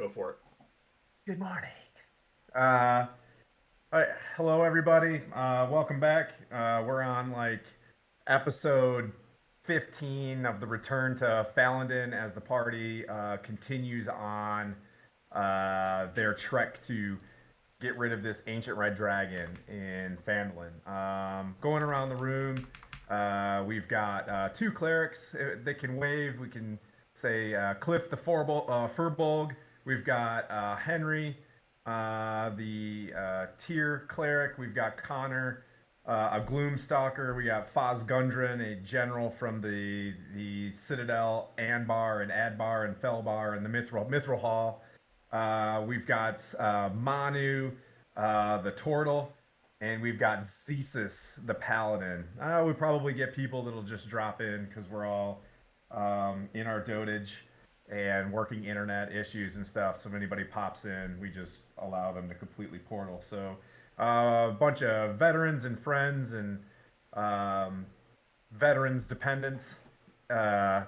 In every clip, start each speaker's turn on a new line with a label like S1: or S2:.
S1: Go for it.
S2: Good morning. Uh, all right, hello everybody. Welcome back. We're on episode 15 of the return to Phandalin as the party continues on their trek to get rid of this ancient red dragon in Phandalin. Going around the room, we've got two clerics that can wave. We can say Cliff the Furbolg. We've got Henry, the Tyr cleric. We've got Connor, a Gloomstalker. We got Foz Gundren, a general from the Citadel, Anbar and Adbar and Felbar and the Mithril Hall. We've got Manu, the Turtle, and we've got Zesus, the Paladin. We probably get people that'll just drop in because we're all in our dotage and working internet issues and stuff. So if anybody pops in, we just allow them to completely portal. So a bunch of veterans and friends and um, veterans dependents uh,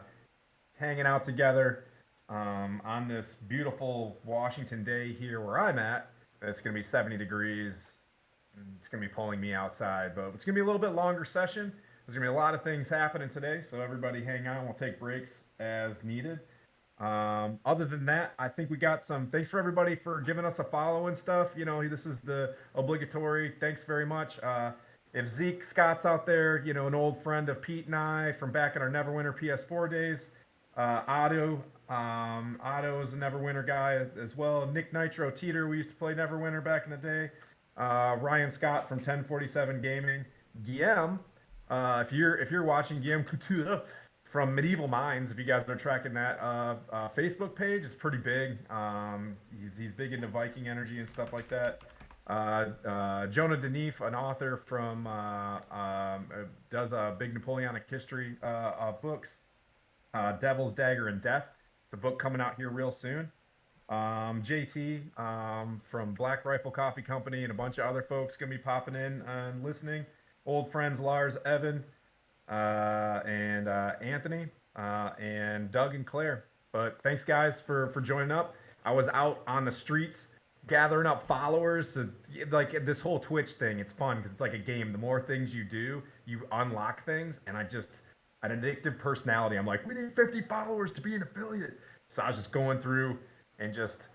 S2: hanging out together on this beautiful Washington day here where I'm at. It's going to be 70 degrees. It's going to be pulling me outside, but it's going to be a little bit longer session. There's going to be a lot of things happening today, so everybody hang on. We'll take breaks as needed. Other than that, I think we got some. Thanks for everybody for giving us a follow and stuff. You know, this is the obligatory. Thanks very much. If Zeke Scott's out there, you know, an old friend of Pete and I from back in our Neverwinter PS4 days. Otto is a Neverwinter guy as well. Nick Nitro Teeter, we used to play Neverwinter back in the day. Ryan Scott from 1047 Gaming. Guillaume, if you're watching Guillaume Couture from Medieval Minds, if you guys are tracking that Facebook page, it's pretty big. He's big into Viking energy and stuff like that. Jonah Denif, an author from does big Napoleonic history books. Devil's Dagger and Death. It's a book coming out here real soon. JT from Black Rifle Coffee Company and a bunch of other folks gonna be popping in and listening. Old friends Lars, Evan, and Anthony, and Doug and Claire. But thanks guys for joining up. I was out on the streets gathering up followers to like this whole Twitch thing. It's fun because it's like a game. The more things you do, you unlock things, and I just an addictive personality. I'm like, we need 50 followers to be an affiliate. So I was just going through and just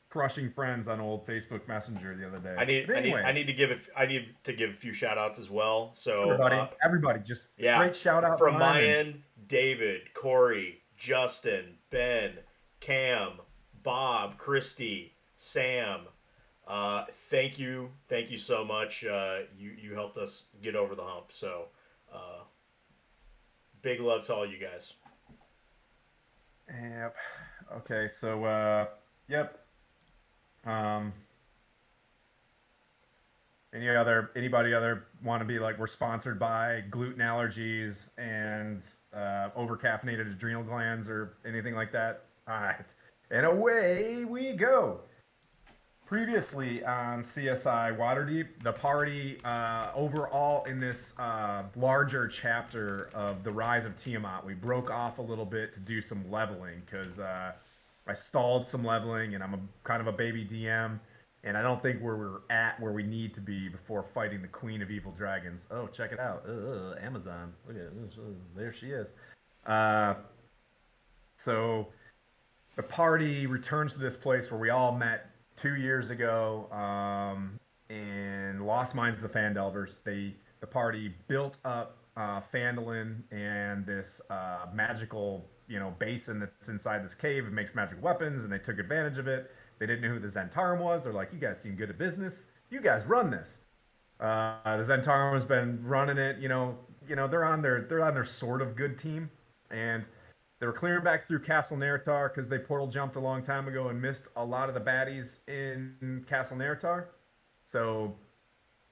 S2: crushing friends on old Facebook Messenger the other day.
S1: I need
S2: But
S1: I need I need
S2: anyways,
S1: to give I need to give a few shout outs as well. So
S2: everybody, just
S1: yeah,
S2: great shout out
S1: from
S2: time
S1: my
S2: and
S1: end, David, Corey, Justin, Ben, Cam, Bob, Christy, Sam. Thank you so much. You helped us get over the hump. So uh, big love to all you guys.
S2: yep. Okay, so yep. Um, anybody other want to be like we're sponsored by gluten allergies and over caffeinated adrenal glands or anything like that? All right, and away we go. Previously on CSI Waterdeep, the party overall in this larger chapter of the Rise of Tiamat, we broke off a little bit to do some leveling because I stalled some leveling and I'm kind of a baby DM and I don't think we're at where we need to be before fighting the Queen of Evil Dragons. Oh, check it out. Amazon. Look at this. There she is. Uh, so the party returns to this place where we all met 2 years ago in Lost Mines of the Phandelvers. The party built up Phandalin and this magical basin that's inside this cave. It makes magic weapons, and they took advantage of it. They didn't know who the Zentarum was. They're like, "You guys seem good at business. You guys run this." The Zentarum has been running it. They're on their sort of good team, and they were clearing back through Castle Neritar because they portal jumped a long time ago and missed a lot of the baddies in Castle Neritar. So,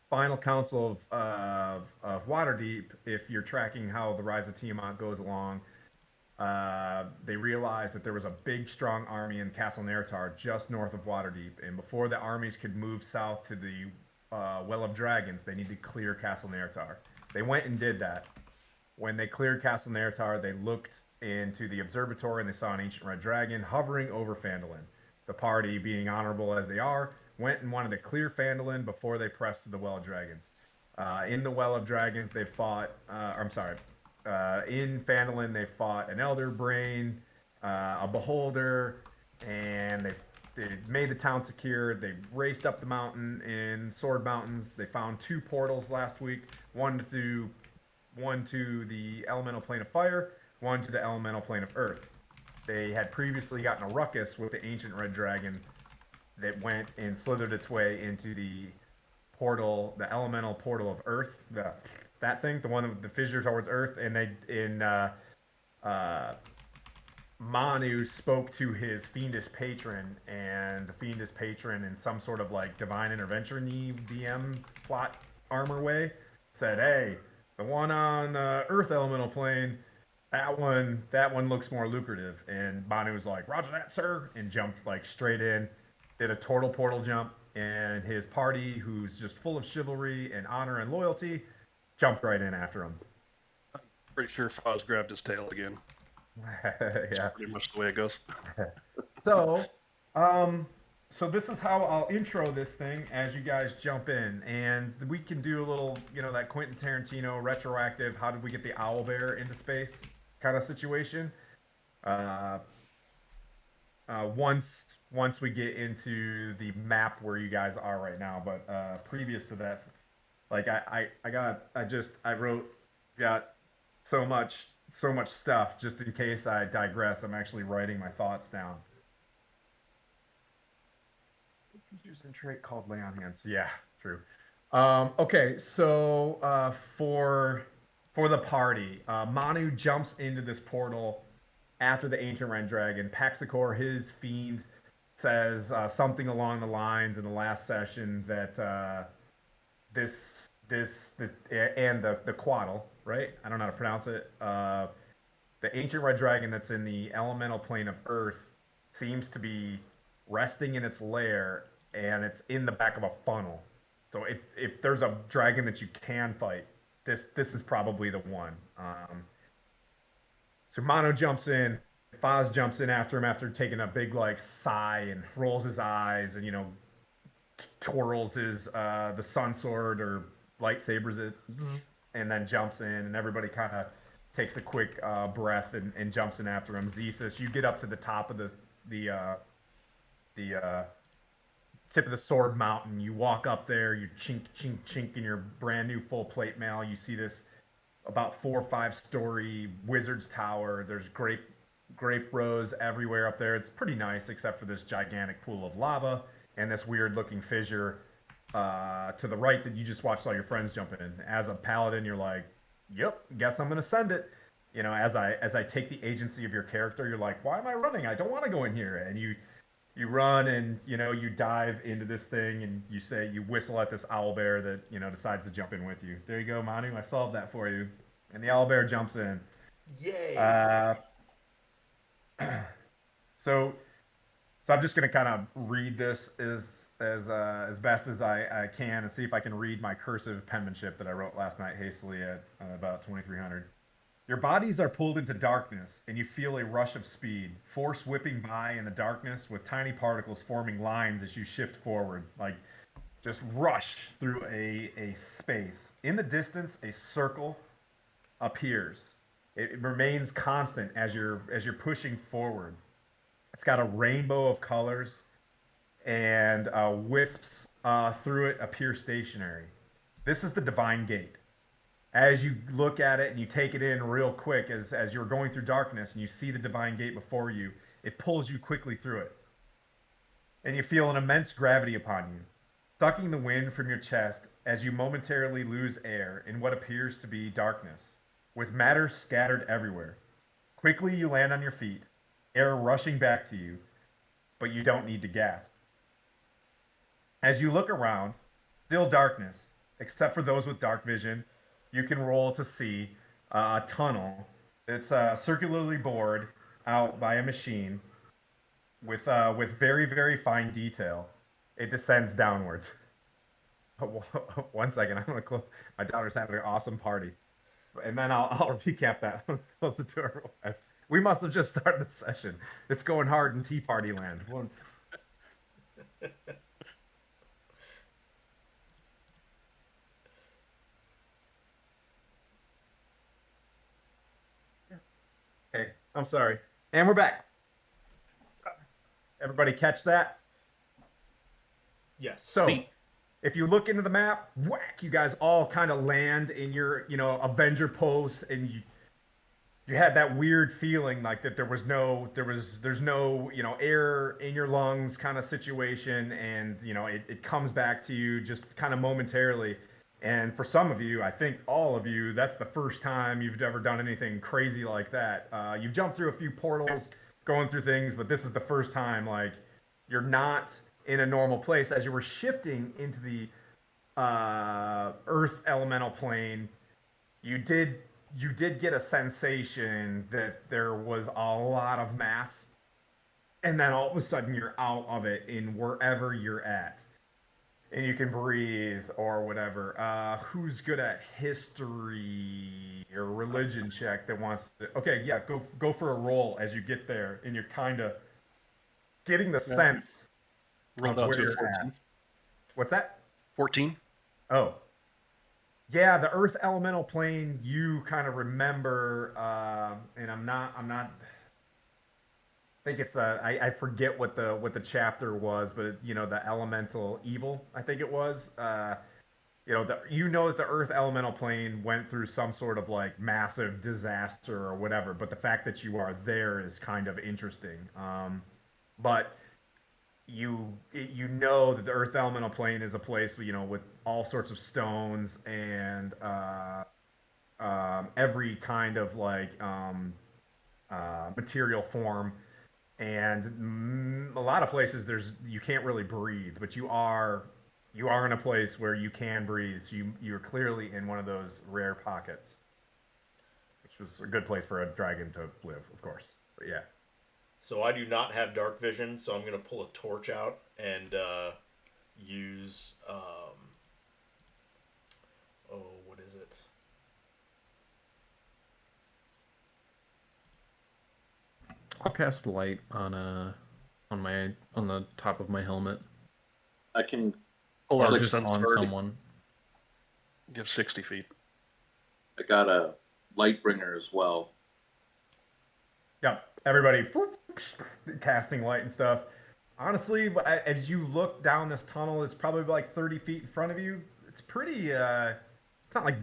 S2: final council of Waterdeep, if you're tracking how the Rise of Tiamat goes along, they realized that there was a big, strong army in Castle Neritar just north of Waterdeep. And before the armies could move south to the Well of Dragons, they needed to clear Castle Neritar. They went and did that. When they cleared Castle Neritar, they looked into the observatory and they saw an ancient red dragon hovering over Phandalin. The party, being honorable as they are, went and wanted to clear Phandalin before they pressed to the Well of Dragons. In the Well of Dragons, they fought. I'm sorry. In Phandalin, they fought an Elder Brain, a Beholder, and they made the town secure. They raced up the mountain in Sword Mountains. They found two portals last week. One to the elemental plane of fire, one to the elemental plane of earth. They had previously gotten a ruckus with the ancient red dragon that went and slithered its way into the portal, the elemental portal of earth, that thing, the one with the fissure towards earth, and they in uh, Manu spoke to his fiendish patron, and the fiendish patron, in some sort of like divine intervention DM plot armor way, said, "Hey, the one on the Earth elemental plane, that one looks more lucrative." And Manu was like, "Roger that, sir," and jumped like straight in, did a total portal jump, and his party, who's just full of chivalry and honor and loyalty, jumped right in after him.
S3: Pretty sure Foz grabbed his tail again. That's
S2: Yeah.
S3: pretty much the way it goes.
S2: So, um, so this is how I'll intro this thing as you guys jump in, and we can do a little, that Quentin Tarantino retroactive. How did we get the owl bear into space kind of situation? Uh, once we get into the map where you guys are right now, but previous to that, like I wrote got so much stuff just in case I digress. I'm actually writing my thoughts down. Features and trait called lay on hands. Yeah, true. Okay, so for the party, Manu jumps into this portal after the ancient red dragon. Paxicor, his fiend, says something along the lines in the last session that this and the quaddle, right? I don't know how to pronounce it. The ancient red dragon that's in the elemental plane of Earth seems to be resting in its lair, and it's in the back of a funnel. So if there's a dragon that you can fight, this is probably the one. So Mono jumps in, Foz jumps in after him after taking a big like sigh and rolls his eyes and twirls his the sun sword or lightsabers it, and then jumps in, and everybody kind of takes a quick breath and jumps in after him. Zesus, you get up to the top of the tip of the sword mountain. You walk up there, you chink chink chink in your brand new full plate mail. You see this about 4 or 5 story wizard's tower. There's grape rows everywhere up there. It's pretty nice, except for this gigantic pool of lava and this weird looking fissure to the right that you just watched all your friends jump in. As a paladin, you're like, "Yep, guess I'm gonna send it." As I take the agency of your character, you're like, "Why am I running? I don't want to go in here." And you run and you dive into this thing and you whistle at this owl bear that decides to jump in with you. There you go, Manu. I solved that for you. And the owl bear jumps in.
S1: Yay!
S2: Uh, so so I'm just gonna kind of read this as best as I can and see if I can read my cursive penmanship that I wrote last night hastily at about 2300. Your bodies are pulled into darkness, and you feel a rush of speed, force whipping by in the darkness with tiny particles forming lines as you shift forward, like just rush through a space. In the distance, a circle appears. It remains constant as you're pushing forward. It's got a rainbow of colors, and wisps through it appear stationary. This is the divine gate. As you look at it and you take it in real quick, as you're going through darkness and you see the divine gate before you, it pulls you quickly through it. And you feel an immense gravity upon you, sucking the wind from your chest as you momentarily lose air in what appears to be darkness, with matter scattered everywhere. Quickly you land on your feet, air rushing back to you, but you don't need to gasp. As you look around, still darkness, except for those with dark vision. You can roll to see a tunnel that's circularly bored out by a machine with very very fine detail. It descends downwards. One second, I'm gonna close. My daughter's having an awesome party. and then I'll recap that. Close the door real fast. We must have just started the session. It's going hard in Tea Party land. Okay, I'm sorry. And we're back. Everybody catch that?
S1: Yes.
S2: So,
S3: Neat.
S2: if you look into the map, whack, you guys all kind of land in your, Avenger posts, and you had that weird feeling like that there's no, air in your lungs kind of situation, and it comes back to you just kind of momentarily. And for some of you, I think all of you, that's the first time you've ever done anything crazy like that. You've jumped through a few portals, going through things, but this is the first time like you're not in a normal place as you were shifting into the Earth elemental plane. You did get a sensation that there was a lot of mass, and then all of a sudden you're out of it in wherever you're at, and you can breathe or whatever. Who's good at history or religion check that wants to? Okay, yeah, go for a roll as you get there, and you're kind of getting the
S3: Yeah.
S2: sense
S3: Rolled
S2: of
S3: out
S2: where
S3: to a
S2: you're
S3: 14.
S2: at. What's that?
S3: 14.
S2: Oh, yeah, the Earth elemental plane. You kind of remember, and I'm not. I think it's the. I forget what the chapter was, but the elemental evil. I think it was. That the Earth elemental plane went through some sort of like massive disaster or whatever. But the fact that you are there is kind of interesting. But you know that the Earth elemental plane is a place with all sorts of stones and every kind of like material form, and a lot of places you can't really breathe, but you are in a place where you can breathe. So you're clearly in one of those rare pockets, which was a good place for a dragon to live, of course. But yeah.
S1: So I do not have dark vision, so I'm gonna pull a torch out and use oh, what is it?
S4: I'll cast light on the top of my helmet,
S5: I can
S3: Pull
S4: or
S3: out
S5: click.
S4: just
S3: sense.
S4: on someone.
S3: Give 60 feet.
S5: I got a light bringer as well.
S2: Yeah, everybody casting light and stuff. Honestly, as you look down this tunnel, it's probably like 30 feet in front of you. It's pretty, it's not like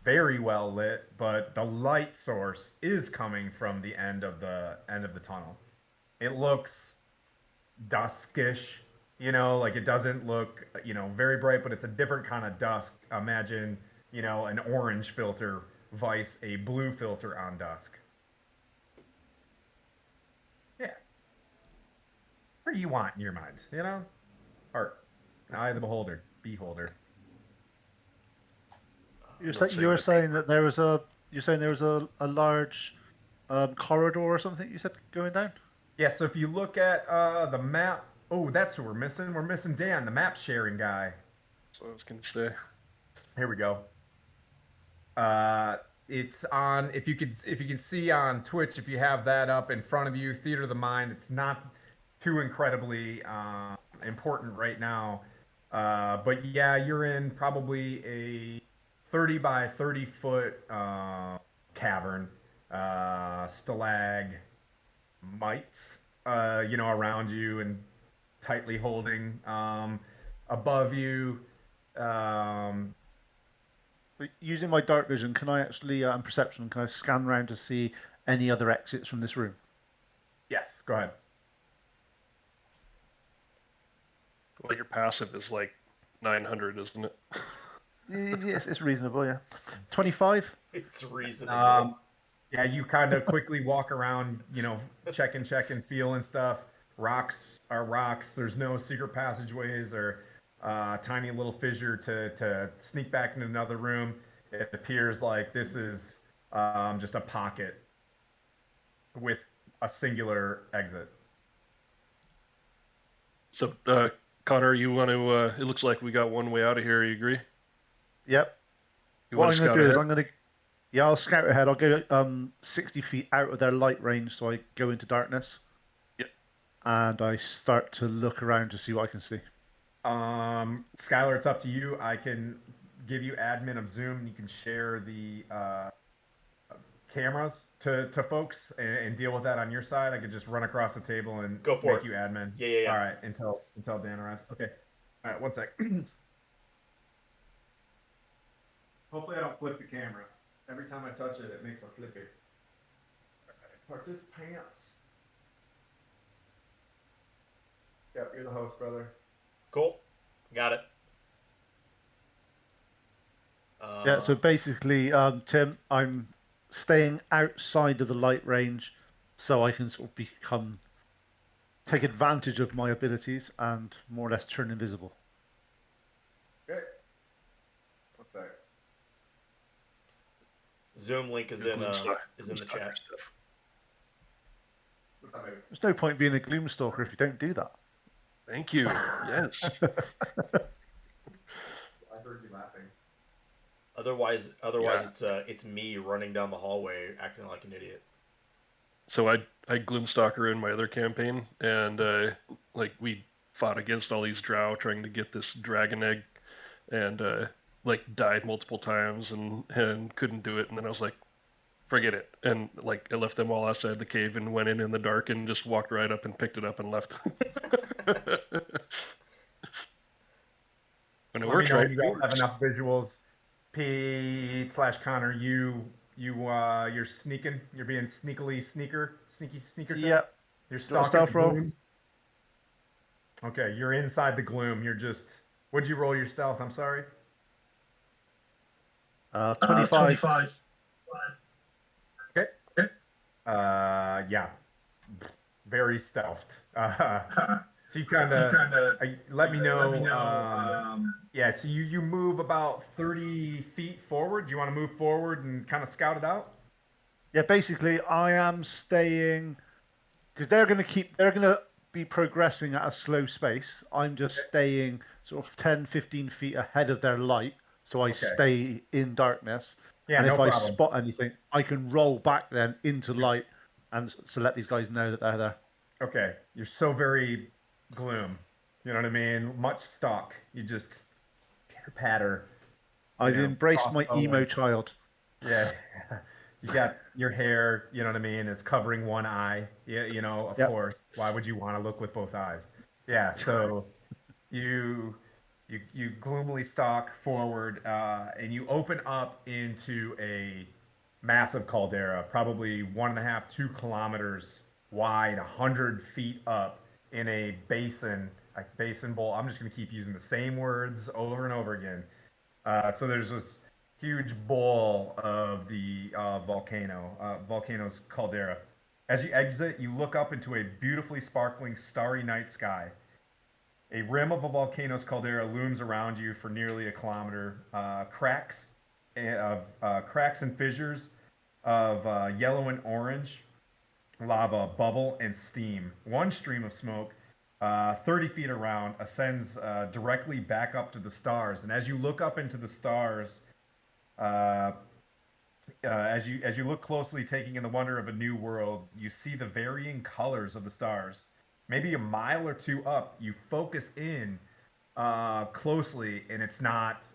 S2: very well lit, but the light source is coming from the end of the tunnel. It looks duskish, like it doesn't look, very bright, but it's a different kind of dusk. Imagine, an orange filter vice a blue filter on dusk. Yeah. What do you want in your mind? Art. Eye of the beholder. Beholder.
S1: I'm gonna say my
S6: You're saying there was a large corridor or something you said going down?
S2: Yeah, so if you look at the map, oh, that's who we're missing. We're missing Dan, the map sharing guy.
S3: So I was going to say.
S2: Here we go. Uh, it's on. If you can see on Twitch, if you have that up in front of you, Theater of the Mind. It's not too incredibly important right now, but yeah, you're in probably a 30 by 30 foot cavern, stalagmites, around you and tightly holding above you. Um,
S6: But using my dark vision, can I actually and perception, can I scan around to see any other exits from this room?
S2: yes, go ahead.
S3: Well, your passive is like 900, isn't it?
S6: Yes, it's reasonable. Yeah, 25.
S1: it's reasonable.
S2: Yeah, you kind of quickly walk around, check and feel and stuff. Rocks are rocks. There's no secret passageways or tiny little fissure to sneak back into another room. It appears like this is just a pocket with a singular exit.
S3: So, Connor, you want to? It looks like we got one way out of here. You agree?
S6: Yep.
S3: You
S6: What
S3: want
S6: I'm
S3: to
S6: going
S3: scout
S6: to do is
S3: ahead?
S6: Yeah, I'll scout ahead. I'll go 60 feet out of their light range, so I go into darkness.
S3: Yep.
S6: And I start to look around to see what I can see.
S2: Skylar, it's up to you. I can give you admin of Zoom. You can share the cameras to folks and deal with that on your side. I could just run across the table and
S1: Go for
S2: make
S1: it.
S2: you admin.
S1: Yeah.
S2: All right, until Dan arrives. Okay. All right, one sec. Hopefully I don't flip the camera. Every time I touch it, it makes a flippy. Participants. Yep, you're the host, brother.
S1: Cool. Got it.
S6: Yeah, so basically, Tim, I'm staying outside of the light range so I can sort of take advantage of my abilities and more or less turn invisible.
S2: Okay. What's that?
S1: Zoom link is in the chat.
S3: Stuff.
S2: What's that, baby?
S6: There's no point being a gloomstalker if you don't do that.
S3: Thank you. Yes.
S2: I heard you laughing.
S1: Otherwise,
S3: Yeah.
S1: it's me running down the hallway acting like an idiot.
S3: So I Gloomstalker in my other campaign, and like we fought against all these drow trying to get this dragon egg, and like died multiple times and couldn't do it. And then I was like, forget it. And like I left them all outside the cave and went in the dark and just walked right up and picked it up and left. When it
S2: Let me
S3: works
S2: know
S3: right,
S2: when you
S3: it
S2: guys have
S3: works.
S2: enough visuals. Pete/Connor, you're sneaking. You're being sneaky sneaker type.
S6: Yeah.
S2: You're
S6: Do you want a
S2: stalking
S6: stealth
S2: the
S6: roll?
S2: glooms. Okay, you're inside the gloom. You're just. What'd you roll your stealth? I'm sorry.
S6: 25.
S2: Okay. Yeah. Very stealthed. So you kind of let me know. Yeah. So you move about 30 feet forward. Do you want to move forward and kind of scout it out?
S6: Yeah, basically, I am staying because they're going to be progressing at a slow space. I'm just staying sort of 10, 15 feet ahead of their light, so I stay in darkness.
S2: Yeah,
S6: and
S2: no
S6: if I
S2: problem.
S6: spot anything, I can roll back then into light and so let these guys know that they're there.
S2: Okay, you're so very gloom. You know what I mean? Much stock. You just pitter patter.
S6: I've embraced my
S2: crossbow
S6: emo
S2: and-
S6: child.
S2: Yeah, you got your hair. You know what I mean? Is covering one eye. Yeah, of
S6: Yep.
S2: course. Why would you want to look with both eyes? Yeah. So you you gloomily stalk forward, and you open up into a massive caldera, probably 1.5, 2 kilometers wide, 100 feet up in a basin, like basin bowl. I'm just gonna keep using the same words over and over again. So there's this huge bowl of the volcano's caldera. As you exit, you look up into a beautifully sparkling starry night sky. A rim of a volcano's caldera looms around you for nearly a kilometer. Cracks and fissures of yellow and orange lava bubble and steam. One stream of smoke, 30 feet around, ascends directly back up to the stars. And as you look up into the stars, as you look closely, taking in the wonder of a new world, you see the varying colors of the stars. Maybe a mile or two up, you focus in closely, and it's not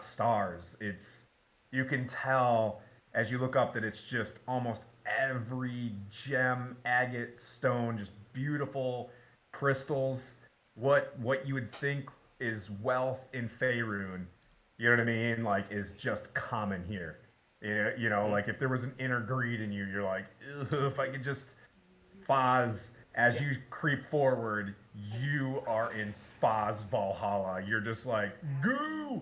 S2: stars. It's you can tell as you look up that it's just almost every gem, agate, stone, just beautiful crystals. What you would think is wealth in Faerun, you know what I mean? Like is just common here. Like if there was an inner greed in you, you're like, if I could just Foz. As you creep forward, you are in Foz Valhalla. You're just like goo,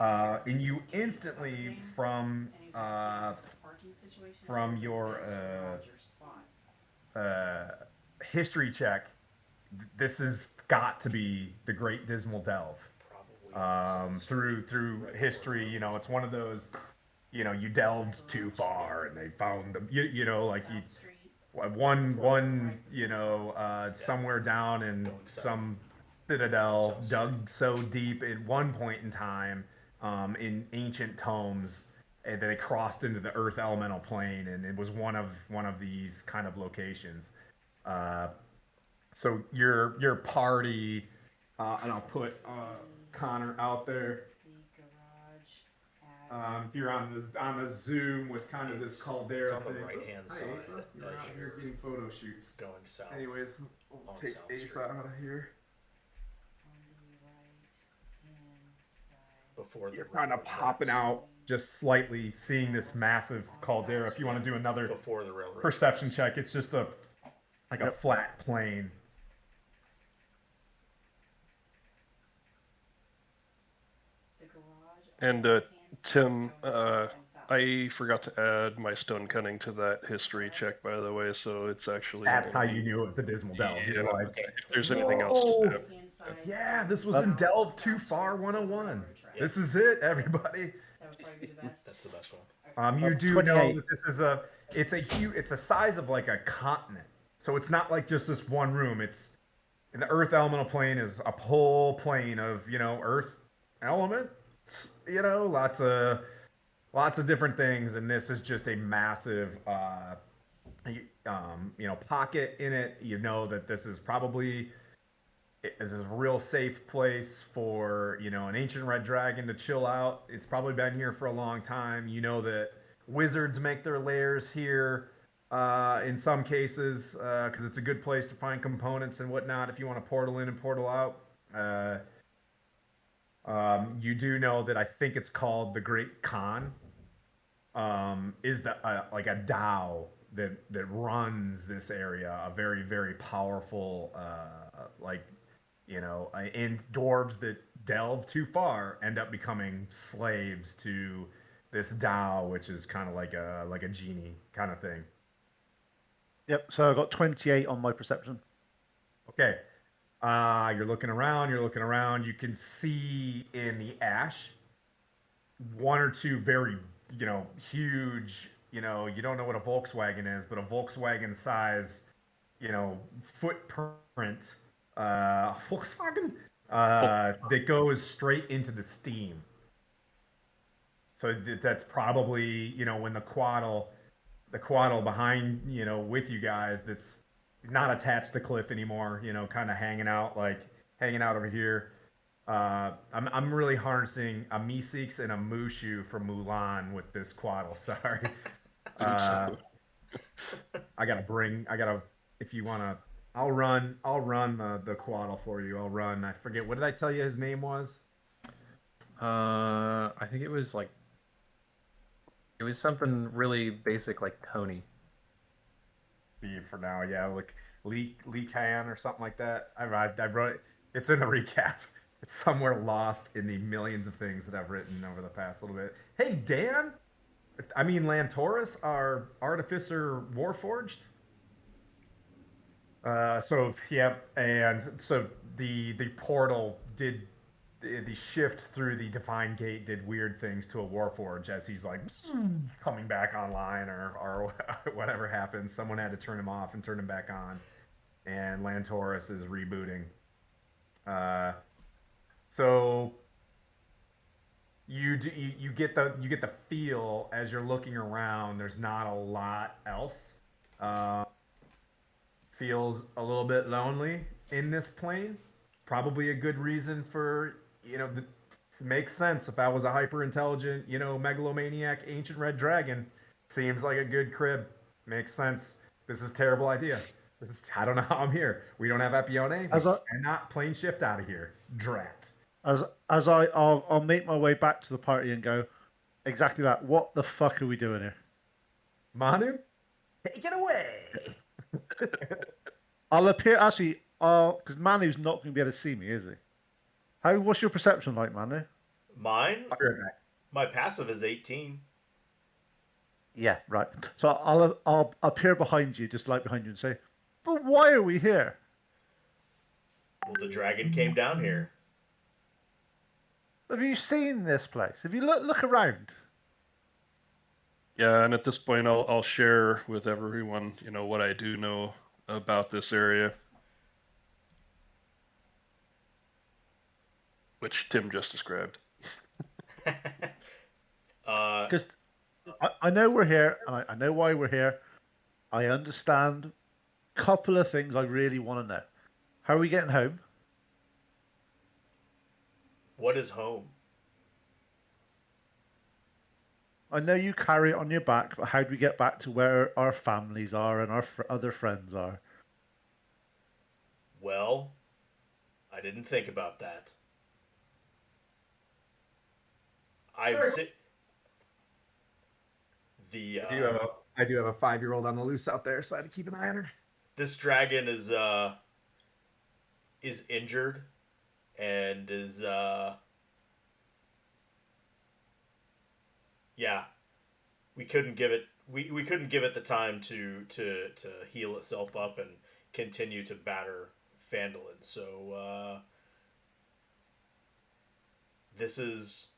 S2: and you instantly from your history check, this has got to be the Great Dismal Delve. Through history, it's one of those, you delved too far and they found them. Like you somewhere down in some citadel dug so deep at one point in time, in ancient tomes, and then they crossed into the Earth elemental plane, and it was one of these kind of locations. Uh, so your party, and I'll put Connor out there.
S7: The garage at.
S2: If you're on the Zoom with kind of this caldera
S1: it's on the
S2: thing.
S1: right-hand
S2: Hi,
S1: side
S2: Asa. You're
S1: as
S2: out here
S1: you're
S2: getting photo shoots.
S1: going south.
S2: Anyways, we'll
S1: on
S2: take
S1: South
S2: Asa
S1: Street.
S2: out of here.
S7: On the right-hand side.
S1: Before the
S2: You're kind of
S1: railroad
S2: popping
S1: tracks.
S2: out, just slightly seeing this massive caldera. If you want to do another
S1: Before the railroad
S2: perception
S1: tracks.
S2: check, it's just a like a
S6: Yep.
S2: flat plane.
S7: The garage.
S3: And,
S7: on the right-hand side,
S3: Tim,
S7: going south and south.
S3: I forgot to add my stone cunning to that history check, by the way, so it's actually.
S2: That's how you knew it was the Dismal Delve.
S3: Yeah,
S2: You were like,
S3: if there's anything else.
S2: Whoa!
S7: Right-hand side,
S2: yeah, this was
S7: south
S2: in
S7: and
S2: Delve
S7: south
S2: Too Far
S7: street,
S2: 101.
S7: railroad track.
S2: This is it, everybody.
S7: That would probably be the best.
S1: That's the best one.
S2: You do
S6: 28.
S2: know that this is it's a size of like a continent. So it's not like just this one room. It's in the Earth elemental plane is a whole plane of, Earth element, lots of different things, and this is just a massive pocket in it. You know that this is probably a real safe place for an ancient red dragon to chill out. It's probably been here for a long time. You know that wizards make their lairs here in some cases because it's a good place to find components and whatnot if you want to portal in and portal out. You do know that I think it's called the Great Khan. Is the like a Tao that runs this area, a very very powerful and dwarves that delve too far end up becoming slaves to this Tao, which is kind of like a genie kind of thing.
S6: Yep. So I got 28 on my perception.
S2: Okay. You're looking around. You can see in the ash one or two very, huge, you don't know what a Volkswagen is, but a Volkswagen size, footprint, Volkswagen, that goes straight into the steam. So that's probably, when the quaddle behind, with you guys, that's not attached to Cliff anymore, kind of hanging out over here. I'm really harnessing a Meeseeks and a Mushu from Mulan with this quaddle. Sorry. If you wanna, I'll run the quaddle for you. I forget, what did I tell you his name was?
S4: I think it was something really basic like Tony.
S2: Steve for now, yeah, like Lee Can or something like that. I wrote it. It's in the recap. It's somewhere lost in the millions of things that I've written over the past little bit. Hey, Dan! Lantoris, our Artificer Warforged. And so the portal did the shift through the Divine Gate did weird things to a Warforged as he's like coming back online or whatever happens. Someone had to turn him off and turn him back on, and Lantoris is rebooting. So you get the feel as you're looking around. There's not a lot else. Feels a little bit lonely in this plane. Probably a good reason for makes sense. If I was a hyper intelligent megalomaniac ancient red dragon, seems like a good crib. Makes sense. This is a terrible idea. I don't know how I'm here. We don't have Epione. I'm not plane shift out of here. Drat.
S6: I'll make my way back to the party and go, exactly that. What the fuck are we doing here?
S2: Manu, take it away.
S6: I'll appear actually, because Manu's not going to be able to see me, is he? What's your perception like, Manu?
S1: Mine?
S2: I'll be right back.
S1: My passive is 18.
S6: Yeah, right. So I'll appear behind you, just like behind you, and say, "But why are we here?"
S1: Well, the dragon came down here.
S6: Have you seen this place? Have you look around?
S3: Yeah, and at this point, I'll share with everyone, what I do know about this area, which Tim just described.
S6: Because I know we're here, and I know why we're here. I understand. Couple of things I really want to know. How are we getting home?
S1: What is home?
S6: I know you carry it on your back, but how do we get back to where our families are and our other friends are?
S1: Well, I didn't think about that. I'd say the
S2: I do have a 5-year-old on the loose out there, so I had to keep an eye on her.
S1: this dragon is injured and is yeah, we couldn't give it the time to heal itself up and continue to batter Phandalin. So this is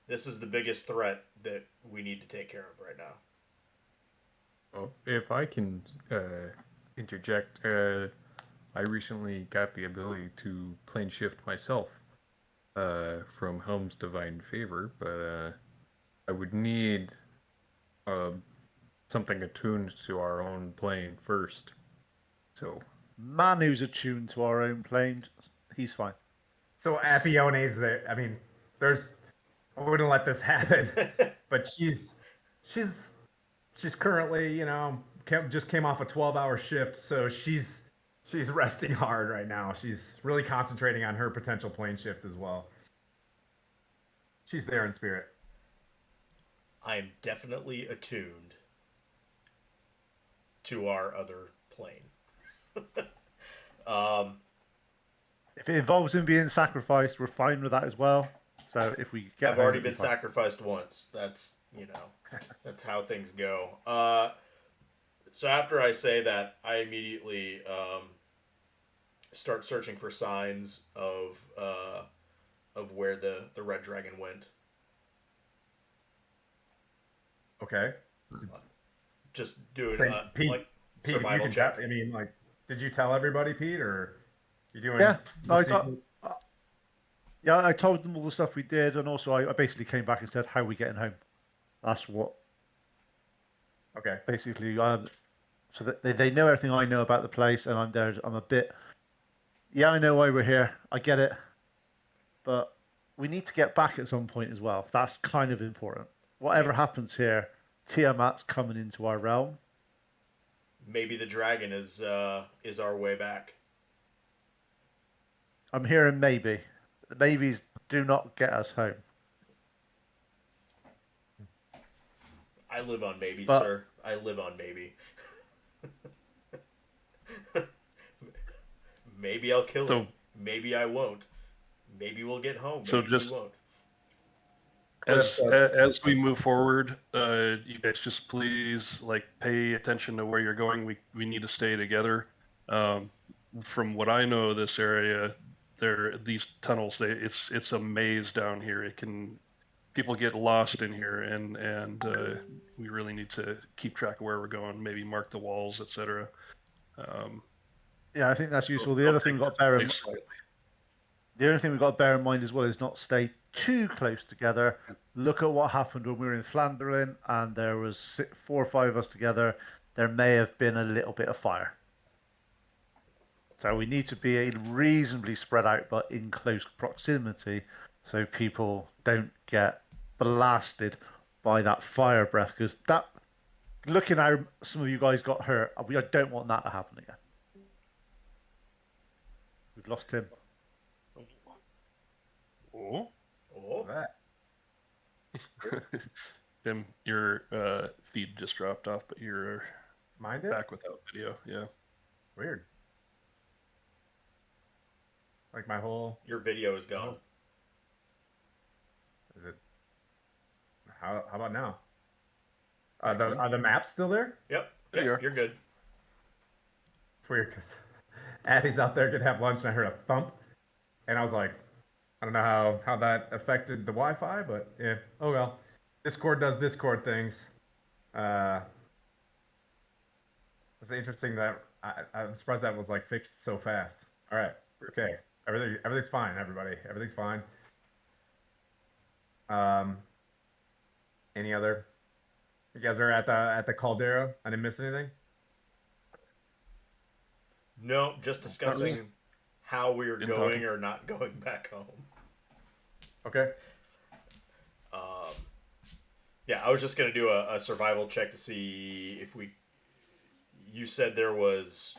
S1: the biggest threat that we need to take care of right now.
S4: Well, if I can interject, I recently got the ability to plane shift myself from Helm's Divine Favor, but I would need something attuned to our own plane first. So,
S6: Manu's attuned to our own plane. He's fine.
S2: So Apione's there. I mean, there's. I wouldn't let this happen, but she's currently, just came off a 12-hour shift, so she's resting hard right now. She's really concentrating on her potential plane shift as well. She's there in spirit.
S1: I'm definitely attuned to our other plane.
S6: If it involves him being sacrificed, we're fine with that as well. So if we get
S1: I've
S6: home,
S1: already
S6: it'll be
S1: been
S6: fine.
S1: sacrificed once. That's that's how things go. So after I say that, I immediately start searching for signs of where the red dragon went.
S2: Okay.
S1: Just doing
S2: Same, Pete.
S1: like
S2: Pete, if you
S1: survival
S2: can tell.
S1: check.
S2: I mean, like, did you tell everybody, Pete, or you doing?
S6: Yeah,
S2: the
S6: I,
S2: secret-
S6: yeah, I told them all the stuff we did, and also I basically came back and said, "How are we getting home?" That's what
S2: Okay.
S6: basically. So that they know everything I know about the place, and I'm there. I'm a bit. Yeah, I know why we're here. I get it, but we need to get back at some point as well. That's kind of important. Whatever happens here, Tiamat's coming into our realm.
S1: Maybe the dragon is our way back.
S6: I'm hearing maybe. The maybes do not get us home.
S1: I live on maybe,
S6: But-
S1: sir. I live on maybe. Maybe I'll kill
S3: So-
S1: him. Maybe I won't. Maybe we'll get home.
S3: So
S1: Maybe
S3: just-
S1: we won't.
S3: As we move forward, you guys just please pay attention to where you're going. We need to stay together. From what I know of this area, these tunnels. It's a maze down here. People get lost in here, and we really need to keep track of where we're going. Maybe mark the walls, etc.
S6: Yeah, I think that's useful. The
S3: Don't
S6: other thing
S3: take
S6: we've got
S3: this
S6: to bear in
S3: place slightly.
S6: The only thing we've got to bear in mind as well is not stay too close together. Look at what happened when we were in Phandalin and there was 4 or 5 of us together. There may have been a little bit of fire. So we need to be reasonably spread out but in close proximity so people don't get blasted by that fire breath. Because that, looking how some of you guys got hurt, I don't want that to happen again. We've lost him.
S3: Oh,
S1: Oh,
S2: that.
S3: Jim, your feed just dropped off, but you're
S2: Mine did.
S3: back without video. Yeah.
S2: Weird. Like my whole.
S1: your video is gone.
S2: Is it? How about now? Are the maps still there?
S1: Yep.
S3: There you
S1: Yep.
S3: are.
S1: You're good.
S2: It's weird because Addie's out there gonna have lunch and I heard a thump, and I was like, I don't know how that affected the Wi-Fi, but yeah. Oh well. Discord does Discord things. It's interesting that I'm surprised that was fixed so fast. All right. Okay. Everything's fine. Everybody. Everything's fine. Any other You guys are at the caldera. I didn't miss anything.
S1: No, just
S3: Not
S1: discussing
S3: really.
S1: how we are
S3: Been
S1: going
S3: talking.
S1: or not going back home.
S2: Okay.
S1: Um, yeah, I was just gonna do a survival check to see if we. You said there was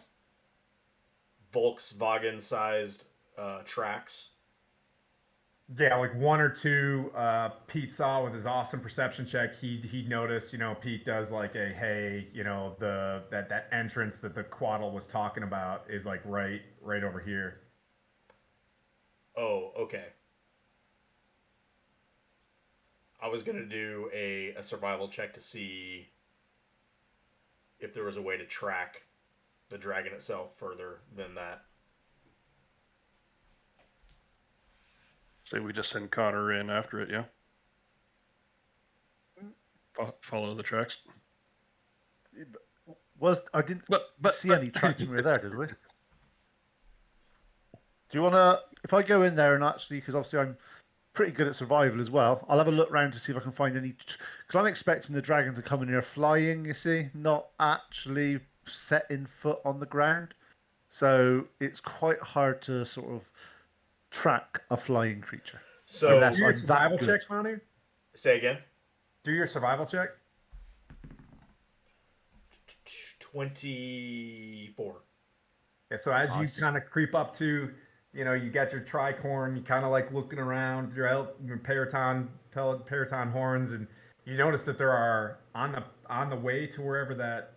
S1: Volkswagen-sized tracks.
S2: Yeah, like one or two. Pete saw with his awesome perception check. He noticed. Pete does like a hey. That entrance that the Quaddle was talking about is like right over here.
S1: Oh, okay. I was gonna do a survival check to see if there was a way to track the dragon itself further than that.
S3: Say we just send Connor in after it, yeah? Follow the tracks.
S6: I didn't
S3: But
S6: see any tracks when we were there, did we? Do you want to, if I go in there and actually, because obviously I'm pretty good at survival as well, I'll have a look around to see if I can find any, because I'm expecting the dragon to come in here flying, you see, not actually setting foot on the ground. So it's quite hard to sort of track a flying creature.
S1: So
S6: Unless
S2: do your
S6: I'm that
S2: survival
S6: good.
S2: check, Monty.
S1: say again.
S2: Do your survival check.
S1: 24.
S2: Yeah, so as you
S6: Nice.
S2: kind of creep up to, you got your tricorn, you kind of like looking around your Periton horns, and you notice that there are on the way to wherever that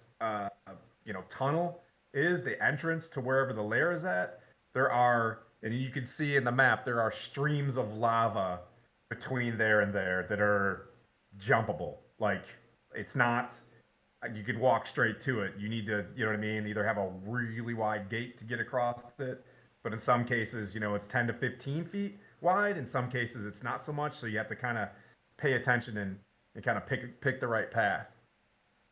S2: tunnel is, the entrance to wherever the lair is at. There are, and you can see in the map, there are streams of lava between there and there that are jumpable. Like it's not you could walk straight to it. You need to, you know what I mean, either have a really wide gate to get across it, but in some cases, it's 10 to 15 feet wide. In some cases, it's not so much. So you have to kind of pay attention and kind of pick the right path.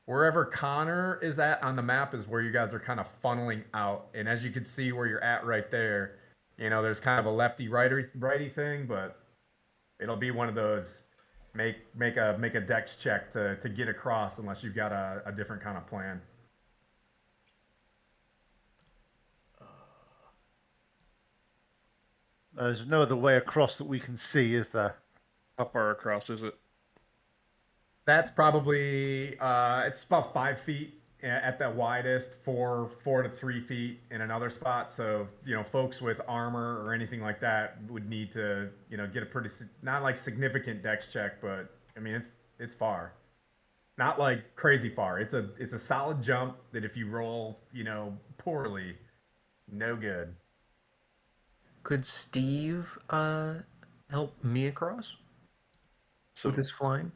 S2: Wherever Connor is at on the map is where you guys are kind of funneling out. And as you can see where you're at right there, there's kind of a lefty righty thing, but it'll be one of those make a dex check to get across unless you've got a different kind of plan.
S6: There's no other way across that we can see, is there?
S3: how far across is it?
S2: That's probably it's about 5 feet at the widest, four to 3 feet in another spot. So folks with armor or anything like that would need to get a pretty not like significant dex check, but I mean it's far, not like crazy far. It's a solid jump that if you roll poorly, no good.
S4: Could Steve help me across
S3: So
S4: with his flying?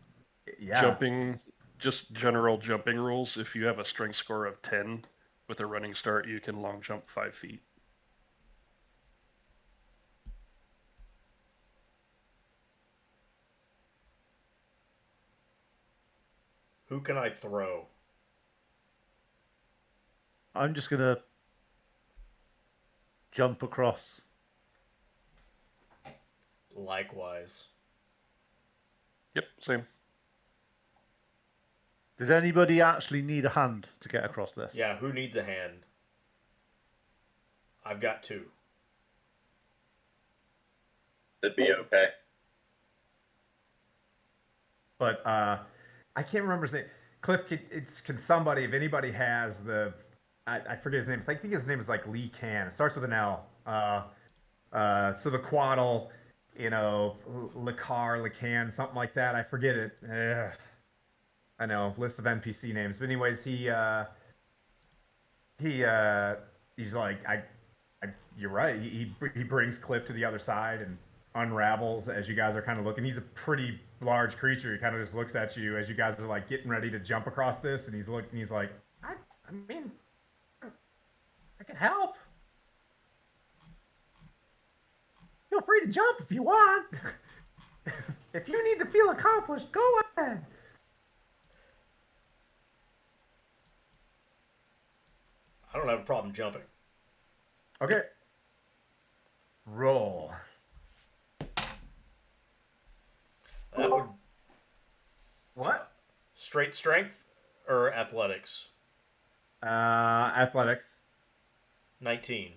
S2: Yeah.
S3: jumping, just general jumping rules. If you have a strength score of 10 with a running start, you can long jump 5 feet.
S1: Who can I throw?
S6: I'm just going to jump across.
S1: Likewise.
S3: Yep, same.
S6: Does anybody actually need a hand to get across this?
S1: Yeah, who needs a hand? I've got 2.
S5: That'd be okay.
S2: But I can't remember his name. Cliff, can somebody, if anybody has I forget his name. I think his name is like Lee Can. It starts with an L. So the Quaddle, Lacar, Lacan, something like that. I forget it. I know, list of NPC names. But anyways, he's like, you're right. He brings Cliff to the other side and unravels as you guys are kind of looking. He's a pretty large creature. He kind of just looks at you as you guys are like getting ready to jump across this, and he's looking. He's like, I mean, I can help. Feel free to jump if you want. If you need to feel accomplished, go ahead.
S1: I don't have a problem jumping.
S2: Okay. Roll.
S1: That would
S2: What?
S1: Straight strength or athletics?
S2: Athletics.
S1: 19.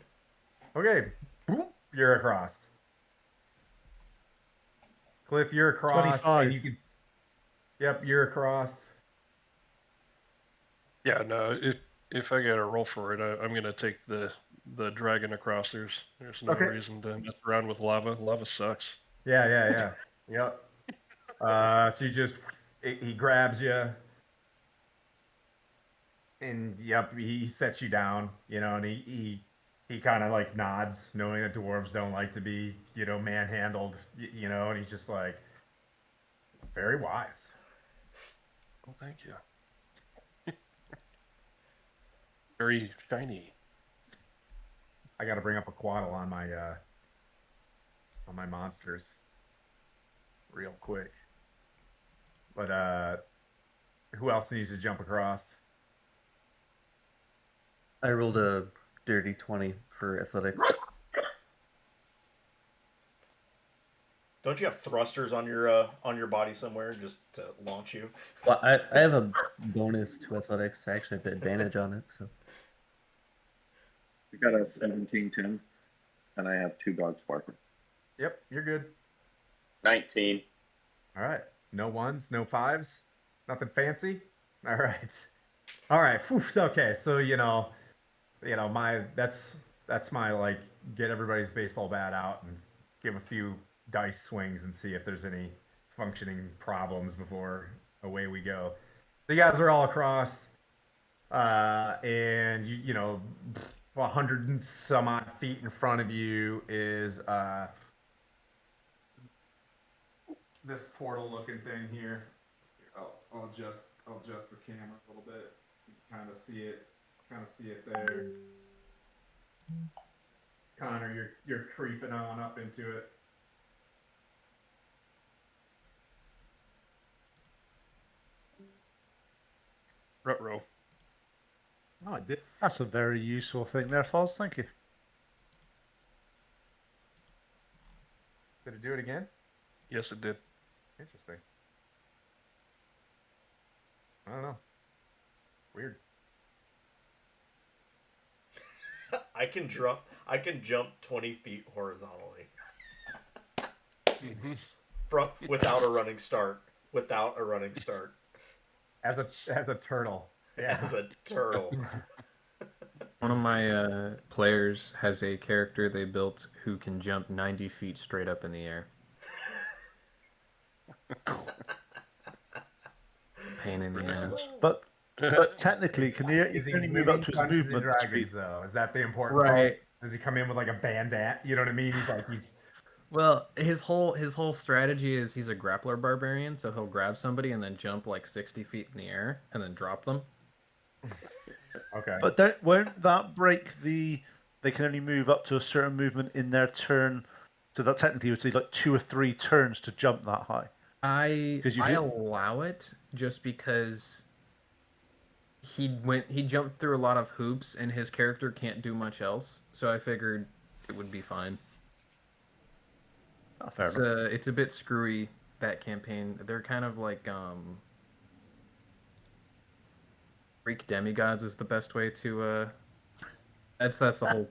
S2: Okay. Boop, you're across. Cliff, you're across, and
S6: 25.
S2: you can. Yep, you're across.
S3: Yeah, no. If I get a roll for it, I'm gonna take the dragon across. There's no
S2: Okay.
S3: reason to mess around with lava. Lava sucks.
S2: Yeah. Yep. So you just he grabs you, and yep, he sets you down, and he kind of like nods, knowing that dwarves don't like to be, manhandled, and he's just like, very wise.
S3: Well, thank you. Very shiny.
S2: I got to bring up a quaddle on my monsters real quick. But who else needs to jump across?
S8: I rolled a dirty 20 for athletics.
S1: Don't you have thrusters on your body somewhere just to launch you?
S8: Well, I have a bonus to athletics. I actually have the advantage on it. So
S5: I got a 17-10, and I have 2 dog sparkler.
S2: Yep, you're good.
S9: 19.
S2: All right. No ones, no fives, nothing fancy. All right. Whew, okay, so my that's my like get everybody's baseball bat out and give a few dice swings and see if there's any functioning problems before away we go. So you guys are all across, and 100 and some odd feet in front of you is this portal looking thing here. I'll adjust the camera a little bit. You can kind of see it there. Connor, you're creeping on up into it.
S3: Rutro.
S2: Oh, it did.
S6: That's a very useful thing there, Foz. Thank you.
S2: Did it do it again?
S3: Yes, it did.
S2: Interesting. I don't know. Weird.
S1: I can jump 20 feet horizontally. Without a running start.
S2: As a turtle. Yeah.
S1: As a turtle.
S4: One of my players has a character they built who can jump 90 feet straight up in the air. Pain in the ass.
S6: But technically, can he
S2: Is he
S6: only move up
S2: moving
S6: to his
S2: Dungeons and
S6: movement speed?
S2: Dragons though? Is that the important
S4: Right.
S2: part? Does he come in with like a bandana? You know what I mean? He's
S4: Well, his whole strategy is he's a grappler barbarian, so he'll grab somebody and then jump like 60 feet in the air and then drop them.
S2: okay.
S6: But won't that break the? They can only move up to a certain movement in their turn, so that technically would take like 2 or 3 turns to jump that high.
S4: I
S6: 'Cause you
S4: I
S6: hit-
S4: allow it just because he jumped through a lot of hoops and his character can't do much else, so I figured it would be fine.
S6: Oh, fair enough.
S4: It's a bit screwy, that campaign. They're kind of like Greek demigods is the best way to that's the whole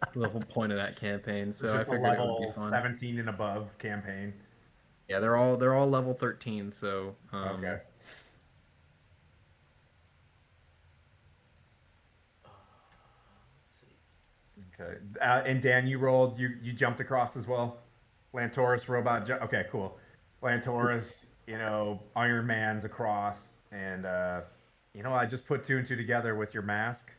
S4: point of that campaign. So I
S2: It's a
S4: figured it would be
S2: level
S4: fun.
S2: 17 and above campaign.
S4: Yeah, they're all level 13, so
S2: Okay.
S1: Let's see.
S2: Okay. And Dan, you rolled. You jumped across as well. Lantaurus robot. Okay, cool. Lantaurus, Iron Man's across, and I just put 2 and 2 together with your mask.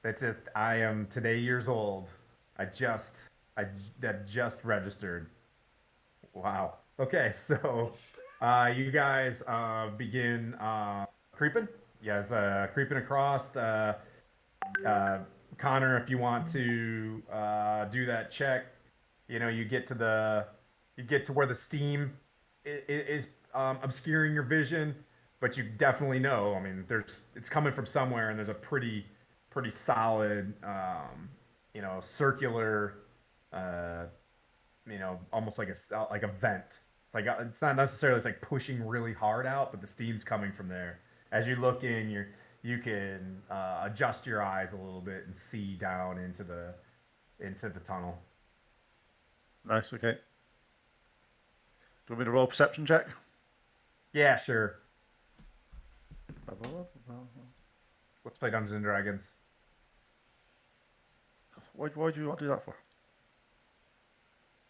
S2: That's it. I am today years old. That just registered. Wow. Okay, so you guys begin creeping. You guys creeping across. Connor, if you want to do that check, you get to where the steam is obscuring your vision, but you definitely know. I mean, it's coming from somewhere, and there's a pretty solid, circular, almost like a vent. It's not necessarily, it's like pushing really hard out, but the steam's coming from there. as you look in, you can adjust your eyes a little bit and see down into the tunnel.
S6: Nice. Okay. Do you want me to roll a perception check?
S2: Yeah, sure. Let's play Dungeons and Dragons.
S6: Why do you want to do that for?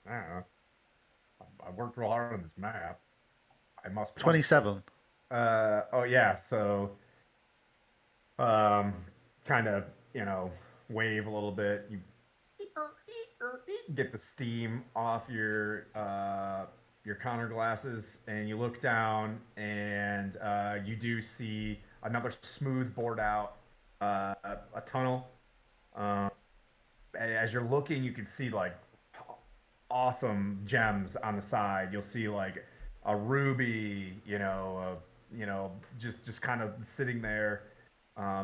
S2: I don't know. I worked real hard on this map. I must
S6: 27.
S2: Oh yeah, so kind of, wave a little bit. You get the steam off your conner glasses, and you look down, and you do see another smooth bored out a tunnel. As you're looking, you can see like awesome gems on the side. You'll see like a ruby, just kind of sitting there.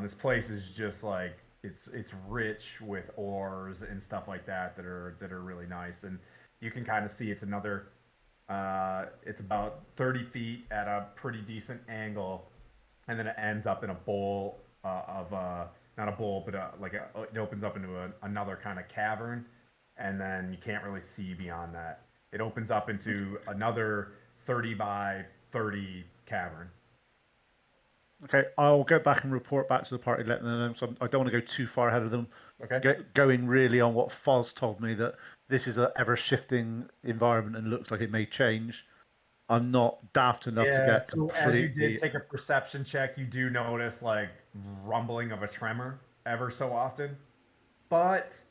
S2: This place is just like it's rich with ores and stuff like that are really nice, and you can kind of see it's another. It's about 30 feet at a pretty decent angle, and then it ends up in a bowl of not a bowl, but it opens up into another kind of cavern, and then you can't really see beyond that. It opens up into another 30 by 30 cavern.
S6: Okay, I'll go back and report back to the party, letting them know. So I don't want to go too far ahead of them.
S2: Okay.
S6: Going really on what Foz told me, that this is an ever-shifting environment and looks like it may change. I'm not daft enough to get
S2: so
S6: completely.
S2: as you did take a perception check, you do notice like rumbling of a tremor ever so often. But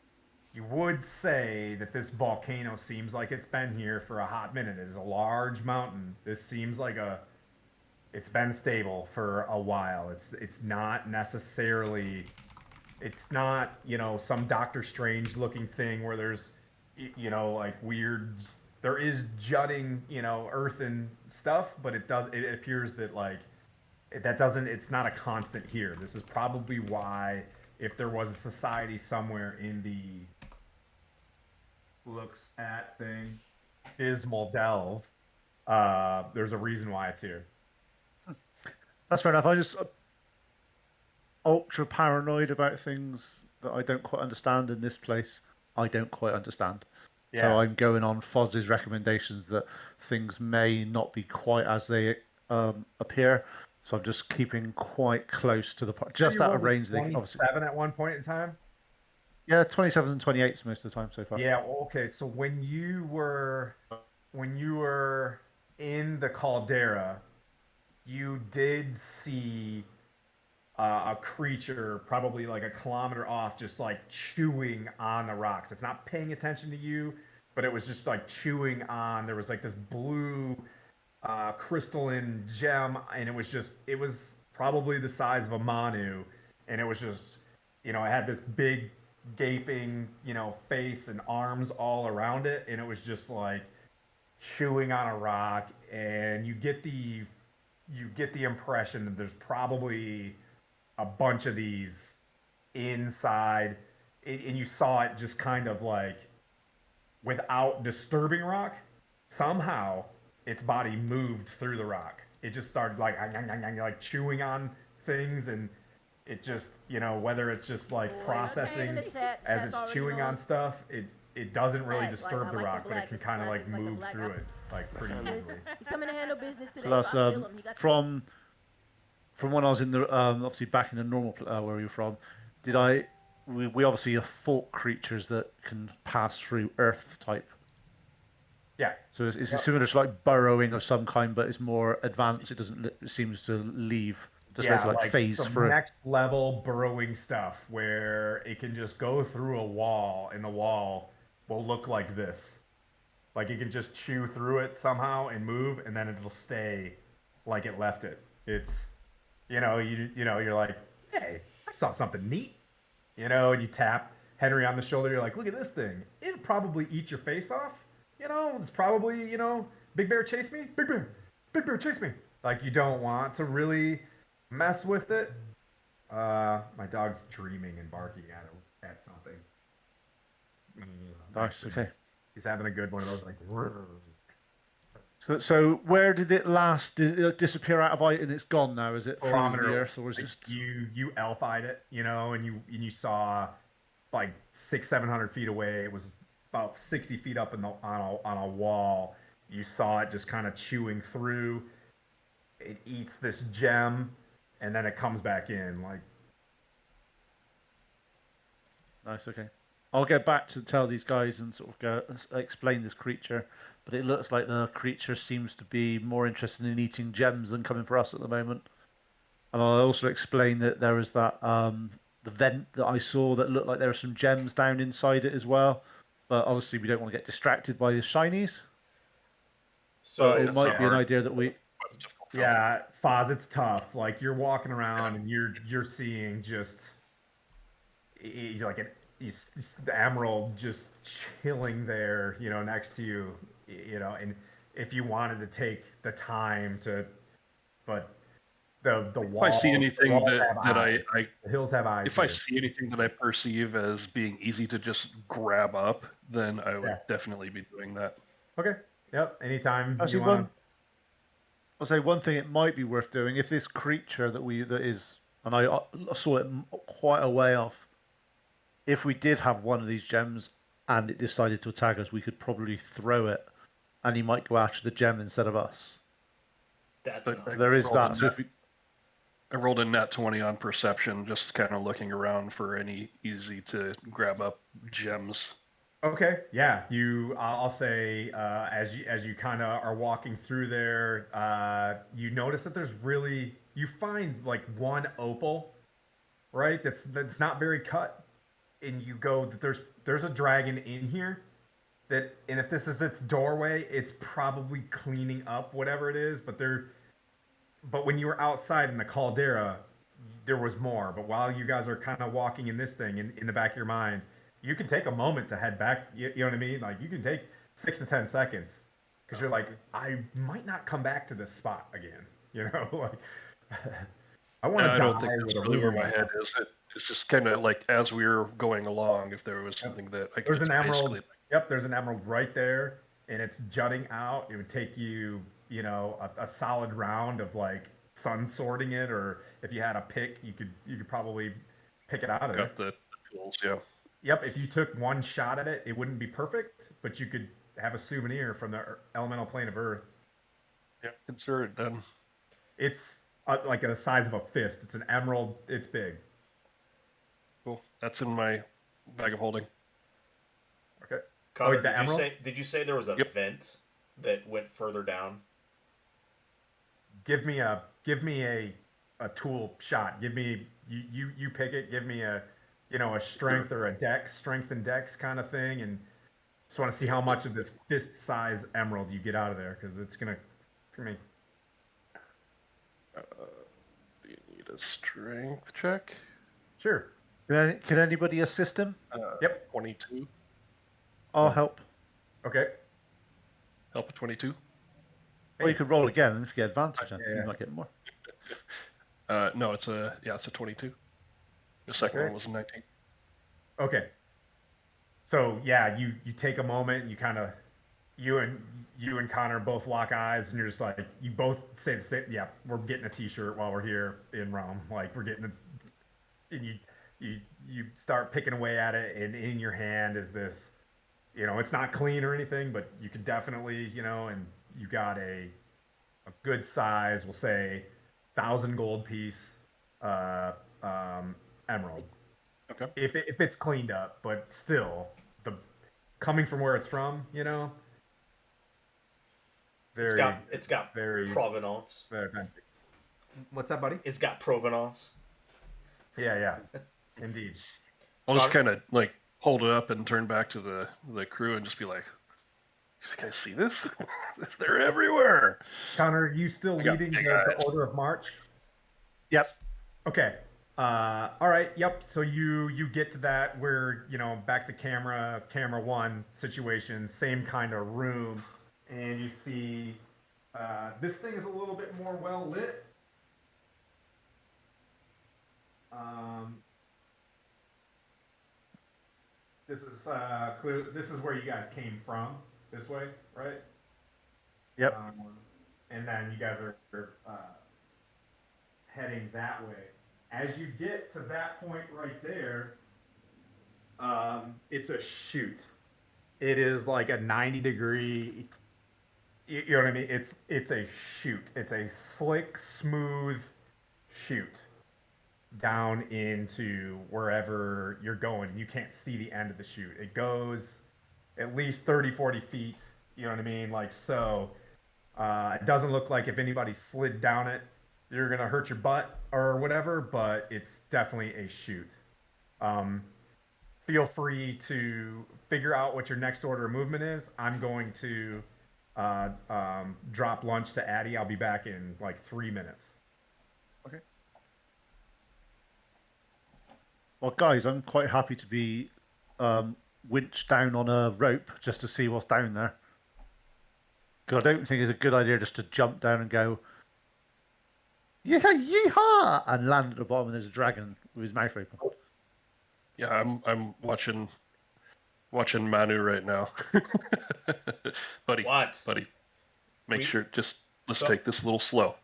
S2: you would say that this volcano seems like it's been here for a hot minute. It is a large mountain. This seems like it's been stable for a while. It's not necessarily it's not, some Doctor Strange looking thing where there's like weird there is jutting, earthen stuff, but it appears that like that doesn't it's not a constant here. This is probably why if there was a society somewhere in the looks at thing Dismal Delve, there's a reason why it's here.
S6: That's fair enough. I just ultra paranoid about things that I don't quite understand in this place. I don't quite understand.
S2: Yeah.
S6: So I'm going on Foz's recommendations that things may not be quite as they appear. So I'm just keeping quite close to the just out of range. They obviously
S2: 27 at one point in time.
S6: Yeah, 27s and 28s most of the time so far.
S2: Yeah, well, okay. So when you were in the caldera, you did see a creature probably like a kilometer off, just like chewing on the rocks. It's not paying attention to you, but it was just like chewing on. There was like this blue crystalline gem, and it was probably the size of a Manu, and it was just, it had this big gaping, face and arms all around it, and it was just like chewing on a rock, and you get the impression that there's probably a bunch of these inside, and you saw it just kind of like without disturbing rock. Somehow its body moved through the rock. It just started like chewing on things, and it just, whether it's just like processing as it's chewing on stuff, it doesn't really disturb the rock, but it can kind of like move through it like pretty easily.
S10: He's coming to handle business today.
S6: So that's
S10: I feel him. He got
S6: from when I was in the obviously back in the normal where we were from. We obviously have fought creatures that can pass through Earth type.
S2: Yeah.
S6: So it's similar to like burrowing of some kind, but it's more advanced. It doesn't. It seems to leave. Just like phase
S2: some
S6: through.
S2: Next level burrowing stuff where it can just go through a wall, and the wall will look like this. Like it can just chew through it somehow and move, and then it'll stay like it left it. It's, you're like, hey, I saw something neat, and you tap Henry on the shoulder. You're like, look at this thing. It'll probably eat your face off. It's probably, Big Bear chase me. Big Bear chase me. Like you don't want to really mess with it. My dog's dreaming and barking at something.
S6: Nice. Okay.
S2: He's having a good one of those like.
S6: So where did it last? Did it disappear out of light and it's gone now? Is it through the
S2: Kilometer,
S6: earth, or is
S2: like,
S6: it?
S2: you elf-eyed it, and you saw like 600-700 feet away. It was about 60 feet up on a wall. You saw it just kind of chewing through. It eats this gem, and then it comes back in. Like,
S6: Nice. Okay. I'll get back to tell these guys and sort of explain this creature, but it looks like the creature seems to be more interested in eating gems than coming for us at the moment. And I'll also explain that there was that the vent that I saw that looked like there were some gems down inside it as well. But obviously, we don't want to get distracted by the shinies.
S1: So
S6: But it
S3: That's a
S6: might be an
S3: hard
S6: idea that we.
S3: quest to fulfill.
S2: yeah, Foz, it's tough. Like, you're walking around and you're seeing just like the emerald just chilling there, next to you, and if you wanted to take the time to, but the
S3: If I see anything
S2: walls have
S3: that
S2: eyes. The hills have eyes
S3: if I
S2: here.
S3: see anything that I perceive as being easy to just grab up, then I would
S2: Yeah.
S3: definitely be doing that.
S2: Okay. Yep. Anytime
S6: Actually,
S2: you want.
S6: I'll say one thing it might be worth doing if this creature that is, and I saw it quite a way off. If we did have one of these gems and it decided to attack us, we could probably throw it, and he might go after the gem instead of us.
S1: that's
S3: But
S1: not
S6: So there is
S3: rolled
S6: that.
S3: a
S6: So if we,
S3: I rolled a nat 20 on perception, just kind of looking around for any easy to grab up gems.
S2: Okay, yeah. I'll say, as you kind of are walking through there, you notice that you find like one opal, right? That's not very cut, and you go that there's a dragon in here and if this is its doorway, it's probably cleaning up whatever it is. But when you were outside in the caldera, there was more. But while you guys are kind of walking in this thing in the back of your mind, you can take a moment to head back. You know what I mean? Like, you can take 6 to 10 seconds because you're like, I might not come back to this spot again. Like, I want to
S3: I
S2: die
S3: don't think
S2: with
S3: that's
S2: a
S3: really
S2: ruby
S3: where
S2: in
S3: my
S2: my
S3: head
S2: mouth.
S3: is. It's just kind of like as we were going along, if there was something that I could
S2: There's
S3: just
S2: an emerald.
S3: basically.
S2: Yep, there's an emerald right there, and it's jutting out. It would take you, a solid round of like sun sorting it, or if you had a pick, you could probably pick it out of there.
S3: Got the tools, yeah.
S2: Yep, if you took one shot at it, it wouldn't be perfect, but you could have a souvenir from the elemental plane of Earth.
S3: Yeah, consider it then.
S2: It's like the size of a fist. It's an emerald. It's big.
S3: Cool. That's in my bag of holding.
S2: Okay.
S1: Connor,
S2: the emerald.
S1: did you say there was a
S3: Yep.
S1: vent that went further down?
S2: Give me a tool shot. Give me you pick it. Give me a strength or a dex, strength and dex kind of thing, and just want to see how much of this fist size emerald you get out of there, because it's gonna
S3: Do you need a strength check?
S2: sure.
S6: can anybody assist him?
S2: Yep.
S3: 22.
S6: I'll
S2: Oh.
S6: help.
S2: Okay.
S3: Help with 22.
S6: Or you could roll again, and if you get advantage, then
S2: Yeah.
S6: you might get more.
S3: No, it's a 22. The second
S2: Okay.
S3: one was a 19.
S2: Okay. So yeah, you take a moment, and you kind of you and Connor both lock eyes, and you're just like, you both say the same. Yeah, we're getting a T-shirt while we're here in Rome. Like, we're getting and you start picking away at it, and in your hand is this. It's not clean or anything, but you can definitely, and you got a good size, we'll say, 1,000 gold piece, uh, emerald.
S3: Okay.
S2: If it's cleaned up, but still, the coming from where it's from, very,
S1: It's got
S2: very,
S1: provenance.
S2: very fancy. What's that, buddy?
S1: It's got provenance.
S2: Yeah, indeed.
S3: I'll just kind of like hold it up and turn back to the crew and just be like, "You guys see this? They're everywhere."
S2: Connor, you still
S3: got
S2: leading
S3: big
S2: the
S3: eyes.
S2: Order of March?
S6: Yep.
S2: Okay. All right. Yep. So you get to that where, back to camera one situation, same kind of room, and you see this thing is a little bit more well lit. This is clear. This is where you guys came from. This way, right?
S6: Yep.
S2: And then you guys are heading that way. As you get to that point right there, it's a chute. It is like a 90-degree. You know what I mean? It's a chute. It's a slick, smooth chute down into wherever you're going. You can't see the end of the chute. It goes at least 30, 40 feet. You know what I mean? Like so. It doesn't look like if anybody slid down it, you're gonna hurt your butt or whatever, but it's definitely a chute. Um, Feel free to figure out what your next order of movement is. I'm going to drop lunch to Addie. I'll be back in like 3 minutes.
S6: Okay. Well, guys, I'm quite happy to be winched down on a rope just to see what's down there. Because I don't think it's a good idea just to jump down and go, yeah, yeehaw, and land at the bottom and there's a dragon with his mouth open.
S3: Yeah, I'm watching Manu right now. buddy,
S1: What?
S3: buddy, let's
S1: So-
S3: take this a little slow.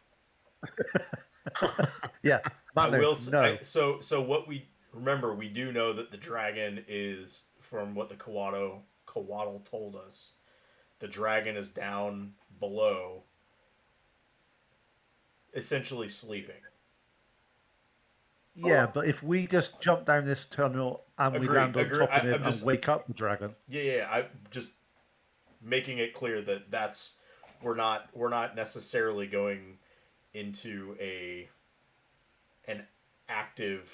S6: Yeah,
S1: I
S6: Manu,
S1: will.
S6: no.
S1: So what we remember, we do know that the dragon is, from what the Coatl told us, the dragon is down below, essentially sleeping.
S6: Yeah, but if we just jump down this tunnel and we
S1: Agree,
S6: land on
S1: agree.
S6: top of
S1: I'm
S6: him
S1: just-
S6: and wake up the dragon.
S1: Yeah. I'm just making it clear that we're not necessarily going into an active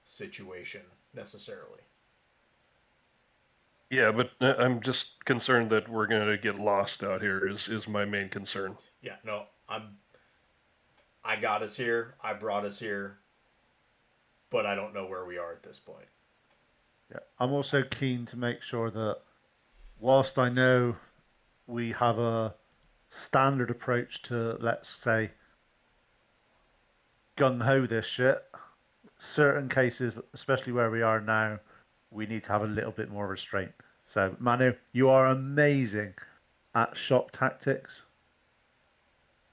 S1: situation necessarily.
S3: Yeah, but I'm just concerned that we're gonna get lost out here. Is my main concern.
S1: Yeah, no, I got us here. I brought us here, but I don't know where we are at this point.
S6: Yeah, I'm also keen to make sure that whilst I know we have a standard approach to, let's say, gung ho this shit, certain cases, especially where we are now, we need to have a little bit more restraint. So, Manu, you are amazing at shock tactics,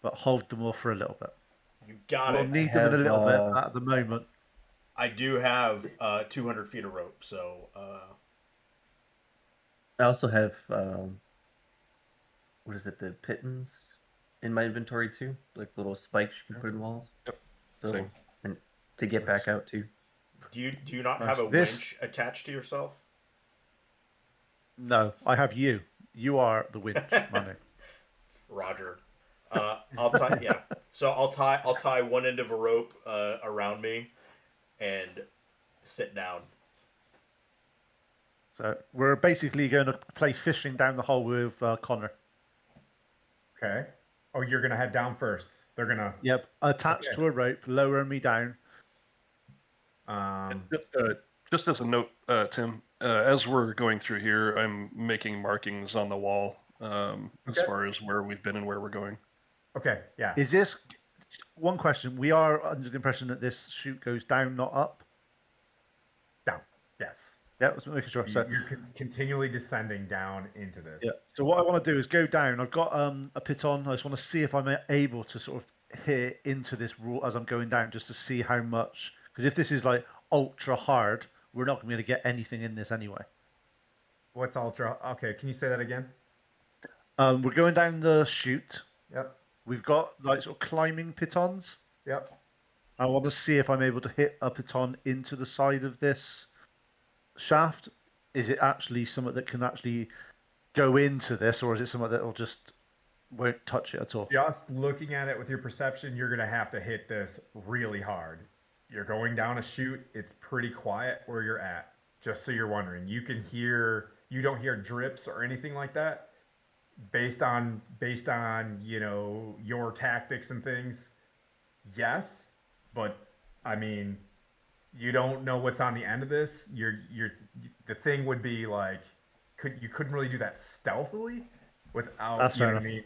S6: but hold them off for a little bit.
S1: You got
S6: We'll
S1: it.
S6: need them in a
S8: have,
S6: little bit at the moment.
S1: I do have 200 feet of rope, so
S8: I also have what is it? The pittons in my inventory too, like little spikes you can put in walls.
S3: Yep.
S8: So,
S3: Same.
S8: and to get back out too.
S1: do you not have a
S6: This-
S1: winch attached to yourself?
S6: No, I have you. You are the winch, Manu.
S1: Roger. I'll tie. Yeah. So I'll tie one end of a rope around me, and sit down.
S6: So we're basically going to play fishing down the hole with Connor.
S2: Okay. Oh, you're gonna head down first. They're gonna.
S6: Yep, attached
S2: Okay.
S6: to a rope, lower me down.
S3: Just as a note, Tim, as we're going through here, I'm making markings on the wall as
S2: Okay.
S3: far as where we've been and where we're going.
S2: Okay. Yeah.
S6: Is this one question? We are under the impression that this chute goes down, not up.
S2: Down. Yes.
S6: Yeah, let's making sure. So
S2: You're continually descending down into this.
S6: yeah. So what I want to do is go down. I've got a piton. I just want to see if I'm able to sort of hit into this rule as I'm going down, just to see how much. Because if this is like ultra hard, we're not going to be able to get anything in this anyway.
S2: What's ultra? Okay. Can you say that again?
S6: We're going down the chute.
S2: Yep.
S6: We've got like sort of climbing pitons.
S2: Yep.
S6: I want to see if I'm able to hit a piton into the side of this shaft. Is it actually something that can actually go into this, or is it something that will just won't touch it at all?
S2: Just looking at it with your perception, you're gonna have to hit this really hard. You're going down a chute. It's pretty quiet where you're at. Just so you're wondering, you don't hear drips or anything like that. Based on your tactics and things, yes, but I mean, you don't know what's on the end of this. The thing would be like, you couldn't really do that stealthily without,
S6: That's
S2: you know
S6: fair
S2: what I mean?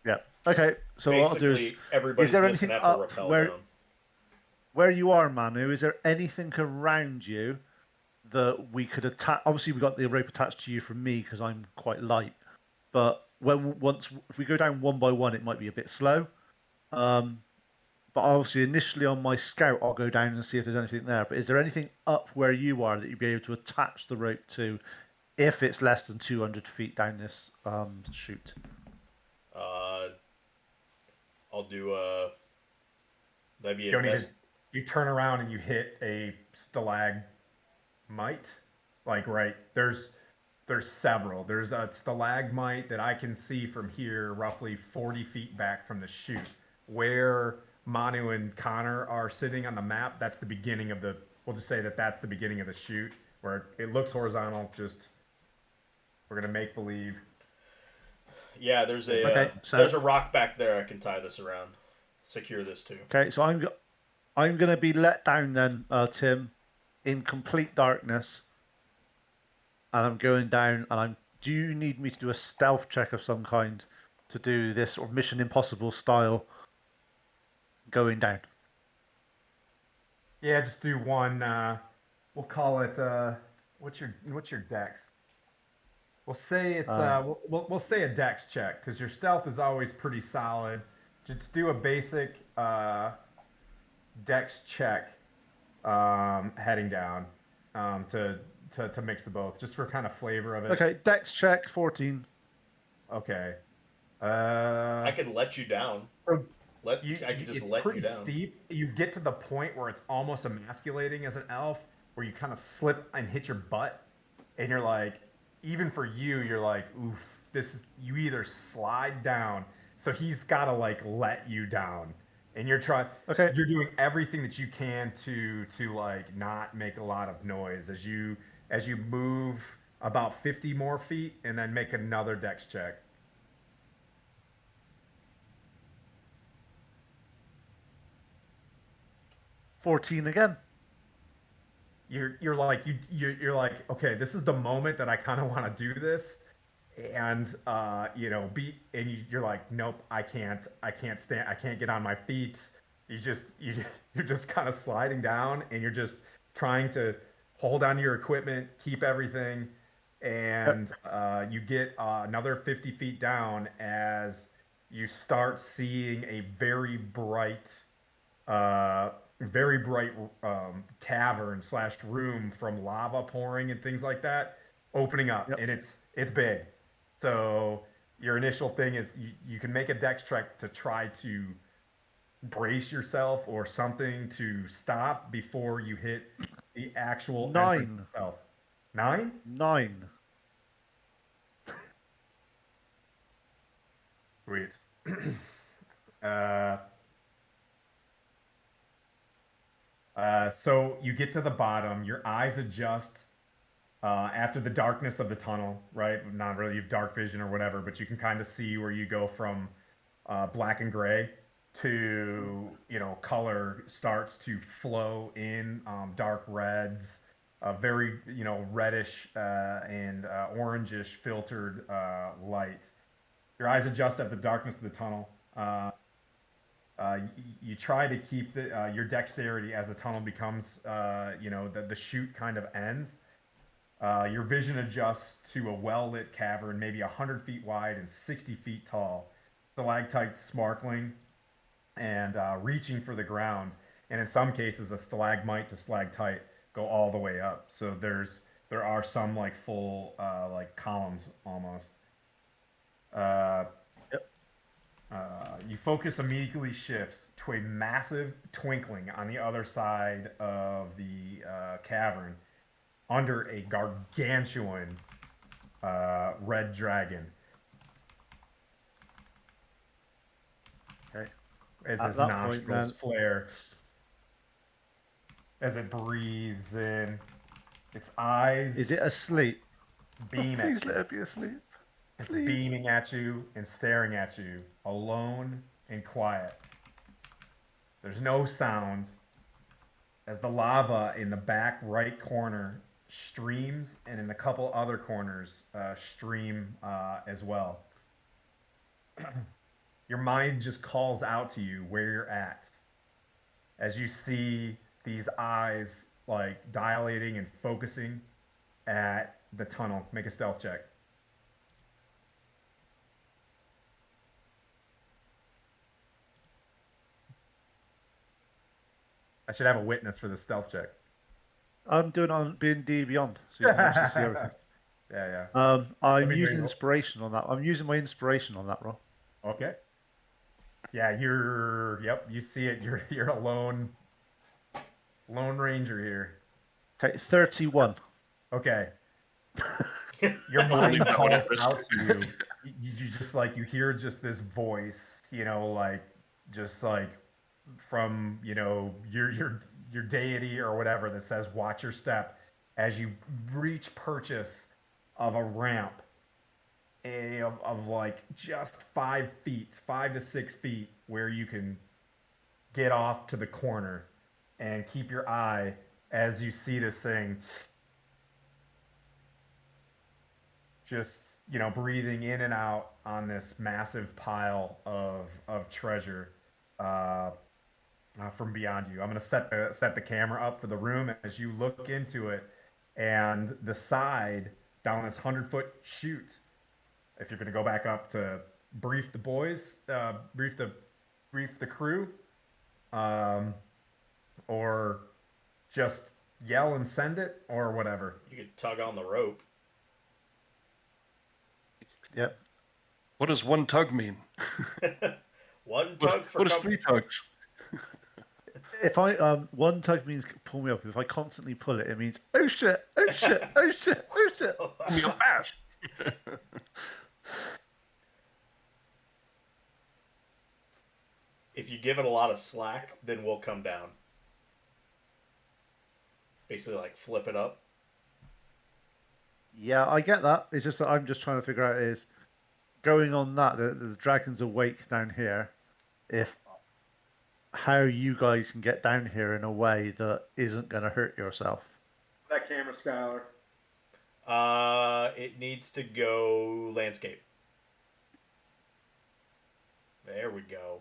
S6: Yeah. Okay. So what I'll do
S1: Basically,
S6: is
S1: everybody's
S6: there
S1: just gonna
S6: anything
S1: have to
S6: up
S1: rappel
S6: where-
S1: down.
S6: where you are, Manu. Is there anything around you that we could attach. Obviously, we got the rope attached to you from me because I'm quite light. But if we go down one by one, it might be a bit slow. But obviously, initially on my scout, I'll go down and see if there's anything there. But is there anything up where you are that you'd be able to attach the rope to if it's less than 200 feet down this chute?
S1: I'll do that'd be
S2: You
S1: a
S2: don't
S1: best.
S2: even. You turn around and you hit a stalagmite. Like right there's several. There's a stalagmite that I can see from here, roughly 40 feet back from the chute, where Manu and Connor are sitting on the map. That's the beginning of the. We'll just say that that's the beginning of the chute, where it looks horizontal. Just we're gonna make believe.
S1: Yeah, there's a
S6: Okay, so-
S1: there's a rock back there. I can tie this around, secure this too.
S6: Okay, so I'm going to be let down then, Tim, in complete darkness, and I'm going down. And do you need me to do a stealth check of some kind to do this, or Mission Impossible style going down?
S2: Yeah, just do one. We'll call it. What's your dex? We'll say it's we'll say a dex check because your stealth is always pretty solid. Just do a basic dex check heading down to mix the both, just for kind of flavor of it.
S6: Okay, dex check 14.
S2: Okay.
S1: I could let you down.
S2: So
S1: I could just
S2: it's
S1: let
S2: pretty
S1: you down.
S2: steep. You get to the point where it's almost emasculating as an elf, where you kind of slip and hit your butt, and you're like, even for you, you're like, oof, this is, you either slide down, so he's got to like let you down, and you're
S6: Okay.
S2: you're doing everything that you can to like not make a lot of noise as you move about 50 more feet, and then make another dex check.
S6: $14 again.
S2: You're like you're like, okay, this is the moment that I kind of want to do this, and you're like, nope, I can't stand, I can't get on my feet. You're just kind of sliding down, and you're just trying to hold on to your equipment, keep everything, and you get another 50 feet down as you start seeing a very bright cavern / room from lava pouring and things like that opening up.
S6: Yep.
S2: And it's big. So your initial thing is you can make a dex check to try to brace yourself or something to stop before you hit the actual entrance
S6: 9.
S2: itself. 9?
S6: 9.
S2: Sweet. So you get to the bottom, your eyes adjust after the darkness of the tunnel, right? Not really you have dark vision or whatever, but you can kind of see where you go from black and gray to, color starts to flow in, dark reds, very, reddish and orangish filtered light. Your eyes adjust at the darkness of the tunnel. You try to keep your dexterity as the tunnel becomes, the chute kind of ends. Your vision adjusts to a well-lit cavern, maybe 100 feet wide and 60 feet tall, stalactites sparkling and reaching for the ground. And in some cases, a stalagmite to stalactite go all the way up. So there are some like full like columns almost. You focus immediately shifts to a massive twinkling on the other side of the cavern under a gargantuan red dragon.
S6: Okay.
S2: As
S6: At
S2: his
S6: that point,
S2: nostrils
S6: then-
S2: flare, as it breathes in, its eyes
S6: Is it asleep?
S2: beam at
S6: Please
S2: you.
S6: let it be asleep.
S2: It's
S6: Please.
S2: beaming at you and staring at you, alone and quiet. There's no sound as the lava in the back right corner streams, and in a couple other corners stream as well. Your mind just calls out to you where you're at as you see these eyes like dilating and focusing at the tunnel. Make a stealth check. I should have a witness for the stealth check.
S6: I'm doing on B&D Beyond, so you can actually see everything.
S2: Yeah.
S6: I'm
S2: me know
S6: using
S2: you-
S6: inspiration on that. I'm using my inspiration on that roll.
S2: Okay. Yeah, you see it. You're a lone ranger here.
S6: Okay, 31.
S2: Okay. Your
S3: Only
S2: mind
S3: about
S2: calls
S3: it.
S2: out to you. You just like you hear just this voice, like just like from your deity or whatever that says watch your step as you reach purchase of a ramp of like just 5 feet, 5 to 6 feet, where you can get off to the corner and keep your eye as you see this thing just breathing in and out on this massive pile of treasure from beyond you. I'm gonna set the camera up for the room as you look into it, and the side down this 100-foot chute. If you're gonna go back up to brief the boys, brief the crew, or just yell and send it, or whatever.
S1: You could tug on the rope.
S6: Yep.
S3: What does one tug mean?
S1: One tug for
S3: what is 3 tugs?
S6: If I one tug means pull me up. If I constantly pull it, it means oh shit, oh shit, oh shit, oh shit.
S3: Pull me up fast.
S1: If you give it a lot of slack, then we'll come down. Basically, like flip it up.
S6: Yeah, I get that. It's just that I'm just trying to figure out is going on that the dragon's awake down here. If how you guys can get down here in a way that isn't going to hurt yourself.
S2: Is that camera, Skylar?
S1: It needs to go landscape. There we go.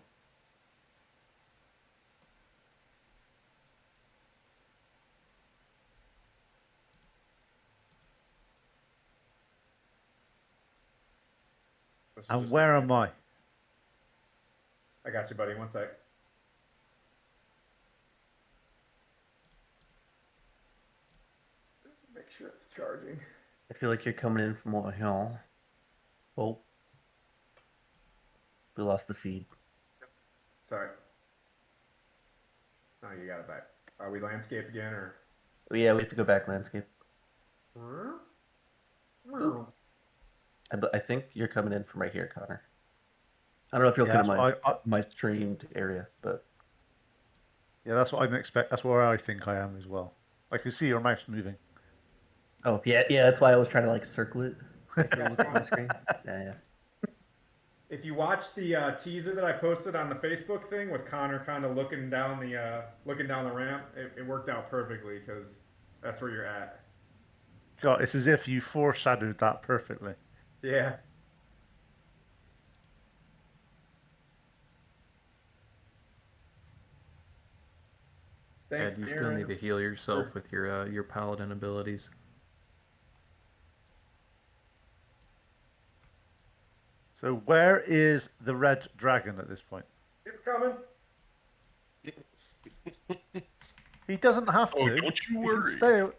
S6: And where am I?
S2: I got you, buddy. One sec. Make sure it's charging.
S8: I feel like you're coming in from a hill. Oh. We lost the feed.
S2: Sorry. Oh, you got it back. Are we landscape again, or?
S8: Oh, yeah, we have to go back landscape. I think you're coming in from right here, Connor. I don't know if you'll
S6: Yeah,
S8: come
S6: that's
S8: to my streamed area, but
S6: Yeah, that's what I'm expect. That's where I think I am as well. I can see your mouse moving.
S8: oh yeah, that's why I was trying to like circle it. Like it was on my screen. Yeah.
S2: If you watch the teaser that I posted on the Facebook thing with Connor kind of looking down the ramp, it worked out perfectly because that's where you're at.
S6: God, it's as if you foreshadowed that perfectly.
S2: Yeah. Thanks,
S4: you still
S2: Aaron.
S4: need to heal yourself with your paladin abilities.
S6: So where is the red dragon at this point?
S2: It's coming.
S6: He doesn't have to.
S3: Oh, don't you worry.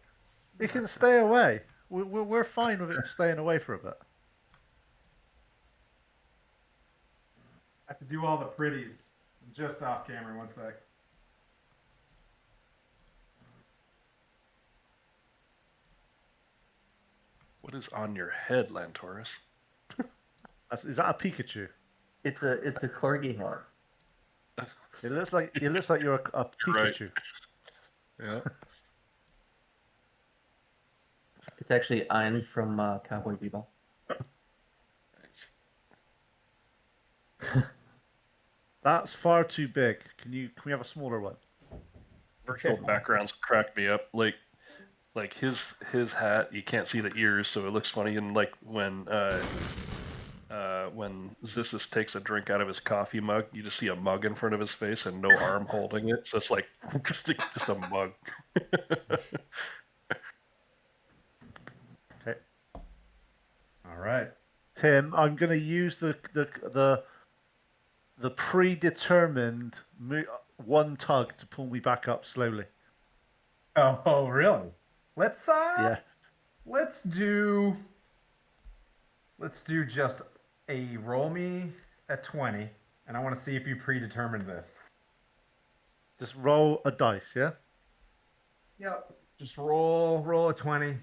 S6: He can stay away. We're fine with him staying away for a bit.
S2: I have to do all the pretties just off camera. One sec.
S3: What is on your head, Lantaurus?
S6: Is that a Pikachu?
S8: It's a corgi heart.
S6: It looks like you're a Pikachu.
S3: Yeah.
S8: It's actually Ein from Cowboy Bebop.
S6: That's far too big. Can we have a smaller one?
S3: Virtual backgrounds crack me up. Like his hat, you can't see the ears, so it looks funny. And like when Zissus takes a drink out of his coffee mug, you just see a mug in front of his face and no arm holding it. So it's like just a mug.
S6: Tim, I'm going to use the predetermined one tug to pull me back up slowly.
S2: Oh, really? Let's
S6: Yeah.
S2: let's do just a roll me at 20, and I want to see if you predetermined this.
S6: Just roll a dice, yeah?
S2: Yep. Just roll a 20.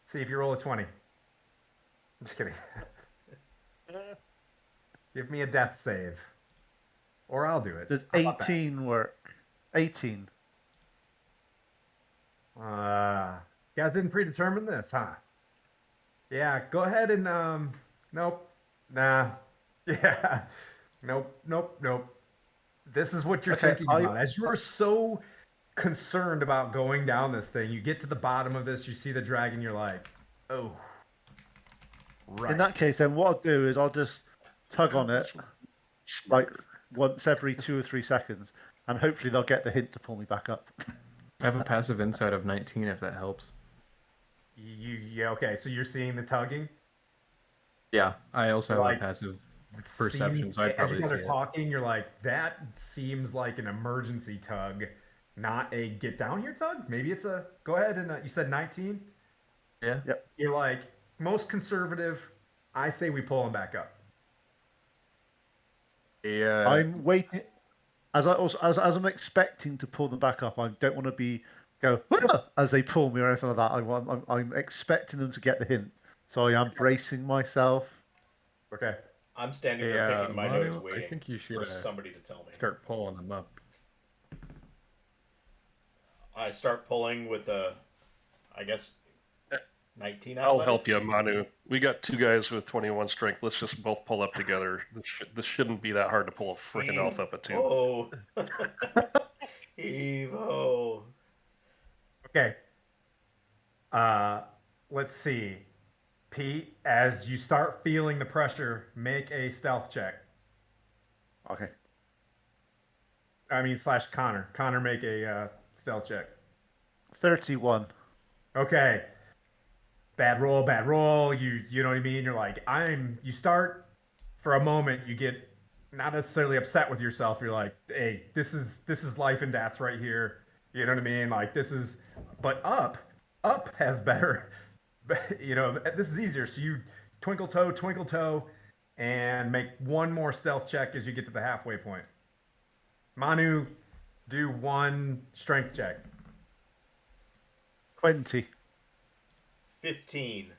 S2: See if you roll a 20. I'm just kidding. Give me a death save. Or I'll do it.
S6: Does
S2: How about that?
S6: 18 work? 18.
S2: You guys didn't predetermine this, huh? Yeah, go ahead and nope. Nah. Yeah. Nope. This is what you're
S6: Okay,
S2: thinking about. As you're so concerned about going down this thing, you get to the bottom of this, you see the dragon, you're like, oh. Right.
S6: In that case, then what I'll do is I'll just tug on it like once every 2 or 3 seconds, and hopefully they'll get the hint to pull me back up.
S4: I have a passive insight of 19 if that helps.
S2: Yeah, okay, so you're seeing the tugging?
S4: Yeah, I also have
S2: Like,
S4: a passive
S2: It
S4: perception,
S2: seems,
S4: so I'd
S2: as
S4: probably
S2: you guys
S4: see
S2: are
S4: it.
S2: talking, you're like, that seems like an emergency tug, not a get down here tug. Maybe it's a go ahead and you said 19.
S4: Yeah.
S6: Yep.
S2: You're like most conservative. I say we pull him back up.
S4: Yeah.
S6: I'm waiting as I'm expecting to pull them back up. I don't want to go as they pull me or anything like that. I'm expecting them to get the hint, so I am bracing myself.
S2: Okay.
S1: I'm standing there picking my nose,
S4: Manu,
S1: waiting
S4: I think you should
S1: for somebody to tell me.
S4: start pulling them up.
S1: I start pulling with a, I guess, 19
S3: I'll
S1: athletics.
S3: help you, Manu. We got 2 guys with 21 strength. Let's just both pull up together. This shouldn't be that hard to pull a freaking elf up at 2.
S1: Oh. Evo.
S2: Okay. Let's see. Pete, as you start feeling the pressure, make a stealth check.
S6: Okay.
S2: I mean, / Connor. Connor, make a stealth check.
S6: 31.
S2: Okay. Bad roll. You know what I mean? You're like, you start for a moment, you get not necessarily upset with yourself. You're like, hey, this is life and death right here. You know what I mean? Like but up has better, this is easier. So you twinkle toe, and make one more stealth check as you get to the halfway point. Manu, do one strength check.
S6: 20.
S1: 15.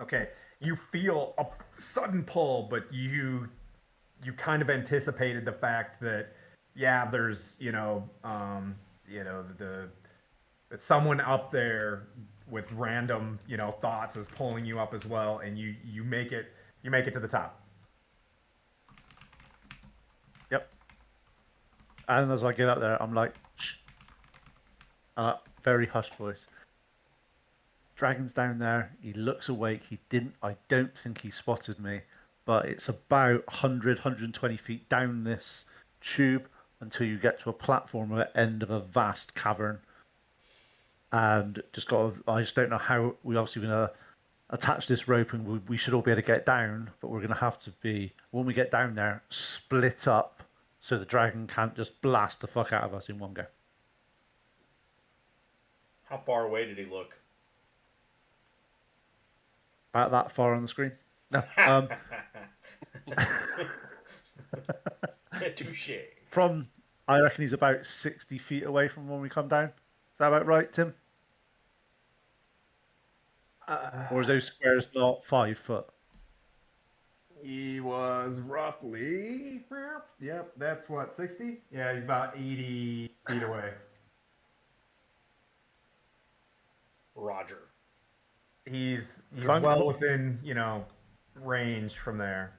S2: Okay, you feel a sudden pull, but you kind of anticipated the fact that there's that someone up there with random thoughts is pulling you up as well, and you make it to the top.
S6: Yep. And as I get up there, I'm like, shh. Very hushed voice. Dragon's down there. He looks awake. I don't think he spotted me, but it's about 100, 120 feet down this tube until you get to a platform at the end of a vast cavern. And I just don't know how we're obviously going to attach this rope, and we should all be able to get down, but we're going to have to be, when we get down there, split up so the dragon can't just blast the fuck out of us in one go.
S1: How far away did he look?
S6: About that far on the screen? No.
S1: Touche.
S6: I reckon he's about 60 feet away from when we come down. Is that about right, Tim? Or is those squares not 5 foot?
S2: He was roughly, yep, that's what, 60? Yeah, he's about 80 feet away.
S1: Roger.
S2: He's well within, range from there.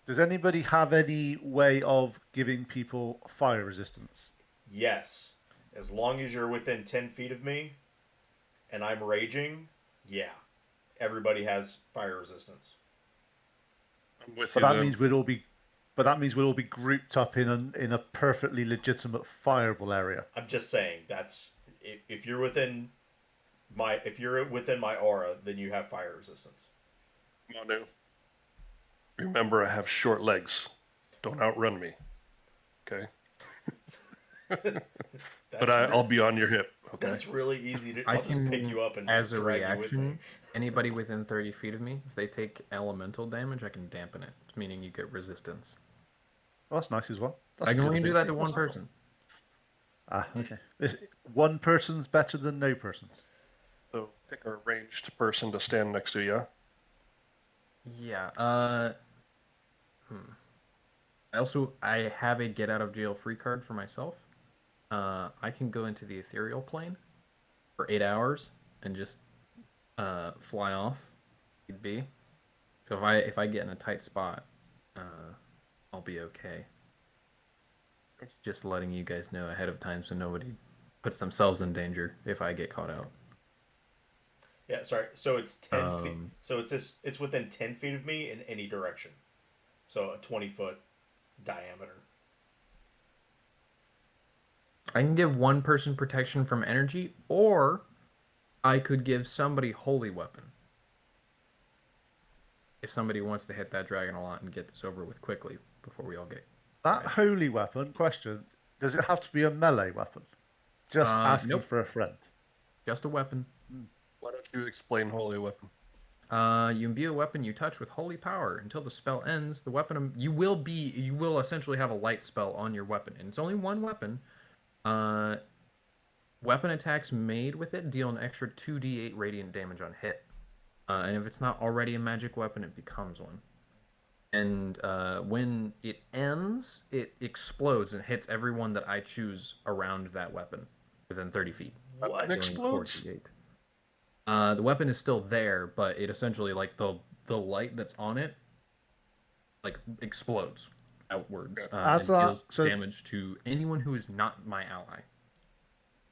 S6: Does anybody have any way of giving people fire resistance?
S1: Yes. As long as you're within 10 feet of me and I'm raging, yeah. Everybody has fire resistance.
S3: I'm with
S6: But
S3: you.
S6: that means we'll all be grouped up in a perfectly legitimate fireable area.
S1: I'm just saying, if you're within if you're within my aura, then you have fire resistance.
S3: Manu, remember I have short legs. Don't outrun me. Okay. But I'll be on your hip. Okay.
S1: That's really easy to.
S4: I
S1: I'll just pick
S4: can,
S1: you up and
S4: as a
S1: drag you with me.
S4: reaction, anybody within 30 feet of me, if they take elemental damage, I can dampen it, meaning you get resistance.
S6: Oh, that's nice as well. That's
S4: I can
S6: good
S4: only do that
S6: ability.
S4: to one person.
S6: Ah, okay. One person's better than no person's.
S3: So pick a ranged person to stand next to you.
S4: Yeah. I have a get out of jail free card for myself. I can go into the ethereal plane for 8 hours and just fly off. You'd be. So if I get in a tight spot, I'll be okay. Just letting you guys know ahead of time so nobody puts themselves in danger if I get caught out.
S1: Yeah, sorry. So it's 10 feet. So it's within 10 feet of me in any direction. So a 20-foot diameter.
S4: I can give one person protection from energy, or I could give somebody holy weapon. If somebody wants to hit that dragon a lot and get this over with quickly before we all get...
S6: That holy weapon, question, does it have to be a melee weapon? Just asking
S4: nope.
S6: for a friend.
S4: Just a weapon.
S3: Why don't you explain holy weapon?
S4: You imbue a weapon you touch with holy power. Until the spell ends, the weapon you will essentially have a light spell on your weapon, and it's only one weapon. Weapon attacks made with it deal an extra 2d8 radiant damage on hit, and if it's not already a magic weapon, it becomes one. And when it ends, it explodes and hits everyone that I choose around that weapon within 30 feet.
S1: What?
S3: Explodes?
S4: The weapon is still there, but it essentially, like, the light that's on it, like, explodes outwards and deals damage to anyone who is not my ally.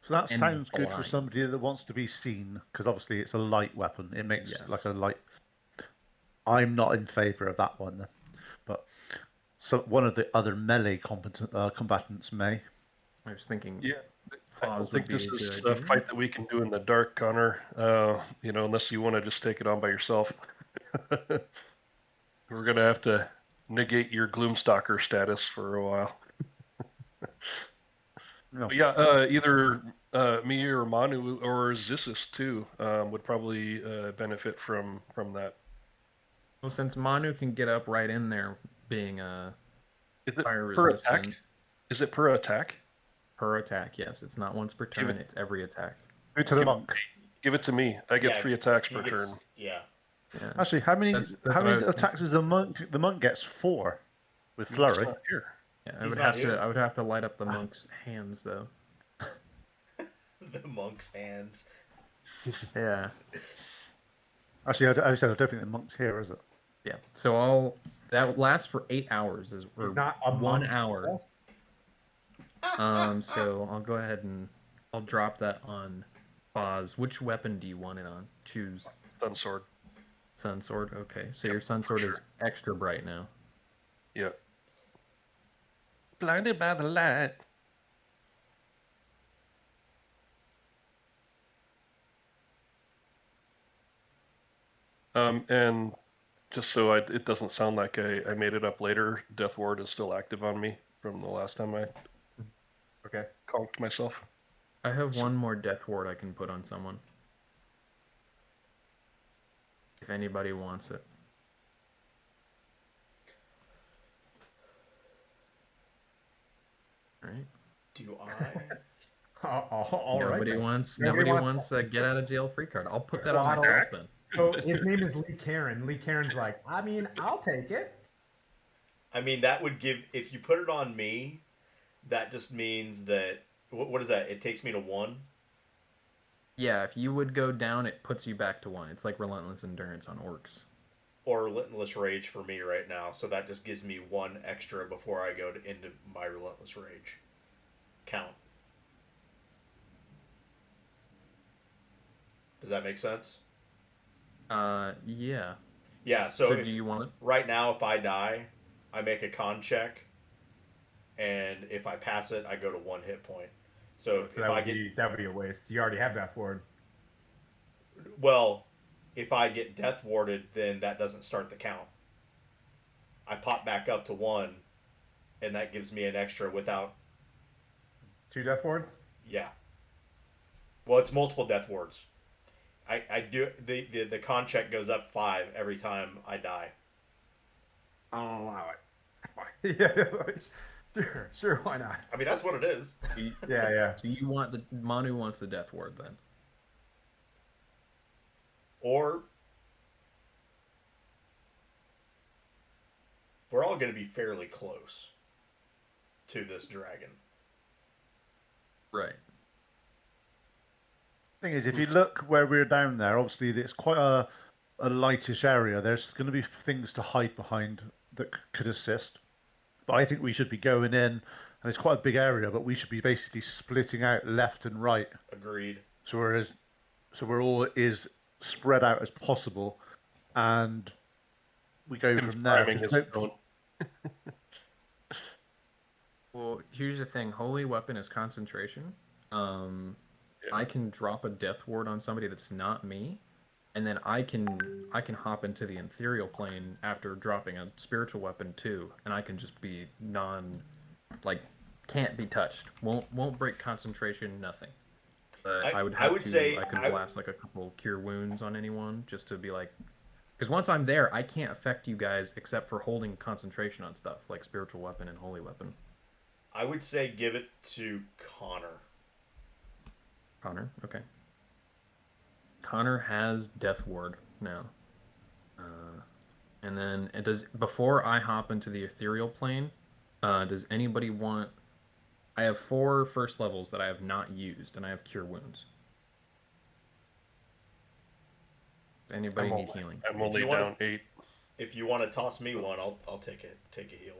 S6: So that sounds good for somebody that wants to be seen, because obviously it's a light weapon. It makes like a light... I'm not in favour of that one, then. But so one of the other melee combatants may.
S4: I was thinking...
S3: Yeah. I don't think this is a fight that we can do in the dark, Connor. Unless you want to just take it on by yourself. We're gonna have to negate your Gloomstalker status for a while.
S6: No.
S3: But yeah, either me or Manu or Zissis too would probably benefit from that.
S4: Well, since Manu can get up right in there, being
S3: is it
S4: fire
S3: per
S4: resistant.
S3: Attack? Is it per attack?
S4: Per attack, yes. It's not once per turn. It's every attack.
S6: Go to the monk.
S3: Give it to me. I get 3 attacks per turn.
S1: Yeah.
S6: Actually, how many attacks does the monk? The monk gets 4 with flurry.
S3: Not here.
S4: Yeah, I would have to light up the monk's hands though.
S1: The monk's hands.
S4: Yeah.
S6: Actually, I said I don't think the monk's here, is it?
S4: Yeah. So that lasts for 8 hours.
S2: It's not a
S4: 1
S2: monk.
S4: hour. So I'll go ahead and I'll drop that on pause. Which weapon do you want it on? Choose.
S3: Sun sword.
S4: Sun sword. Okay. So your sun sword is extra bright now.
S3: Yeah. Blinded by the light. And just so it doesn't sound like I made it up later, Death Ward is still active on me from the last time I conked myself.
S4: I have one more Death Ward I can put on someone. If anybody wants it. Alright.
S1: Do I?
S4: Nobody wants a get out of jail free card. I'll put that on myself then.
S2: So his name is Lee Karen. Lee Karen's like, I mean, I'll take it.
S1: I mean, that would give, if you put it on me, that just means that, what is that? It takes me to 1?
S4: Yeah, if you would go down, it puts you back to 1. It's like Relentless Endurance on orcs.
S1: Or Relentless Rage for me right now, so that just gives me 1 extra before I go into my Relentless Rage count. Does that make sense?
S4: Yeah.
S1: Yeah, so
S4: do you want it?
S1: Right now, if I die, I make a con check, and if I pass it, I go to 1 hit point. So if
S2: that would be a waste. You already have that forward.
S1: Well, if I get death warded, then that doesn't start the count. I pop back up to 1, and that gives me an extra without.
S2: 2 death wards?
S1: Yeah. Well, it's multiple death wards. I do the con check goes up 5 every time I die.
S2: I'll allow it. Yeah, sure, why not?
S1: I mean, that's what it is.
S2: Yeah.
S4: So you want Manu wants the death ward then?
S1: Or we're all going to be fairly close to this dragon.
S4: Right.
S6: Thing is, if you look where we're down there, obviously it's quite a lightish area. There's going to be things to hide behind that could assist. But I think we should be going in, and it's quite a big area, but we should be basically splitting out left and right.
S1: Agreed.
S6: So we're all as spread out as possible, and we go
S3: Him
S6: from there.
S3: priming his own.
S4: Well, here's the thing. Holy weapon is concentration. I can drop a death ward on somebody that's not me, and then I can hop into the ethereal plane after dropping a spiritual weapon too, and I can just be can't be touched. Won't break concentration. Nothing. But I could blast like a couple cure wounds on anyone just to be like, because once I'm there, I can't affect you guys except for holding concentration on stuff like spiritual weapon and holy weapon.
S1: I would say give it to Connor.
S4: Connor, okay. Connor has death ward now. And then it does, before I hop into the ethereal plane, does anybody want, I have 4 first levels that I have not used, and I have cure wounds. Anybody need healing?
S3: I'm only down 8.
S1: If you want to toss me one, I'll take a heal.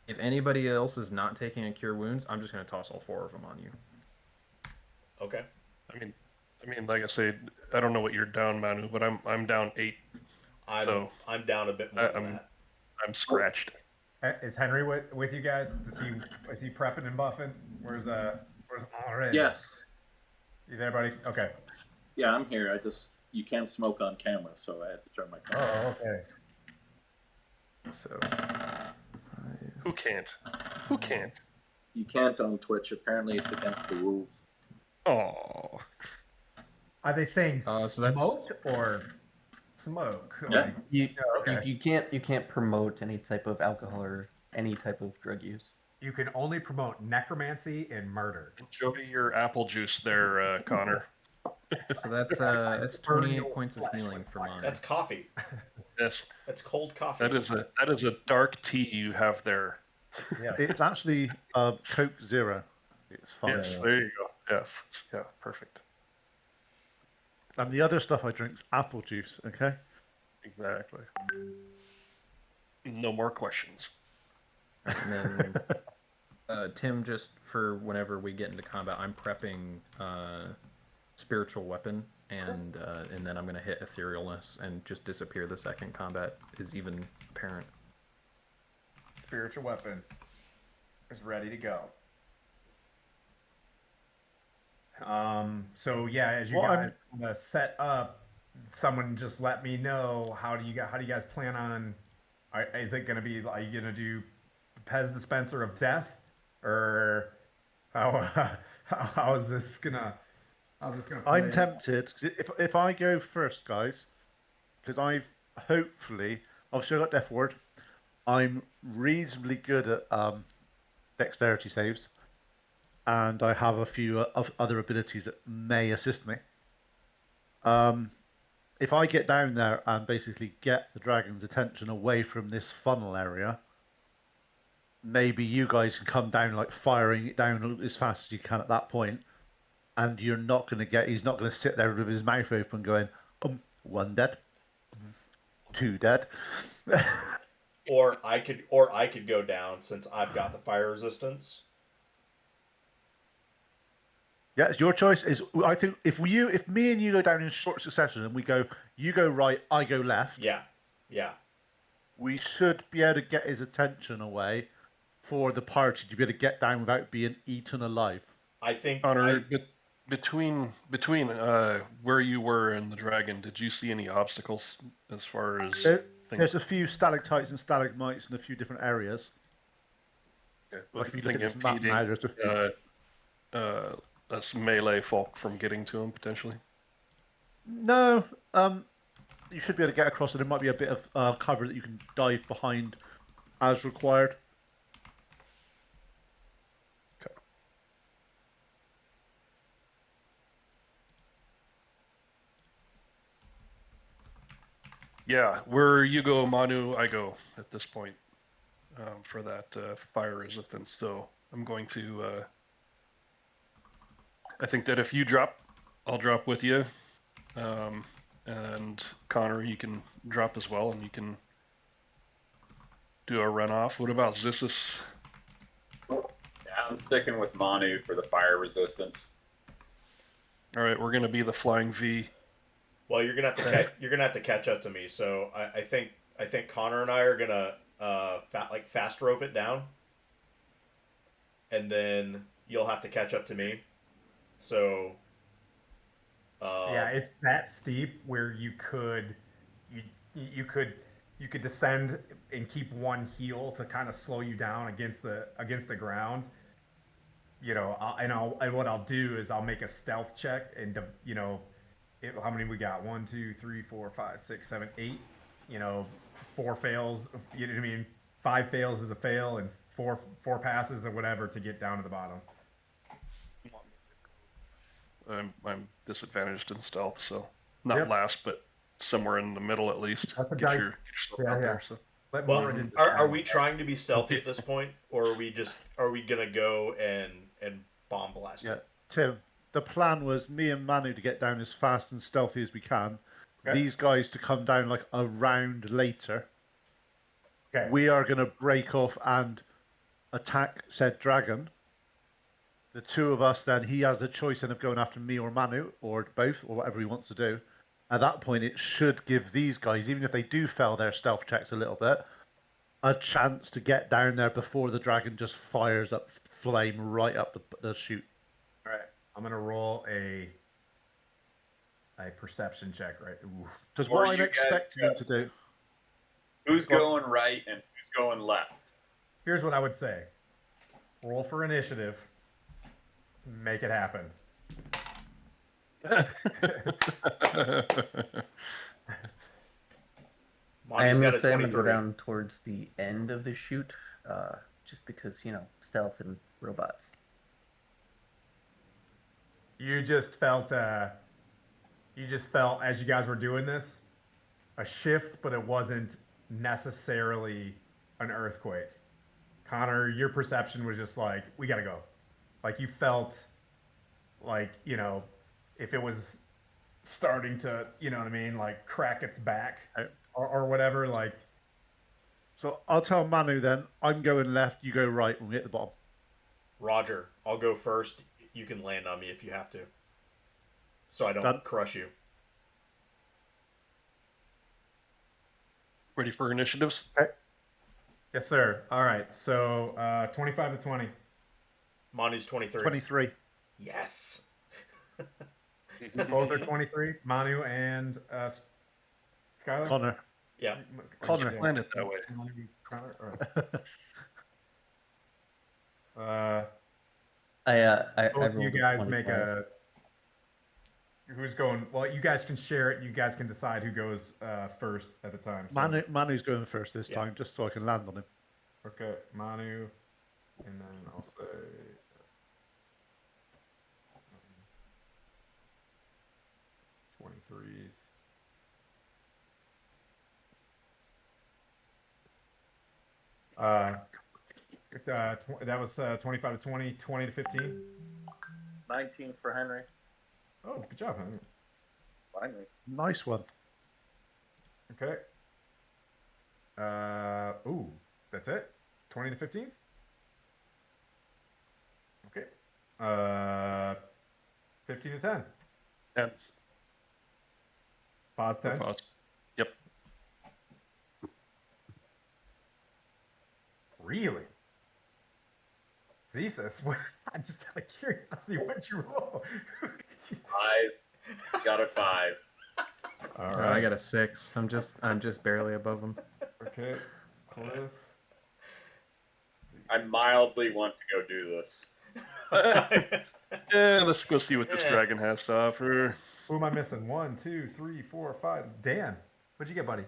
S4: If anybody else is not taking a cure wounds, I'm just going to toss all 4 of them on you.
S1: Okay.
S3: I mean, like I say, I don't know what you're down, Manu, but I'm down 8.
S1: I'm down a bit more than that.
S3: I'm scratched.
S2: Is Henry with you guys? Is he prepping and buffing? Where's already?
S11: Yes.
S2: You there, buddy? Okay.
S11: Yeah, I'm here. You can't smoke on camera, so I had to turn my camera.
S2: Oh, okay.
S4: So.
S3: Who can't? Who can't?
S11: You can't on Twitch. Apparently, it's against the rules.
S3: Oh.
S2: Are they saying
S4: so
S2: smoke or smoke?
S11: Yeah.
S8: You can't promote any type of alcohol or any type of drug use.
S2: You can only promote necromancy and murder.
S3: Enjoy your apple juice there, Connor.
S4: So that's 28 points of healing for mine.
S1: That's coffee.
S3: Yes.
S1: That's cold coffee.
S3: That is a dark tea you have there.
S2: Yes.
S6: It's actually Coke Zero. It's fine.
S3: Yes, there you go. Yes. Yeah, perfect.
S6: And the other stuff I drink's apple juice, okay?
S3: Exactly. No more questions.
S4: And then, Tim, just for whenever we get into combat, I'm prepping spiritual weapon, and then I'm going to hit etherealness and just disappear the second combat is even apparent.
S2: Spiritual weapon is ready to go. So yeah, as you guys set up, someone just let me know how do you guys plan on? Is it going to be? Are you going to do Pez dispenser of death, or how is this gonna? How's this gonna?
S6: I'm tempted. If I go first, guys, because obviously I got Death Ward. I'm reasonably good at dexterity saves, and I have a few other abilities that may assist me. If I get down there and basically get the dragon's attention away from this funnel area, maybe you guys can come down like firing it down as fast as you can at that point, and he's not going to sit there with his mouth open going, 1 dead, 2 dead.
S1: Or I could go down since I've got the fire resistance.
S6: Yeah, it's your choice. I think if me and you go down in short succession and we go, you go right, I go left.
S1: Yeah.
S6: We should be able to get his attention away for the party to be able to get down without being eaten alive.
S1: I think
S3: Connor, between where you were and the dragon, did you see any obstacles as far as
S6: There's a few stalactites and stalagmites in a few different areas.
S3: Okay.
S6: Like if you look
S3: Anything
S6: at this map now, there's a few.
S3: us melee folk from getting to him potentially?
S6: No, you should be able to get across it. There might be a bit of cover that you can dive behind as required.
S3: Okay. Yeah, where you go, Manu, I go at this point for that fire resistance. So I'm going to. I think that if you drop, I'll drop with you. And Connor, you can drop as well, and you can do a runoff. What about Zissus?
S9: Yeah, I'm sticking with Manu for the fire resistance.
S3: All right, we're gonna be the flying V.
S1: Well, you're gonna have to catch up to me. So I think Connor and I are gonna fast rope it down, and then you'll have to catch up to me. So
S2: yeah, it's that steep where you could descend and keep one heel to kind of slow you down against the ground. You know, and what I'll do is I'll make a stealth check and how many we got? 1, 2, 3, 4, 5, 6, 7, 8. You know, 4 fails. You know what I mean? 5 fails is a fail, and four passes or whatever to get down to the bottom.
S3: I'm disadvantaged in stealth, so not last, but somewhere in the middle at least.
S2: That's a
S3: Get
S2: dice.
S3: yourself
S2: Yeah,
S3: out
S2: yeah.
S3: there. So.
S2: Let
S1: well,
S2: Moradin
S1: are
S2: decide.
S1: we trying to be stealthy at this point, or are we gonna go and bomb blast
S6: Yeah,
S1: it?
S6: Tim. The plan was me and Manu to get down as fast and stealthy as we can.
S2: Okay.
S6: These guys to come down like a round later.
S2: Okay.
S6: We are going to break off and attack said dragon. The two of us, then he has the choice then of going after me or Manu or both or whatever he wants to do. At that point, it should give these guys, even if they do fail their stealth checks a little bit, a chance to get down there before the dragon just fires up flame right up the chute.
S2: All right. I'm gonna roll a perception check, right?
S6: Because
S9: Or
S6: what I'm
S9: you guys
S6: expecting him to do.
S9: Who's going right and who's going left?
S2: Here's what I would say: roll for initiative, make it happen.
S8: I am
S1: got
S8: gonna
S1: a
S8: say I'm gonna go
S1: 23.
S8: down towards the end of the chute, just because stealth and robots.
S2: You just felt as you guys were doing this, a shift, but it wasn't necessarily an earthquake. Connor, your perception was just like, we gotta go. Like you felt like, if it was starting to, you know what I mean, like crack its back or whatever, like.
S6: So I'll tell Manu then, I'm going left, you go right when we hit the bottom.
S1: Roger. I'll go first. You can land on me if you have to, so I don't
S6: Done.
S1: crush you.
S3: Ready for initiatives?
S6: Okay.
S2: Yes, sir. All right. So 25 to 20.
S1: Manu's 23.
S6: 23.
S1: Yes.
S2: Both are 23. Manu and Skylar.
S6: Connor.
S1: Yeah.
S6: Connor.
S3: Planned it that way.
S2: Connor. All right.
S8: I
S2: Both
S8: rolled
S2: you guys
S8: a
S2: make
S8: 25.
S2: who's going. Well, you guys can share it. You guys can decide who goes first at a time. So.
S6: Manu's going first this time, just so I can land on him.
S2: Okay, Manu, and then I'll say. 23s. That was 25 to 20, 20 to 15.
S11: 19 for Henry.
S2: Oh, good job, Henry.
S11: Finally.
S6: Nice one.
S2: Okay. Ooh, that's it. 20 to 15s. Okay. 15 to 10.
S3: 10.
S2: Foz 10.
S3: Foz. Yep.
S2: Really? Jesus, I'm just out of curiosity. What'd you roll?
S9: I got a 5.
S2: All
S4: I
S2: right.
S4: got a 6. I'm just barely above him.
S2: Okay. Cliff.
S9: I mildly want to go do this.
S3: Yeah, let's go see what this dragon has to offer.
S2: Who am I missing? 1, 2, 3, 4, 5. Dan, what'd you get, buddy?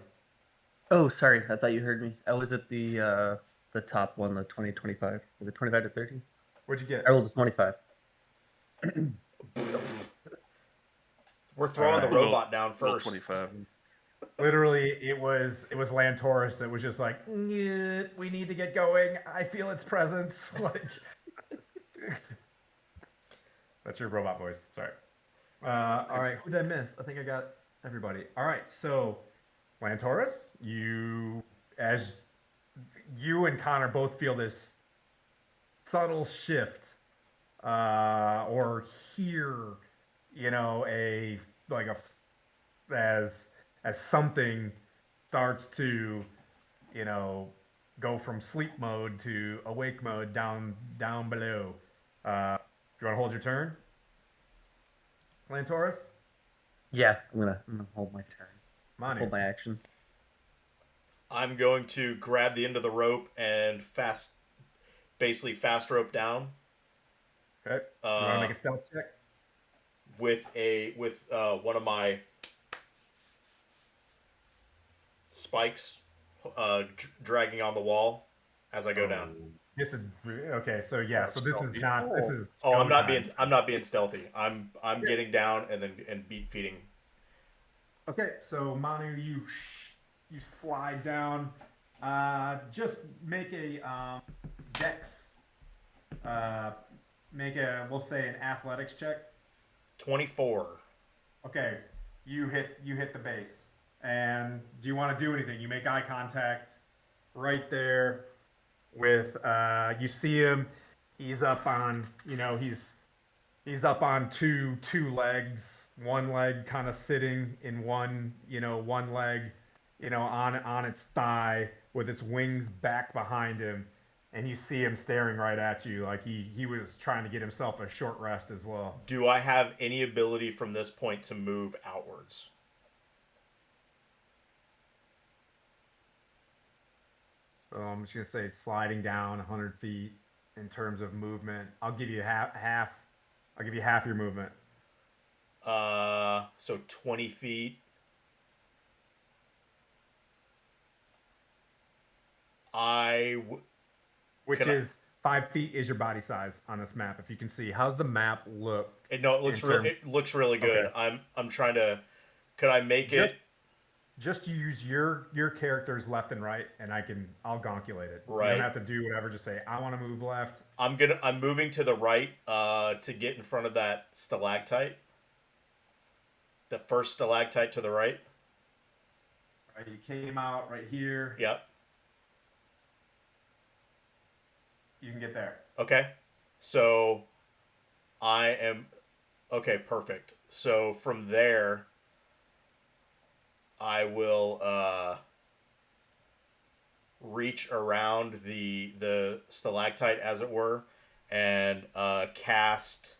S8: Oh, sorry. I thought you heard me. I was at the top one, the 2025. Was it 25 to 30?
S2: What'd you get?
S8: I rolled a 25.
S1: We're throwing the
S2: Alright.
S1: robot down
S3: Roll
S1: first.
S3: 25.
S2: Literally, it was Lantaurus that was just like, "Nyeh, we need to get going. I feel its presence." Like, that's your robot voice. Sorry. All right, who did I miss? I think I got everybody. All right, so Lantaurus, you and Connor both feel this subtle shift, or hear, as something starts to, go from sleep mode to awake mode down below. Do you want to hold your turn, Lantaurus?
S8: Yeah, I'm gonna hold my turn.
S2: Manu.
S8: Hold my action.
S1: I'm going to grab the end of the rope and basically fast rope down.
S2: Okay. You want to make a stealth check?
S1: With one of my spikes dragging on the wall as I go down.
S2: This is okay. So yeah. So this is
S3: stealthy.
S2: not. This is.
S1: Oh,
S2: go
S1: I'm not
S2: time.
S1: being stealthy. I'm getting down and beat feeding.
S2: Okay. So Manu, you slide down. Just make a dex. We'll say an athletics check.
S1: 24.
S2: Okay. You hit the base. And do you want to do anything? You make eye contact right there with you see him. He's up on, he's up on two legs. One leg kind of sitting in one leg, on its thigh with its wings back behind him. And you see him staring right at you like he was trying to get himself a short rest as well.
S1: Do I have any ability from this point to move outwards?
S2: So I'm just gonna say sliding down 100 feet in terms of movement. I'll give you half. I'll give you half your movement.
S1: So 20 feet.
S2: Which is 5 feet is your body size on this map. If you can see, how's the map look?
S1: It looks really good.
S2: Okay.
S1: I'm trying to. Could I make it?
S2: Just use your characters left and right, and I'll gonkulate it.
S1: Right.
S2: You don't have to do whatever. Just say I want to move left.
S1: I'm moving to the right to get in front of that stalactite. The first stalactite to the right.
S2: Right, you came out right here.
S1: Yep.
S2: You can get there.
S1: Okay. So I am okay, perfect. So from there I will reach around the stalactite, as it were, and cast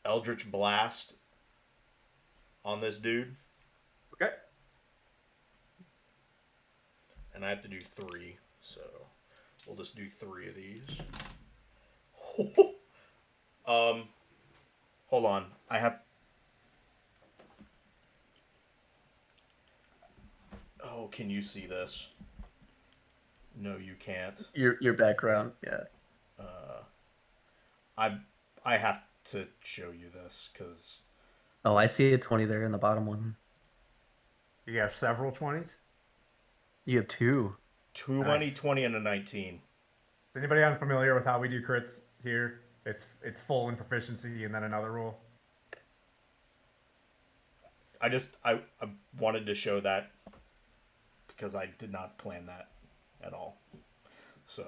S1: Eldritch Blast on this dude.
S2: Okay.
S1: And I have to do 3, so we'll just do 3 of these. Hold on. I have. Oh, can you see this? No, you can't.
S8: Your background, yeah.
S1: I have to show you this because.
S8: Oh, I see a 20 there in the bottom one.
S2: You have several 20s?
S8: You have 2.
S1: 20, 20, and a 19.
S2: Is anybody unfamiliar with how we do crits here? It's full in proficiency and then another roll.
S1: I wanted to show that because I did not plan that at all. So,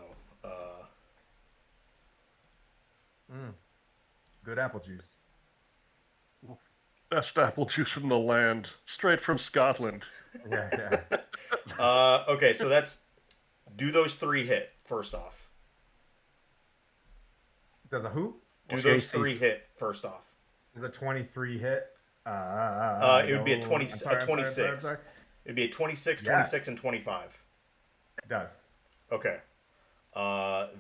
S2: Good apple juice.
S3: Best apple juice in the land, straight from Scotland.
S2: Yeah.
S1: okay, so do those 3 hit first off.
S2: Does a who?
S1: Do
S6: What's
S1: those
S6: the AC?
S1: 3 hit first off?
S2: Is a 23 hit?
S1: It would be a
S2: No.
S1: 20,
S2: I'm sorry,
S1: a
S2: I'm sorry,
S1: 26.
S2: I'm sorry.
S1: It'd be a 26,
S2: Yes.
S1: 26, and 25.
S2: It does.
S1: Okay.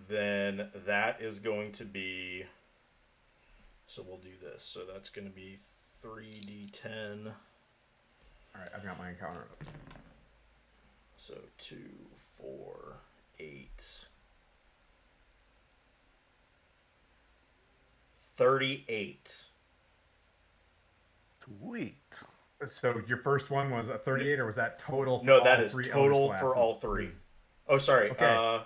S1: Then that is going to be. So we'll do this. So that's going to be 3d10.
S2: All right, I've got my encounter.
S1: So 2, 4, 8. 38.
S6: Sweet.
S2: So your first one was a 38, or was that total for
S1: No,
S2: all
S1: that is
S2: three
S1: total
S2: Eldritch
S1: for all
S2: Blasts?
S1: 3. Oh, sorry.
S2: Okay.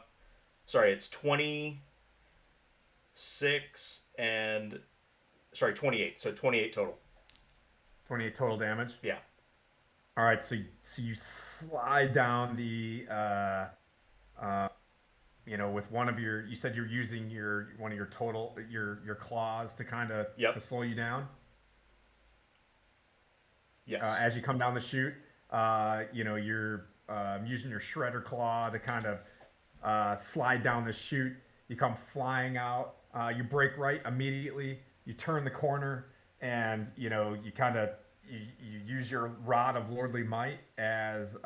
S1: Sorry, it's 26 and. Sorry, 28. So 28 total.
S2: 28 total damage?
S1: Yeah.
S2: All right, so you slide down the, with one of your, you said you're using one of your claws to kind of to slow you down.
S1: Yes.
S2: As you come down the chute, you're using your shredder claw to kind of slide down the chute. You come flying out. You break right immediately. You turn the corner, and you kind of you use your rod of lordly might as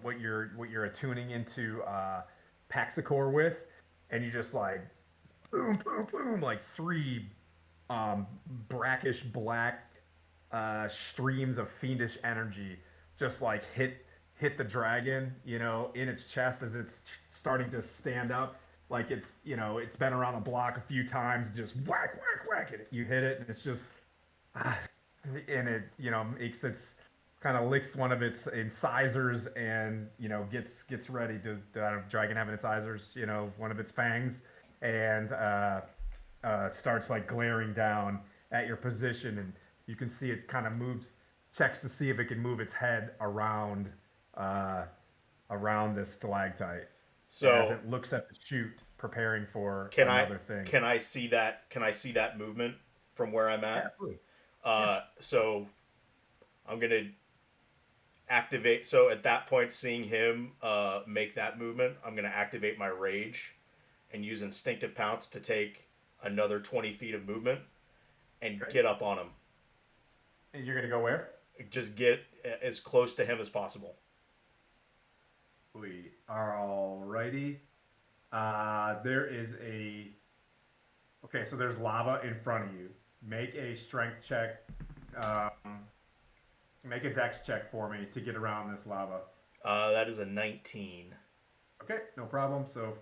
S2: what you're attuning into Paxicor with, and you just like boom, boom, boom, like 3 brackish black streams of fiendish energy just like hit the dragon, in its chest as it's starting to stand up. Like it's been around the block a few times, just whack, whack, whack it. You hit it, and it's just, and it makes its kind of licks one of its incisors, and gets ready to dragon having incisors, one of its fangs, and starts like glaring down at your position, and you can see it kind of checks to see if it can move its head around this stalactite.
S1: So
S2: as it looks at the chute, preparing for another thing.
S1: Can I see that? Can I see that movement from where I'm at?
S2: Yeah, absolutely.
S1: So I'm gonna activate. So at that point, seeing him make that movement, I'm gonna activate my rage and use instinctive pounce to take another 20 feet of movement and get up on him.
S2: And you're gonna go where?
S1: Just get as close to him as possible.
S2: We are alrighty. There is okay, so there's lava in front of you. Make a strength check. Make a dex check for me to get around this lava.
S1: That is a 19.
S2: Okay, no problem. So,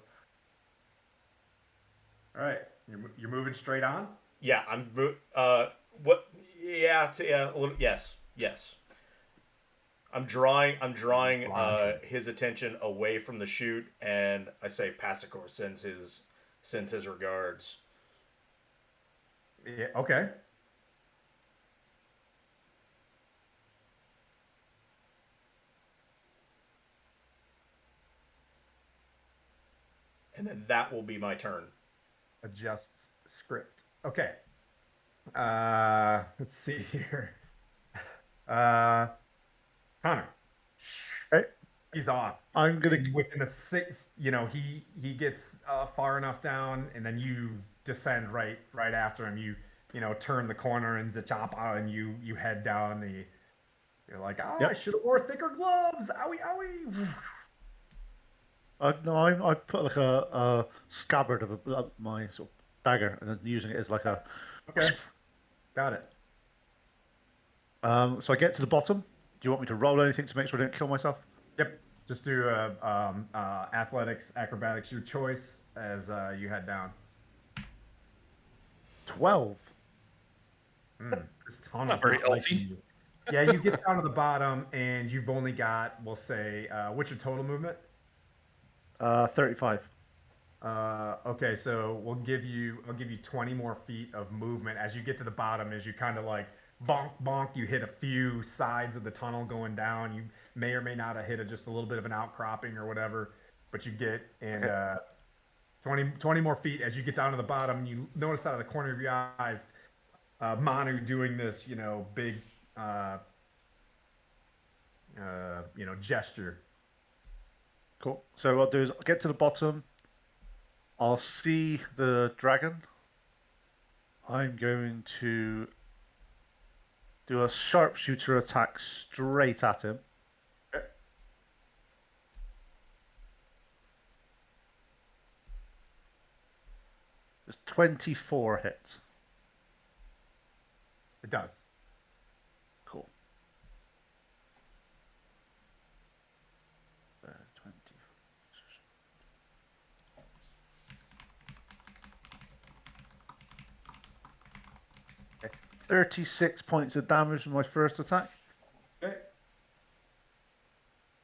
S2: all right, you're moving straight on.
S1: Yeah, I'm. What? Yeah, a little. Yes. I'm drawing his attention away from the chute, and I say Paxicor sends his regards.
S2: Yeah. Okay.
S1: And then that will be my turn.
S2: Adjust script. Okay. Let's see here. Connor.
S6: Hey.
S2: He's off.
S6: I'm gonna
S2: within a 6. He gets far enough down, and then you descend right after him. You turn the corner and Zachapa, and you head down the. You're like, I should have wore thicker gloves. Owie, owie.
S6: No, I've put like a scabbard of my sort of dagger, and then using it as like a.
S2: Okay. Got it.
S6: So I get to the bottom. Do you want me to roll anything to make sure I don't kill myself?
S2: Yep. Just do athletics, acrobatics, your choice, as you head down.
S6: 12.
S2: This tunnel's
S3: very
S2: not liking
S3: healthy.
S2: you. Yeah, you get down to the bottom, and you've only got, we'll say, what's your total movement?
S6: 35.
S2: Okay, so I'll give you 20 more feet of movement as you get to the bottom. As you kind of like bonk bonk, you hit a few sides of the tunnel going down. You may or may not have hit just a little bit of an outcropping or whatever, but you get 20 more feet as you get down to the bottom. You notice out of the corner of your eyes, Manu doing this, big, gesture.
S6: Cool. So what I'll do is I'll get to the bottom. I'll see the dragon. I'm going to do a sharpshooter attack straight at him.
S2: Okay.
S6: There's 24 hits.
S2: It does.
S6: Cool. 20. 36 points of damage from my first attack.
S2: Okay.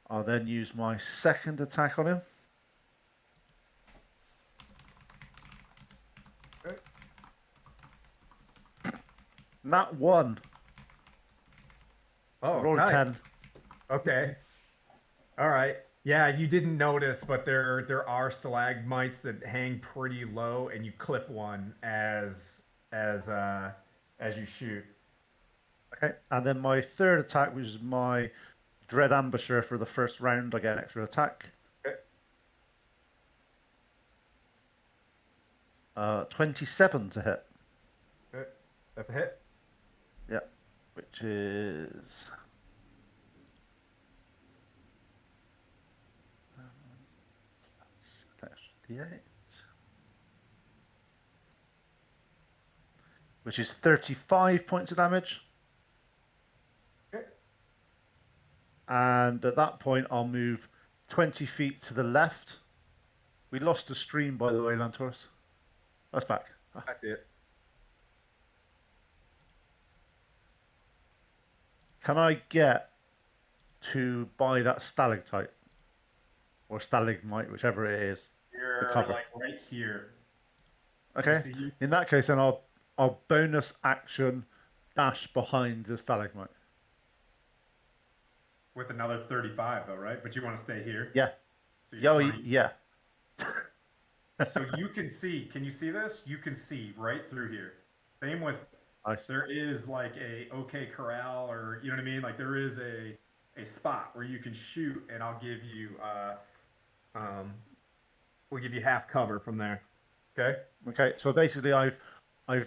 S6: I'll then use my second attack on him.
S2: Okay.
S6: Nat 1.
S2: Oh,
S6: Roll a
S2: nice.
S6: 10.
S2: Okay. All right. Yeah, you didn't notice, but there are stalagmites that hang pretty low, and you clip one as you shoot.
S6: Okay. And then my third attack was my Dread Ambusher for the first round. I get an extra attack.
S2: Okay.
S6: 27 to hit.
S2: Okay. That's a hit.
S6: Yeah. Which is... D8. Which is 35 points of damage.
S2: Okay.
S6: And at that point, I'll move 20 feet to the left. We lost the stream, by the way, Lantaurus. That's back.
S2: I see it.
S6: Can I get to buy that stalactite? Or stalagmite, whichever it is.
S2: You're
S6: cover.
S2: like right here.
S6: Okay.
S2: See you?
S6: In that case, then I'll bonus action dash behind the stalagmite.
S2: With another 35, though, right? But you want to stay here?
S6: Yeah.
S2: So you just wanna-
S6: Yeah.
S2: So you can see. Can you see this? You can see right through here. Same with.
S6: Nice.
S2: There is like a OK Corral, or you know what I mean. Like there is a spot where you can shoot, and I'll give you we'll give you half cover from there. Okay.
S6: Okay. So basically, I've, as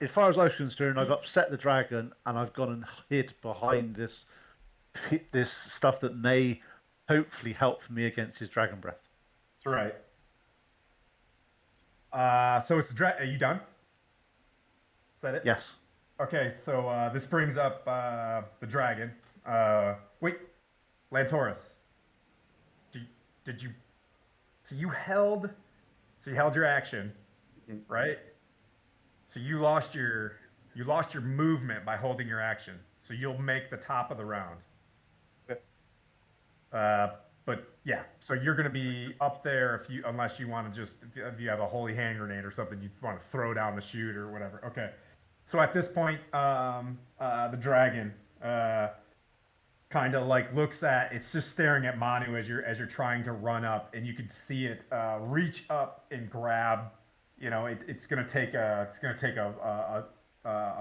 S6: far as I was concerned, I've upset the dragon, and I've gone and hid behind this stuff that may hopefully help me against his dragon breath.
S2: That's right. So it's are you done? Is that it?
S6: Yes.
S2: Okay, so this brings up the dragon. Wait, Lantaurus. Did you? So you held your action, right? So you lost your movement by holding your action. So you'll make the top of the round. But yeah, so you're gonna be up there unless you want to if you have a holy hand grenade or something you want to throw down the chute or whatever. Okay. So at this point, the dragon kind of like it's just staring at Manu as you're trying to run up, and you can see it reach up and grab. You know, it's gonna take a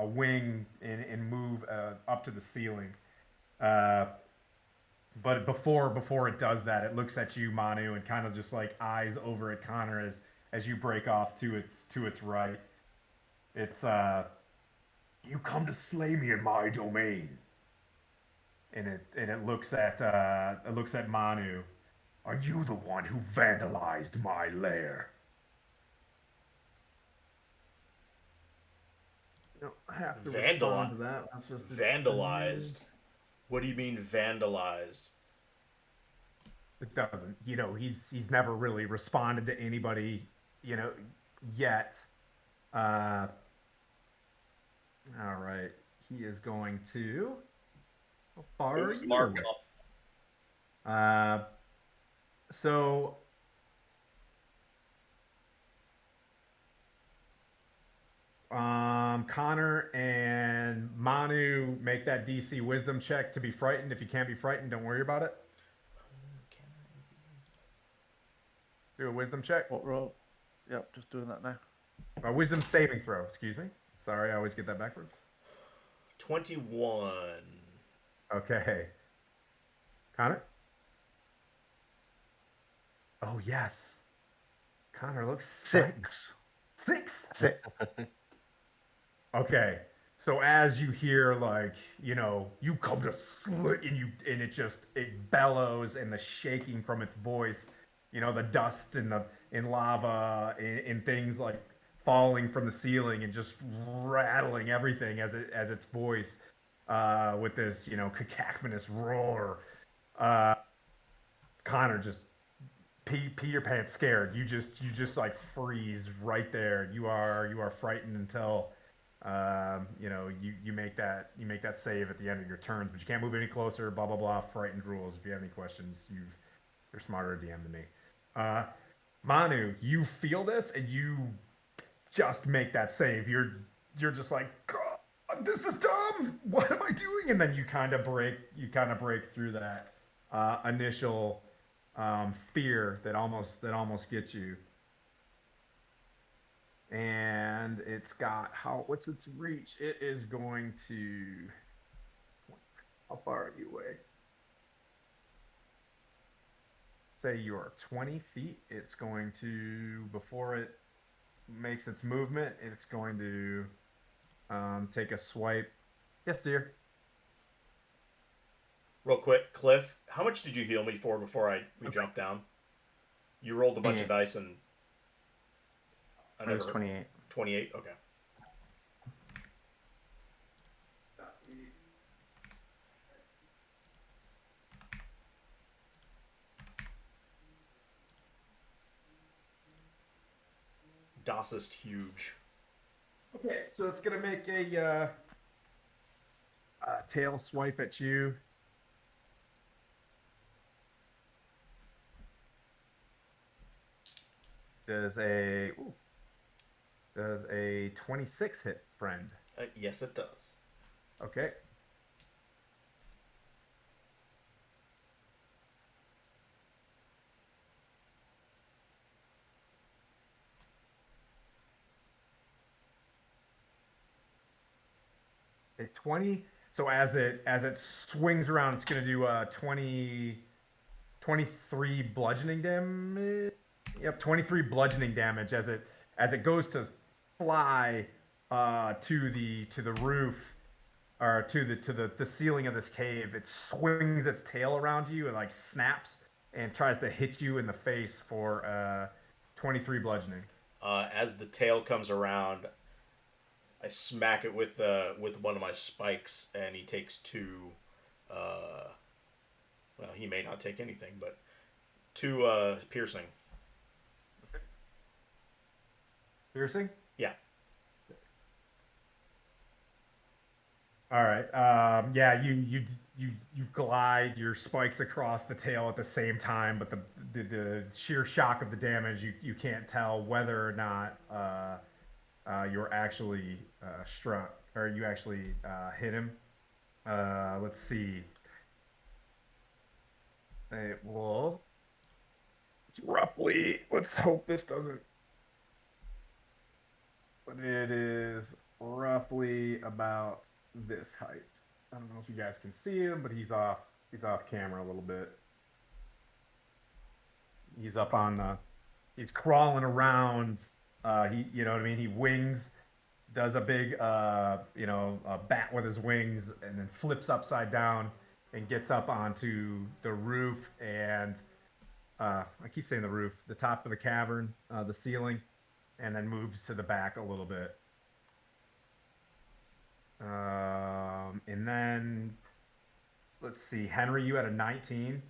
S2: wing and move up to the ceiling. But before it does that, it looks at you, Manu, and kind of just like eyes over at Connor as you break off to its right. It's you come to slay me in my domain. And it looks at Manu. Are you the one who vandalized my lair? You don't have to respond to that. That's just
S1: Vandalized. What do you mean vandalized?
S2: It doesn't. You know, he's never really responded to anybody, you know, yet. All right. He is going to. How far are you?
S9: Marking
S2: So. Connor and Manu make that DC wisdom check to be frightened. If you can't be frightened, don't worry about it. Do a wisdom check.
S6: What roll? Yep, just doing that now.
S2: Wisdom saving throw. Excuse me. Sorry, I always get that backwards.
S1: 21.
S2: Okay. Connor? Oh, yes. Connor looks frightened.
S6: 6.
S2: 6?
S6: 6.
S2: Okay. So as you hear, like, you come to slit, and it bellows, and the shaking from its voice, the dust and the in lava and things like falling from the ceiling and just rattling everything as its voice, with this, cacophonous roar. Uh, Connor just pee your pants scared. You just like freeze right there. You are frightened until you make that save at the end of your turns, but you can't move any closer. Blah blah blah. Frightened rules. If you have any questions, you're smarter DM than me. Uh, Manu, you feel this and you just make that save. You're just like, God, this is dumb. What am I doing? And then you kind of break through that initial fear that almost gets you. And it's got what's its reach? It is going to, how far are you away? Say you're 20 feet. It's going to, before it makes its movement, it's going to take a swipe. Yes, dear.
S1: Real quick, Cliff, how much did you heal me for before we jumped down? You rolled a bunch of dice and
S4: It was 28.
S1: 28. Okay. Dossist huge.
S2: Okay, so it's gonna make a tail swipe at you. Does a 26 hit, friend?
S1: Yes, it does.
S2: Okay. A 20. So as it swings around, it's gonna do 23 bludgeoning damage. Yep, 23 bludgeoning damage as it goes to fly to the roof, or to the ceiling of this cave. It swings its tail around you and like snaps and tries to hit you in the face for 23 bludgeoning.
S1: As the tail comes around, I smack it with one of my spikes, and he takes 2. Well, he may not take anything, but 2 piercing.
S2: Piercing?
S1: Yeah.
S2: All right. Yeah, you glide your spikes across the tail at the same time, but the sheer shock of the damage, you can't tell whether or not you're actually struck, or you actually hit him. Let's see. It's roughly. Let's hope this doesn't. But it is roughly about this height. I don't know if you guys can see him, but he's off camera a little bit. He's up on he's crawling around. You know what I mean? He wings, does a big a bat with his wings, and then flips upside down and gets up onto the roof, and I keep saying the roof, the top of the cavern, the ceiling, and then moves to the back a little bit. And then let's see, Henry, you had a 19,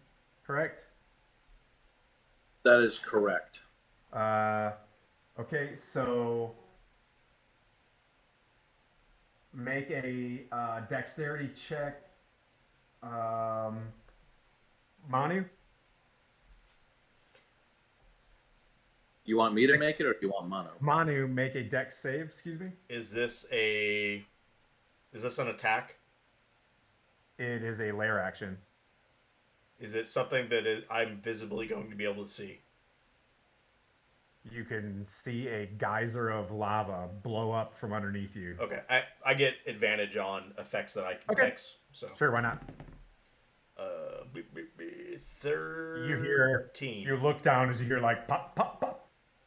S2: correct?
S11: That is correct.
S2: Okay, so make a dexterity check, Manu.
S11: You want me to make it, or do you want Mono?
S2: Manu, make a dex save. Excuse me.
S1: Is this an attack?
S2: It is a lair action.
S1: Is it something that I'm visibly going to be able to see?
S2: You can see a geyser of lava blow up from underneath you.
S1: Okay, I get advantage on effects that I can fix. So
S2: sure, why not?
S1: 13.
S2: You look down as you hear like pop, pop, pop.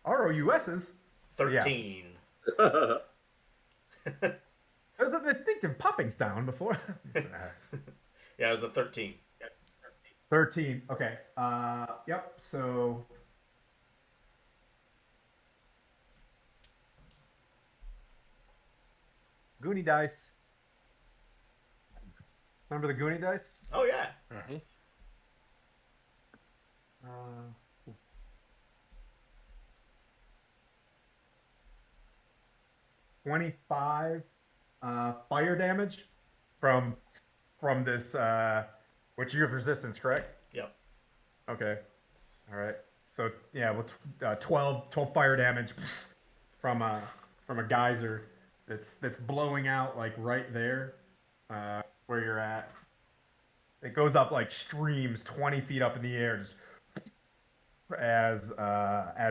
S2: ROUSs.
S1: 13.
S2: Yeah. There's a distinctive popping sound before.
S1: Yeah, it was a 13.
S2: 13. Okay. Yep. So Goonie dice. Remember the Goonie dice?
S1: Oh yeah.
S3: Mhm.
S2: Uh, 25 fire damage from this. Which you have resistance, correct?
S1: Yep.
S2: Okay. All right. So yeah, well, 12 fire damage from a geyser that's blowing out like right there, where you're at. It goes up like streams 20 feet up in the air, just as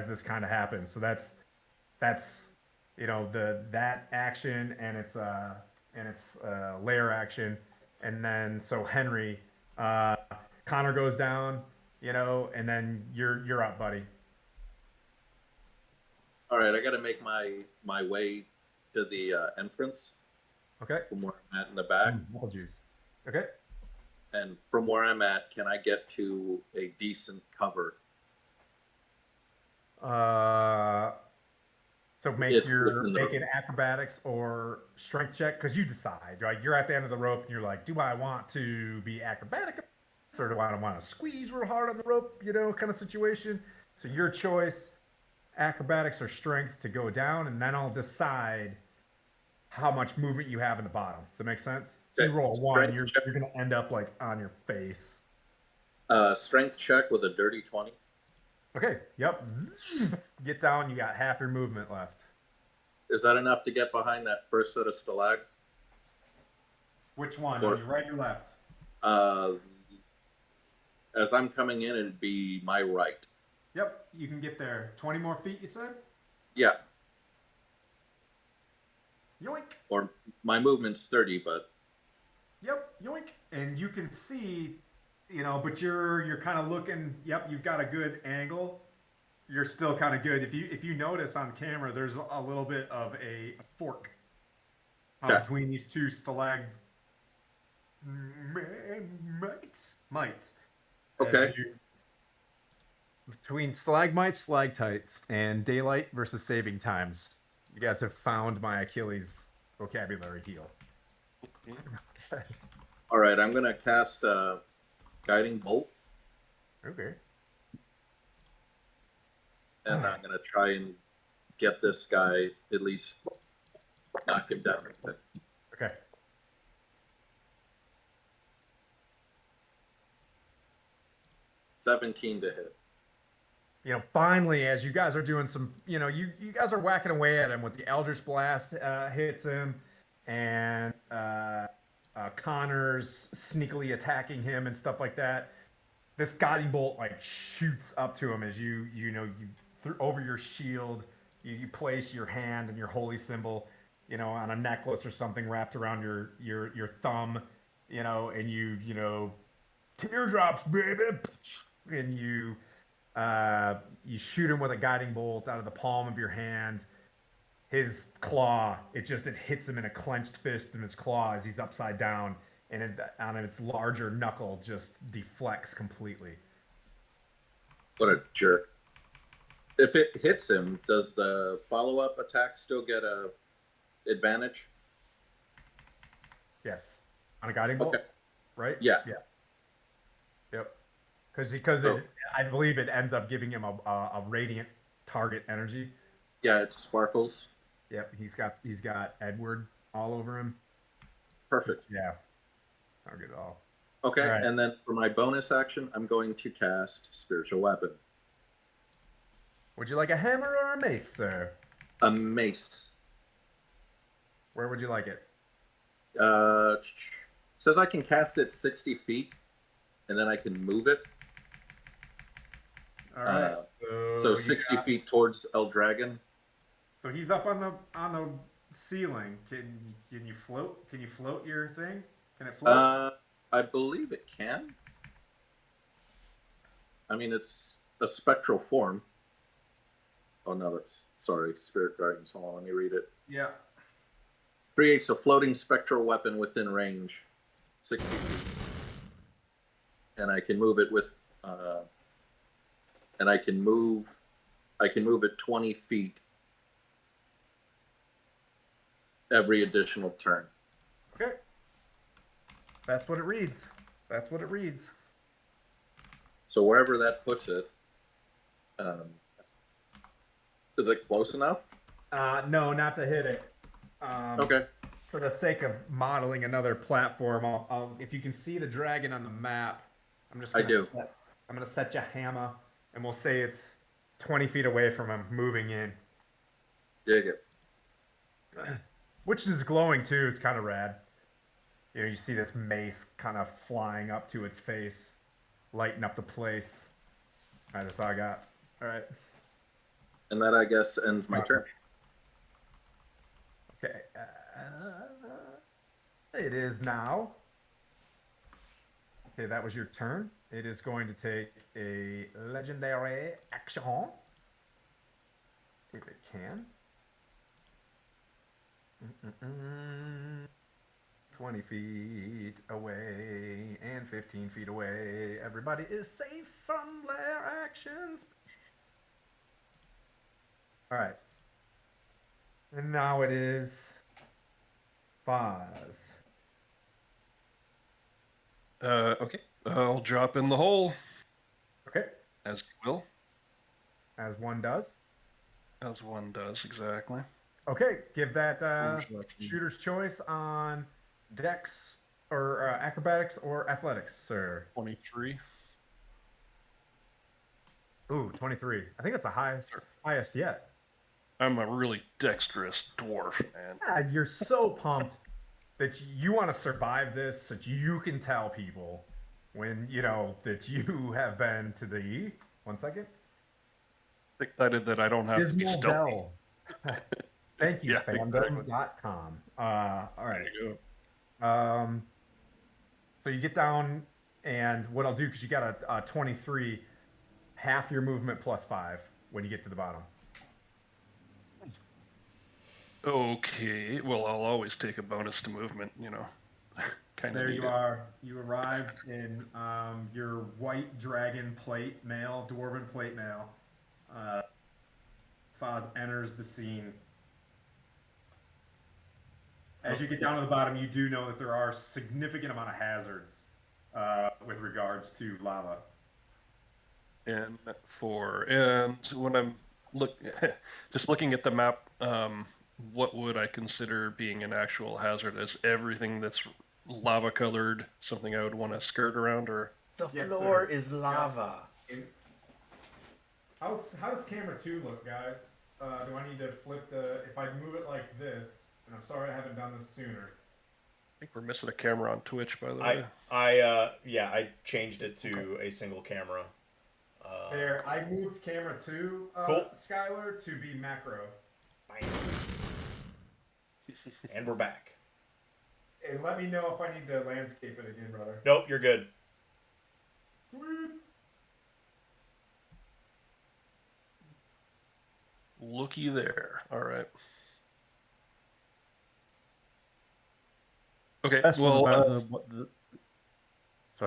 S2: this kind of happens. So that's that action and its layer action, and then so Henry, uh, Connor goes down, and then you're up, buddy.
S11: All right, I got to make my way to the entrance
S2: Okay.
S11: from where I'm at in the back.
S2: Apologies. Okay.
S11: And from where I'm at, can I get to a decent cover?
S2: So make an acrobatics or strength check, because you decide. Right, you're at the end of the rope and you're like, do I want to be acrobatic, or do I want to squeeze real hard on the rope? Kind of situation. So your choice, acrobatics or strength to go down, and then I'll decide how much movement you have in the bottom. Does that make sense? So you roll a 1, you're going to end up like on your face.
S11: Strength check with a dirty 20.
S2: Okay. Yep. Get down. You got half your movement left.
S11: Is that enough to get behind that first set of stalags?
S2: Which one? Are you right or left?
S11: As I'm coming in, it'd be my right.
S2: Yep. You can get there. 20 more feet, you said?
S11: Yeah.
S2: Yoink.
S11: Or my movement's 30, but.
S2: Yep. Yoink. And you can see, but you're kind of looking. Yep. You've got a good angle. You're still kind of good. If you notice on camera, there's a little bit of a fork between these two mites.
S11: Okay.
S2: Between stalagmites, stalactites, and daylight versus saving times. You guys have found my Achilles vocabulary heel.
S11: All right, I'm going to cast Guiding Bolt.
S2: Okay.
S11: And I'm going to try and get this guy, at least knock him down.
S2: Okay.
S11: $17 to hit.
S2: Finally, as you guys are doing some, you guys are whacking away at him with the Eldritch Blast, hits him, and Connor's sneakily attacking him and stuff like that. This guiding bolt like shoots up to him as you over your shield, you place your hand and your holy symbol, on a necklace or something wrapped around your thumb, and you teardrops, baby, and you shoot him with a guiding bolt out of the palm of your hand. His claw, it hits him in a clenched fist in his claw as he's upside down, and on its larger knuckle just deflects completely.
S11: What a jerk. If it hits him, does the follow-up attack still get a advantage?
S2: Yes. On a guiding bolt?
S11: Okay.
S2: Right?
S11: Yeah.
S2: Yep. Because I believe it ends up giving him a radiant target energy.
S11: Yeah, it sparkles.
S2: Yep, he's got Edward all over him.
S11: Perfect.
S2: Yeah. Not good at all.
S11: Okay,
S2: right.
S11: And then for my bonus action, I'm going to cast Spiritual Weapon.
S2: Would you like a hammer or a mace, sir?
S11: A mace.
S2: Where would you like it?
S11: Says I can cast it 60 feet, and then I can move it.
S2: All right.
S11: So 60 feet towards El Dragon.
S2: So he's up on the ceiling. Can you float? Can you float your thing? Can it float?
S11: I believe it can. I mean, it's a spectral form. Oh no, sorry, Spirit Guardians. Hold on, let me read it.
S2: Yeah.
S11: Creates a floating spectral weapon within range, 60 feet, and I can move it with, and I can move it 20 feet every additional turn.
S2: Okay. That's what it reads. That's what it reads.
S11: So wherever that puts it, is it close enough?
S2: No, not to hit it.
S11: Okay.
S2: For the sake of modeling another platform, I'll if you can see the dragon on the map, I'm just gonna I'm gonna set you hammer, and we'll say it's 20 feet away from him, moving in.
S11: Dig it.
S2: Which is glowing too. It's kind of rad. You know, you see this mace kind of flying up to its face, lighting up the place. All right, that's all I got. All right.
S11: And that, I guess, ends my turn.
S2: Okay. It is now. Okay, that was your turn. It is going to take a legendary action. If it can. 20 feet away and 15 feet away. Everybody is safe from their actions. All right. And now it is Foz.
S3: Okay. I'll drop in the hole.
S2: Okay.
S3: As you will.
S2: As one does.
S3: As one does, exactly.
S2: Okay. Give that shooter's choice on Dex or acrobatics or athletics, sir.
S3: 23.
S2: Ooh, 23. I think that's the highest yet.
S3: I'm a really dexterous dwarf, man.
S2: Yeah, you're so pumped that you want to survive this so that you can tell people when, you know, that you have been to the... One second.
S3: Excited that I don't have to be
S2: Dismal
S3: stealthy.
S2: Bell. Thank you,
S3: Yeah,
S2: fandom.com. All right.
S3: There you go.
S2: So you get down, and what I'll do, because you got a 23, half your movement plus 5 when you get to the bottom.
S3: Okay, well, I'll always take a bonus to movement, you know. Kind of
S2: There
S3: need
S2: you
S3: it.
S2: are. You arrived in your white dragon plate mail, dwarven plate mail. Foz enters the scene. As you get down to the bottom, you do know that there are significant amount of hazards with regards to lava.
S3: And when I'm just looking at the map, what would I consider being an actual hazard? Is everything that's lava colored something I would want to skirt around, or
S1: The
S2: Yes,
S1: floor
S2: sir.
S1: is lava.
S2: How does camera 2 look, guys? Do I need to flip if I move it like this, and I'm sorry I haven't done this sooner.
S3: I think we're missing a camera on Twitch, by the way.
S1: I changed it to a single camera.
S2: There, I moved camera 2,
S1: Cool.
S2: Skylar, to be macro.
S1: And we're back.
S2: And let me know if I need to landscape it again, brother.
S1: Nope, you're good.
S2: Sweet.
S3: Looky there. All right. Okay.
S6: Best one
S3: Well,
S6: about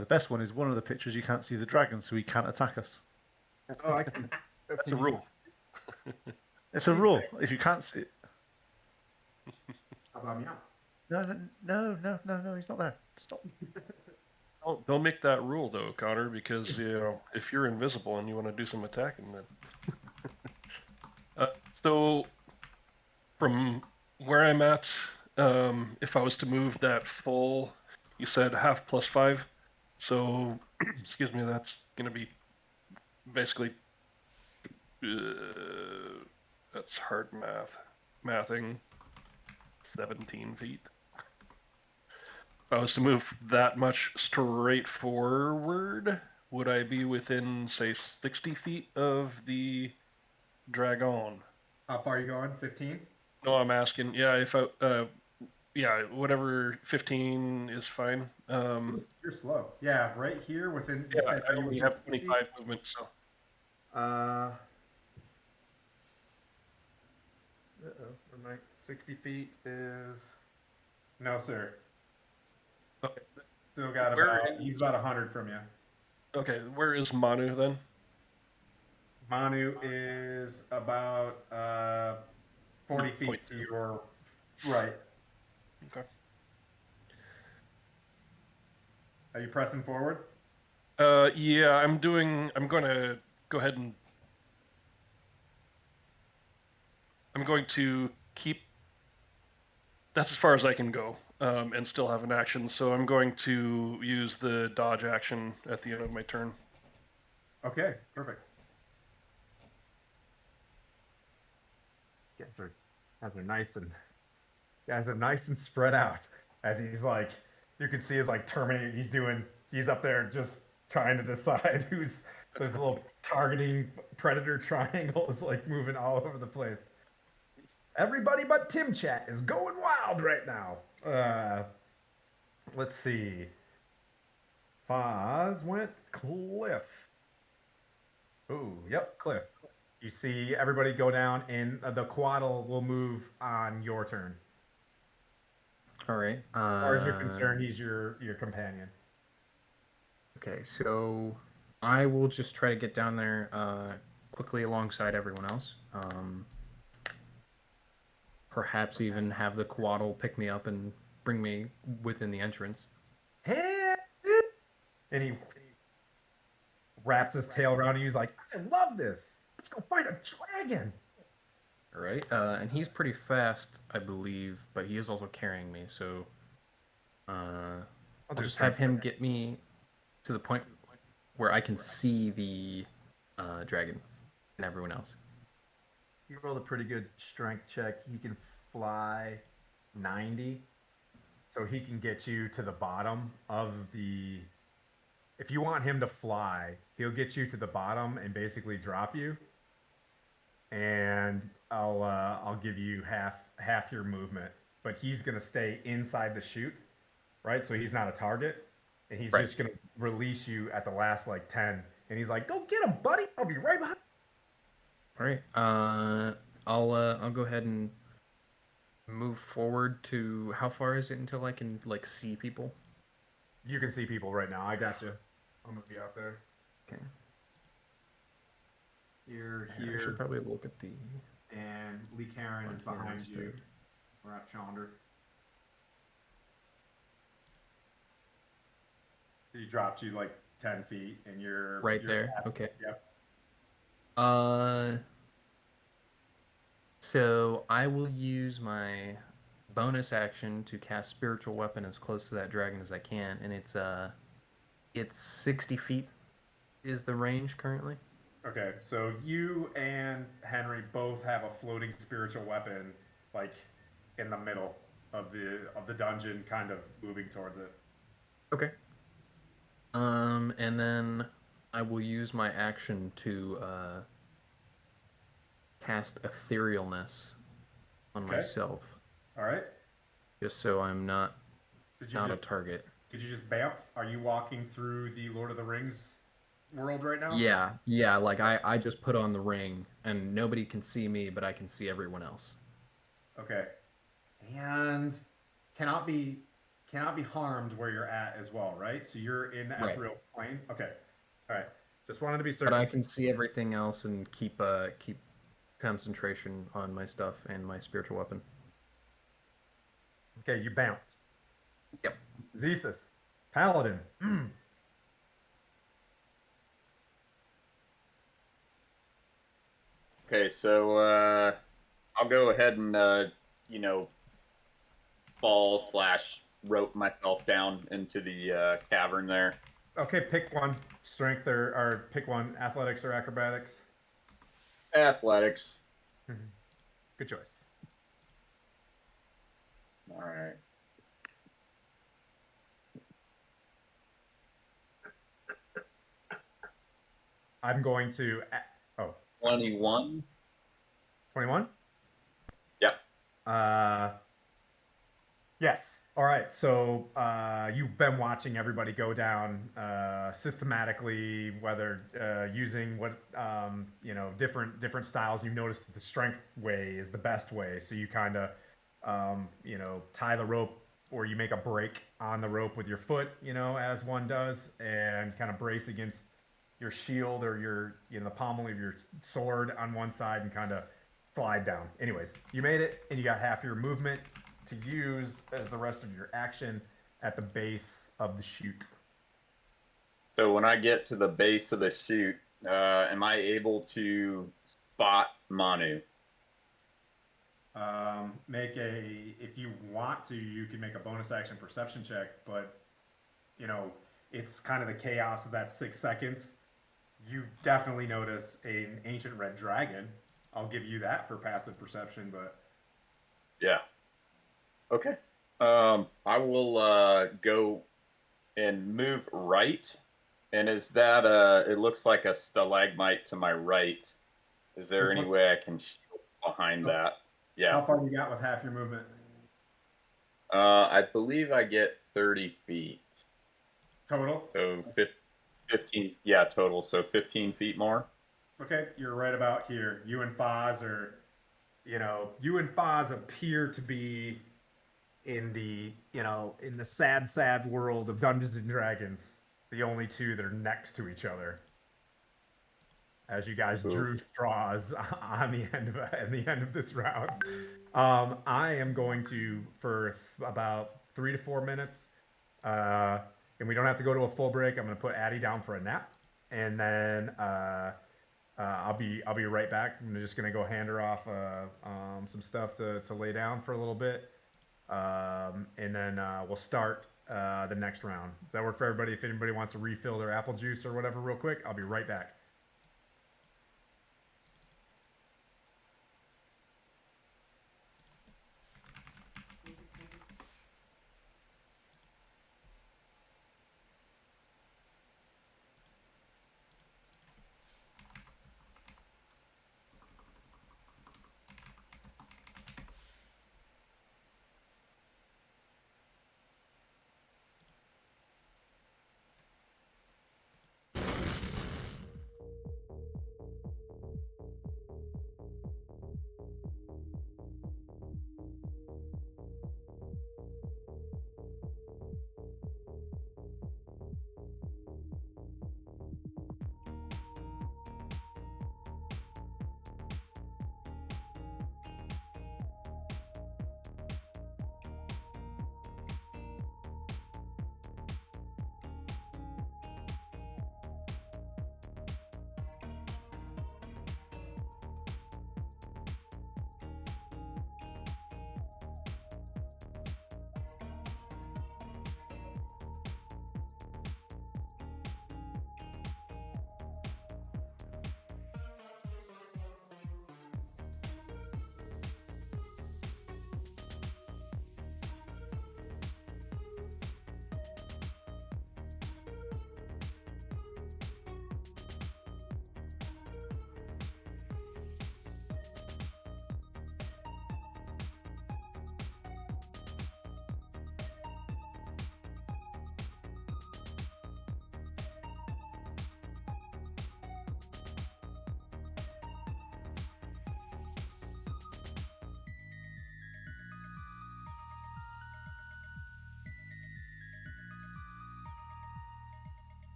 S6: the best one is one of the pictures you can't see the dragon, so he can't attack us.
S2: Oh, I can.
S3: that's a rule.
S6: It's a rule. If you can't see it.
S2: How about meow?
S6: No, he's not there. Stop.
S3: Don't make that rule though, Connor, because you know if you're invisible and you want to do some attacking, then. So, from where I'm at, if I was to move that full, you said half plus 5, so excuse me, that's gonna be basically that's hard mathing 17 feet. If I was to move that much straight forward, would I be within, say, 60 feet of the dragon?
S2: How far are you going? 15?
S3: No, I'm asking. Yeah, if I, yeah, whatever 15 is fine.
S2: You're slow. Yeah, right here within.
S3: Yeah, I only have 25 movement, so.
S2: Uh-oh. 60 feet is No, sir.
S3: Okay.
S2: Still got
S3: Where
S2: about. He's about 100 from you.
S3: Okay, where is Manu then?
S2: Manu is about 40 feet
S3: Point
S2: to
S3: two.
S2: your right.
S3: Okay.
S2: Are you pressing forward?
S3: Yeah, I'm going to go ahead and I'm going to keep. That's as far as I can go, and still have an action. So I'm going to use the dodge action at the end of my turn.
S2: Okay, perfect. Guys are nice and spread out. As he's like, you can see his like Terminator. He's up there just trying to decide who's. There's a little targeting predator triangle is like moving all over the place. Everybody but Tim Chat is going wild right now. Let's see. Foz went Cliff. Ooh, yep, Cliff. You see everybody go down, and the quaddle will move on your turn.
S4: All right.
S2: As far as you're concerned, he's your companion.
S4: Okay, so I will just try to get down there quickly alongside everyone else. Perhaps even have the quaddle pick me up and bring me within the entrance.
S2: And he wraps his tail around you. He's like, I love this. Let's go fight a dragon.
S4: All right, and he's pretty fast, I believe, but he is also carrying me, so I'll just have him get me to the point where I can see the dragon and everyone else.
S2: He rolled a pretty good strength check. He can fly 90. So he can get you to the bottom of the. If you want him to fly, he'll get you to the bottom and basically drop you. And I'll give you half your movement, but he's gonna stay inside the chute, right? So he's not a target, and he's just gonna release you at the last like 10. And he's like, "Go get him, buddy! I'll be right behind."
S4: All right. I'll go ahead and move forward to. How far is it until I can like see people?
S2: You can see people right now. I got you. I'm gonna be out there.
S4: Okay.
S2: You're
S4: I
S2: here.
S4: should probably look at the.
S2: And Lee Karen is behind you. We're at Chandra. He dropped you like 10 feet, and you're
S4: right there. Okay.
S2: Yep.
S4: So I will use my bonus action to cast Spiritual Weapon as close to that dragon as I can, and it's 60 feet is the range currently.
S2: Okay, so you and Henry both have a floating spiritual weapon, like in the middle of the dungeon, kind of moving towards it.
S4: Okay. And then I will use my action to cast Etherealness on myself.
S2: All right.
S4: Just so I'm not
S2: a
S4: target.
S2: Did you just bamf? Are you walking through the Lord of the Rings world right now?
S4: Yeah. Like I just put on the ring, and nobody can see me, but I can see everyone else.
S2: Okay. And cannot be harmed where you're at as well, right? So you're in the ethereal plane. Okay. All right. Just wanted to be certain.
S4: But I can see everything else and keep concentration on my stuff and my spiritual weapon.
S2: Okay, you bounced.
S4: Yep.
S2: Zeus, Paladin.
S9: Okay, so I'll go ahead and fall/rope myself down into the cavern there.
S2: Okay, pick one. Strength or pick one. Athletics or acrobatics?
S9: Athletics.
S2: Good choice.
S9: All right.
S2: I'm going to.
S9: 21.
S2: 21?
S9: Yeah.
S2: Yes. All right. So you've been watching everybody go down systematically, whether using what different styles. You've noticed that the strength way is the best way. So you kind of tie the rope or you make a break on the rope with your foot, as one does, and kind of brace against your shield or the pommel of your sword on one side and kind of slide down. Anyways, you made it, and you got half your movement to use as the rest of your action at the base of the chute.
S9: So when I get to the base of the chute, am I able to spot Manu?
S2: If you want to, you can make a bonus action perception check, but it's kind of the chaos of that 6 seconds. You definitely notice an ancient red dragon. I'll give you that for passive perception, but
S9: Yeah. Okay. I will go and move right. And is that it looks like a stalagmite to my right. Is there any way I can shield behind that? Yeah.
S2: How far you got with half your movement?
S9: I believe I get 30 feet.
S2: Total?
S9: So 15, yeah, total. So 15 feet more.
S2: Okay, you're right about here. You and Foz appear to be in the sad world of Dungeons and Dragons, the only two that are next to each other. As you guys drew straws on the end of this round, I am going to for about 3 to 4 minutes, and we don't have to go to a full break. I'm going to put Addie down for a nap, and then I'll be right back. I'm just going to go hand her off some stuff to lay down for a little bit, and then we'll start the next round. Does that work for everybody? If anybody wants to refill their apple juice or whatever real quick, I'll be right back.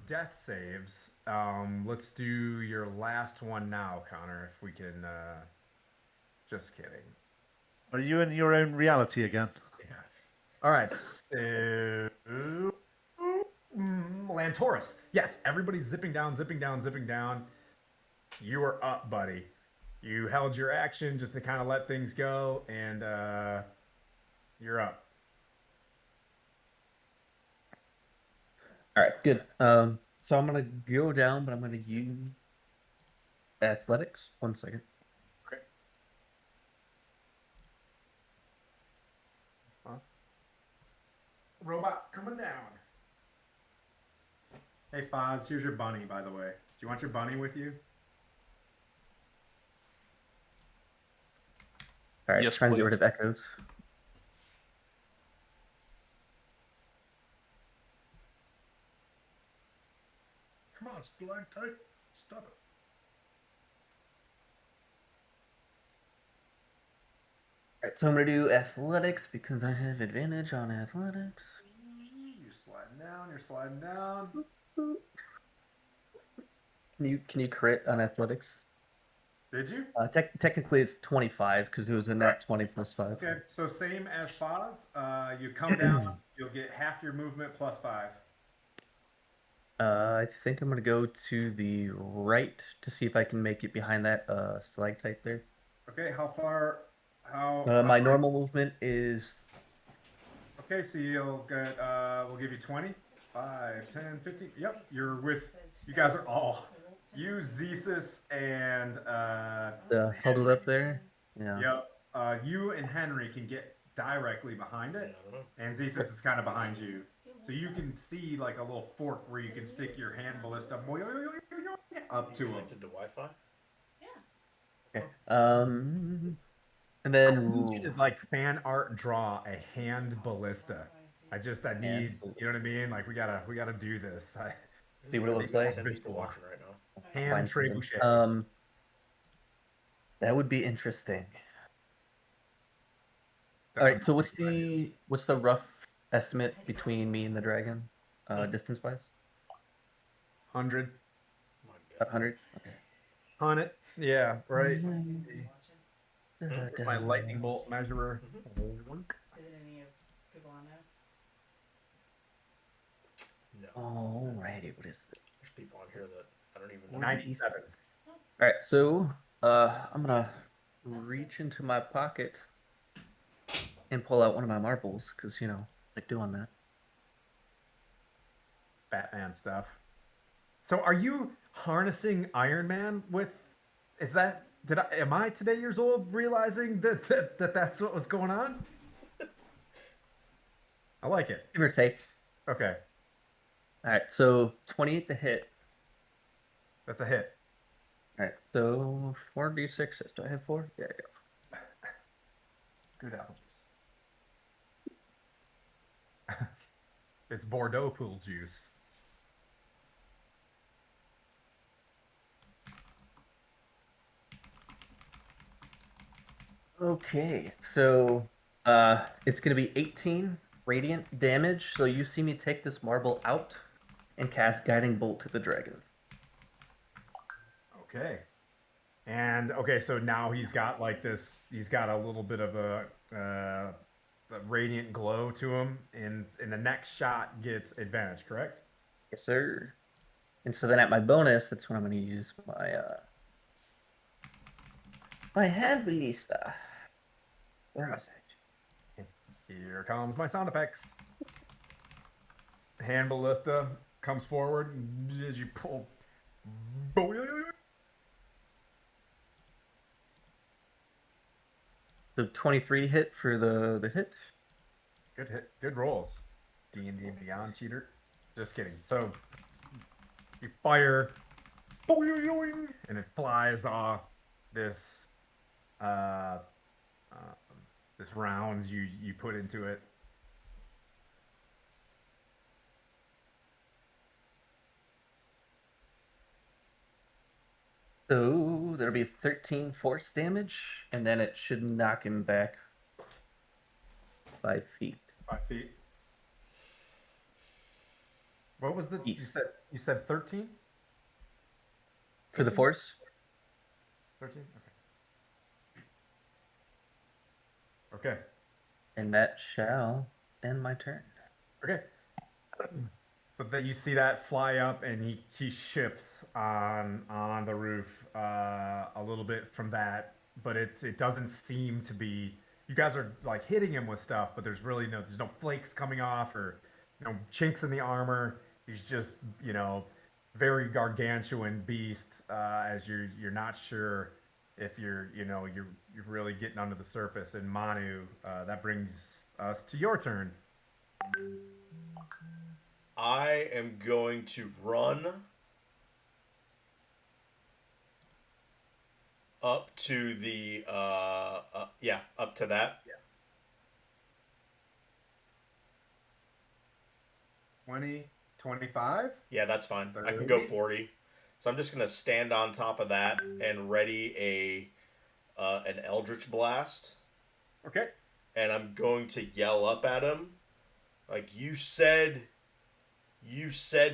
S2: death saves. Let's do your last one now, Connor, if we can. Just kidding.
S6: Are you in your own reality again?
S2: Yeah. All right. So, Lantaurus. Yes, everybody's zipping down, zipping down, zipping down. You are up, buddy. You held your action just to kind of let things go, and you're up.
S8: All right, good. So I'm gonna go down, but I'm gonna use athletics. 1 second.
S2: Okay. Robot coming down. Hey, Foz, here's your bunny, by the way. Do you want your bunny with you?
S8: All right,
S3: Yes,
S8: trying to get
S3: please.
S8: rid of echoes.
S2: Come on, stalactite. Stop it.
S8: All right, so I'm gonna do athletics because I have advantage on athletics.
S2: You're sliding down. You're sliding down.
S8: Can you crit on athletics?
S2: Did you?
S8: Technically, it's 25 because it was a net 20 plus 5.
S2: Okay, so same as Foz. You come down. You'll get half your movement plus 5.
S8: I think I'm gonna go to the right to see if I can make it behind that stalactite there.
S2: Okay, how far?
S8: My normal movement is
S2: Okay, so you'll get. We'll give you 20, 5, 10, 15. Yep, you're with. You guys are all. You, Zesus, and
S8: huddled up there. Yeah.
S2: Yep. You and Henry can get directly behind it, and Zesus is kind of behind you, so you can see like a little fork where you can stick your hand ballista up to him.
S1: Connected to Wi-Fi.
S8: Okay. And then
S2: I need you to like fan art draw a hand ballista. I need, you know what I mean? Like we gotta do this.
S8: See what it looks like.
S1: 10 people watching right now.
S2: Hand trebuchet.
S8: That would be interesting. All right, so what's the rough estimate between me and the dragon, distance wise?
S2: 100.
S8: 100. Okay.
S2: On it. Yeah. Right.
S8: Mm-hmm.
S2: My lightning bolt measurer.
S7: Is it any of people I know?
S1: No.
S8: Alrighty, what is it?
S1: There's people on here that I don't even know.
S2: 97.
S8: All right, so I'm gonna reach into my pocket and pull out one of my marbles because like doing that.
S2: Batman stuff. So, are you harnessing Iron Man with? Is that? Am I today years old realizing that that's what was going on? I like it.
S8: Give or take.
S2: Okay.
S8: All right, so 28 to hit.
S2: That's a hit.
S8: All right, so 4d6. Do I have 4? Yeah, I do.
S2: Good apple juice. It's Bordeaux pool juice.
S8: Okay, so it's gonna be 18 radiant damage. So you see me take this marble out and cast Guiding Bolt to the dragon.
S2: Okay. And okay, so now he's got like this. He's got a little bit of a radiant glow to him, and the next shot gets advantage. Correct?
S8: Yes, sir. And so then at my bonus, that's when I'm gonna use my hand ballista. Where am I?
S2: Here comes my sound effects. Hand ballista comes forward as you pull.
S8: So 23 hit for the hit.
S2: Good hit. Good rolls. D&D Beyond cheater. Just kidding. So you fire, and it flies off this this round you put into it.
S8: So there'll be 13 force damage, and then it should knock him back 5 feet.
S2: 5 feet. What was the
S8: East.
S2: you said 13?
S8: For the force?
S2: 13? Okay. Okay.
S8: And that shall end my turn.
S2: Okay. So that you see that fly up, and he shifts on the roof a little bit from that, but it doesn't seem to be. You guys are like hitting him with stuff, but there's no flakes coming off or no chinks in the armor. He's just very gargantuan beast. As you're not sure if you're really getting under the surface. And Manu, that brings us to your turn.
S1: I am going to run up to the up to that.
S2: 20, 25?
S1: Yeah, that's fine.
S2: 30?
S1: I can go 40. So I'm just gonna stand on top of that and ready an Eldritch Blast.
S2: Okay.
S1: And I'm going to yell up at him, like you said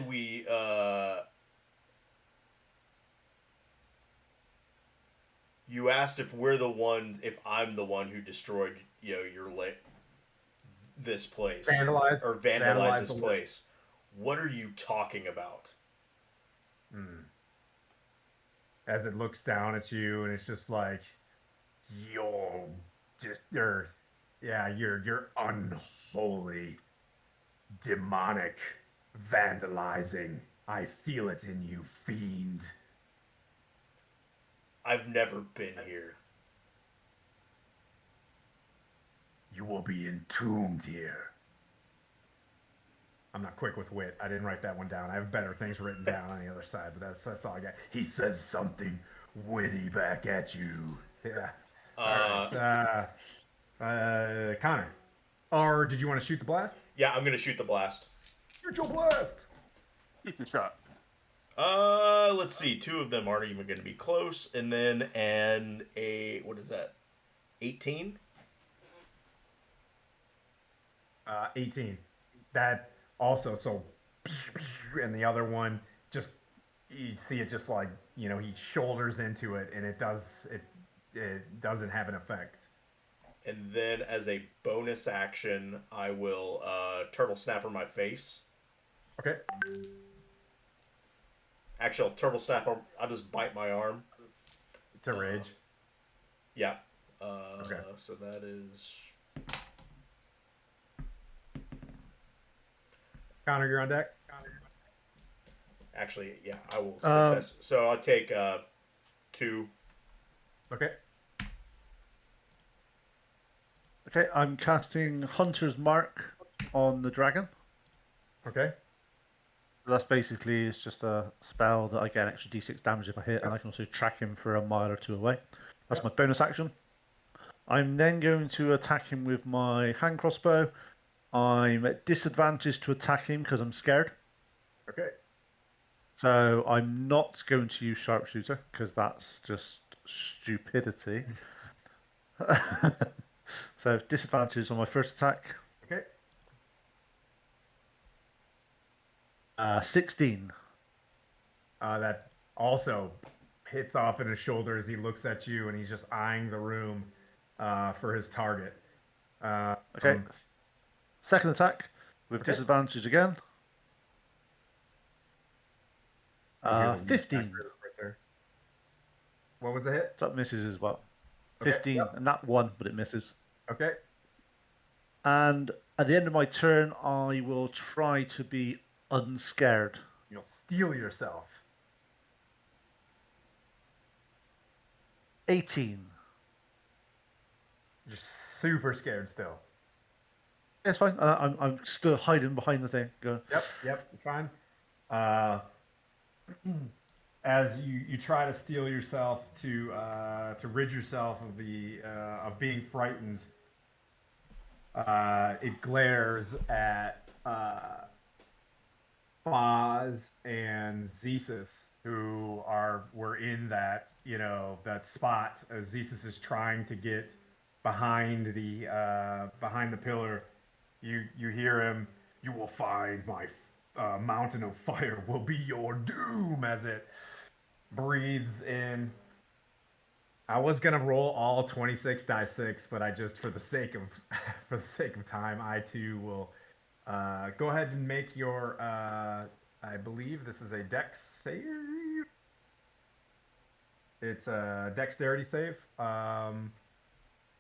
S1: we you asked if I'm the one who destroyed this place, vandalized this place. What are you talking about?
S2: As it looks down at you, and it's just like you're unholy, demonic, vandalizing. I feel it in you, fiend.
S1: I've never been here.
S2: You will be entombed here. I'm not quick with wit. I didn't write that one down. I have better things written down on the other side, but that's all I got. He says something witty back at you. Yeah. All right. Connor. Or did you want to shoot the blast?
S1: Yeah, I'm gonna shoot the blast.
S2: Shoot your blast.
S3: Shoot your shot.
S1: Let's see. 2 of them aren't even gonna be close, and then what is that? 18.
S2: 18. That also, so, and the other one, just, you see it just like, he shoulders into it, and it doesn't have an effect.
S1: And then as a bonus action, I will turtle snapper my face.
S2: Okay.
S1: Actually, I'll just bite my arm.
S2: To rage.
S1: Yeah.
S2: Okay.
S1: So that is...
S2: Connor, you're on deck.
S1: Actually, yeah, I will success. So I'll take 2.
S2: Okay.
S6: Okay, I'm casting Hunter's Mark on the dragon.
S2: Okay.
S6: That's basically, it's just a spell that I get an extra d6 damage if I hit, and I can also track him for a mile or 2 away. That's my bonus action. I'm then going to attack him with my hand crossbow. I'm at disadvantage to attack him because I'm scared.
S2: Okay.
S6: So I'm not going to use sharpshooter because that's just stupidity. So disadvantage on my first attack.
S2: Okay.
S6: 16.
S2: That also hits off in his shoulder as he looks at you, and he's just eyeing the room for his target.
S6: Okay. Second attack with disadvantage again. 15.
S2: Right there. What was the hit?
S6: That misses as well.
S2: Okay,
S6: 15,
S2: yep.
S6: and that 1, but it misses.
S2: Okay.
S6: And at the end of my turn, I will try to be unscared.
S2: You'll steel yourself.
S6: 18.
S2: You're super scared still.
S6: Yeah, it's fine. I'm still hiding behind the thing. Go.
S2: Yep, fine. As you try to steel yourself to rid yourself of of being frightened, it glares at Foz and Zesus, who were in that that spot. As Zesus is trying to get behind the pillar, you hear him. You will find mountain of fire will be your doom as it breathes in. I was gonna roll all 26 die 6, but I just for the sake of for the sake of time, I too will go ahead and make your I believe this is a dex save. It's a dexterity save.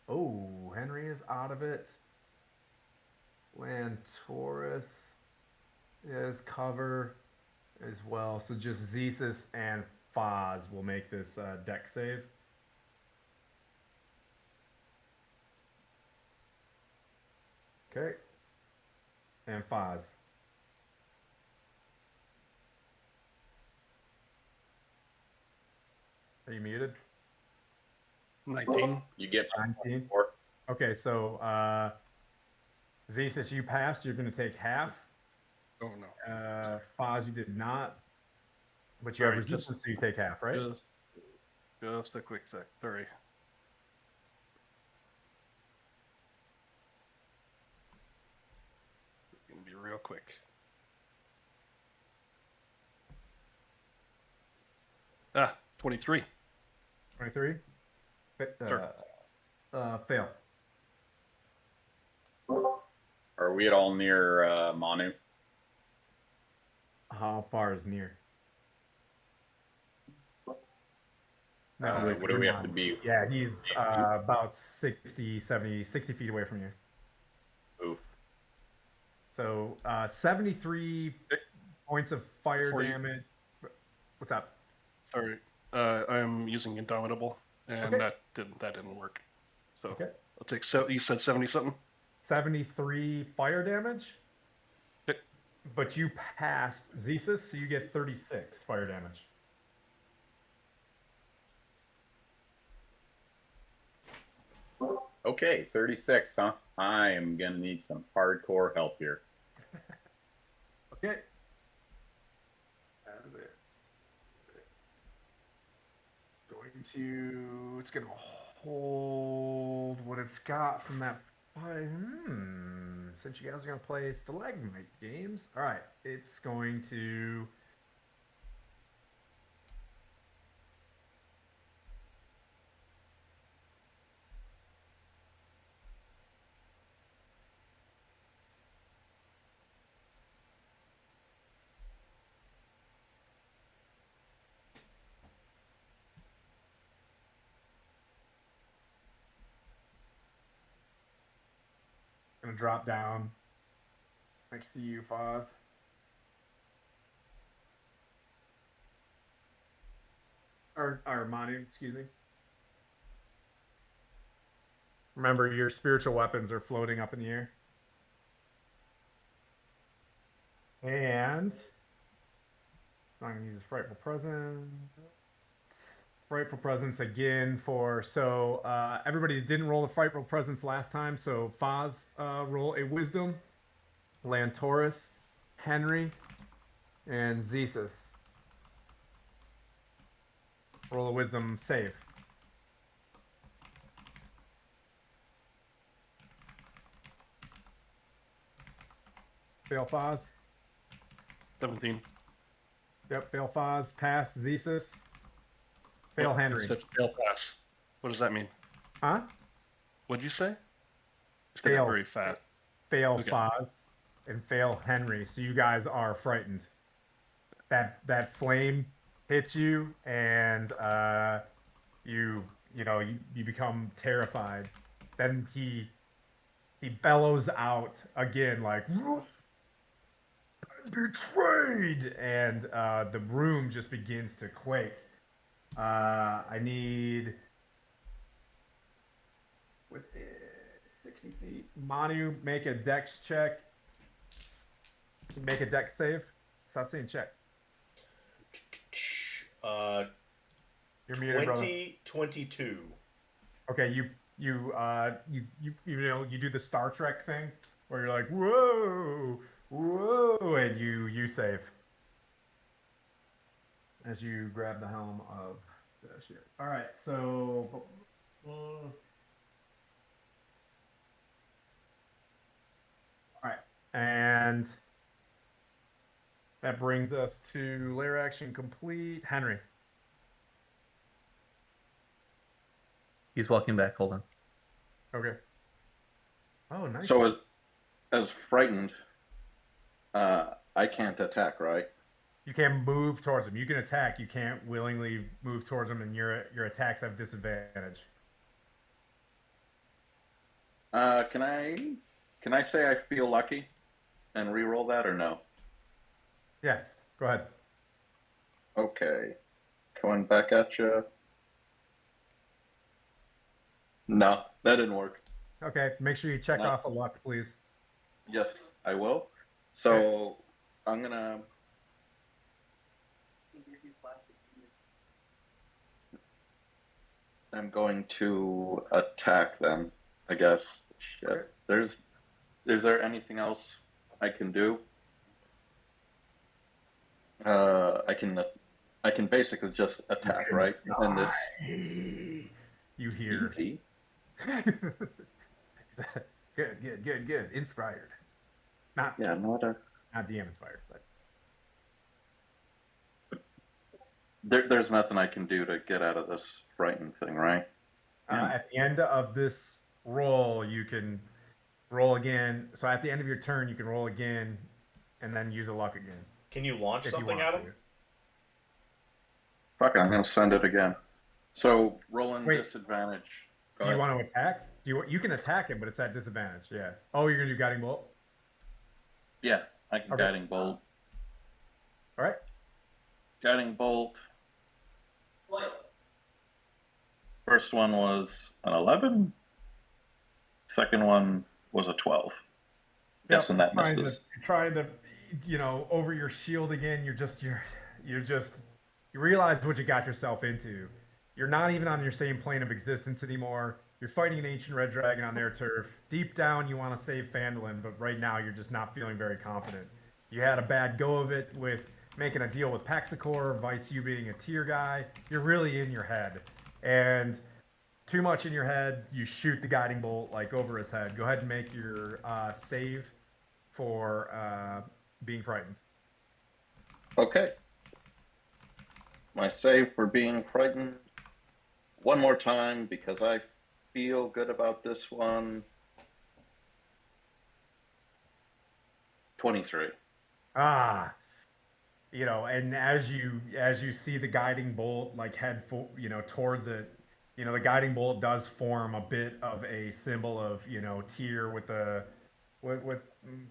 S2: Oh, Henry is out of it. Lantaurus is cover as well. So just Zeus and Foz will make this dex save. Okay. And Foz. Are you muted?
S3: 19.
S9: You get
S2: 19.
S9: or
S2: Okay, so Zeus, you passed. You're going to take half.
S3: Oh no.
S2: Foz, you did not. But you
S3: Sorry,
S2: have resistance, so you take half, right?
S3: Just a quick sec. Sorry. It's gonna be real quick. Ah, 23.
S2: 23.
S3: Sure.
S2: Fail.
S9: are we at all near Manu?
S2: How far is near? No,
S9: What do we have to be?
S2: Yeah, he's about 60, 70, 60 feet away from you.
S9: Oof.
S2: So 73 points of fire
S3: Before you-
S2: damage. What's up?
S3: Sorry. I am using Indomitable, and
S2: Okay.
S3: that didn't work. So
S2: Okay.
S3: I'll take you said 70 something?
S2: 73 fire damage.
S3: Okay.
S2: But you passed Zeus, so you get 36 fire damage.
S9: Okay, 36, huh? I am gonna need some hardcore help here.
S2: Okay. That's it. It's gonna hold what it's got from that. Since you guys are gonna play stalagmite games, all right. It's going to. Gonna drop down next to you, Foz. Or Manu, excuse me. Remember, your spiritual weapons are floating up in the air. And it's not gonna use his frightful presence. Frightful presence again for everybody didn't roll a frightful presence last time, so Foz roll a wisdom, Lantaurus, Henry, and Zeus. Roll a wisdom save. Fail Foz.
S3: 17.
S2: Yep, fail Foz. Pass Zeus. Fail Henry.
S3: You said fail pass. What does that mean?
S2: Huh?
S3: What'd you say? It's getting
S2: Fail.
S3: very fast.
S2: Fail
S3: Okay.
S2: Foz and fail Henry. So you guys are frightened. That flame hits you, and you become terrified. Then he bellows out again like betrayed, and the room just begins to quake. I need within 60 feet. Manu, make a dex check. Make a dex save. Stop saying check. You're muted, brother.
S1: 22.
S2: Okay, you do the Star Trek thing where you're like whoa, whoa, and you save as you grab the helm of the ship. All right, so all right, and That brings us to lair action complete. Henry.
S8: He's walking back. Hold on.
S2: Okay. Oh, nice.
S11: So as frightened, I can't attack, right?
S2: You can't move towards him. You can attack. You can't willingly move towards him, and your attacks have disadvantage.
S11: Can I say I feel lucky and re-roll that or no?
S2: Yes. Go ahead.
S11: Okay. Coming back at you. No, that didn't work.
S2: Okay. Make sure you check
S11: No.
S2: off a luck, please.
S11: Yes, I will. So I'm gonna. I'm going to attack them, I guess. Shit.
S2: Okay.
S11: Is there anything else I can do? I can basically just attack, right? And this
S2: You hear.
S11: easy.
S2: Good. Inspired. Not
S11: Not
S2: DM inspired, but
S11: there's nothing I can do to get out of this frightened thing, right?
S2: at the end of this roll, you can roll again. So at the end of your turn, you can roll again, and then use a luck again.
S1: Can you launch
S2: if you
S1: something
S2: want
S1: at him?
S2: to.
S11: Fuck it, I'm gonna send it again. So rolling
S2: Wait.
S11: disadvantage.
S2: Do you want to attack? You can attack him, but it's at disadvantage. Yeah. Oh, you're gonna do guiding bolt.
S11: Yeah, I can
S2: Okay.
S11: guiding bolt.
S2: All right.
S11: Guiding bolt. First one was an 11. Second one was a 12. Guessing that misses.
S2: You're trying to, over your shield again. You realize what you got yourself into. You're not even on your same plane of existence anymore. You're fighting an ancient red dragon on their turf. Deep down, you want to save Phandalin, but right now you're just not feeling very confident. You had a bad go of it with making a deal with Paxicor, Vice you being a tier guy. You're really in your head. And too much in your head, you shoot the guiding bolt like over his head. Go ahead and make your save for being frightened.
S11: Okay. My save for being frightened. One more time because I feel good about this one. 23.
S2: And as you see the guiding bolt like head towards it, the guiding bolt does form a bit of a symbol of tier with the with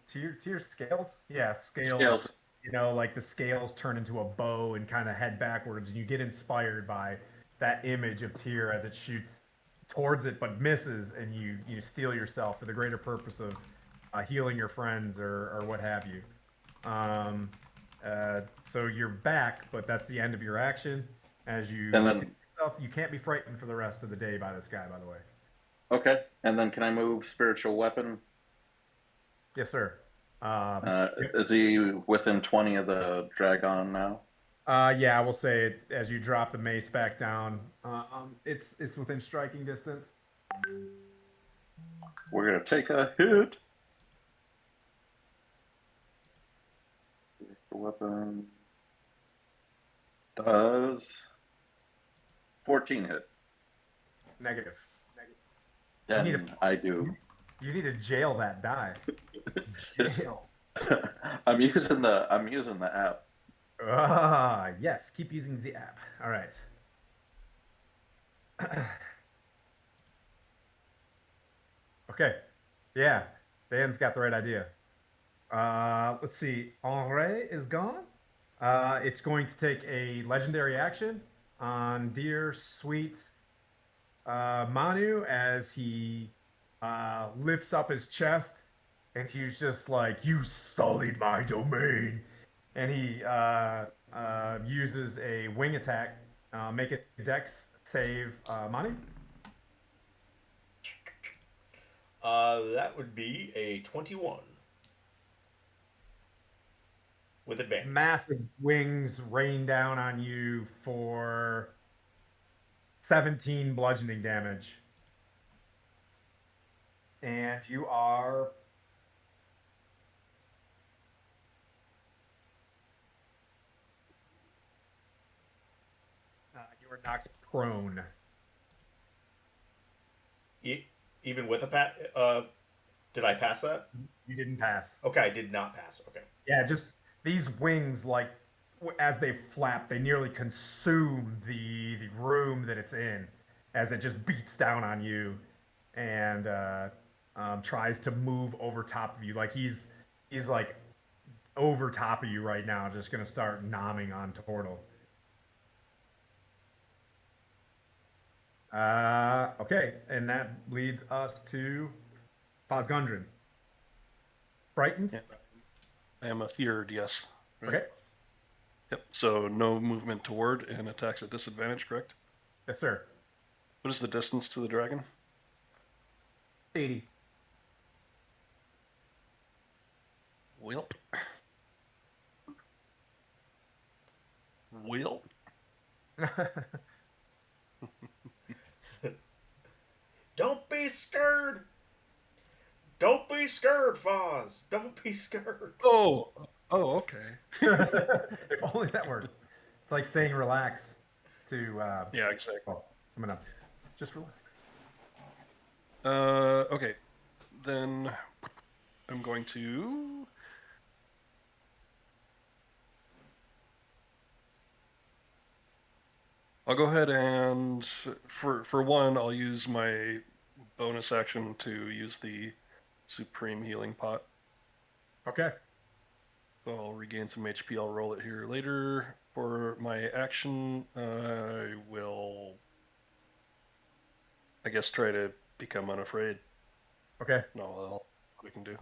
S2: tier scales. Yeah, scales. Like the scales turn into a bow and kind of head backwards, and you get inspired by that image of Tyr as it shoots towards it but misses, and you steel yourself for the greater purpose of healing your friends or what have you. So you're back, but that's the end of your action. As you
S11: And then,
S2: steel yourself, you can't be frightened for the rest of the day by this guy, by the way.
S11: okay, and then can I move spiritual weapon?
S2: Yes, sir.
S11: Is he within 20 of the dragon now?
S2: Yeah, I will say it as you drop the mace back down. It's within striking distance.
S11: We're gonna take a hit. Weapon does 14 hit.
S2: Negative.
S11: Then I do.
S2: You need to jail that die. Jail.
S11: I'm using the app.
S2: Yes. Keep using the app. All right. Okay. Yeah. Dan's got the right idea. Let's see. Henri is gone. It's going to take a legendary action on dear sweet Manu as he lifts up his chest and he's just like, "You sullied my domain," and he uses a wing attack. Make a dex save, Manu.
S1: That would be a 21. With advantage.
S2: Massive wings rain down on you for 17 bludgeoning damage. And you are Or knocks prone.
S1: Even with did I pass that?
S2: You didn't pass.
S1: Okay, I did not pass. Okay.
S2: Yeah, just these wings, like as they flap, they nearly consume the room that it's in, as it just beats down on you, and tries to move over top of you. Like he's like over top of you right now, just gonna start nomming on Tortle. Okay, and that leads us to Fosgundren. Frightened?
S3: Yeah. I am a feared, yes. Right?
S2: Okay.
S3: Yep. So no movement toward and attacks at disadvantage, correct?
S2: Yes, sir.
S3: What is the distance to the dragon?
S2: 80.
S3: Wilp. Wilp.
S1: Don't be scared. Don't be scared, Foz. Don't be scared.
S3: Oh, okay.
S2: If only that worked. It's like saying relax to.
S3: Yeah, exactly.
S2: Well, I'm gonna just relax.
S3: Okay. Then I'm going to. I'll go ahead and for one, I'll use my bonus action to use the Supreme Healing Pot.
S2: Okay.
S3: I'll regain some HP. I'll roll it here later. For my action, I will, I guess, try to become unafraid.
S2: Okay.
S3: No, what we can do.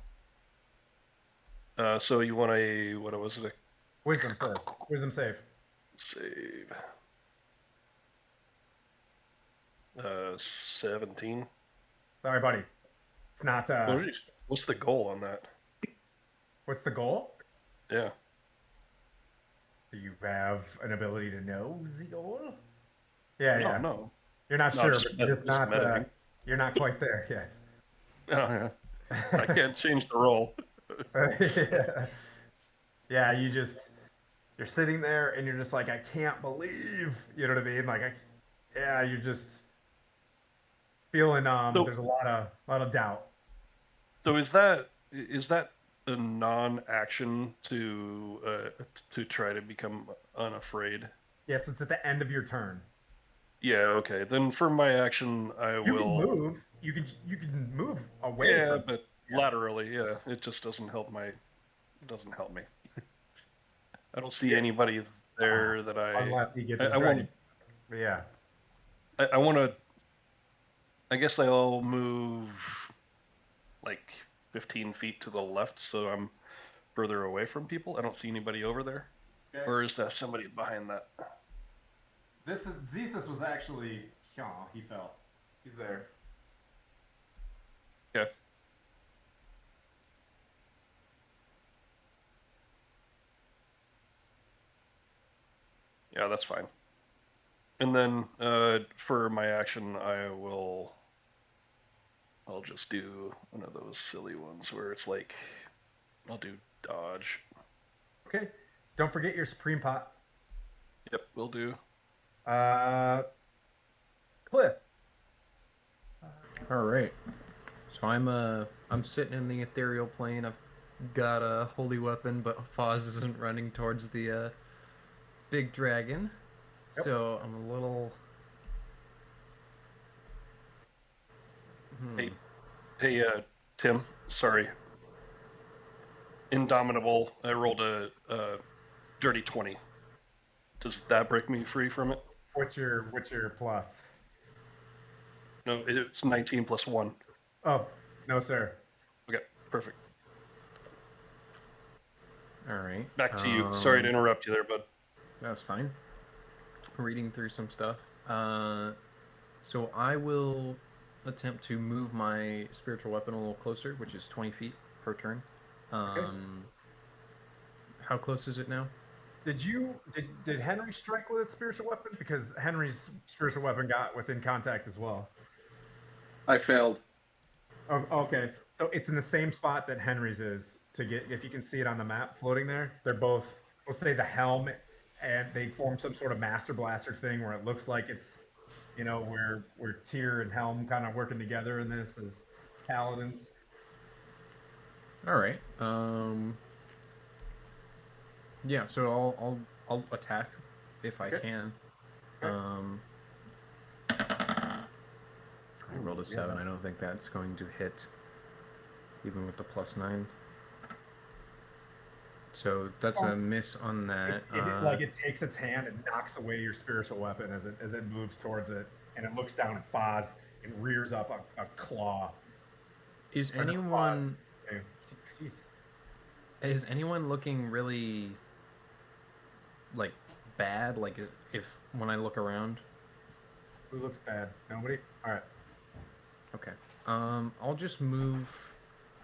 S3: So you want a, what was it?
S2: Wisdom save. Wisdom save.
S3: Save. 17.
S2: Sorry, buddy. It's not.
S3: What's the goal on that?
S2: What's the goal?
S3: Yeah.
S2: Do you have an ability to know the goal? Yeah,
S3: No,
S2: yeah.
S3: no.
S2: Not
S3: No,
S2: sure,
S3: just
S2: but you're just not.
S3: meditating.
S2: You're not quite there yet.
S3: Oh, yeah. I can't change the roll.
S2: Yeah. Yeah, you're sitting there and you're just like, I can't believe, you know what I mean? Like, you're just feeling
S3: So-
S2: there's a lot of doubt.
S3: So is that a non-action to try to become unafraid?
S2: Yeah, so it's at the end of your turn.
S3: Yeah. Okay. Then for my action, I
S2: You
S3: will
S2: can move. You can move away
S3: Yeah,
S2: from.
S3: but laterally, yeah, it just doesn't help me. I don't see anybody there that I.
S2: Unless he gets
S3: I,
S2: his
S3: I want.
S2: dragon. But yeah.
S3: I want to. I guess I'll move like 15 feet to the left, so I'm further away from people. I don't see anybody over there.
S2: Okay.
S3: Or is that somebody behind that?
S2: This is Zeus was actually. Oh, he fell. He's there.
S3: Okay. Yeah, that's fine. And then for my action, I'll just do one of those silly ones where it's like, I'll do dodge.
S2: Okay. Don't forget your supreme pot.
S3: Yep, will do.
S2: Cliff.
S4: All right. So I'm sitting in the ethereal plane. I've got a holy weapon, but Foz isn't running towards the big dragon.
S2: Yep.
S4: So I'm a little.
S3: Hey, Tim. Sorry. Indomitable. I rolled a dirty 20. Does that break me free from it?
S2: What's your plus?
S3: No, it's 19 plus 1.
S2: Oh, no, sir.
S3: Okay, perfect.
S4: All right.
S3: Back to you. Sorry to interrupt you there, bud.
S4: That's fine. Reading through some stuff. So I will attempt to move my spiritual weapon a little closer, which is 20 feet per turn.
S2: Okay.
S4: How close is it now?
S2: Did Henry strike with its spiritual weapon? Because Henry's spiritual weapon got within contact as well.
S5: I failed.
S2: Oh, okay. So it's in the same spot that Henry's is. To get, if you can see it on the map floating there, they're both. We'll say the helm and they form some sort of master blaster thing where it looks like it's, you know, where Tyr and Helm kind of working together in this as paladins.
S4: All right. Yeah. So I'll attack if I
S2: Okay.
S4: can.
S2: Okay.
S4: I rolled a 7. I don't think that's going to hit, even with the +9. So that's a miss on that.
S2: It takes its hand and knocks away your spiritual weapon as it moves towards it, and it looks down at Foz and rears up a claw.
S4: Is
S2: Or not
S4: anyone
S2: Foz. Jeez.
S4: is anyone looking really like bad? Like if when I look around.
S2: Who looks bad? Nobody. All right.
S4: Okay. I'll just move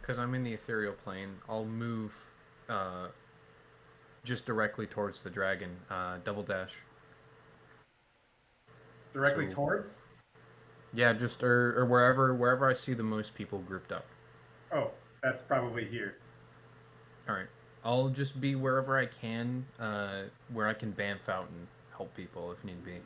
S4: because I'm in the ethereal plane. I'll move just directly towards the dragon. Double dash.
S2: Directly
S4: So-
S2: towards.
S4: Yeah, just or wherever I see the most people grouped up.
S2: Oh, that's probably here.
S4: All right. I'll just be wherever I can, where I can bamf out and help people if need be.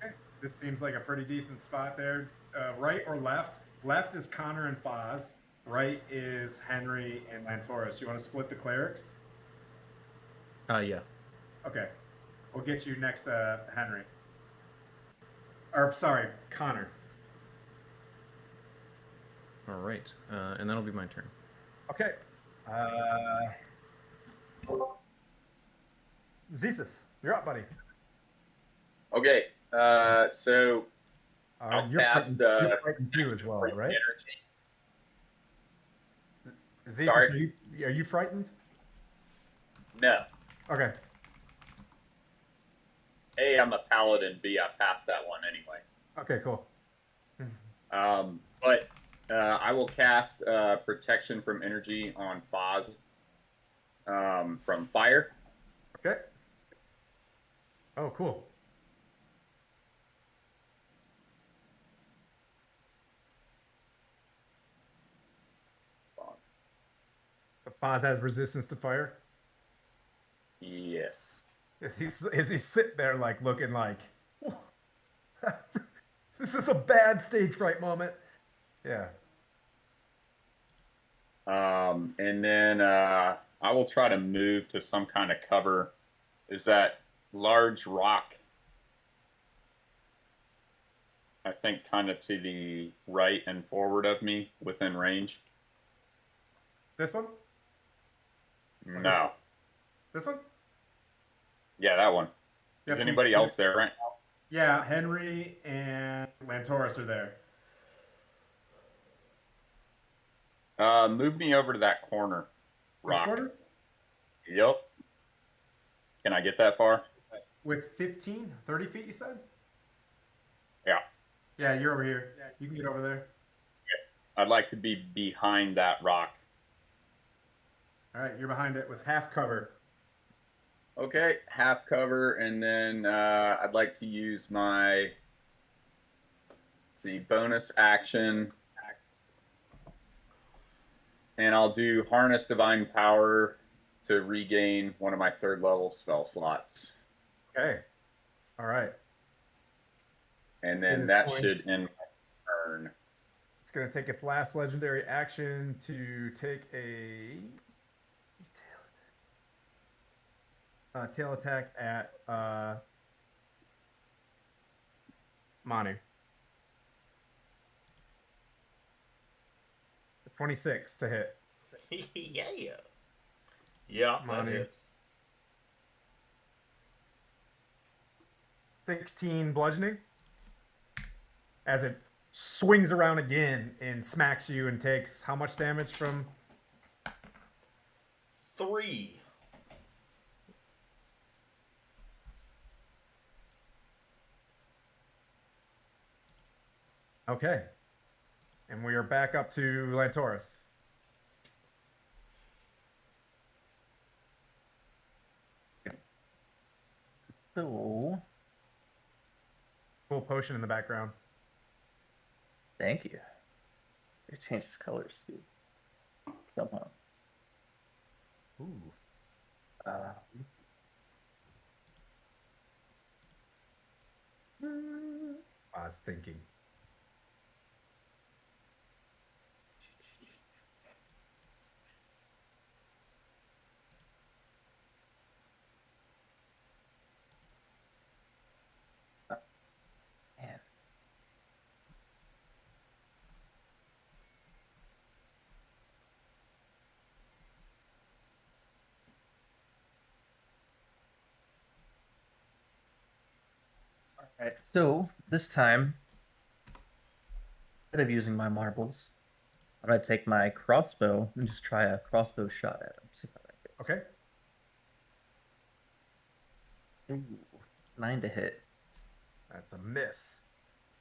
S2: Okay. This seems like a pretty decent spot there. Right or left? Left is Connor and Foz. Right is Henry and Lantoris. You want to split the clerics?
S4: Yeah.
S2: Okay. We'll get you next to Henry. Or, sorry, Connor.
S4: All right. And that'll be my turn.
S2: Okay. Zesus, you're up, buddy.
S9: Okay. So I'll
S2: You're
S9: cast
S2: you're fighting too as well, right?
S9: energy.
S2: Zesus,
S9: Sorry?
S2: are you frightened?
S9: No.
S2: Okay.
S9: A, I'm a paladin. B, I passed that one anyway.
S2: Okay, cool.
S9: But I will cast protection from energy on Foz from fire.
S2: Okay. Oh, cool. Foz has resistance to fire.
S9: Yes.
S2: Is he sitting there like looking like this is a bad stage fright moment? Yeah.
S9: And then I will try to move to some kind of cover. Is that large rock? I think kind of to the right and forward of me within range.
S2: This one?
S9: No.
S2: This one?
S9: Yeah, that one.
S2: Yep,
S9: Is anybody else there right now?
S2: Yeah, Henry and Lantoris are there.
S9: Move me over to that corner. Rock.
S2: This corner?
S9: Yep. Can I get that far?
S2: With 15, 30 feet, you said?
S9: Yeah.
S2: Yeah, you're over here. You can get over there.
S9: I'd like to be behind that rock.
S2: All right, you're behind it with half cover.
S9: Okay, half cover, and then I'd like to use my bonus action, and I'll do Harness Divine Power to regain one of my 3rd level spell slots.
S2: Okay. All right.
S9: And then that should end my turn.
S2: It's going to take its last legendary action to take a tail attack at Manu. 26 to hit.
S1: Yeah. Yeah, that
S2: Manu.
S1: hits.
S2: 16 bludgeoning. As it swings around again and smacks you and takes how much damage from?
S1: 3.
S2: Okay. And we are back up to Lantoris.
S8: So,
S2: Cool potion in the background.
S8: thank you. It changes colors too. Somehow.
S2: Ooh. was thinking.
S8: Man. All right. So this time, instead of using my marbles, I'm gonna take my crossbow and just try a crossbow shot at him. See how that
S2: Okay.
S8: goes. Ooh, 9 to hit.
S2: That's a miss.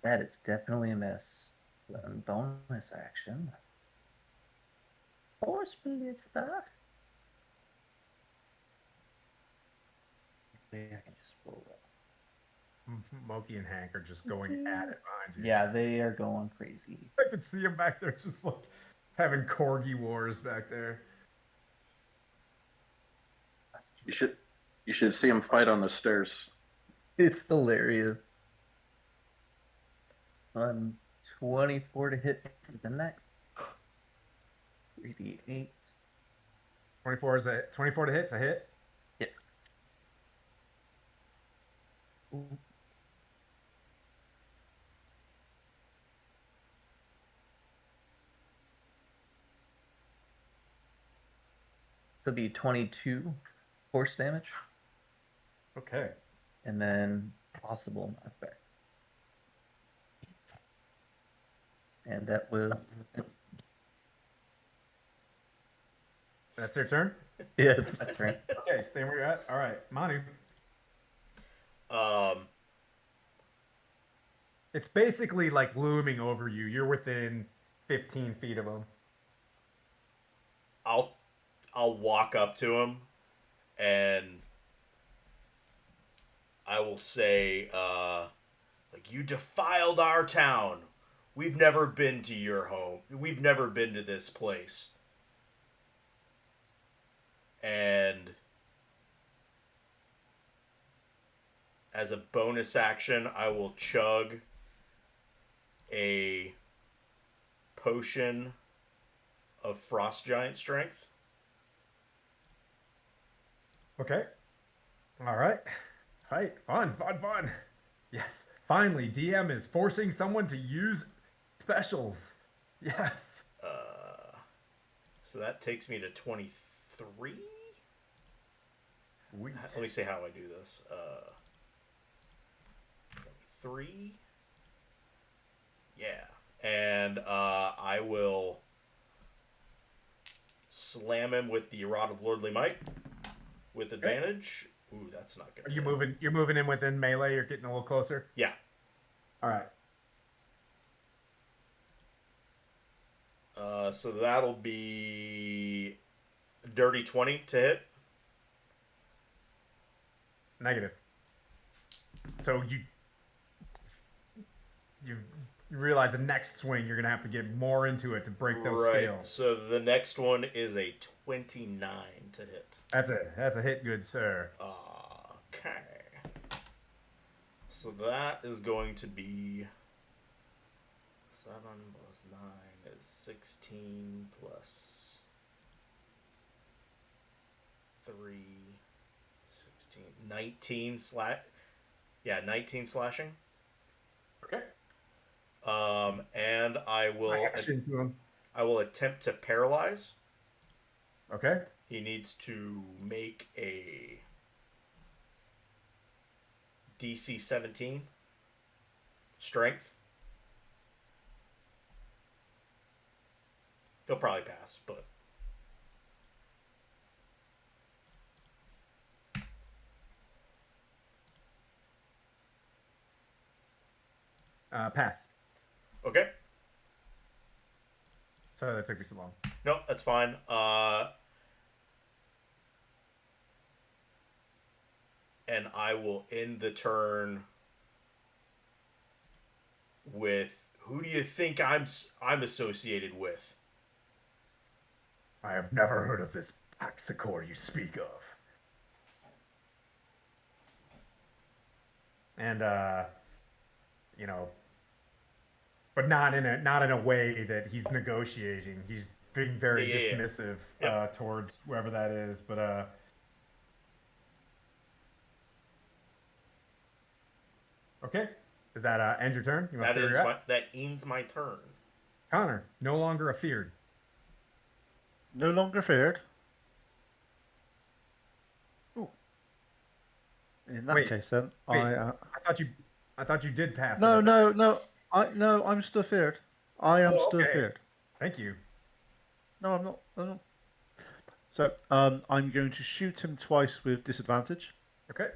S8: That is definitely a miss. Then bonus action. Force Ballista. Maybe I can just roll that.
S2: Moki and Hank are just going at it behind you.
S8: Yeah, they are going crazy.
S2: I could see them back there just like having corgi wars back there.
S11: You should see him fight on the stairs.
S8: It's hilarious. 24 to hit, isn't that? 3d8.
S2: 24 to hit's a hit.
S8: Yeah. Ooh. So it'd be 22 force damage.
S2: Okay.
S8: And then possible knockback. And that will.
S2: That's your turn?
S8: Yeah, it's my turn.
S2: Okay, stay where you're at. All right, Manu. It's basically like looming over you. You're within 15 feet of him.
S1: I'll walk up to him and I will say, like, you defiled our town. We've never been to your home. We've never been to this place. And as a bonus action, I will chug a potion of frost giant strength.
S2: Okay. All right. All right. Fun. Yes. Finally, DM is forcing someone to use specials. Yes.
S1: So that takes me to 23.
S2: Sweet.
S1: Let me see how I do this. 23. Yeah. And I will slam him with the Rod of Lordly Might with advantage. Ooh, that's not good.
S2: Are you moving? You're moving in within melee. You're getting a little closer.
S1: Yeah.
S2: All right.
S1: So that'll be a dirty 20 to hit.
S2: Negative. So you realize the next swing you're gonna have to get more into it to break those scales.
S1: So the next one is a 29 to hit.
S2: That's a hit, good sir.
S1: Okay. So that is going to be 7 plus 9 is 16 plus 3, 16, 19 19 slashing.
S2: Okay.
S1: And I will attempt to paralyze.
S2: Okay.
S1: He needs to make a DC 17 strength. He'll probably pass, but
S2: pass.
S1: okay.
S2: Sorry that took me so long.
S1: No, that's fine. And I will end the turn with, who do you think I'm associated with?
S2: I have never heard of this Paxicor you speak of. And but not in a way that he's negotiating. He's being very
S1: Yeah.
S2: dismissive
S1: Yep.
S2: towards whoever that is. But okay, is that end your turn? You want to stay where you're at?
S1: That ends my turn.
S2: Connor, no longer afeared.
S6: No longer feared. Ooh. In that
S2: Wait,
S6: case, then
S2: wait,
S6: I
S2: I thought you did pass.
S6: no,
S2: it.
S6: no. I'm still feared. I am still
S2: okay.
S6: feared.
S2: Thank you.
S6: No, I'm not. I'm not. So, I'm going to shoot him twice with disadvantage.
S2: Okay.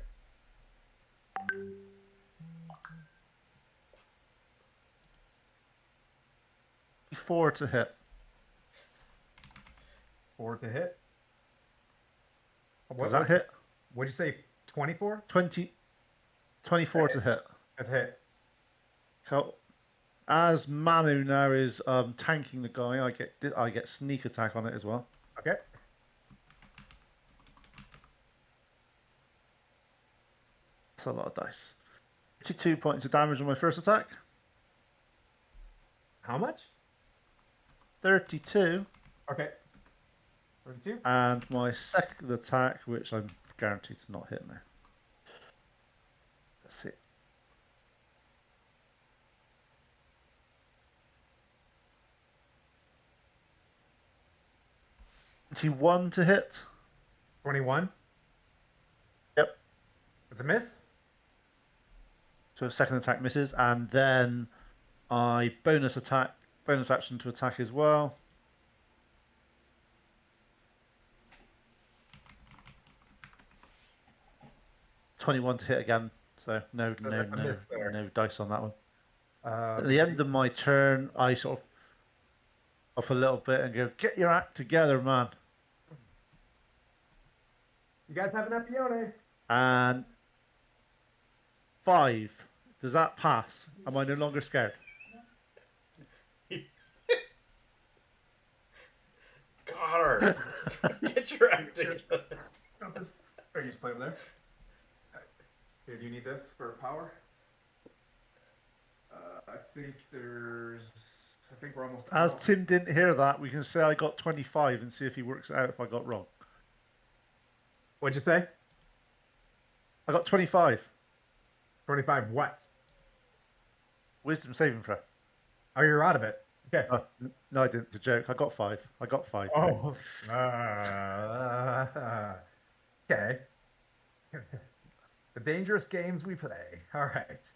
S6: Four to hit.
S2: 4 to hit.
S6: Does that hit?
S2: What'd you say? 24?
S6: 24 to hit.
S2: That's a hit.
S6: So, as Manu now is tanking the guy, I get sneak attack on it as well.
S2: Okay.
S6: That's a lot of dice. 52 points of damage on my first attack.
S2: How much?
S6: 32.
S2: Okay. 32.
S6: And my second attack, which I'm guaranteed to not hit now. Let's see. One to hit.
S2: 21.
S6: Yep.
S2: It's a miss.
S6: So second attack misses, and then I bonus action to attack as well. $21 to hit again. So no dice on that one. At the end of my turn, I sort of off a little bit and go, "Get your act together, man."
S2: You guys have an Epione.
S6: And 5. Does that pass? Am I no longer scared?
S1: Connor, get your act together.
S2: Or you just play over there. Here, do you need this for power? I think we're almost.
S6: As Tim didn't hear that, we can say I got 25 and see if he works it out if I got wrong.
S2: What'd you say?
S6: I got 25.
S2: 25 what?
S6: Wisdom saving throw.
S2: Oh, you're out of it. Okay.
S6: No, I didn't. It's a joke. I got 5.
S2: Oh. Okay. The dangerous games we play. All right.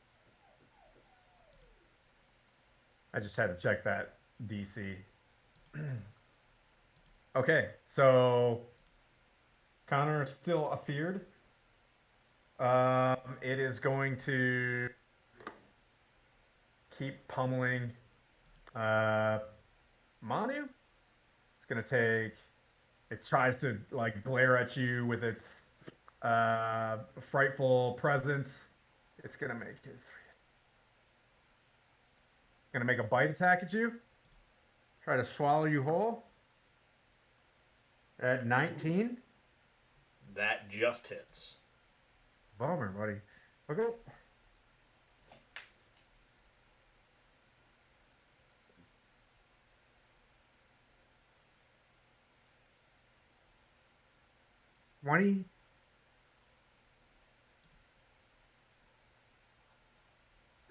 S2: I just had to check that DC. Okay, so Connor is still afeared. It is going to keep pummeling Manu. It's gonna take. It tries to like glare at you with its frightful presence. It's gonna make his gonna make a bite attack at you. Try to swallow you whole. At 19.
S1: That just hits.
S2: Bummer, buddy. Okay. $20.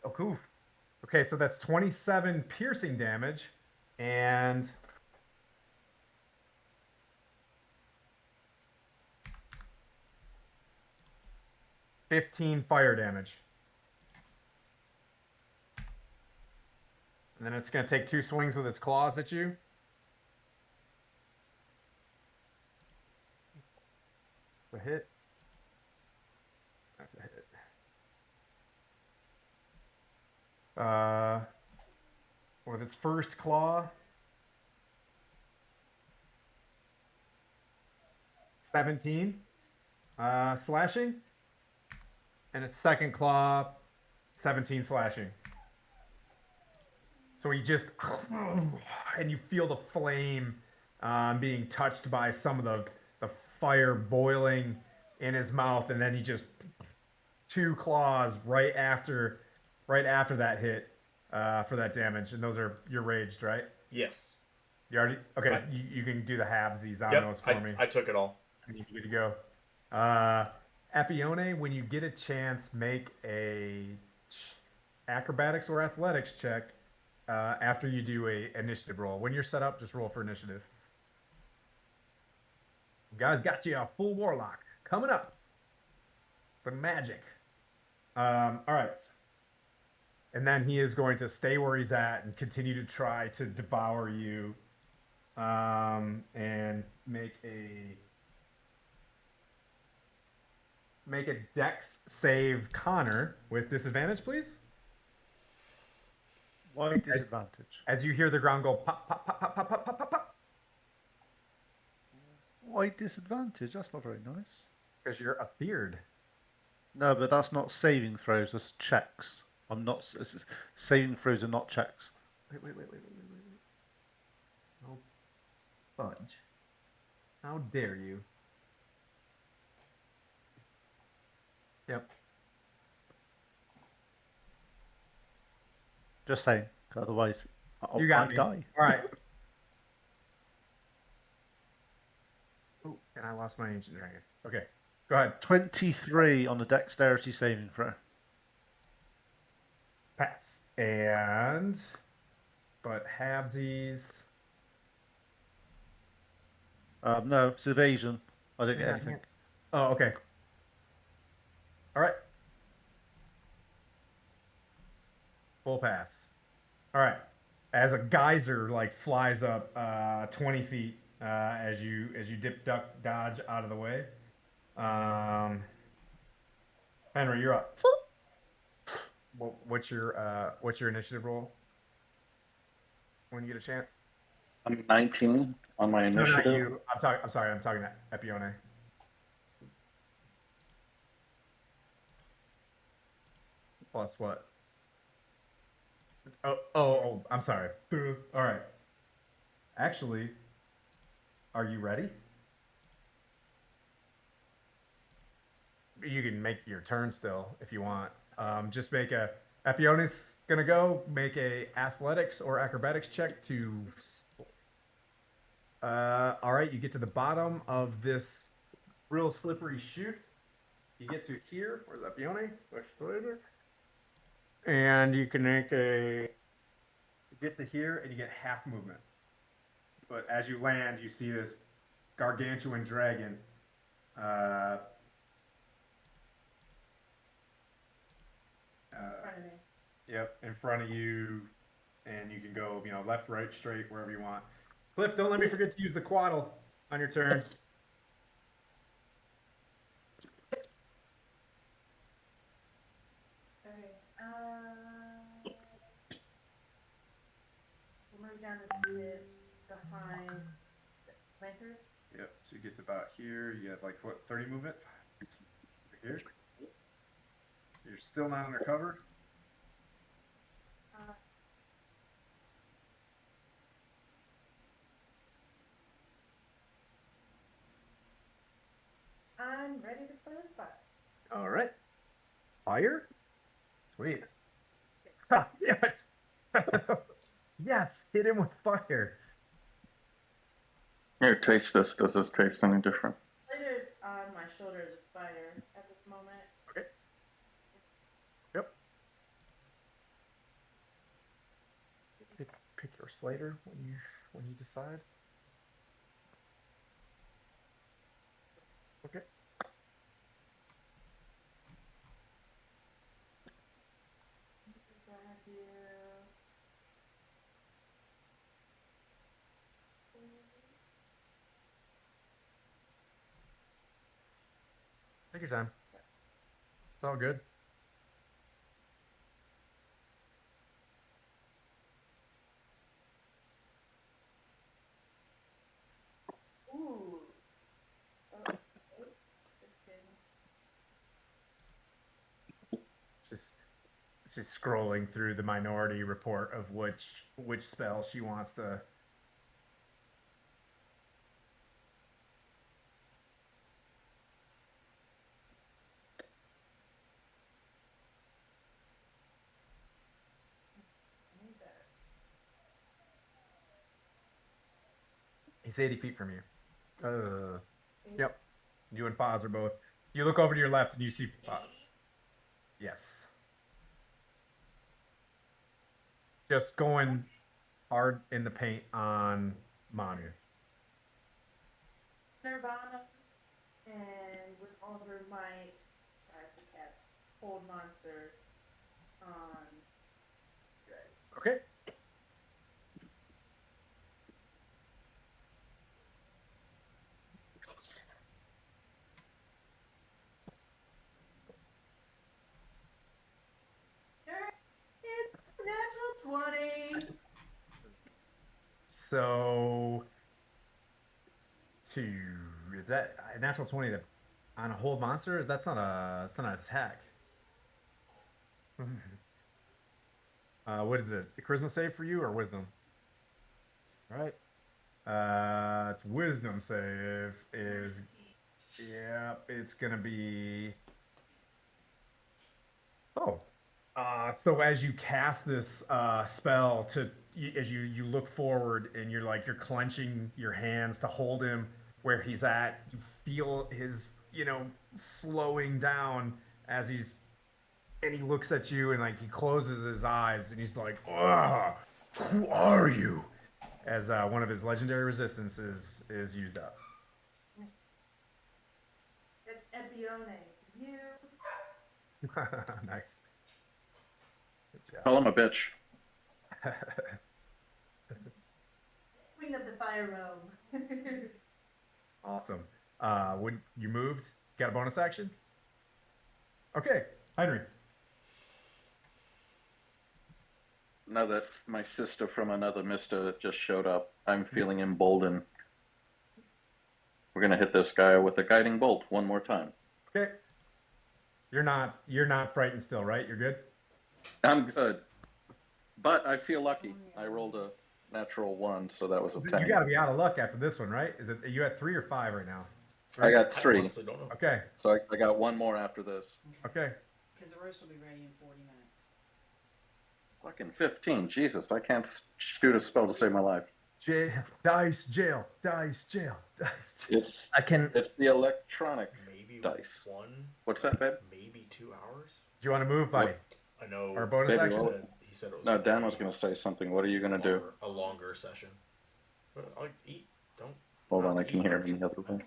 S2: Oh, cool. Okay, so that's 27 piercing damage and 15 fire damage. And then it's going to take 2 swings with its claws at you. A hit. That's a hit. With its first claw, 17 slashing, and its second claw, 17 slashing. So he just, and you feel the flame being touched by some of the fire boiling in his mouth, and then he just 2 claws right after that hit. for that damage, and those are you're raged, right?
S1: Yes.
S2: You already okay. You can do the halvesies on
S1: Yep.
S2: those for me.
S1: I took it all.
S2: And you're good to go. Epione, when you get a chance, make a acrobatics or athletics check after you do a initiative roll. When you're set up, just roll for initiative. Guys, got you a full warlock coming up. Some magic. All right. And then he is going to stay where he's at and continue to try to devour you. And make a dex save, Connor, with disadvantage, please.
S6: Why disadvantage?
S2: As you hear the ground go pop, pop, pop, pop, pop, pop, pop, pop, pop.
S6: Why disadvantage? That's not very nice.
S2: Because you're appeared.
S6: No, but that's not saving throws. That's checks. I'm not. Saving throws are not checks.
S2: Wait. No fudge. How dare you? Yep.
S6: Just saying. Otherwise,
S2: You got me.
S6: die.
S2: All right. Oh, and I lost my ancient dragon. Okay, go ahead.
S6: 23 on the dexterity saving throw.
S2: Pass. But halvesies.
S6: No, it's evasion. I didn't get anything.
S2: Oh, okay. All right. Full pass. All right. As a geyser flies up 20 feet as you dip, duck, dodge out of the way. Henry, you're up. What's your initiative roll? When you get a chance.
S11: I'm 19 on my initiative.
S2: No, not you. I'm sorry. I'm talking to Epione. Plus what? Oh, I'm sorry. All right. Actually, are you ready? You can make your turn still if you want. Just make a... Epione's going to go make a athletics or acrobatics check to... all right, you get to the bottom of this real slippery chute. You get to here. Where's Epione? And you can make a... get to here, and you get half movement. But as you land, you see this gargantuan dragon. Yep, in front of you, and you can go, left, right, straight, wherever you want. Cliff, don't let me forget to use the quaddle on your turn.
S7: Okay. We'll move down the steps behind the planters.
S2: Yep, so you get to about here. You have 30 movement? Here. You're still not under cover?
S7: I'm ready to play with fire.
S2: All right. Fire? Sweet. Ha, damn it. Yes, hit him with fire.
S11: Here, taste this. Does this taste any different?
S7: Later's on my shoulder as a spider at this moment.
S2: Okay. Yep. Pick your Slater when you decide. Okay.
S7: We're gonna do.
S2: Take your time. It's all good.
S7: Ooh. Oh, just kidding.
S2: She's scrolling through the minority report of which spell she wants to. He's 80 feet from you. Yep. You and Foz are both. You look over to your left and you see. Yes. Just going hard in the paint on Manu.
S7: Nirvana, and with all of her might, tries to cast Hold Monster on Dread.
S2: Okay.
S7: It's natural 20.
S2: So, is that a natural 20 on a hold monster? That's not an attack. What is it? A charisma save for you or wisdom? All right. It's wisdom save is. Yeah, it's gonna be. Oh. So as you cast this spell as you look forward and you're clenching your hands to hold him where he's at, you feel his slowing down as he looks at you and he closes his eyes and he's like, "Ugh, who are you?" As one of his legendary resistances is used up.
S7: It's Epione. You.
S2: Nice. Good job.
S11: Call him a bitch.
S7: Queen of the Fire Realm.
S2: Awesome. When you moved, got a bonus action? Okay, Henry.
S11: Now that my sister from another mister just showed up, I'm feeling emboldened. We're gonna hit this guy with a guiding bolt one more time.
S2: Okay. You're not frightened still, right? You're good?
S11: I'm good. But I feel lucky. I rolled a natural 1, so that was a 10.
S2: You got to be out of luck after this one, right? Is it you at 3 or 5 right now?
S11: I got
S1: I
S11: 3.
S1: honestly don't know.
S2: Okay.
S11: So I got 1 more after this.
S2: Okay.
S12: Because the roast will be ready in 40 minutes.
S11: Fucking 15. Jesus, I can't shoot a spell to save my life.
S2: Jail, dice, jail, dice, jail, dice. Jail.
S11: It's the electronic
S1: Maybe
S11: dice.
S1: 1.
S11: What's that, babe?
S1: Maybe 2 hours.
S2: Do you want to move, buddy?
S1: I know.
S2: Or a bonus
S11: Baby,
S2: action?
S1: He said it was.
S11: No, Dan was going to say something. What are you going to do?
S1: A longer session. But I'll eat. Don't.
S11: Hold on, I can hear you the other way.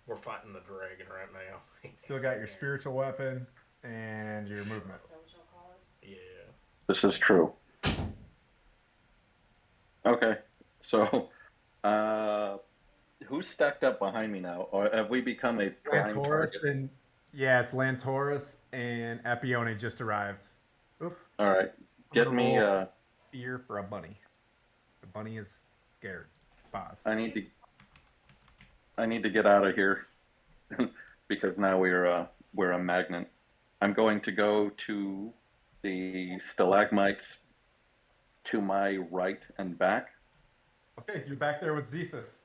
S1: We're fighting the dragon right now.
S2: Still got your spiritual weapon and your movement.
S1: Yeah.
S11: This is true. Okay, so who's stacked up behind me now? Or have we become a prime
S2: Lantoris
S11: target?
S2: and it's Lantoris and Epione just arrived. Oof.
S11: All right, get me.
S2: Fear for a bunny. The bunny is scared. Boss.
S11: I need to get out of here because now we're a magnet. I'm going to go to the stalagmites to my right and back.
S2: Okay, you're back there with Zesus.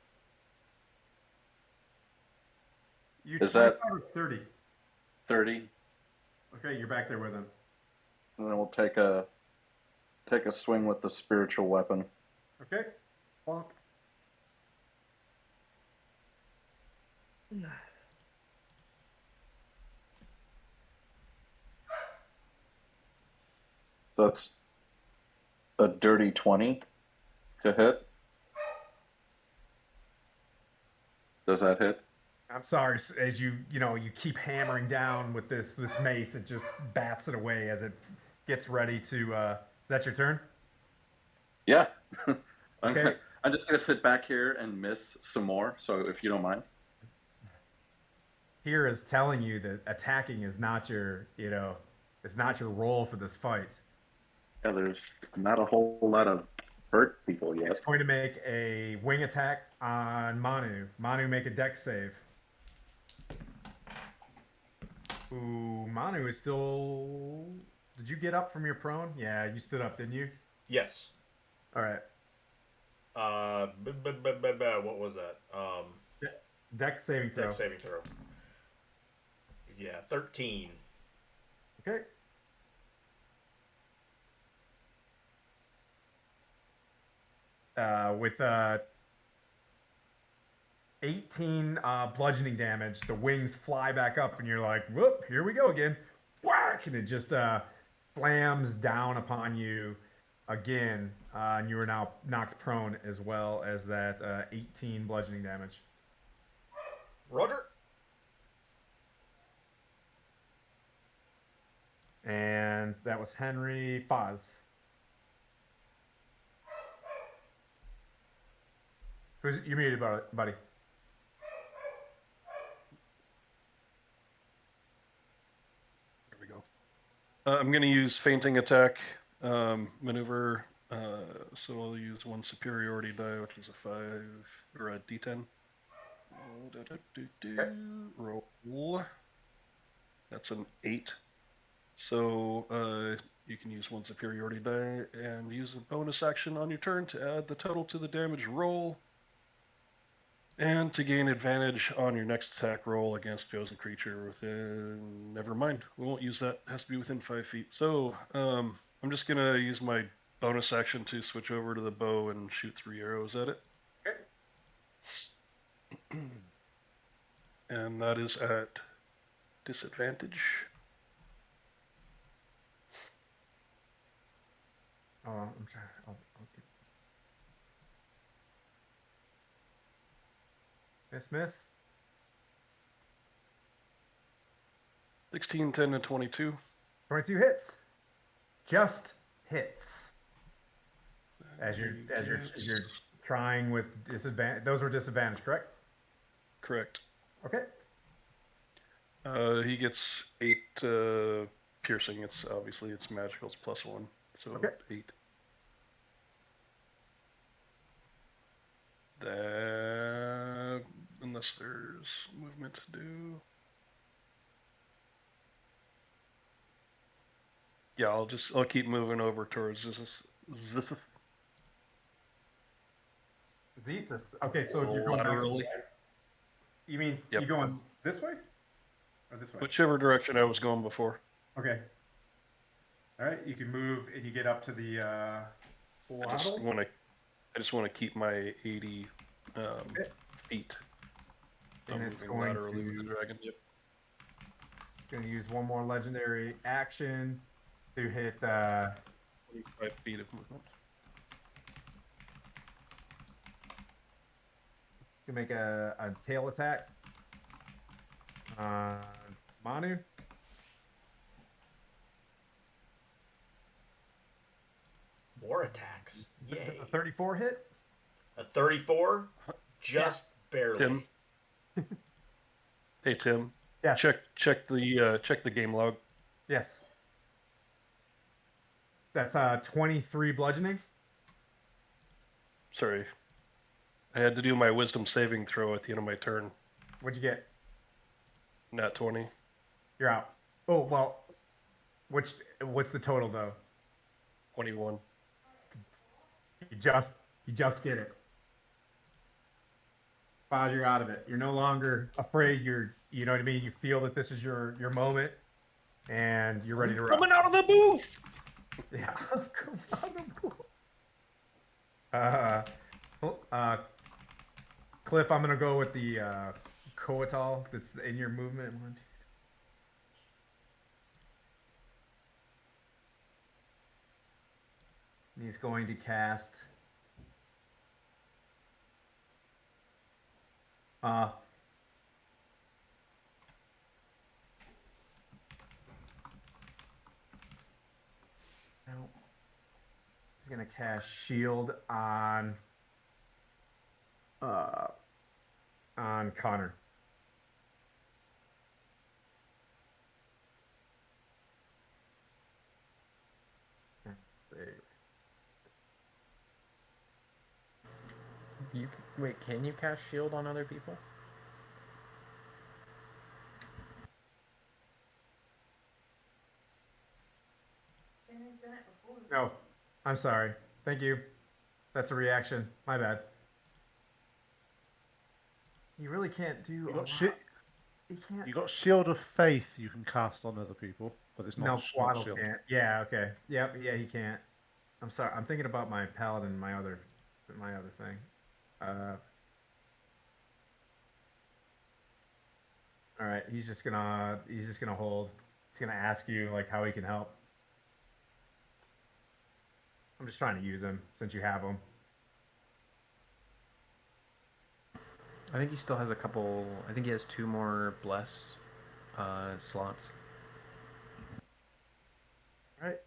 S2: You
S11: Is that
S2: 25 or 30?
S11: 30?
S2: Okay, you're back there with him.
S11: And then we'll take a swing with the spiritual weapon.
S2: Okay. Bonk.
S11: So that's a dirty 20 to hit. Does that hit?
S2: I'm sorry. As you keep hammering down with this mace, it just bats it away as it gets ready to. Is that your turn?
S11: Yeah.
S2: Okay.
S11: I'm just gonna sit back here and miss some more. So if you don't mind.
S2: Here is telling you that attacking is not your, it's not your role for this fight.
S11: Yeah, there's not a whole lot of hurt people yet.
S2: It's going to make a wing attack on Manu. Manu, make a dex save. Ooh, Manu is still. Did you get up from your prone? Yeah, you stood up, didn't you?
S1: Yes.
S2: All right.
S1: What was that?
S2: Dex saving throw.
S1: Dex saving throw. Yeah, 13.
S2: Okay. with 18 bludgeoning damage. The wings fly back up, and you're like, whoop, here we go again. Whack! And it just slams down upon you again. And you are now knocked prone as well as that 18 bludgeoning damage.
S1: Roger.
S2: And that was Henry Foz. Who's you muted, buddy?
S3: There we go. I'm going to use fainting attack maneuver. So I'll use one superiority die, which is a 5 or a D10. Roll. That's an 8. So you can use one superiority die and use a bonus action on your turn to add the total to the damage roll. And to gain advantage on your next attack roll against chosen creature within... Never mind, we won't use that. It has to be within 5 feet. So I'm just going to use my bonus action to switch over to the bow and shoot 3 arrows at it.
S2: Okay.
S3: And that is at disadvantage.
S2: Oh, I'm sorry. I'll miss.
S3: 16, 10, and 22.
S2: 22 hits. Just hits. As you're trying with disadvantage. Those were disadvantage, correct?
S3: Correct.
S2: Okay.
S3: He gets 8 piercing. It's obviously it's magical. It's +1, so
S2: okay.
S3: 8. That, unless there's movement to do. Yeah, I'll keep moving over towards this.
S2: Zetus. Okay, so you're going
S3: laterally.
S2: You mean
S3: Yep.
S2: you going this way or this way?
S3: Whichever direction I was going before.
S2: Okay. All right, you can move and you get up to the
S3: I just want to keep my 80 feet. So
S2: and
S3: I'm
S2: it's
S3: moving
S2: going
S3: laterally with the
S2: to
S3: dragon. Yep.
S2: going to use one more legendary action to hit
S3: 25 feet of movement.
S2: to make a tail attack. Manu.
S1: More attacks. Yay.
S2: A 34 hit?
S1: A 34? Just barely.
S3: Tim. Hey Tim.
S2: Yes.
S3: Check the game log.
S2: Yes. That's 23 bludgeoning.
S3: Sorry. I had to do my wisdom saving throw at the end of my turn.
S2: What'd you get?
S3: Nat 20.
S2: You're out. Oh, well, what's the total though?
S3: 21.
S2: You just get it. Faz, you're out of it. You're no longer afraid. You know what I mean? You feel that this is your moment and you're ready to run.
S3: Coming out of the booth.
S2: Yeah. Come out of Cliff, I'm gonna go with the Coatl that's in your movement. 1, 2. He's going to cast no. He's gonna cast shield on Connor. Let's see.
S4: Wait, can you cast shield on other people?
S2: No, I'm sorry. Thank you. That's a reaction. My bad. You really can't do a lot.
S6: You got Shield of Faith you can cast on other people, but it's not.
S2: No,
S6: not
S2: Quaddle
S6: shield.
S2: can't. Yeah, okay. Yep, yeah, he can't. I'm sorry. I'm thinking about my paladin, my other open my other thing. All right, he's just gonna hold. He's gonna ask you like how he can help. I'm just trying to use him since you have him.
S4: I think he still has a couple. I think he has 2 more bless slots.
S2: All right.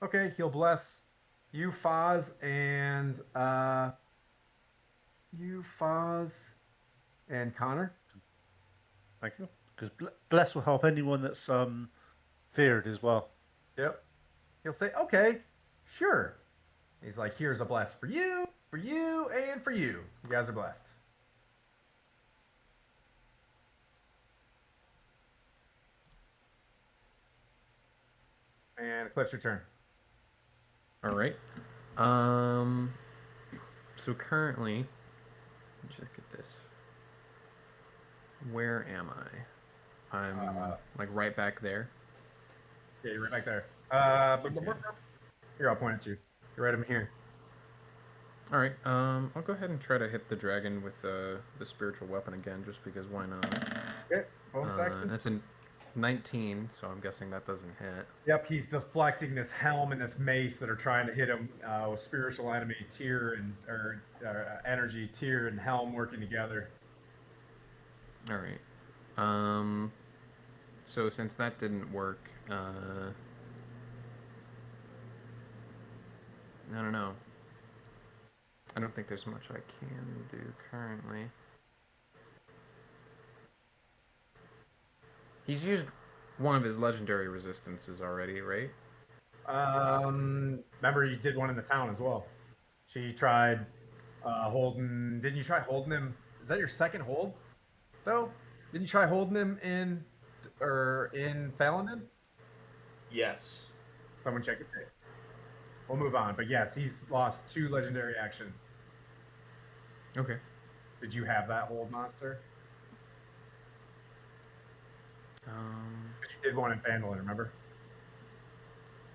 S2: Okay, he'll bless you, Foz, and Connor.
S6: Thank you. Because bless will help anyone that's feared as well.
S2: Yep. He'll say, "Okay, sure." He's like, "Here's a bless for you, and for you. You guys are blessed." And Eclipse, your turn.
S4: All right. So currently, let me just get this. Where am I? I'm like right back there.
S2: Yeah, you're right back there. Here, I'll point at you. You're right over here.
S4: All right. I'll go ahead and try to hit the dragon with the spiritual weapon again, just because why not?
S2: Okay. Bonus action.
S4: That's a 19, so I'm guessing that doesn't hit.
S2: Yep, he's deflecting this helm and this mace that are trying to hit him with spiritual enemy Tyr and energy Tyr and helm working together.
S4: All right. So since that didn't work, I don't know. I don't think there's much I can do currently. He's used one of his legendary resistances already, right?
S2: Remember you did one in the town as well. She tried holding. Didn't you try holding him? Is that your second hold? Though, didn't you try holding him in Phandalin?
S1: Yes.
S2: Someone check your tapes. We'll move on, but yes, he's lost 2 legendary actions.
S4: Okay.
S2: Did you have that hold, monster? You did one in Phandalin, remember?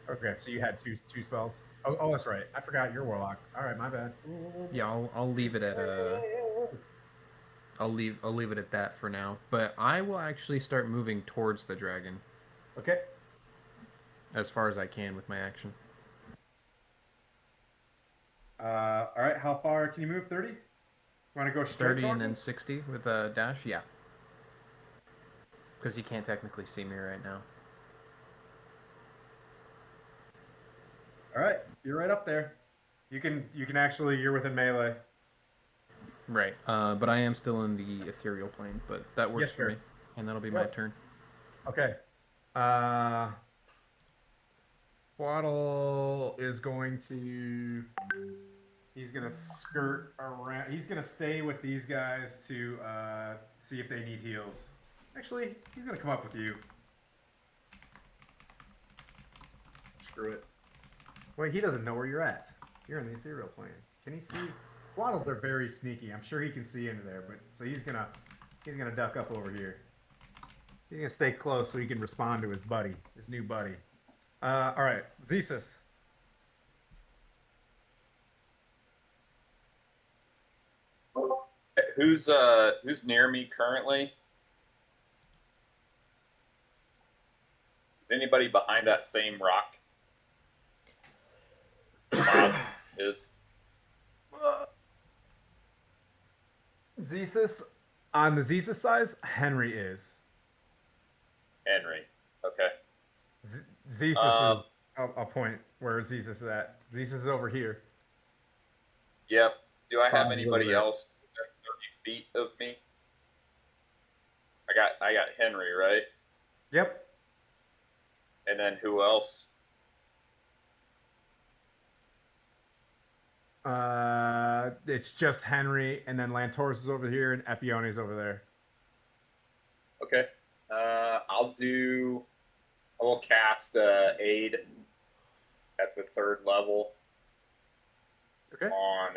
S2: Okay, so you had two spells. Oh, that's right. I forgot you're warlock. All right, my bad.
S4: Yeah, I'll leave it at I'll leave it at that for now. But I will actually start moving towards the dragon.
S2: Okay.
S4: As far as I can with my action.
S2: All right. How far can you move? 30. You want to go straight
S4: 30 and
S2: towards
S4: then
S2: him?
S4: 60 with a dash. Yeah. Because he can't technically see me right now.
S2: All right, you're right up there. You can actually you're within melee.
S4: Right. But I am still in the ethereal plane, but that works
S2: Yes,
S4: for
S2: sir.
S4: me. And that'll be my turn.
S2: Okay. Waddle is going to. He's gonna skirt around. He's gonna stay with these guys to see if they need heals. Actually, he's gonna come up with you. Screw it. Wait, he doesn't know where you're at. You're in the ethereal plane. Can he see? Waddles are very sneaky. I'm sure he can see into there, but so he's gonna duck up over here. He's gonna stay close so he can respond to his buddy, his new buddy. All right, Zesus.
S9: Who's near me currently? Is anybody behind that same rock? Is
S2: Zesus, on the Zesus size, Henry is.
S9: Henry. Okay.
S2: Zesus is a point where Zesus is at. Zesus is over here.
S9: Yep. Do I have
S2: Fonz is
S9: anybody
S2: over there.
S9: else within 30 feet of me? I got Henry, right?
S2: Yep.
S9: And then who else?
S2: It's just Henry, and then Lantoris is over here, and Epione's over there.
S9: Okay. I will cast aid at the 3rd level.
S2: Okay.
S9: On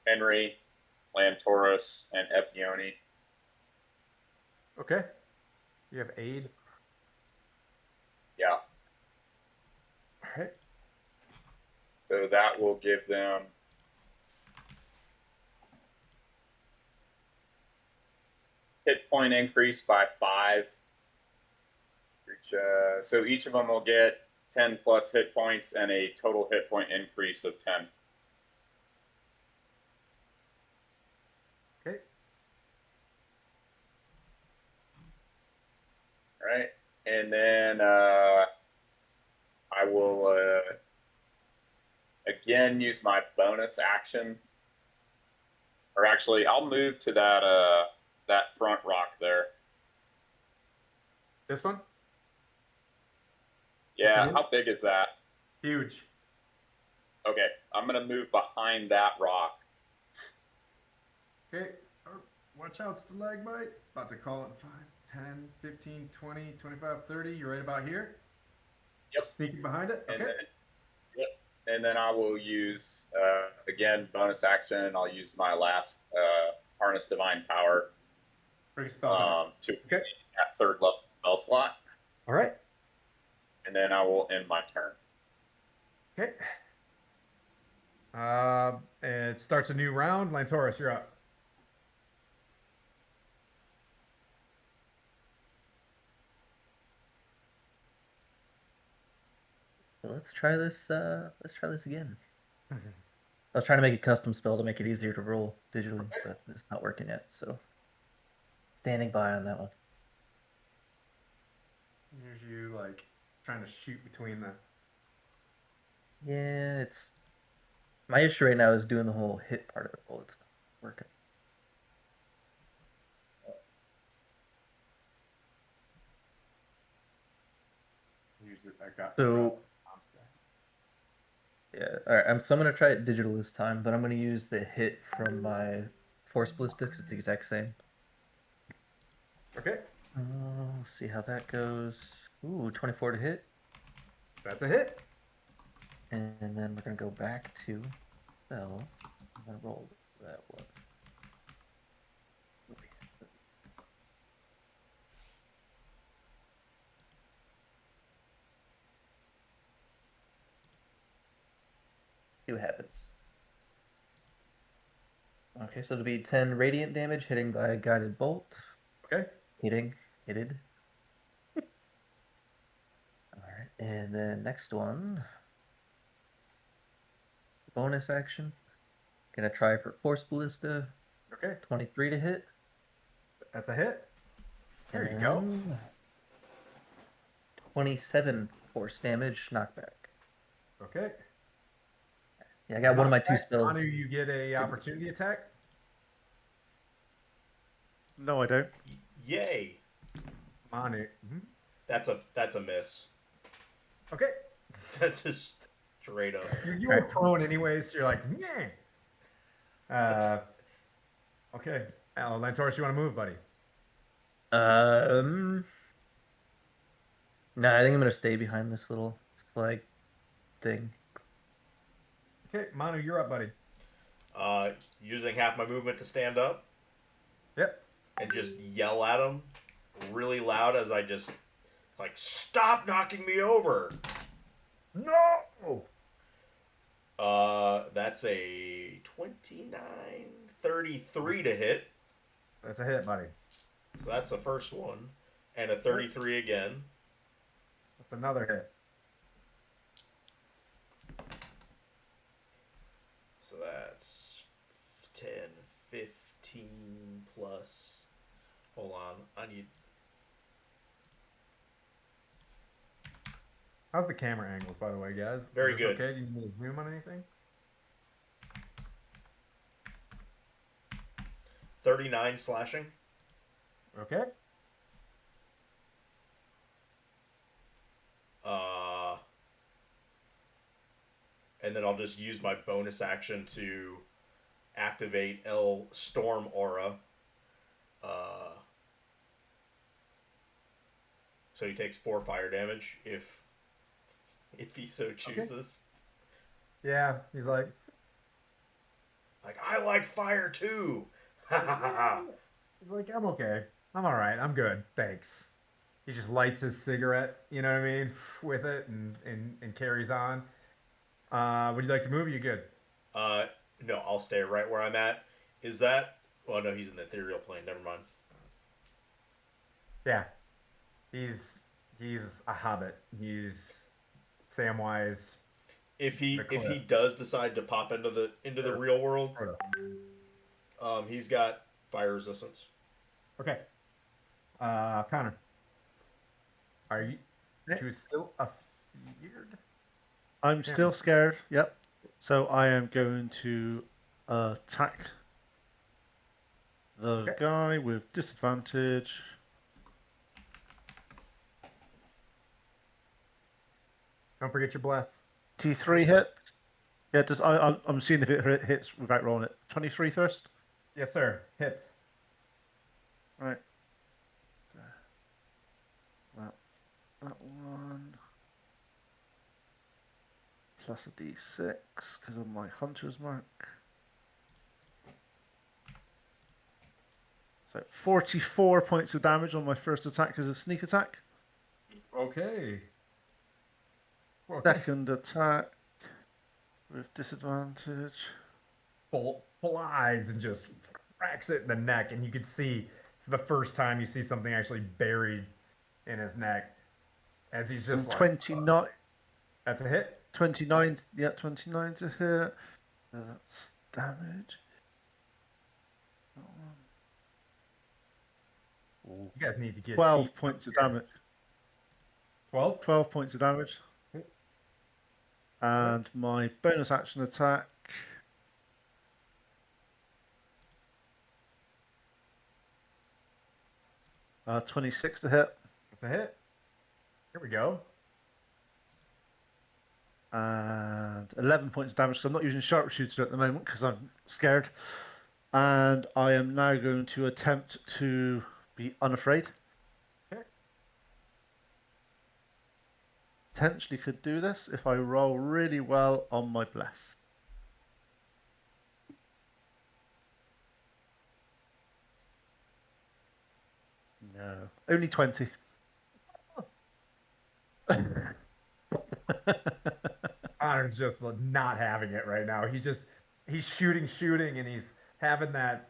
S9: Henry, Lantoris, and Epione.
S2: Okay. You have aid.
S9: Yeah.
S2: All right.
S9: So that will give them hit point increase by 5. So each of them will get 10 plus hit points and a total hit point increase of 10.
S2: Okay.
S9: All right. And then I will again use my bonus action. Or actually, I'll move to that front rock there.
S2: This one?
S9: Yeah, how big is that?
S2: Huge.
S9: Okay, I'm going to move behind that rock.
S2: Okay. Watch out, stalagmite. It's about to call it 5, 10, 15, 20, 25, 30. You're right about here?
S9: Yep.
S2: Sneaking behind it? Okay.
S9: And then I will use, again, bonus action. I'll use my last Harness Divine Power
S2: Bring a spell back.
S9: to at 3rd level spell slot.
S2: All right.
S9: And then I will end my turn.
S2: Okay. It starts a new round. Lantoris, you're up.
S8: So let's try this. Let's try this again. I was trying to make a custom spell to make it easier to roll digitally, but it's not working yet. So standing by on that one.
S2: Here's you like trying to shoot between the.
S8: Yeah, it's my issue right now is doing the whole hit part of the roll. It's not working.
S2: Usually I got.
S8: So yeah, all right. So I'm gonna try it digital this time, but I'm gonna use the hit from my Force Ballistics. It's the exact same.
S2: Okay.
S8: See how that goes. Ooh, 24 to hit.
S2: That's a hit.
S8: And then we're gonna go back to spells. I'm gonna roll that one. See what happens. Okay, so it'll be 10 radiant damage hitting by a guided bolt.
S2: Okay.
S8: Hitted. Alright, and then next one. Bonus action. Gonna try for Force Ballista.
S2: Okay.
S8: 23 to hit.
S2: That's a hit. There
S8: And
S2: you go.
S8: 27 force damage knockback.
S2: Okay.
S8: Yeah, I got one of my 2 spells.
S2: Anu, you get a opportunity attack.
S6: No, I don't.
S1: Yay!
S2: Manu.
S1: That's a miss.
S2: Okay.
S1: That's just straight up.
S2: You were prone anyways, so you're like, yeah. Okay. Lantoris, you want to move, buddy?
S8: No, I think I'm gonna stay behind this little flag thing.
S2: Okay, Manu, you're up, buddy.
S1: Using half my movement to stand up.
S2: Yep.
S1: And just yell at him really loud as I just like stop knocking me over.
S2: No.
S1: That's a 29, 33 to hit.
S2: That's a hit, buddy.
S1: So that's the first one, and a 33 again.
S2: That's another hit.
S1: So that's 10, 15 plus. Hold on, I need.
S2: How's the camera angles, by the way, guys?
S1: Very
S2: Is this
S1: good.
S2: Okay, do you need to zoom on anything?
S1: 39 slashing.
S2: Okay.
S1: And then I'll just use my bonus action to activate L Storm Aura. So he takes 4 fire damage if he so chooses.
S2: Okay. Yeah, he's like
S1: I like fire too.
S2: He's like, I'm okay. I'm all right. I'm good. Thanks. He just lights his cigarette, you know what I mean, with it and carries on. Would you like to move? Or you good?
S1: No, I'll stay right where I'm at. Is that? Well, no, he's in the ethereal plane. Never mind.
S2: Yeah. He's a hobbit. He's Samwise.
S1: If he
S2: cliff.
S1: does decide to pop into the real world,
S2: Frodo.
S1: he's got fire resistance.
S2: Okay. Connor. Are you still afeared?
S6: I'm still scared. Yep. So I am going to attack the guy with disadvantage.
S2: Don't forget your bless.
S6: T3 hit. Yeah, I'm seeing if it hits without rolling it. 23 first.
S2: Yes, sir. Hits.
S6: Right. That's that one. Plus a d6 because of my hunter's mark. So 44 points of damage on my first attack as a sneak attack.
S2: Okay.
S6: Second attack with disadvantage.
S2: Flies and just cracks it in the neck, and you can see it's the first time you see something actually buried in his neck as he's just
S6: and 29.
S2: That's a hit.
S6: 29. Yeah, 29 to hit. That's damage.
S2: You guys need to get
S6: 12 points of damage.
S2: 12?
S6: 12 points of damage. And my bonus action attack. Uh, 26 to hit.
S2: That's a hit. Here we go.
S6: And 11 points of damage. So I'm not using sharpshooter at the moment because I'm scared. And I am now going to attempt to be unafraid.
S2: Okay.
S6: Potentially could do this if I roll really well on my bless. No, only 20.
S2: Connor's just not having it right now. He's shooting, and he's having that,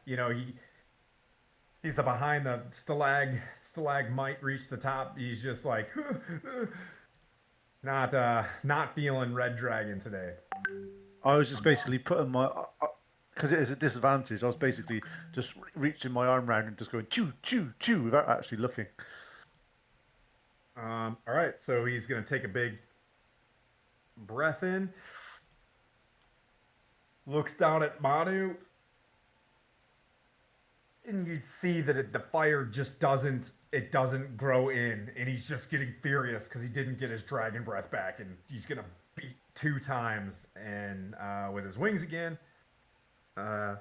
S2: he's behind the stalagmite reach the top. He's just like not feeling Red Dragon today.
S6: I was just basically putting my because it is a disadvantage. I was basically just reaching my arm around and just going chew chew chew without actually looking.
S2: All right, so he's gonna take a big breath in, looks down at Manu, and you see that the fire just doesn't grow in, and he's just getting furious because he didn't get his dragon breath back, and he's gonna beat 2 times and with his wings again. I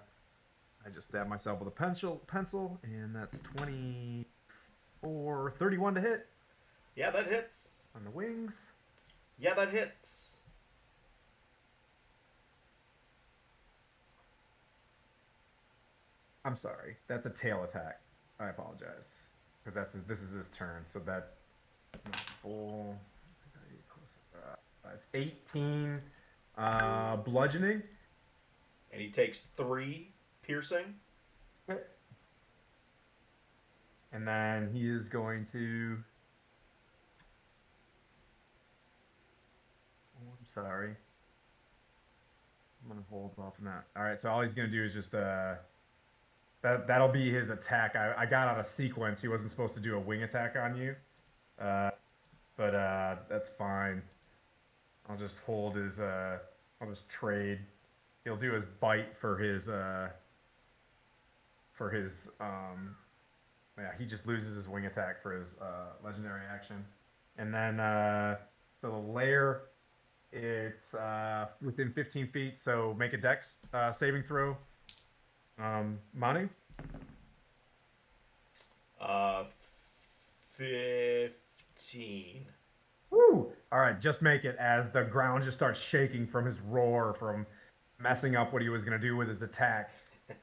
S2: just stabbed myself with a pencil, and that's 24, 31 to hit.
S1: Yeah, that hits.
S2: On the wings.
S1: Yeah, that hits.
S2: I'm sorry. That's a tail attack. I apologize. Because this is his turn. So that's full. It's 18 bludgeoning.
S1: And he takes 3 piercing.
S2: Okay. And then he is going to... Oh, I'm sorry. I'm going to hold off on that. All right, so all he's going to do is just... That'll be his attack. I got out of sequence. He wasn't supposed to do a wing attack on you. But that's fine. I'll just hold his... I'll just trade. He'll do his bite for his... yeah, he just loses his wing attack for his legendary action. And then... so the lair... It's within 15 feet, so make a dex saving throw. Manu?
S1: 15.
S2: Woo! All right, just make it as the ground just starts shaking from his roar, from messing up what he was going to do with his attack.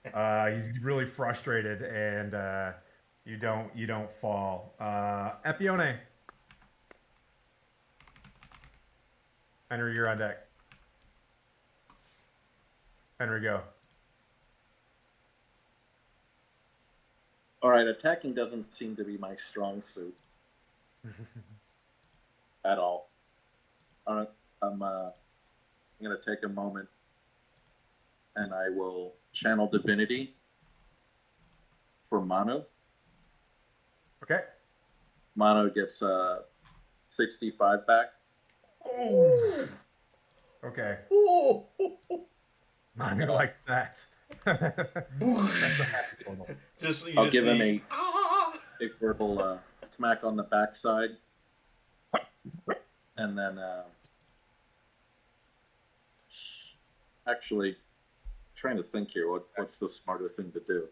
S2: He's really frustrated, and you don't fall. Epione. Enter, you're on deck. Henry, go.
S11: All right, attacking doesn't seem to be my strong suit at all. All right, I'm going to take a moment and I will channel divinity for Manu.
S2: Okay.
S11: Manu gets 65 back.
S2: Oh. Okay. Manu like that. That's a happy total.
S1: Just
S11: I'll give him a verbal smack on the backside, and then actually trying to think here. What's the smarter thing to do?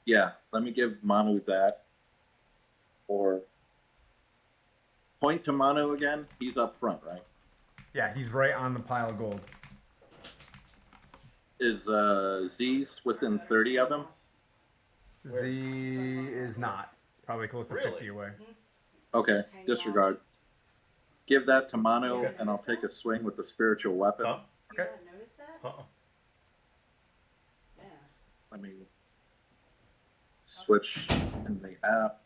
S11: Yeah, let me give Manu that, or point to Manu again. He's up front, right?
S2: Yeah, he's right on the pile of gold.
S11: Is Z's within 30 of him?
S2: Z is not. It's probably close to 50 away.
S11: Okay, disregard. Give that to Manu, and I'll take a swing with the spiritual weapon.
S1: Huh?
S12: You haven't noticed that? Yeah.
S11: Let me switch in the app.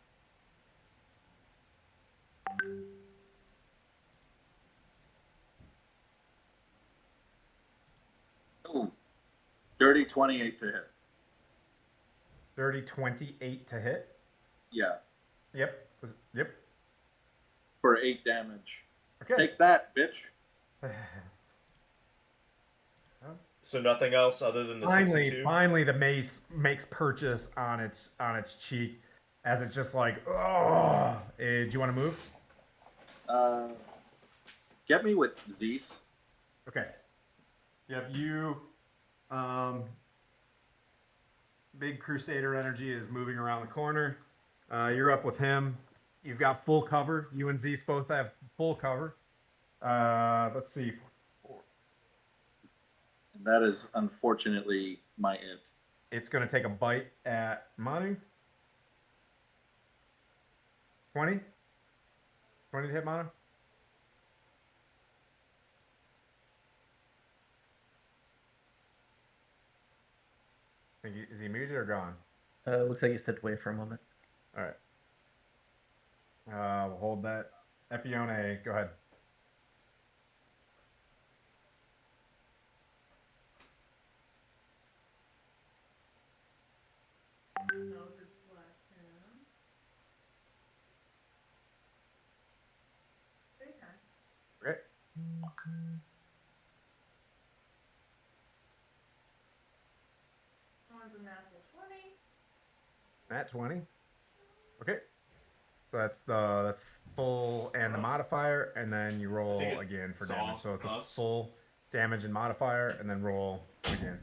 S11: Ooh, dirty 28 to hit.
S2: Dirty 28 to hit.
S11: Yeah.
S2: Yep. Yep.
S11: For 8 damage.
S2: Okay.
S11: Take that, bitch.
S1: So nothing else other than the 62?
S2: Finally, the mace makes purchase on its cheek, as it's just like, oh. Do you want to move?
S11: Get me with Zeus.
S2: Okay. Yep. You. Big Crusader energy is moving around the corner. You're up with him. You've got full cover. You and Zeus both have full cover. Let's see.
S11: And that is unfortunately my it.
S2: It's going to take a bite at Manu. 20? 20 to hit Manu? Is he muted or gone?
S8: Looks like he stepped away for a moment.
S2: All right. We'll hold that. Epione, go ahead.
S7: Eldritch Blast him. 3 times.
S2: Okay.
S7: One's a natural 20.
S2: Nat 20. Okay. So that's full and the modifier, and then you roll again for damage. So it's a full damage and modifier, and then roll again.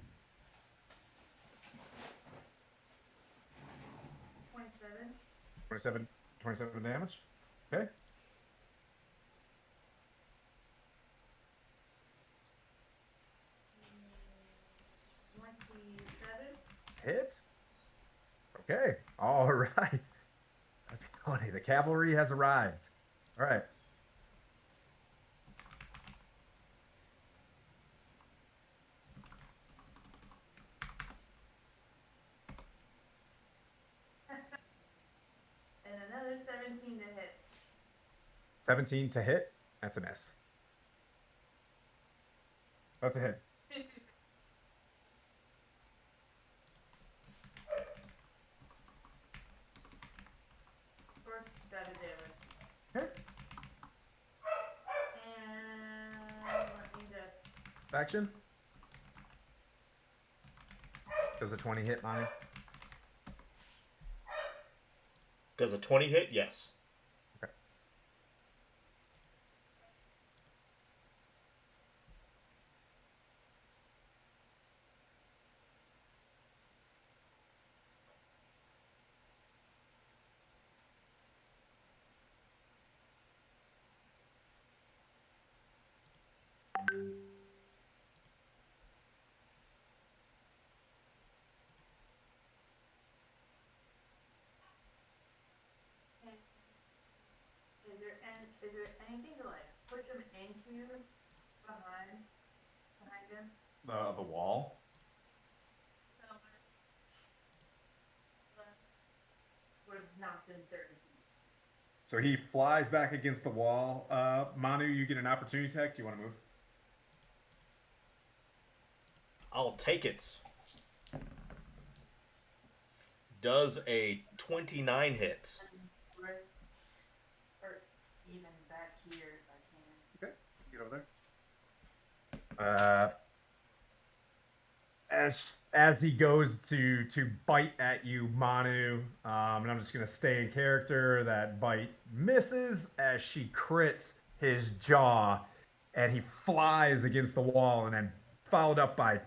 S7: 27.
S2: 27 damage. Okay.
S7: Mm, 27.
S2: Hit. Okay. All right. Tony, the cavalry has arrived. All right.
S7: And another 17 to hit.
S2: 17 to hit. That's a miss. That's a hit.
S7: First stab of damage.
S2: Okay.
S7: And let me just.
S2: Action. Does a 20 hit, Monty?
S1: Does a 20 hit? Yes.
S2: Okay.
S7: you behind him.
S2: The wall.
S7: So would have knocked him 30 feet.
S2: So he flies back against the wall. Manu, you get an opportunity attack. Do you want to move?
S1: I'll take it. Does a 29 hit?
S7: Or even back here if I can.
S2: Okay, get over there. As he goes to bite at you, Manu, and I'm just gonna stay in character. That bite misses as she crits his jaw, and he flies against the wall, and then followed up by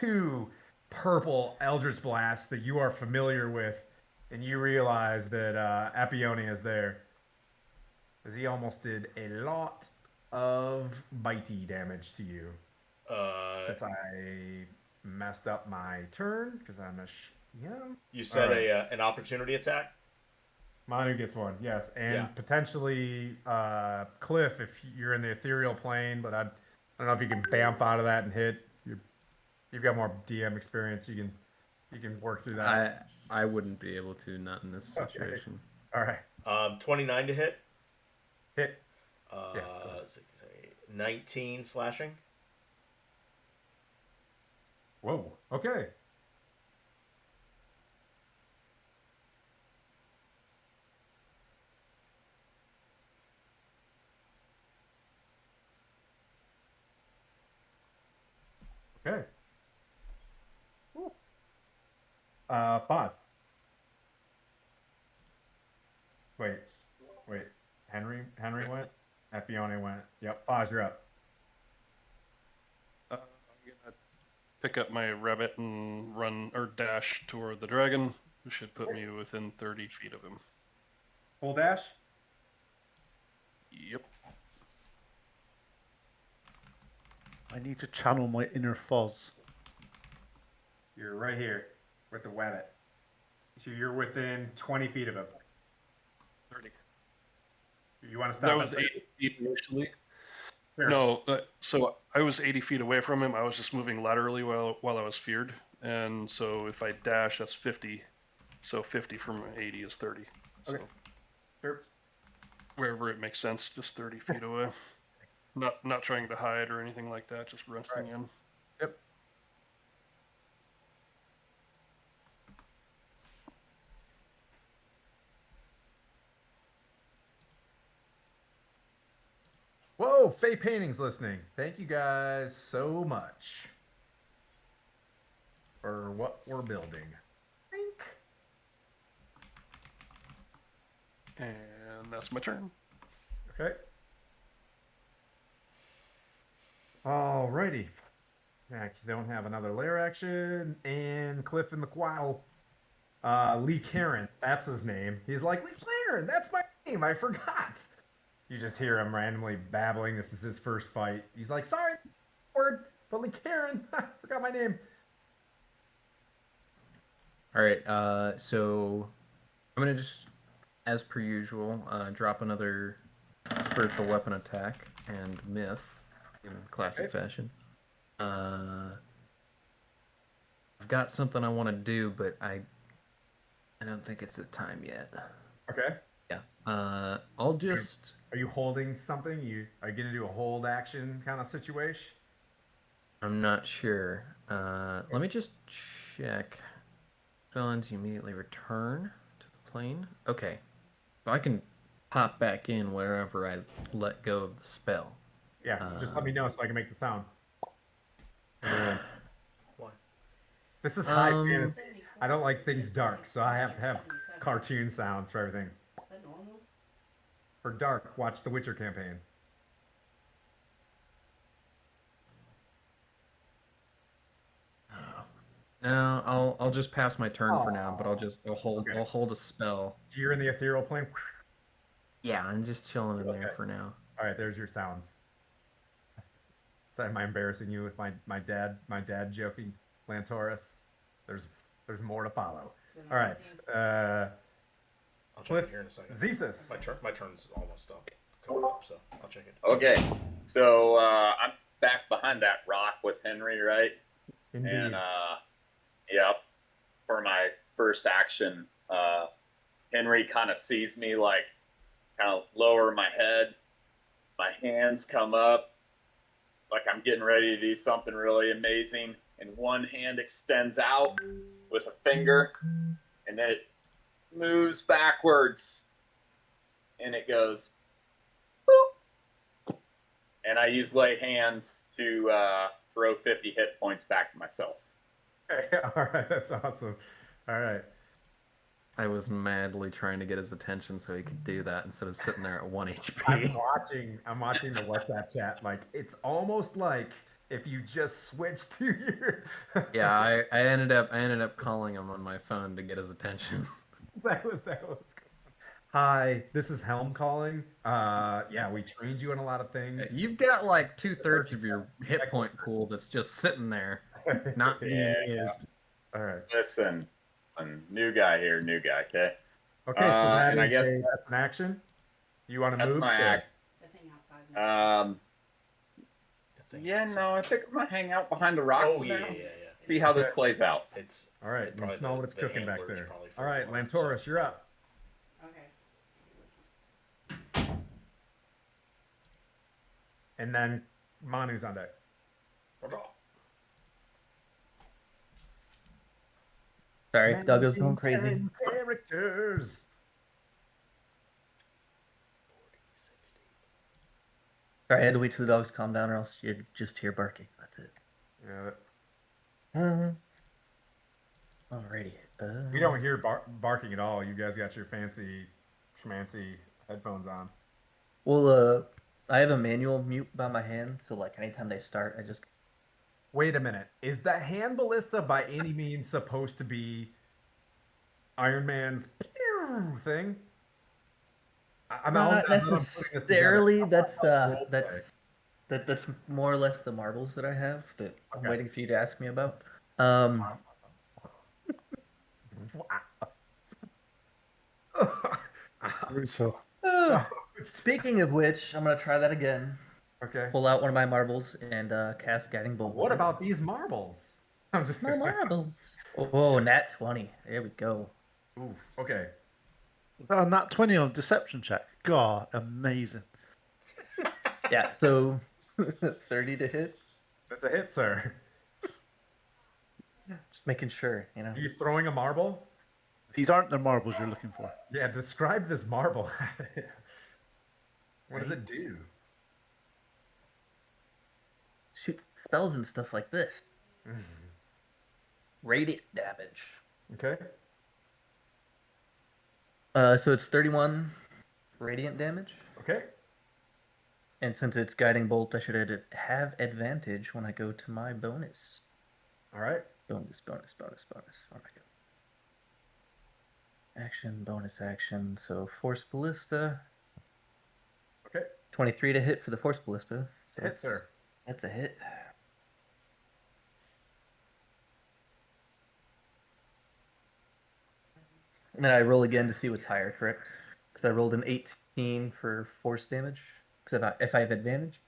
S2: 2 purple Eldritch blasts that you are familiar with, and you realize that Appione is there, because he almost did a lot of bitey damage to you. Since I messed up my turn because I'm a DM.
S1: You said
S2: right.
S1: an opportunity attack?
S2: Manu gets one, yes, and
S1: Yeah.
S2: potentially Cliff if you're in the ethereal plane, but I don't know if you can bamf out of that and hit. You've got more DM experience. You can work through that.
S4: I wouldn't be able to, not in this situation.
S2: Okay. All right.
S1: 29 to hit.
S2: Hit.
S1: Yes, 19 slashing.
S2: Whoa. Okay. Okay. Woo. Pause. Wait. Henry went. Appione went. Yep. Pause. You're up.
S3: I'm gonna pick up my rabbit and run or dash toward the dragon, who should put me within 30 feet of him.
S2: Full dash.
S3: Yep.
S6: I need to channel my inner Foz.
S2: You're right here with the wabbit. So you're within 20 feet of him.
S3: 30.
S2: You want to stop?
S3: That was 80 feet initially.
S2: Sure.
S3: No, so I was 80 feet away from him. I was just moving laterally while I was feared, and so if I dash, that's 50. So 50 from 80 is 30.
S2: Okay.
S3: So
S2: Sure.
S3: wherever it makes sense, just 30 feet away. Not trying to hide or anything like that. Just running in.
S2: Yep. Whoa, Faye Painting's listening. Thank you guys so much for what we're building.
S3: And that's my turn.
S2: Okay. Alrighty. Yeah, you don't have another lair action. And Cliff in the Quaddle. Lee Karen, that's his name. He's like, Lee Karen, that's my name. I forgot. You just hear him randomly babbling. This is his first fight. He's like, sorry, word, but Lee Karen, I forgot my name.
S4: All right. So I'm gonna just, as per usual, drop another spiritual weapon attack and myth in classic fashion. I've got something I want to do, but I don't think it's the time yet.
S2: Okay.
S4: Yeah. I'll just.
S2: Are you holding something? Are you gonna do a hold action kind of situation?
S4: I'm not sure. Let me just check. Villains immediately return to the plane. Okay. So I can pop back in wherever I let go of the spell.
S2: Yeah, just let me know so I can make the sound.
S1: What?
S2: This is high fantasy. I don't like things dark, so I have to have cartoon sounds for everything.
S12: Is that normal?
S2: For dark, watch the Witcher campaign.
S4: No, I'll just pass my turn for now, but I'll hold a spell.
S2: So you're in the ethereal plane.
S4: Yeah, I'm just chilling in there for now.
S2: All right, there's your sounds. So am I embarrassing you with my dad joking, Lantaurus? There's more to follow. All right.
S1: I'll check
S2: Cliff,
S1: in here in a second.
S2: Zesus.
S1: My turn's almost up. coming up, so I'll check it.
S9: Okay, so I'm back behind that rock with Henry, right?
S2: Indeed.
S9: And yep, for my first action, Henry kind of sees me like kind of lower my head, my hands come up, like I'm getting ready to do something really amazing, and one hand extends out with a finger, and then it moves backwards, and it goes boop, and I use lay hands to throw 50 hit points back to myself.
S2: Okay, all right, that's awesome. All right.
S13: I was madly trying to get his attention so he could do that instead of sitting there at 1
S2: I'm
S13: HP.
S2: watching the WhatsApp chat. Like it's almost like if you just switched to your
S13: Yeah, I ended up calling him on my phone to get his attention.
S2: that was going on. Hi, this is Helm calling. Yeah, we trained you in a lot of things.
S13: You've got like 2/3 of your hit point pool that's just sitting there, not being used.
S2: All right.
S9: Listen, new guy here, new guy. Okay.
S2: Okay, so that
S9: and I
S2: is
S9: guess
S2: that's an action. You want to
S9: that's
S2: move?
S9: my
S2: sir?
S9: act.
S12: The thing outside.
S9: Yeah, no, I think I'm gonna hang out behind the rock.
S1: Oh
S9: for
S1: yeah,
S9: now.
S1: yeah.
S9: See how this plays out.
S1: It's
S2: All right. You
S1: probably
S2: smell what it's
S1: the
S2: cooking back
S1: handler's
S2: there.
S1: probably
S2: All right,
S1: further along,
S2: Lantoris, you're up.
S12: Okay.
S2: And then Manu's on deck.
S8: Sorry, Doggo's going crazy.
S2: 10 characters.
S8: Sorry, I had to wait till the dogs calm down, or else you'd just hear barking. That's it.
S2: Yeah.
S8: Alrighty.
S2: We don't hear barking at all. You guys got your fancy schmancy headphones on.
S8: Well, I have a manual mute by my hand, so like anytime they start, I just.
S2: Wait a minute. Is that hand ballista by any means supposed to be Iron Man's thing?
S8: Not necessarily. That's more or less the marbles that I have that I'm waiting for you to ask me about. Speaking of which, I'm gonna try that again.
S2: Okay.
S8: Pull out one of my marbles and cast Guiding Bolt.
S2: What about these marbles? I'm just
S8: my marbles. Oh, nat 20. There we go.
S2: Oof. Okay.
S6: Nat 20 on deception check. God, amazing.
S8: Yeah. So 30 to hit.
S2: That's a hit, sir.
S8: Just making sure, you know.
S2: Are you throwing a marble?
S6: These aren't the marbles you're looking for.
S2: Yeah, describe this marble. What does it do?
S8: Shoot spells and stuff like this. Radiant damage.
S2: Okay.
S8: So it's 31 radiant damage.
S2: Okay.
S8: And since it's Guiding Bolt, I should have advantage when I go to my bonus.
S2: All right.
S8: Bonus. Oh my god. Action, bonus action. So Force Ballista.
S2: Okay.
S8: 23 to hit for the Force Ballista. So
S2: Hit, sir.
S8: That's a hit. And then I roll again to see what's higher, correct? Because I rolled an 18 for force damage. Because if I have advantage.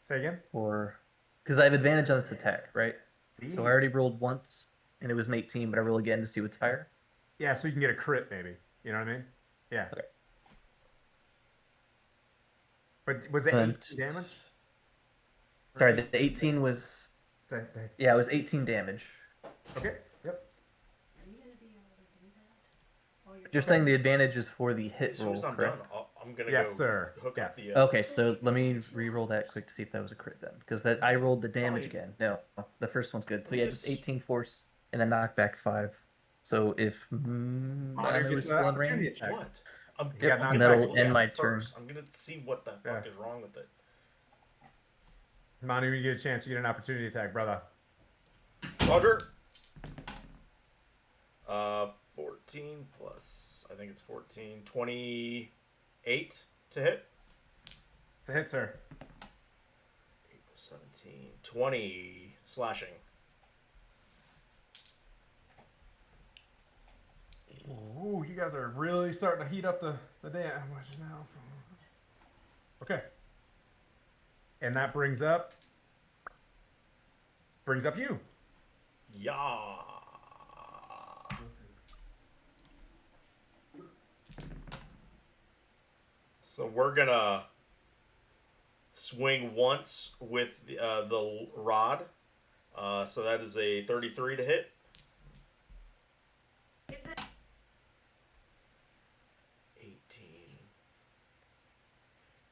S2: Say again?
S8: Or because I have advantage on this attack, right?
S2: See?
S8: So I already rolled once, and it was an 18, but I roll again to see what's higher.
S2: Yeah, so you can get a crit, maybe. You know what I mean? Yeah.
S8: Okay.
S2: But was it 18 damage?
S8: Sorry, the 18 was. Yeah, it was 18 damage.
S2: Okay. Yep.
S8: You're saying the advantage is for the hit
S1: As soon
S8: roll,
S1: as I'm
S8: correct?
S1: done, I'm gonna
S2: Yes,
S1: go
S2: sir.
S1: hook up the.
S8: Okay, so let me re-roll that quick to see if that was a crit then, because that I rolled the damage again. No, the first one's good. So yeah, just 18 force and then knock back 5. So if Manu is still in range,
S1: What?
S8: and that'll end my turn.
S1: I'm gonna see what the fuck is wrong with it.
S2: Manu, when you get a chance, you get an opportunity attack, brother.
S1: Roger. 14 plus, I think it's 14, 28 to hit.
S2: It's a hit, sir.
S1: 8 plus 17, 20 slashing.
S2: Ooh, you guys are really starting to heat up the damage now. Okay. And that brings up you.
S1: Yeah. So we're gonna swing once with the rod. So that is a 33 to hit.
S7: It's a
S1: 18,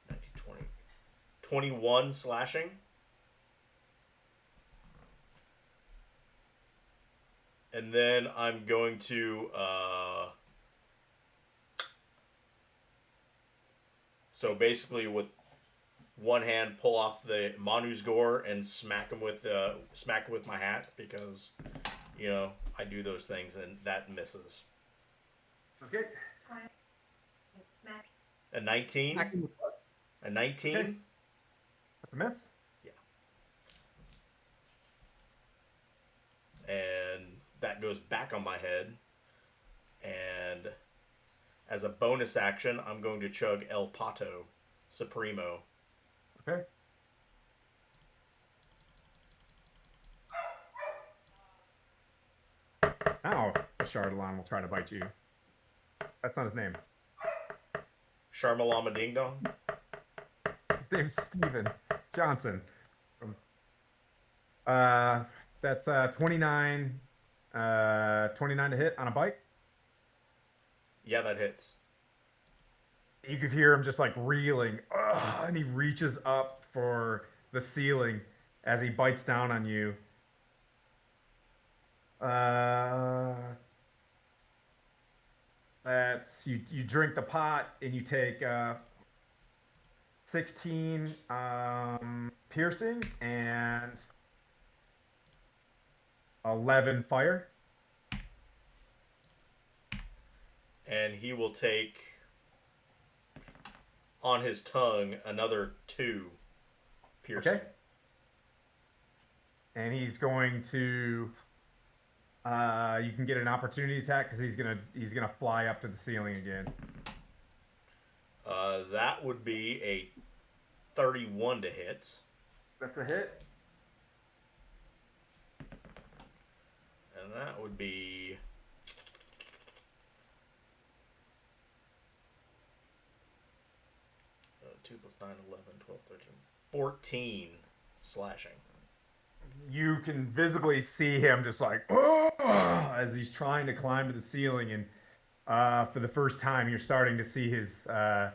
S1: 19, 20, 21 slashing. And then I'm going to so basically with one hand pull off the Manu's gore and smack him with my hat because I do those things and that misses.
S2: Okay.
S7: smack.
S1: A 19. A 19.
S2: Okay. That's a miss.
S1: Yeah. And that goes back on my head. And as a bonus action, I'm going to chug El Pato Supremo.
S2: Okay. Now, the Chardalon will try to bite you. That's not his name.
S1: Sharmalama Ding Dong.
S2: His name's Steven Johnson. That's 29 to hit on a bite.
S1: Yeah, that hits.
S2: You could hear him just like reeling, and he reaches up for the ceiling as he bites down on you. That's you drink the pot and you take 16 piercing and 11 fire.
S1: And he will take on his tongue another 2 piercing.
S2: Okay. And he's going to you can get an opportunity attack because he's gonna fly up to the ceiling again.
S1: That would be a 31 to hit.
S2: That's a hit.
S1: And that would be 2 plus 9, 11, 12, 13, 14 slashing.
S2: You can visibly see him just like as he's trying to climb to the ceiling, and for the first time you're starting to see his a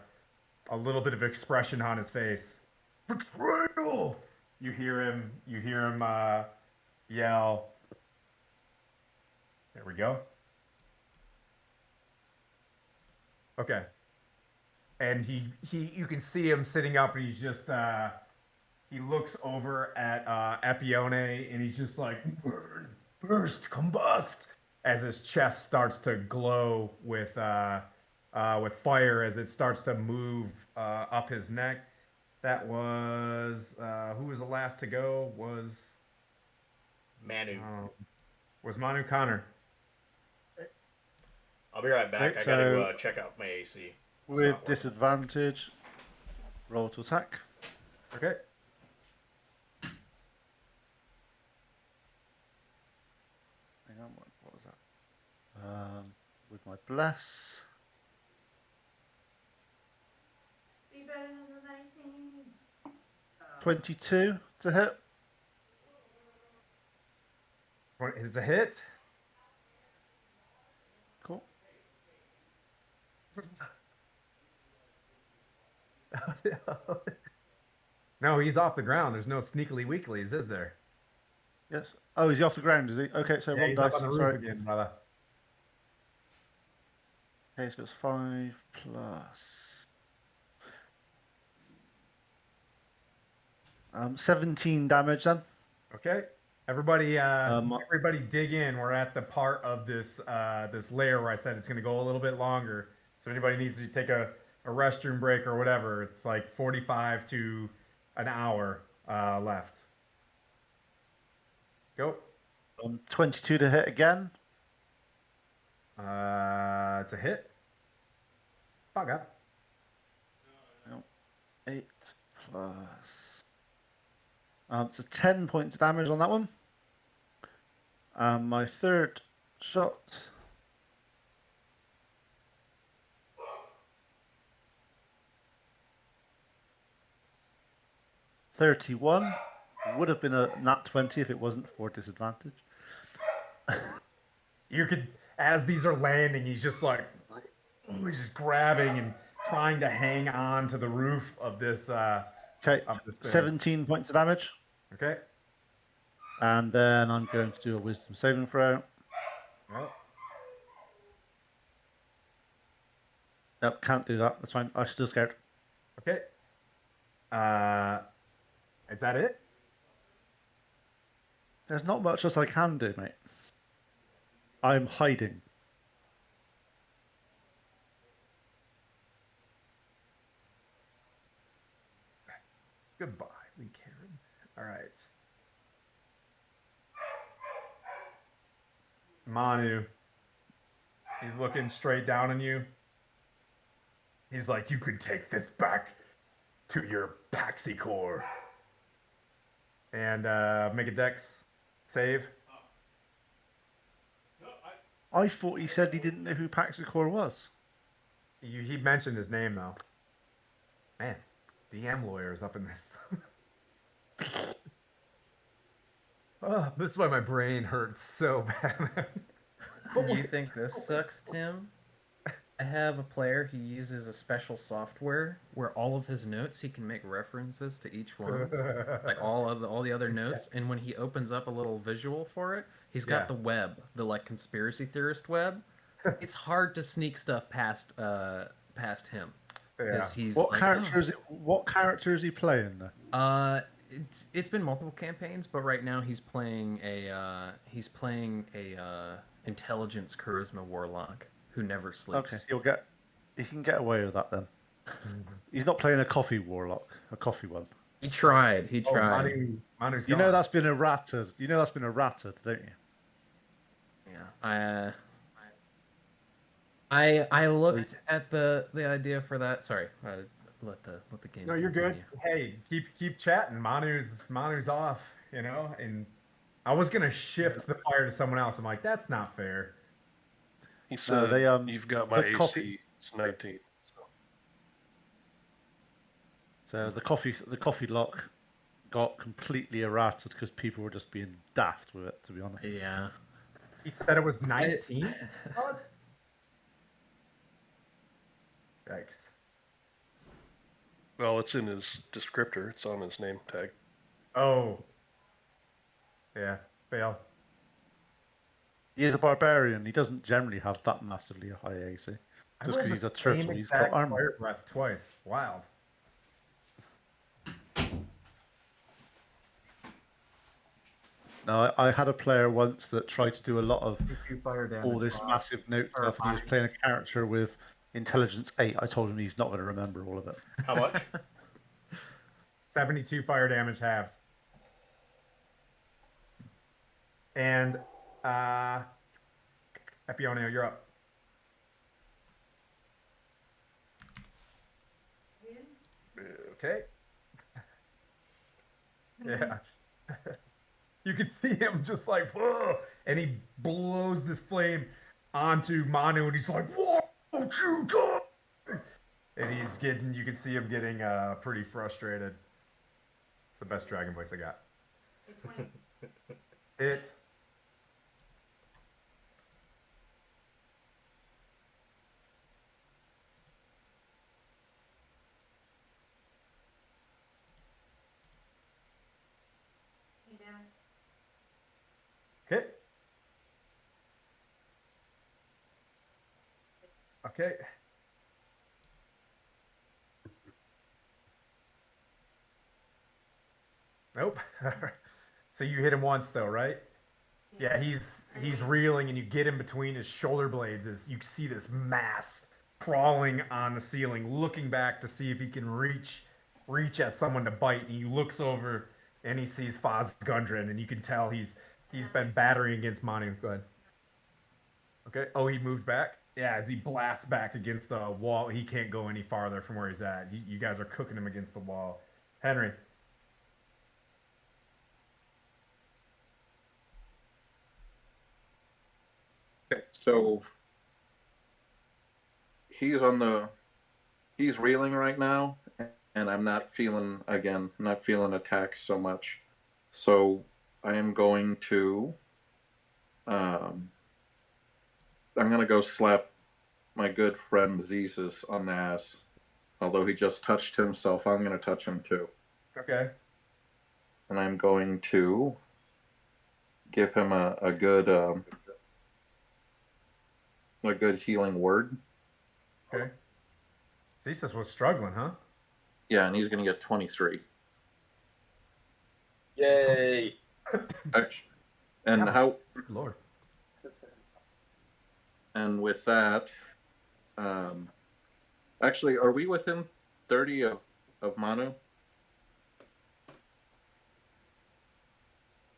S2: little bit of expression on his face. Betrayal! You hear him yell. There we go. Okay. And he you can see him sitting up, and he's just he looks over at Epione, and he's just like, burn, burst, combust, as his chest starts to glow with fire as it starts to move up his neck. That was who was the last to go? Was
S1: Manu.
S2: Was Manu Connor?
S1: I'll be right back.
S6: Okay,
S1: I gotta check out my AC.
S6: With disadvantage, roll to attack.
S2: Okay.
S6: Hang on, what was that? With my bless.
S7: Be better than the 19.
S6: 22 to hit.
S2: It's a hit.
S6: Cool.
S2: No, he's off the ground. There's no sneakily weeklies, is there?
S6: Yes. Oh, is he off the ground? Is he? Okay, so
S2: Yeah,
S6: roll
S2: he's
S6: dice.
S2: up on the roof
S6: Sorry.
S2: again, brother.
S6: Okay, so it's 5 plus 17 damage then.
S2: Okay. Everybody dig in. We're at the part of this this layer where I said it's going to go a little bit longer. So anybody needs to take a restroom break or whatever, it's like 45 to an hour left. Go.
S6: 22 to hit again.
S2: It's a hit. Bugger.
S6: No. 8 plus. So 10 points of damage on that one. My third shot. $31 would have been a nat 20 if it wasn't for disadvantage.
S2: You could, as these are landing, he's just like, he's just grabbing and trying to hang on to the roof of this.
S6: Okay,
S2: of this thing.
S6: 17 points of damage.
S2: Okay.
S6: And then I'm going to do a wisdom saving throw.
S2: Well,
S6: Nope, can't do that. That's fine. I'm still scared.
S2: okay. Is that it?
S6: There's not much else I can do, mate. I'm hiding.
S2: Goodbye, Lee Karen. All right. Manu. He's looking straight down on you. He's like, you could take this back to your Paxi core. And make a dex save.
S6: I thought he said he didn't know who Paxicor was.
S2: He mentioned his name, though. Man, DM lawyers up in this. Oh, this is why my brain hurts so bad.
S13: You think this sucks, Tim? I have a player who uses a special software where all of his notes he can make references to each one, like all the other notes. And when he opens up a little visual for it, he's got the web, the like conspiracy theorist web. It's hard to sneak stuff past him.
S2: Yeah.
S13: He's
S6: What
S13: like,
S6: character is it? What character is he playing though?
S13: It's been multiple campaigns, but right now he's playing a intelligence charisma warlock who never sleeps.
S6: Okay, he can get away with that then. He's not playing a coffee warlock, a coffee one.
S13: He tried.
S2: Manu's
S6: you
S2: gone.
S6: know that's been errated. You know that's been errated, don't you?
S13: Yeah. I looked at the idea for that. Sorry, let the game.
S2: No, you're good.
S13: continue.
S2: Hey, keep chatting. Manu's off, you know. And I was gonna shift the fire to someone else. I'm like, that's not fair.
S3: He said, "You've got my AC. It's 19."
S6: So the coffee lock got completely errated because people were just being daft with it. To be honest.
S13: Yeah.
S2: He said it was 19. Yikes.
S3: Well, it's in his descriptor. It's on his name tag.
S2: Oh. Yeah. Fail.
S6: He is a barbarian. He doesn't generally have that massively high AC. Just because he's a turtle, he's got armor.
S2: Fire breath twice. Wild.
S6: No, I had a player once that tried to do a lot of all this massive note stuff, and he was playing a character with intelligence 8. I told him he's not going to remember all of it.
S1: How much?
S2: 72 fire damage halved. And Epionio, you're up. Okay. Yeah. You can see him just like, whoa, and he blows this flame onto Manu, and he's like, "Whoa, you die!" And you can see him getting pretty frustrated. It's the best dragon voice I got. It. Okay. Okay. Nope. So you hit him once though, right? Yeah, he's reeling, and you get in between his shoulder blades as you see this mass crawling on the ceiling, looking back to see if he can reach at someone to bite. And he looks over and he sees Faz Gundren, and you can tell he's been battering against Manu. Go ahead. Okay. Oh, he moved back. as he blasts back against the wall, he can't go any farther from where he's at. You guys are cooking him against the wall. Henry.
S11: Okay, so he's reeling right now, and I'm not feeling attacks so much. So I am going to I'm gonna go slap my good friend Zeus on the ass. Although he just touched himself, I'm gonna touch him too.
S2: Okay.
S11: And I'm going to give him a good healing word.
S2: Okay. Cesis was struggling, huh?
S11: Yeah, and he's gonna get 23.
S9: Yay!
S11: And how?
S2: Lord.
S11: And with that, actually, are we within 30 of Manu?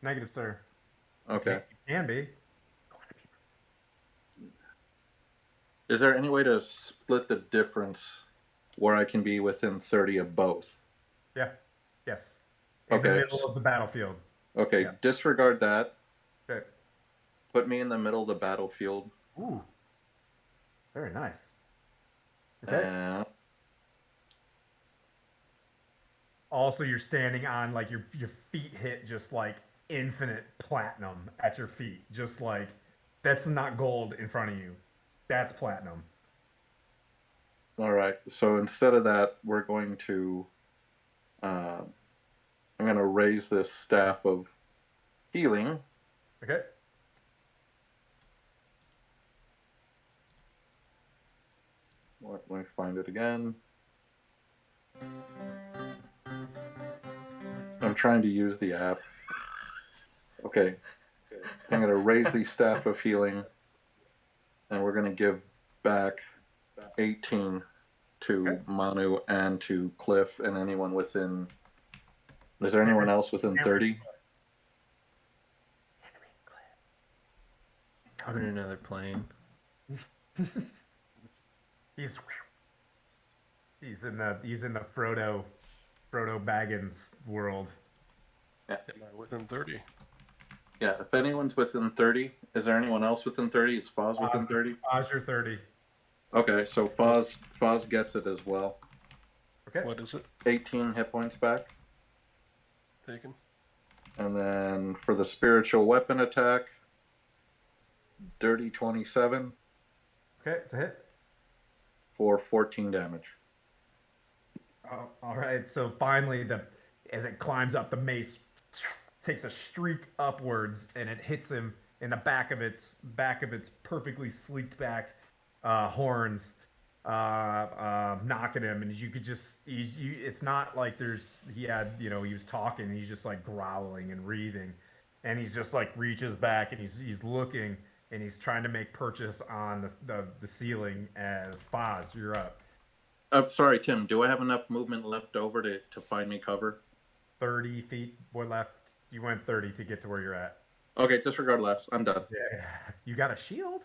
S2: Negative, sir.
S11: Okay.
S2: Can be.
S11: Is there any way to split the difference where I can be within 30 of both?
S2: Yeah. Yes. In the
S11: Okay.
S2: middle of the battlefield.
S11: Okay,
S2: Yeah.
S11: disregard that.
S2: Okay.
S11: Put me in the middle of the battlefield.
S2: Ooh. Very nice. Okay. Also, you're standing on like your feet hit just like infinite platinum at your feet. Just like that's not gold in front of you. That's platinum.
S11: All right. So instead of that, we're going to I'm going to raise this staff of healing.
S2: Okay.
S11: Let me find it again. I'm trying to use the app. Okay. I'm going to raise the staff of healing, and we're going to give back 18 to Manu and to Cliff and anyone within. Is there anyone else within 30?
S13: I'm in another plane.
S2: He's in the Frodo Baggins world.
S11: Yeah.
S3: Within 30.
S11: Yeah, if anyone's within 30, is there anyone else within 30? Is Foz within 30?
S2: Foz, you're 30.
S11: Okay, so Foz gets it as well.
S2: Okay.
S3: What is it?
S11: 18 hit points back.
S3: Taken.
S11: And then for the spiritual weapon attack, dirty 27.
S2: Okay, it's a hit.
S11: For 14 damage.
S2: Oh, all right. So finally, as it climbs up, the mace takes a streak upwards, and it hits him in the back of its perfectly sleeked back horns, knocking him. And you could just, it's not like he was talking. He's just like growling and wreathing, and he's just like reaches back and he's looking and he's trying to make purchase on the ceiling. As Foz, you're up.
S11: Sorry, Tim. Do I have enough movement left over to find me cover?
S2: 30 feet were left. You went 30 to get to where you're at.
S11: Okay, disregard less. I'm done.
S2: Yeah. You got a shield?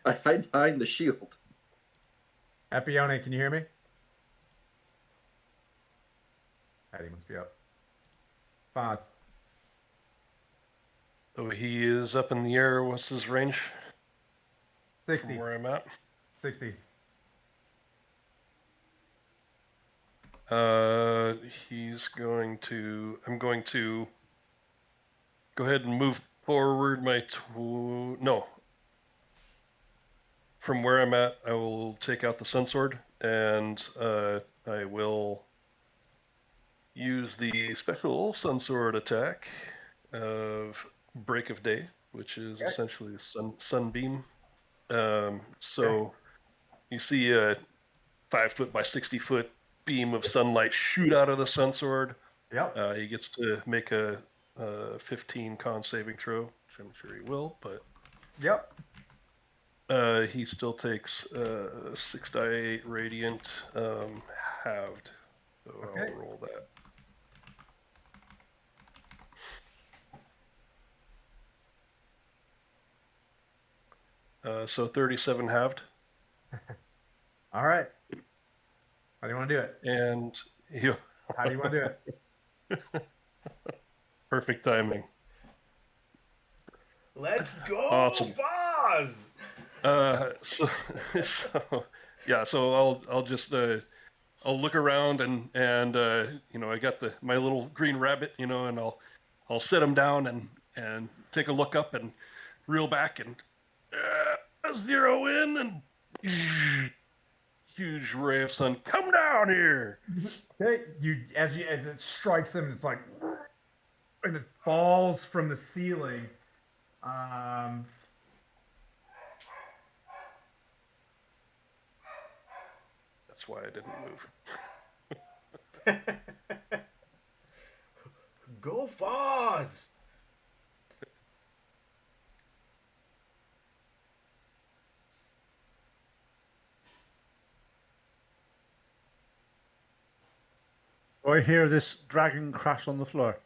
S11: I hide behind the shield.
S2: Epione, can you hear me? He must be up. Foz.
S3: So he is up in the air. What's his range?
S2: 60.
S3: From where I'm at?
S2: 60.
S3: I'm going to go ahead and move forward from where I'm at, I will take out the sun sword and I will use the special sun sword attack of Break of Day, which is essentially a sunbeam. So you see a 5 foot by 60 foot beam of sunlight shoot out of the sun sword.
S2: Yep.
S3: He gets to make a 15 con saving throw, which I'm sure he will, but
S2: yep.
S3: He still takes 6d8 radiant halved. So I'll roll that. So 37 halved.
S2: All right. How do you want to do it?
S3: And you.
S2: How do you want to do it?
S3: Perfect timing.
S1: Let's go,
S3: Awesome.
S1: Foz!
S3: So yeah. So I'll just I'll look around and I got my little green rabbit, and I'll set him down and take a look up and reel back and zero in and huge ray of sun. Come down here.
S2: Okay, as it strikes him, it's like, and it falls from the ceiling.
S3: That's why I didn't move.
S1: Go Foz!
S6: Do I hear this dragon crash on the floor?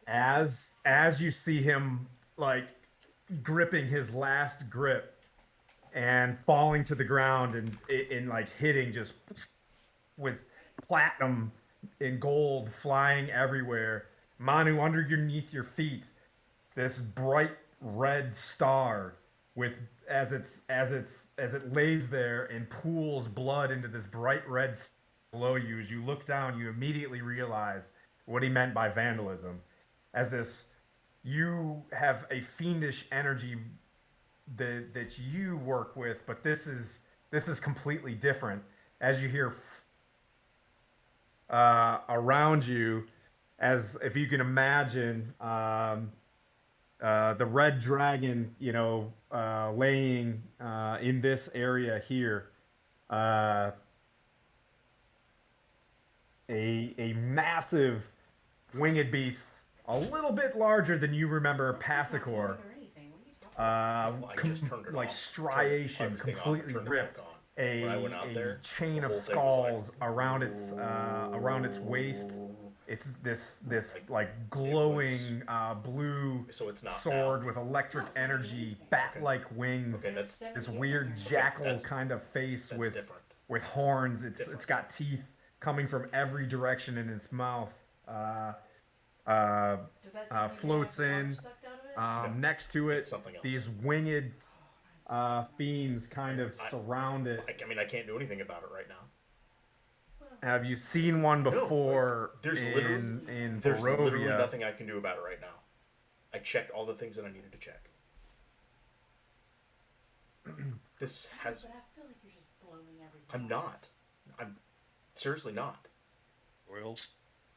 S2: As you see him like gripping his last grip and falling to the ground and like hitting just with platinum and gold flying everywhere. Manu, underneath your feet, this bright red star with as it lays there and pools blood into this bright red below you. As you look down, you immediately realize what he meant by vandalism. As this, you have a fiendish energy that you work with, but this is completely different. As you hear around you, as if you can imagine, the red dragon, laying in this area here, a massive winged beast, a little bit larger than you remember Passacor. Like striation, completely ripped. A chain of skulls around its waist. It's this like glowing blue sword with electric energy, bat-like wings. This weird jackal kind of face with horns. It's got teeth coming from every direction in its mouth. Floats in. Next to it, these winged fiends kind of surround it.
S1: I mean, I can't do anything about it right now.
S2: Have you seen one before
S1: There's
S2: in
S1: literally
S2: Barovia?
S1: nothing I can do about it right now. I checked all the things that I needed to check. This has...
S12: But I feel like you're just blowing everything.
S1: I'm not. I'm seriously not.
S3: Oils.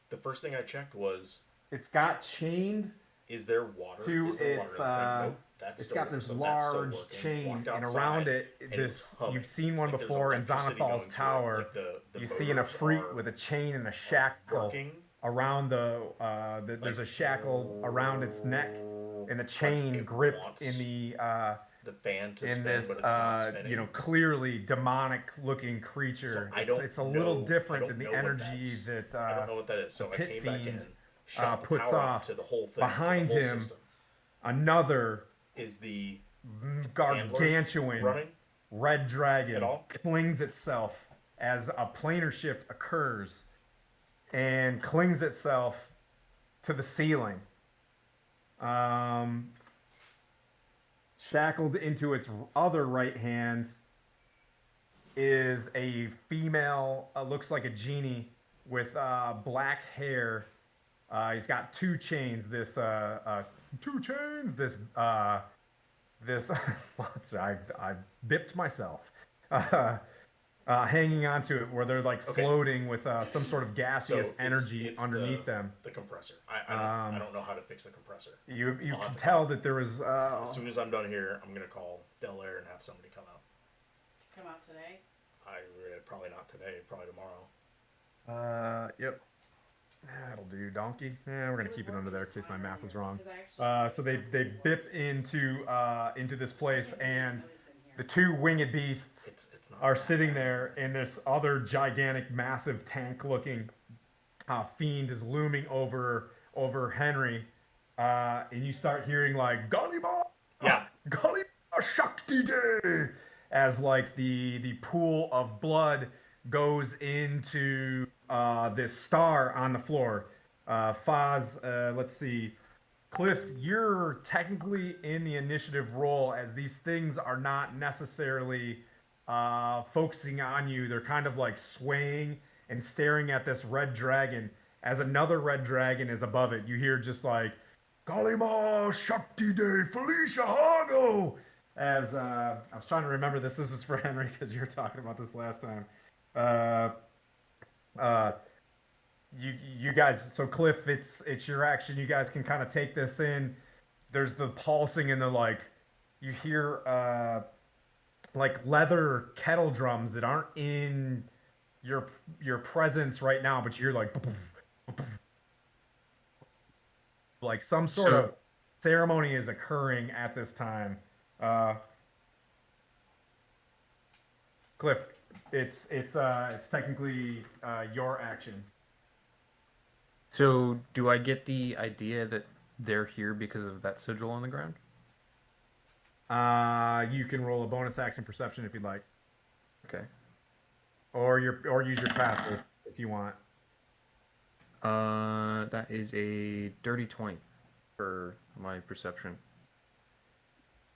S1: The first thing I checked was...
S2: It's got chained
S1: Is there water?
S2: to
S1: Is there
S2: its
S1: water? Nope, that's
S2: it's
S1: still,
S2: got this
S1: so that's still
S2: large
S1: working.
S2: chain,
S1: Walked
S2: and
S1: outside,
S2: around it,
S1: and it
S2: this
S1: was humming.
S2: you've seen one
S1: Like, there's
S2: before in
S1: electricity going
S2: Zonathal's
S1: to it.
S2: tower.
S1: Like the
S2: You've seen a
S1: motors
S2: freak
S1: are
S2: with a chain and a shackle
S1: working.
S2: around there's a shackle around its neck, and the chain
S1: it
S2: gripped
S1: wants
S2: in the
S1: fan to
S2: in
S1: spin,
S2: this
S1: but it's not spinning.
S2: clearly demonic looking creature.
S1: So I
S2: it's a little
S1: know-
S2: different
S1: I
S2: than
S1: don't
S2: the
S1: know what
S2: energy
S1: that's-
S2: that
S1: I don't know what that is. So
S2: the
S1: I
S2: pit
S1: came back in,
S2: fiends
S1: shut the
S2: puts
S1: power
S2: off.
S1: to the whole thing.
S2: Behind
S1: to the whole
S2: him,
S1: system.
S2: another
S1: Is the
S2: gargantuan
S1: running
S2: red dragon
S1: at all?
S2: clings itself as a planar shift occurs and clings itself to the ceiling. Shackled into its other right hand is a female, looks like a genie with black hair. He's got two chains. This I bipped myself. Hanging onto it where they're like floating with some sort of gaseous energy
S1: it's
S2: underneath them.
S1: The compressor. I don't know how to fix the compressor.
S2: You can tell that there was.
S1: As soon as I'm done here, I'm gonna call Del Air and have somebody come out.
S12: Come out today?
S1: Probably not today. Probably tomorrow.
S2: Yep. That'll do, donkey. We're gonna keep it under there in case my math is wrong. So they bip into this place, and the two winged beasts are sitting there, and this other gigantic, massive tank-looking fiend is looming over over Henry, and you start hearing like Galima,
S1: Yeah.
S2: Galima Shakti Day, as like the pool of blood goes into this star on the floor. Faz, let's see. Cliff, you're technically in the initiative role as these things are not necessarily focusing on you. They're kind of like swaying and staring at this red dragon as another red dragon is above it. You hear just like, Kalima Shakti De Felicia Hago! As I was trying to remember this was for Henry because you were talking about this last time. Uh, uh, you guys, so Cliff, it's your action. You guys can kind of take this in. There's the pulsing and the like. You hear like leather kettle drums that aren't in your presence right now, but you hear like some sort of ceremony is occurring at this time. Cliff, it's technically your action.
S4: So, do I get the idea that they're here because of that sigil on the ground?
S2: You can roll a bonus action perception if you'd like.
S4: Okay.
S2: Or use your passive if you want.
S4: That is a dirty 20 for my perception.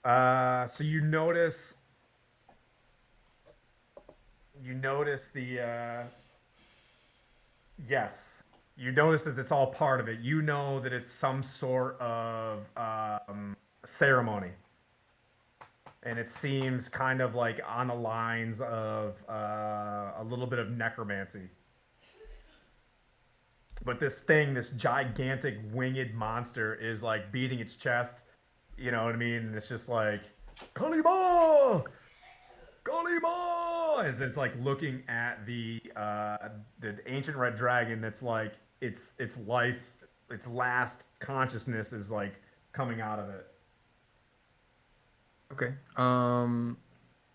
S2: So you notice the yes. You notice that it's all part of it. You know that it's some sort of ceremony. And it seems kind of like on the lines of a little bit of necromancy. But this gigantic winged monster is like beating its chest. You know what I mean? It's just like, Kalima! Kalima! As it's like looking at the ancient red dragon that's like its life, its last consciousness is like coming out of it.
S4: Okay.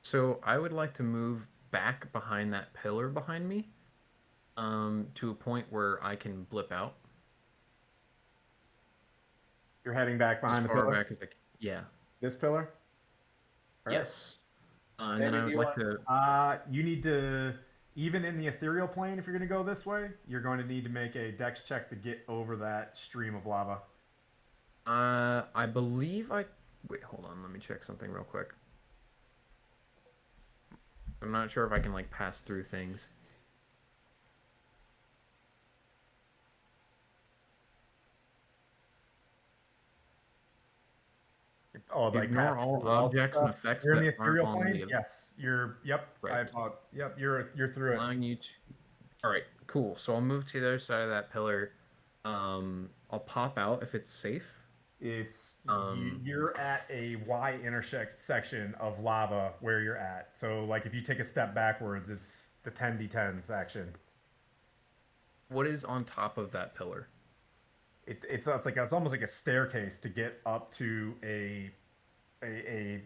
S4: So I would like to move back behind that pillar behind me, to a point where I can blip out.
S2: You're heading back behind
S4: as
S2: the
S4: far
S2: pillar?
S4: back as I can. Yeah.
S2: This pillar? All
S4: Yes. And then I would like to.
S2: You need to, even in the ethereal plane, if you're going to go this way, you're going to need to make a dex check to get over that stream of lava.
S4: I believe I. Wait, hold on. Let me check something real quick. I'm not sure if I can like pass through things.
S2: Oh, like
S4: ignore all objects and effects
S2: you're in
S4: that
S2: the
S4: aren't
S2: ethereal
S4: on
S2: plane?
S4: the.
S2: Yes, you're. Yep.
S4: Right.
S2: Yep. You're through it.
S4: Allowing you to. All right. Cool. So I'll move to the other side of that pillar. I'll pop out if it's safe.
S2: It's you're at a Y intersection of lava where you're at. So like if you take a step backwards, it's the 10d10s action.
S4: What is on top of that pillar?
S2: It's almost like a staircase to get up to a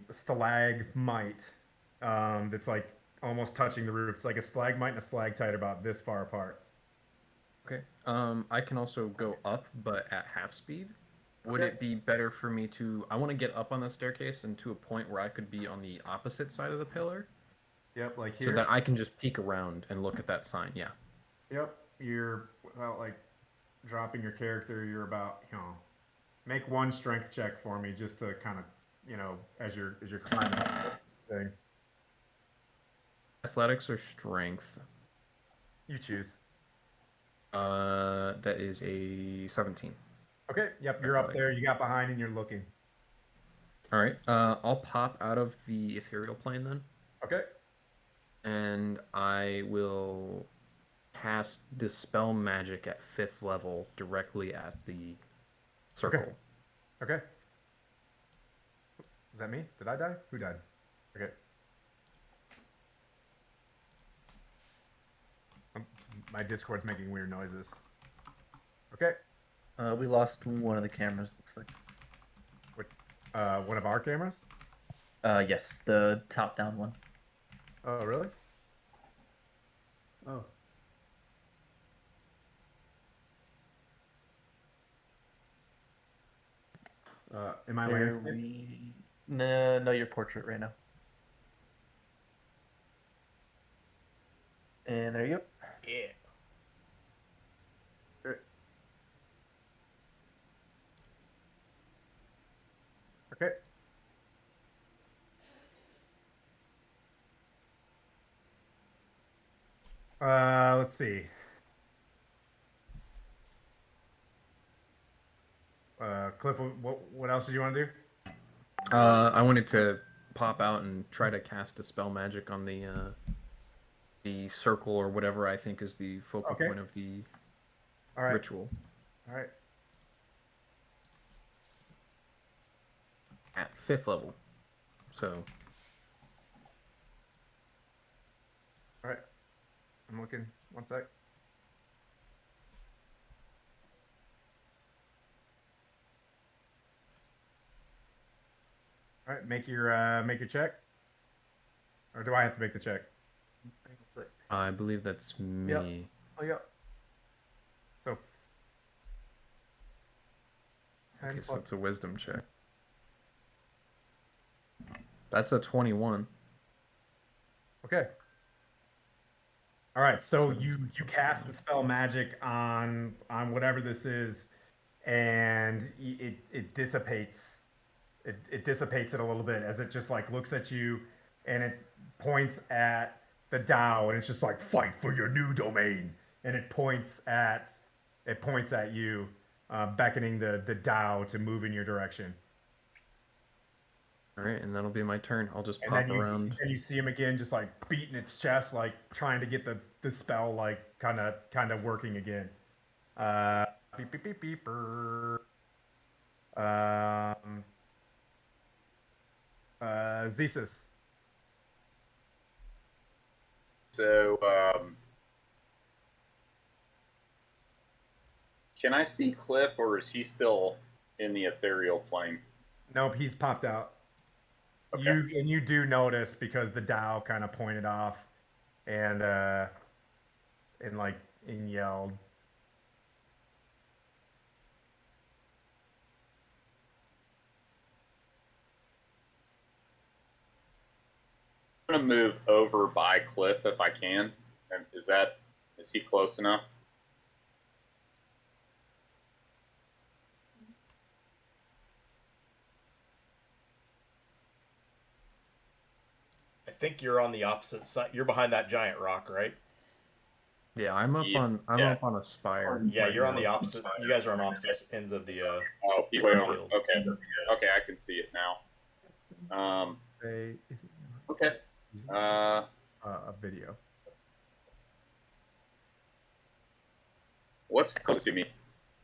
S2: stalagmite that's like almost touching the roof. It's like a stalagmite and a stalactite about this far apart.
S4: Okay. I can also go up, but at half speed. Would
S2: Okay.
S4: it be better for me to? I want to get up on the staircase and to a point where I could be on the opposite side of the pillar.
S2: Yep, like here.
S4: So that I can just peek around and look at that sign. Yeah.
S2: Yep, you're without like dropping your character. You're about make one strength check for me just to kind of as you're climbing up the thing.
S4: Athletics or strength?
S2: You choose.
S4: That is a 17.
S2: Okay. Yep, you're up there. You got behind and you're looking.
S4: All right. I'll pop out of the ethereal plane then.
S2: Okay.
S4: And I will cast Dispel Magic at 5th level directly at the circle.
S2: Okay. Is that me? Did I die? Who died? Okay. My Discord's making weird noises. Okay.
S8: We lost one of the cameras, looks like.
S2: One of our cameras?
S8: Yes, the top-down one.
S2: Oh, really? Oh. Am I
S8: There
S2: landscape?
S8: No, your portrait right now. And there you go.
S1: Yeah.
S2: Okay. Let's see. Cliff, what else did you want to do?
S4: I wanted to pop out and try to cast a spell magic on the circle or whatever I think is the focal point of the ritual.
S2: All right.
S4: At 5th level. So.
S2: All right. I'm looking. One sec. All right. Make your check. Or do I have to make the check?
S4: I believe that's me.
S2: Yep. Oh, yeah. So.
S4: Okay, so it's a wisdom check. That's a 21.
S2: Okay. All right, so you cast the spell magic on whatever this is, and it dissipates. It dissipates it a little bit as it just like looks at you, and it points at the Tao, and it's just like fight for your new domain, and it points at you, beckoning the Tao to move in your direction.
S4: All right, and that'll be my turn. I'll just
S2: And
S4: pop
S2: then
S4: around.
S2: you see him again, just like beating its chest, like trying to get the spell like kind of working again. Beep beep beep beep. Zesis.
S9: So, can I see Cliff, or is he still in the ethereal plane?
S2: Nope, he's popped out.
S9: Okay.
S2: You do notice because the Tao kind of pointed off, and yelled.
S9: I'm gonna move over by Cliff if I can. And is he close enough?
S1: I think you're on the opposite side. You're behind that giant rock, right?
S4: Yeah, I'm up on a spire.
S1: Yeah, you're on the opposite. You guys are on opposite ends of the.
S9: Oh, he's way over. Okay, okay, I can see it now. Okay.
S2: A video.
S9: What's close to me?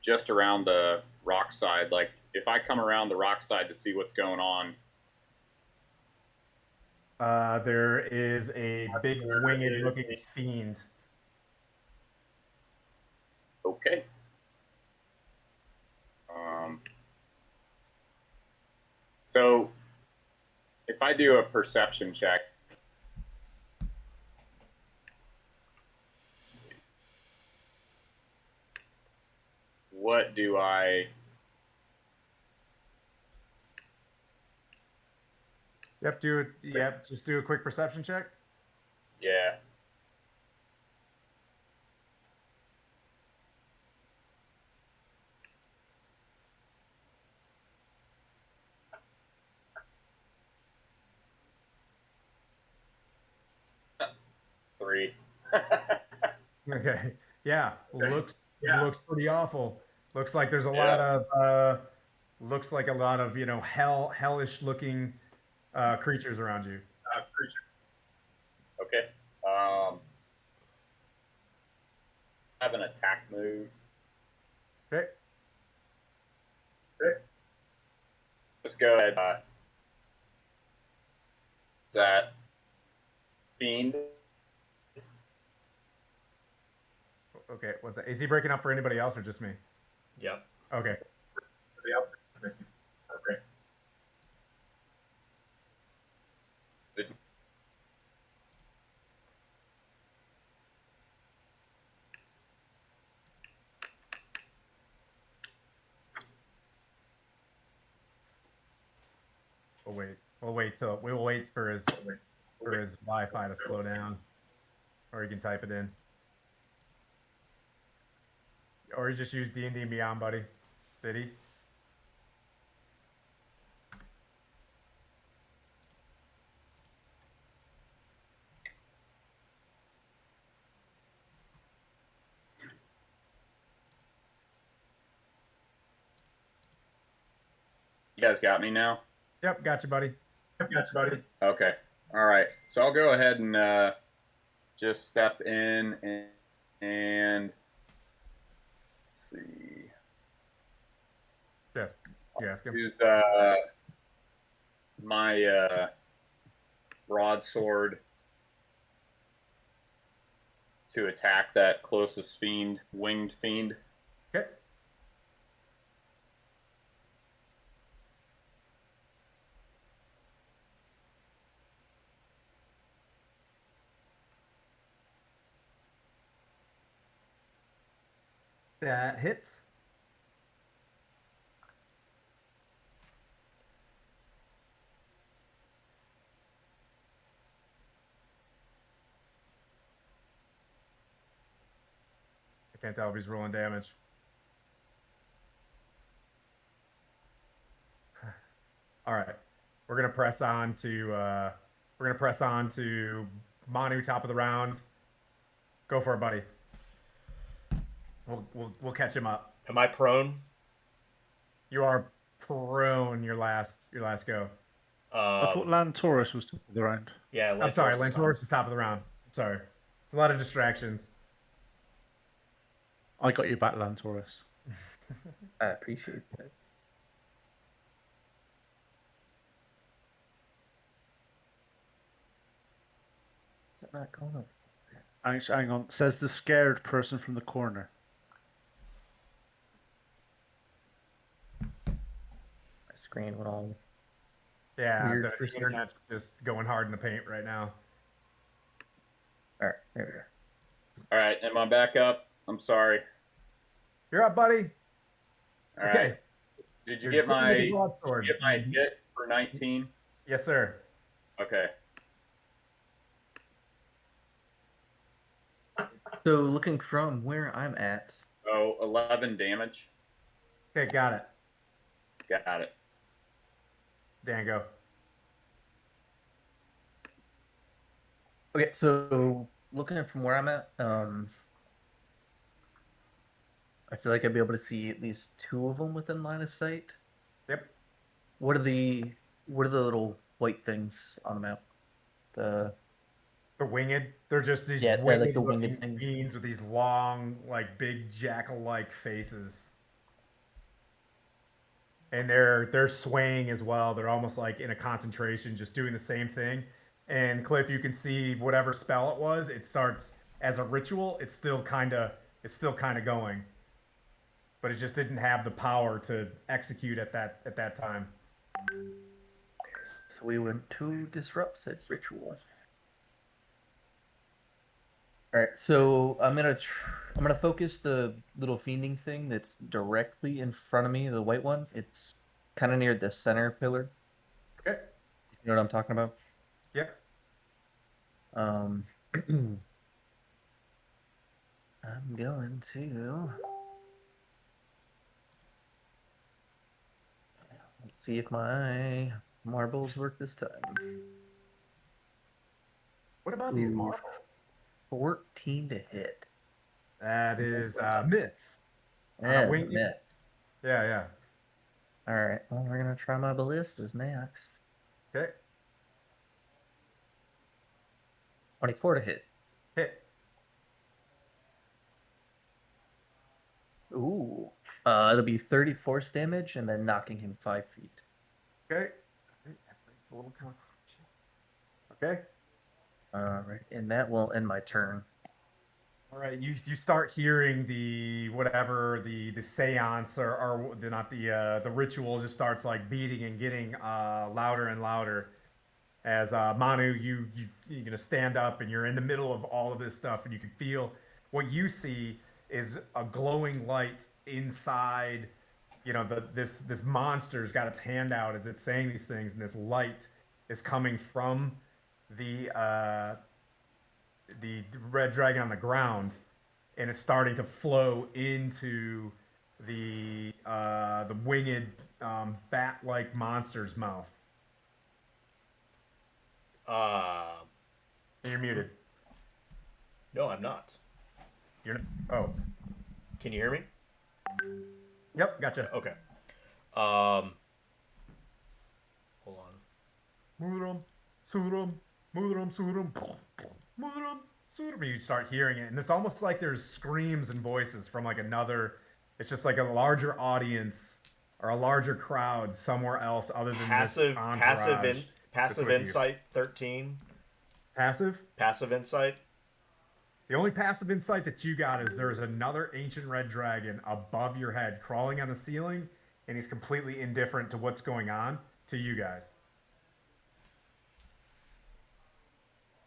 S9: Just around the rock side. Like, if I come around the rock side to see what's going on.
S2: There is a big winged looking fiend.
S9: Okay. So, if I do a perception check, what do I?
S2: Yep, just do a quick perception check.
S9: Yeah. Three.
S2: Okay. Yeah. Looks pretty awful. Looks like there's a lot of hellish looking creatures around you.
S9: Okay. Have an attack move.
S2: Okay.
S9: Just go ahead. That fiend.
S2: Okay. What's that? Is he breaking up for anybody else or just me?
S1: Yep.
S2: Okay.
S5: Anybody else? Okay.
S2: We'll wait. We will wait for his Wi-Fi to slow down, or you can type it in, or you just use D&D Beyond, buddy. Did he?
S9: You guys got me now?
S2: Yep, got you, buddy.
S9: Okay. All right. So I'll go ahead and just step in and let's see.
S2: Yes. You ask him.
S9: Use my broadsword to attack that closest fiend, winged fiend.
S2: Okay. That hits. I can't tell if he's rolling damage. All right, we're gonna press on to Manu, top of the round. Go for it, buddy. We'll catch him up.
S1: Am I prone?
S2: You are prone. Your last go.
S6: I thought Lantaurus was top of the round.
S1: Yeah,
S2: I'm sorry. Lantaurus is top of the round. Sorry. A lot of distractions.
S6: I got you back, Lantaurus.
S8: I appreciate that. Is that not going on?
S6: Hang on. Says the scared person from the corner.
S8: My screen went all
S2: Yeah,
S8: weird
S2: the
S8: for a second.
S2: internet's just going hard in the paint right now.
S8: All right, there we go.
S9: All right. Am I back up? I'm sorry.
S2: You're up, buddy.
S9: All right. Did you get my hit for 19?
S2: Yes, sir.
S9: Okay.
S8: So looking from where I'm at.
S9: Oh, 11 damage.
S2: Okay, got it.
S9: Got it.
S2: Dan, go.
S8: Okay, so looking from where I'm at, I feel like I'd be able to see at least two of them within line of sight.
S2: Yep.
S8: What are the little white things on the map? The
S2: winged. They're just these
S8: like
S2: winged
S8: the
S2: looking
S8: winged things.
S2: fiends with these long, like big jackal-like faces. And they're swaying as well. They're almost like in a concentration, just doing the same thing. And Cliff, you can see whatever spell it was. It starts as a ritual. It's still kind of going, but it just didn't have the power to execute at that time.
S8: So we went to disrupt said ritual. All right, so I'm gonna focus the little fiending thing that's directly in front of me, the white one. It's kind of near the center pillar.
S2: Okay.
S8: You know what I'm talking about?
S2: Yep.
S8: I'm going to. Let's see if my marbles work this time.
S2: What about these marbles?
S8: 14 to hit.
S2: That is miss.
S8: That's a miss.
S2: Yeah.
S8: All right. Well, we're gonna try my ballistas next.
S2: Okay.
S8: 24 to hit.
S2: Hit.
S8: Ooh. It'll be 30 force damage and then knocking him 5 feet.
S2: Okay. It's a little complication. Okay.
S8: All right, and that will end my turn.
S2: All right, you start hearing the seance or not the ritual just starts like beating and getting louder and louder as Manu you're gonna stand up and you're in the middle of all of this stuff and you can feel what you see is a glowing light inside this monster's got its hand out as it's saying these things, and this light is coming from the the red dragon on the ground, and it's starting to flow into the winged bat-like monster's mouth. And you're muted.
S1: No, I'm not.
S2: You're oh.
S1: Can you hear me?
S2: Yep, gotcha.
S1: Okay. Hold on.
S2: Muram, suram, muram, suram, muram, suram. You start hearing it, and it's almost like there's screams and voices from like another. It's just like a larger audience or a larger crowd somewhere else other than this entourage.
S1: Passive insight 13.
S2: Passive?
S1: Passive insight.
S2: The only passive insight that you got is there's another ancient red dragon above your head crawling on the ceiling, and he's completely indifferent to what's going on to you guys.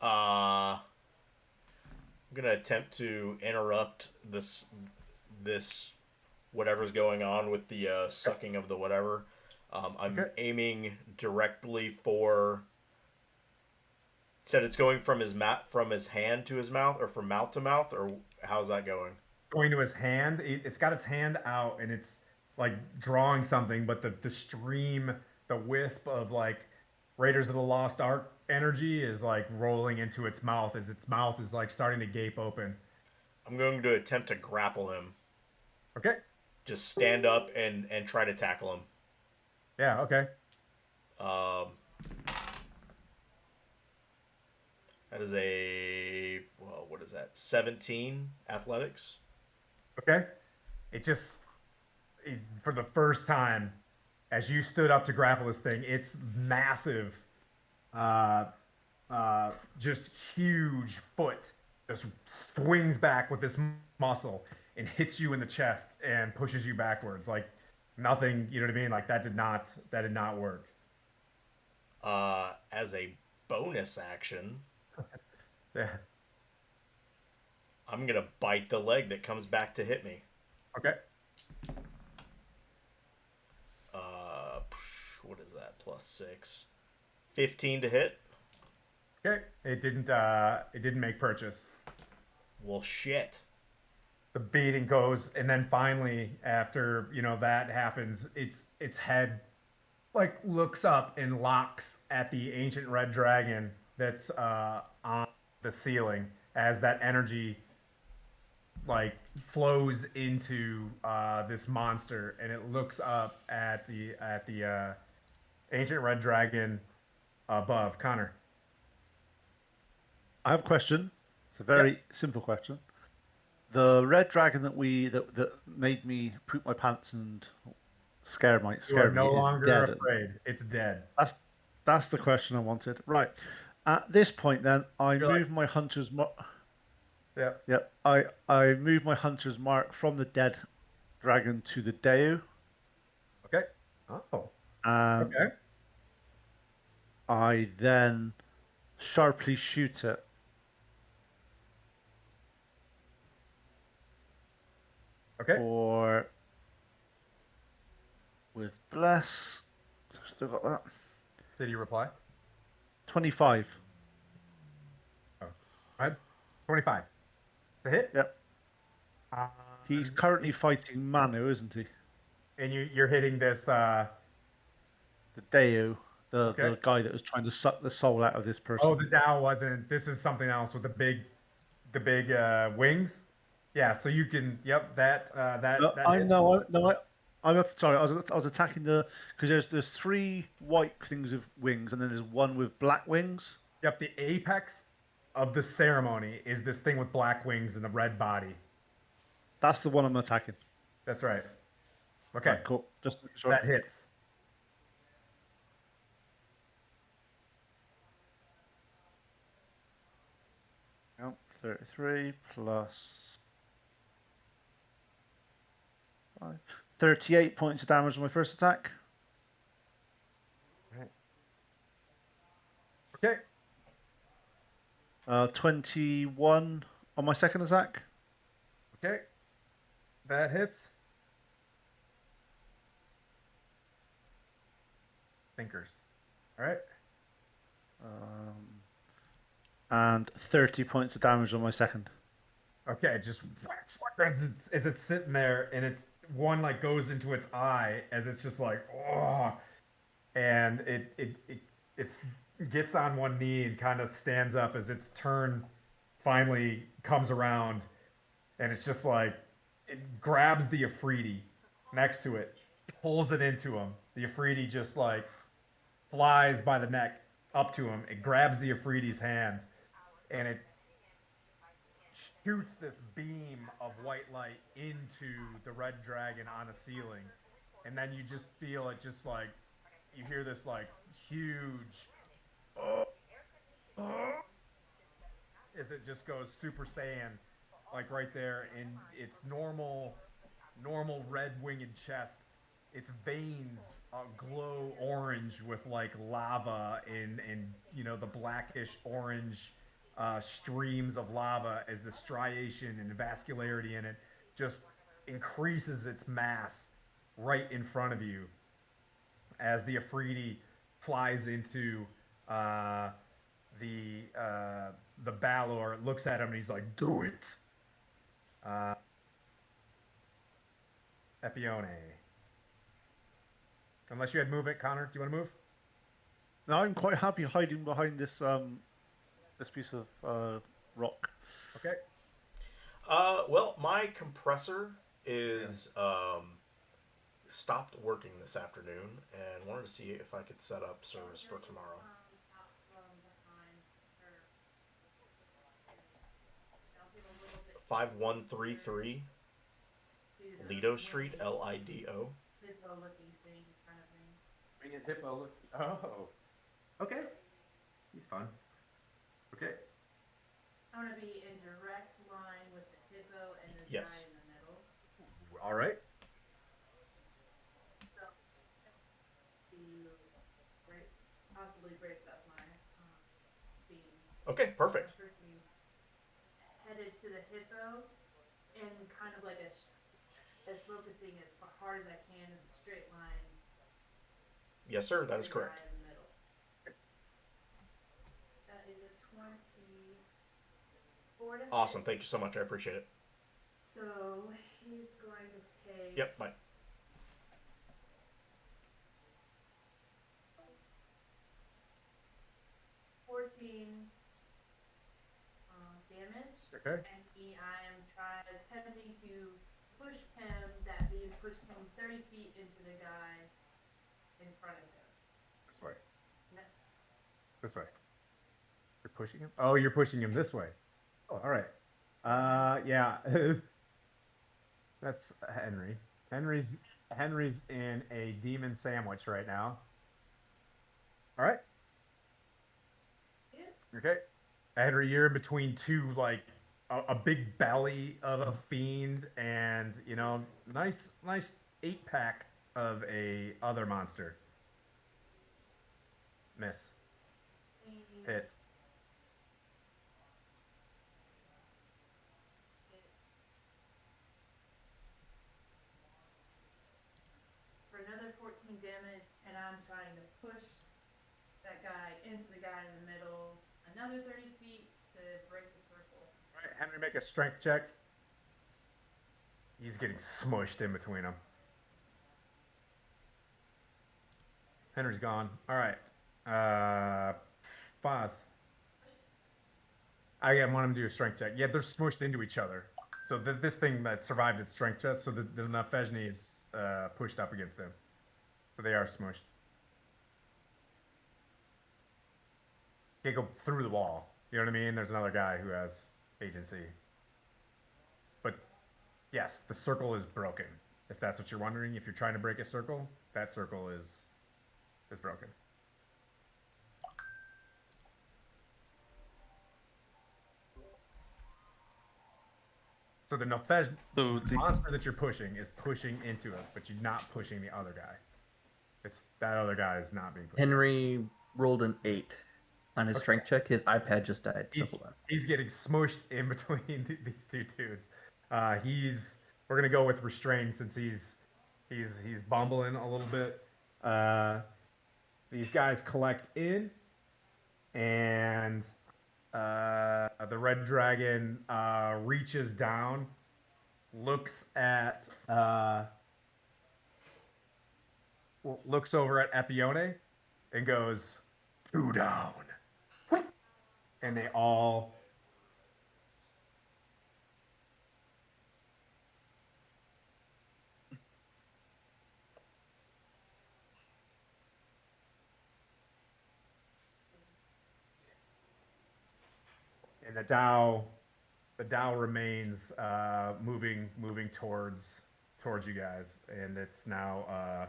S1: I'm gonna attempt to interrupt this whatever's going on with the sucking of the whatever. I'm aiming directly for. Said it's going from his hand to his mouth, or from mouth to mouth, or how's that going?
S2: Going to his hand. It's got its hand out, and it's like drawing something, but the stream, the wisp of like Raiders of the Lost Ark energy is like rolling into its mouth as its mouth is like starting to gape open.
S1: I'm going to attempt to grapple him.
S2: Okay.
S1: Just stand up and try to tackle him.
S2: Yeah, okay.
S1: That is what is that? 17 athletics.
S2: Okay. For the first time, as you stood up to grapple this thing, it's massive, just huge foot just swings back with this muscle and hits you in the chest and pushes you backwards like nothing. You know what I mean? Like that did not work.
S1: As a bonus action.
S2: Yeah.
S1: I'm gonna bite the leg that comes back to hit me.
S2: Okay.
S1: What is that? +6. 15 to hit.
S2: Okay. It didn't make purchase.
S1: Well, shit.
S2: The beating goes, and then finally, after that happens, its head like looks up and locks at the ancient red dragon that's on the ceiling as that energy like flows into this monster, and it looks up at the ancient red dragon above. Connor,
S6: I have a question. It's a very simple question. The red dragon that made me poop my pants and scared me.
S2: You are no longer
S6: dead.
S2: afraid. It's dead.
S6: That's the question I wanted. Right. At this point, then I move my hunter's mark.
S2: Yeah.
S6: Yeah. I move my hunter's mark from the dead dragon to the Deo.
S2: Okay. Oh.
S6: Okay. I then sharply shoot it.
S2: Okay.
S6: Or with bless. Still got that.
S2: Did he reply?
S6: 25.
S2: Oh. 25. The hit?
S6: Yep. He's currently fighting Manu, isn't he?
S2: And you're hitting this
S6: the Deo, the guy that was trying to suck the soul out of this person.
S2: Oh, the Dao wasn't. This is something else with the big wings. Yeah, so you can. Yep, that
S6: sorry. I was attacking because there's 3 white things with wings, and then there's one with black wings.
S2: Yep, the apex of the ceremony is this thing with black wings and the red body.
S6: That's the one I'm attacking.
S2: That's right. Okay,
S6: right, cool. Just sure.
S2: That hits.
S6: Yep, 33 plus 5. 38 points of damage on my first attack.
S2: Okay.
S6: 21 on my second attack.
S2: Okay. That hits. thinkers. All right.
S6: And 30 points of damage on my second.
S2: Okay, just as it's sitting there, and it's one like goes into its eye as it's just like, oh, and it gets on one knee and kind of stands up as its turn finally comes around, and it's just like it grabs the Afridi next to it, pulls it into him. The Afridi just like flies by the neck up to him. It grabs the Afridi's hand, and it shoots this beam of white light into the red dragon on a ceiling, and then you just feel it just like you hear this like huge as it just goes Super Saiyan like right there in its normal red winged chest. Its veins glow orange with like lava and the blackish orange streams of lava as the striation and vascularity in it just increases its mass right in front of you as the Afridi flies into uh, the Balor, looks at him and he's like, "Do it." Epione. Unless you had move it, Connor. Do you want to move?
S6: No, I'm quite happy hiding behind this this piece of rock.
S2: Okay.
S1: Well, my compressor is stopped working this afternoon, and wanted to see if I could set up service for tomorrow. 5133 Lido Street, Lido.
S7: Hippo looking thing in front of me.
S2: Bring a hippo. Look. Oh. Okay. He's fun. Okay.
S7: I want to be in direct line with the hippo and the
S1: Yes.
S7: guy in the middle.
S2: All right.
S7: So, to possibly break up my beams.
S1: Okay, perfect.
S7: My first beams headed to the hippo and kind of like as focusing as hard as I can as a straight line.
S1: Yes, sir. That is
S7: to the
S1: correct.
S7: guy in the middle. That is a 24 to
S1: Awesome.
S7: hit.
S1: Thank you so much. I appreciate it.
S7: So he's going to take.
S1: Yep. Bye.
S7: 14 damage.
S2: Okay.
S7: And I am attempting to push him. That beam pushed him 30 feet into the guy in front of him.
S2: This way.
S7: No.
S2: This way. You're pushing him? Oh, you're pushing him this way. Oh, all right. Yeah. That's Henry. Henry's in a demon sandwich right now. All right.
S7: Yeah.
S2: Okay. Henry, you're in between two, like a big belly of a fiend and nice 8-pack of a other monster. Miss. Hit.
S7: For another 14 damage, and I'm trying to push that guy into the guy in the middle another 30 feet to break the circle.
S2: All right, Henry, make a strength check. He's getting smushed in between them. Henry's gone. All right. Foz. I want him to do a strength check. Yeah, they're smushed into each other. So this thing that survived its strength check, so the Nafejni is pushed up against them. So they are smushed. Can't go through the wall. You know what I mean? There's another guy who has agency. But yes, the circle is broken. If that's what you're wondering, if you're trying to break a circle, that circle is broken. So the Nafej monster that you're pushing is pushing into it, but you're not pushing the other guy. That other guy is not being pushed.
S8: Henry rolled an 8 on his strength check. His iPad just died.
S2: He's getting smushed in between these two dudes. We're gonna go with restrained since he's bumbling a little bit. these guys collect in, and the red dragon reaches down, looks over at Epione, and goes, 2 down. And they all and the Dow remains moving towards you guys, and it's now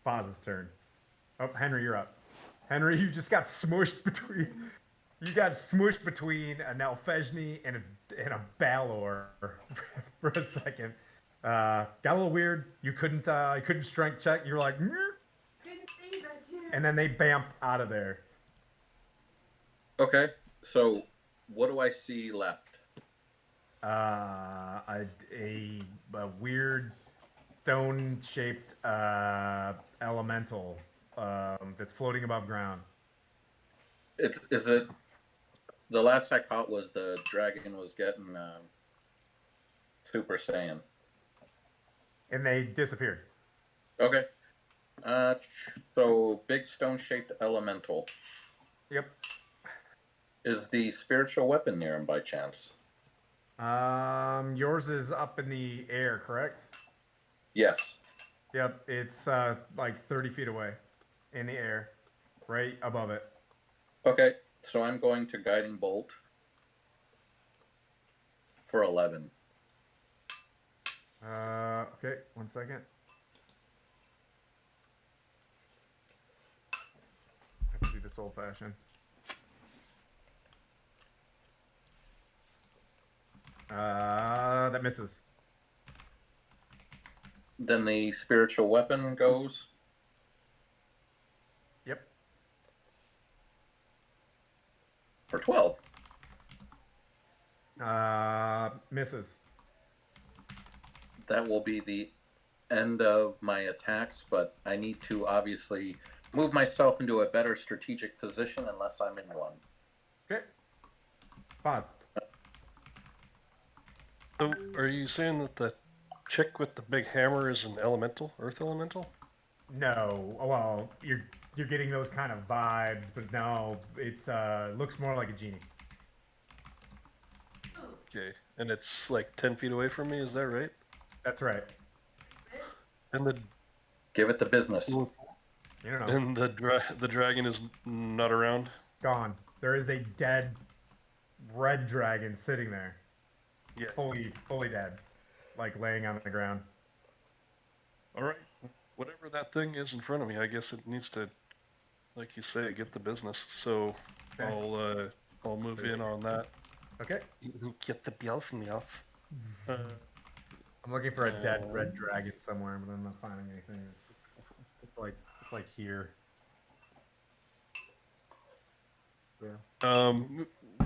S2: Foz's turn. Oh, Henry, you're up. Henry, you just got smushed between. You got smushed between an Alfejni and a Balor for a second. Got a little weird. You couldn't strength check. You were like, and then they bamfed out of there.
S11: Okay, so what do I see left?
S2: A weird stone-shaped elemental that's floating above ground.
S11: Is it the last I caught was the dragon was getting Super Saiyan,
S2: and they disappeared.
S11: Okay. So big stone-shaped elemental.
S2: Yep.
S11: Is the spiritual weapon near him by chance?
S2: Yours is up in the air, correct?
S11: Yes.
S2: Yep, it's like 30 feet away in the air, right above it.
S11: Okay, so I'm going to guiding bolt for 11.
S2: Okay, 1 second. I have to do this old fashioned. That misses.
S11: Then the spiritual weapon goes.
S2: Yep.
S11: For 12.
S2: Misses.
S11: That will be the end of my attacks, but I need to obviously move myself into a better strategic position unless I'm in one.
S2: Okay. Pause.
S3: So, are you saying that the chick with the big hammer is an elemental, earth elemental?
S2: No. Well, you're getting those kind of vibes, but no, it's looks more like a genie.
S3: Okay, and it's like 10 feet away from me. Is that right?
S2: That's right.
S3: And the
S11: Give it the business.
S2: You don't know.
S3: And the dragon is not around.
S2: Gone. There is a dead red dragon sitting there.
S3: Yeah.
S2: Fully dead, like laying on the ground.
S3: All right. Whatever that thing is in front of me, I guess it needs to, like you say, get the business. So
S2: Okay.
S3: I'll move in on that.
S2: Okay.
S3: Get the business.
S2: I'm looking for a dead red dragon somewhere, but I'm not finding anything. It's like here. Yeah.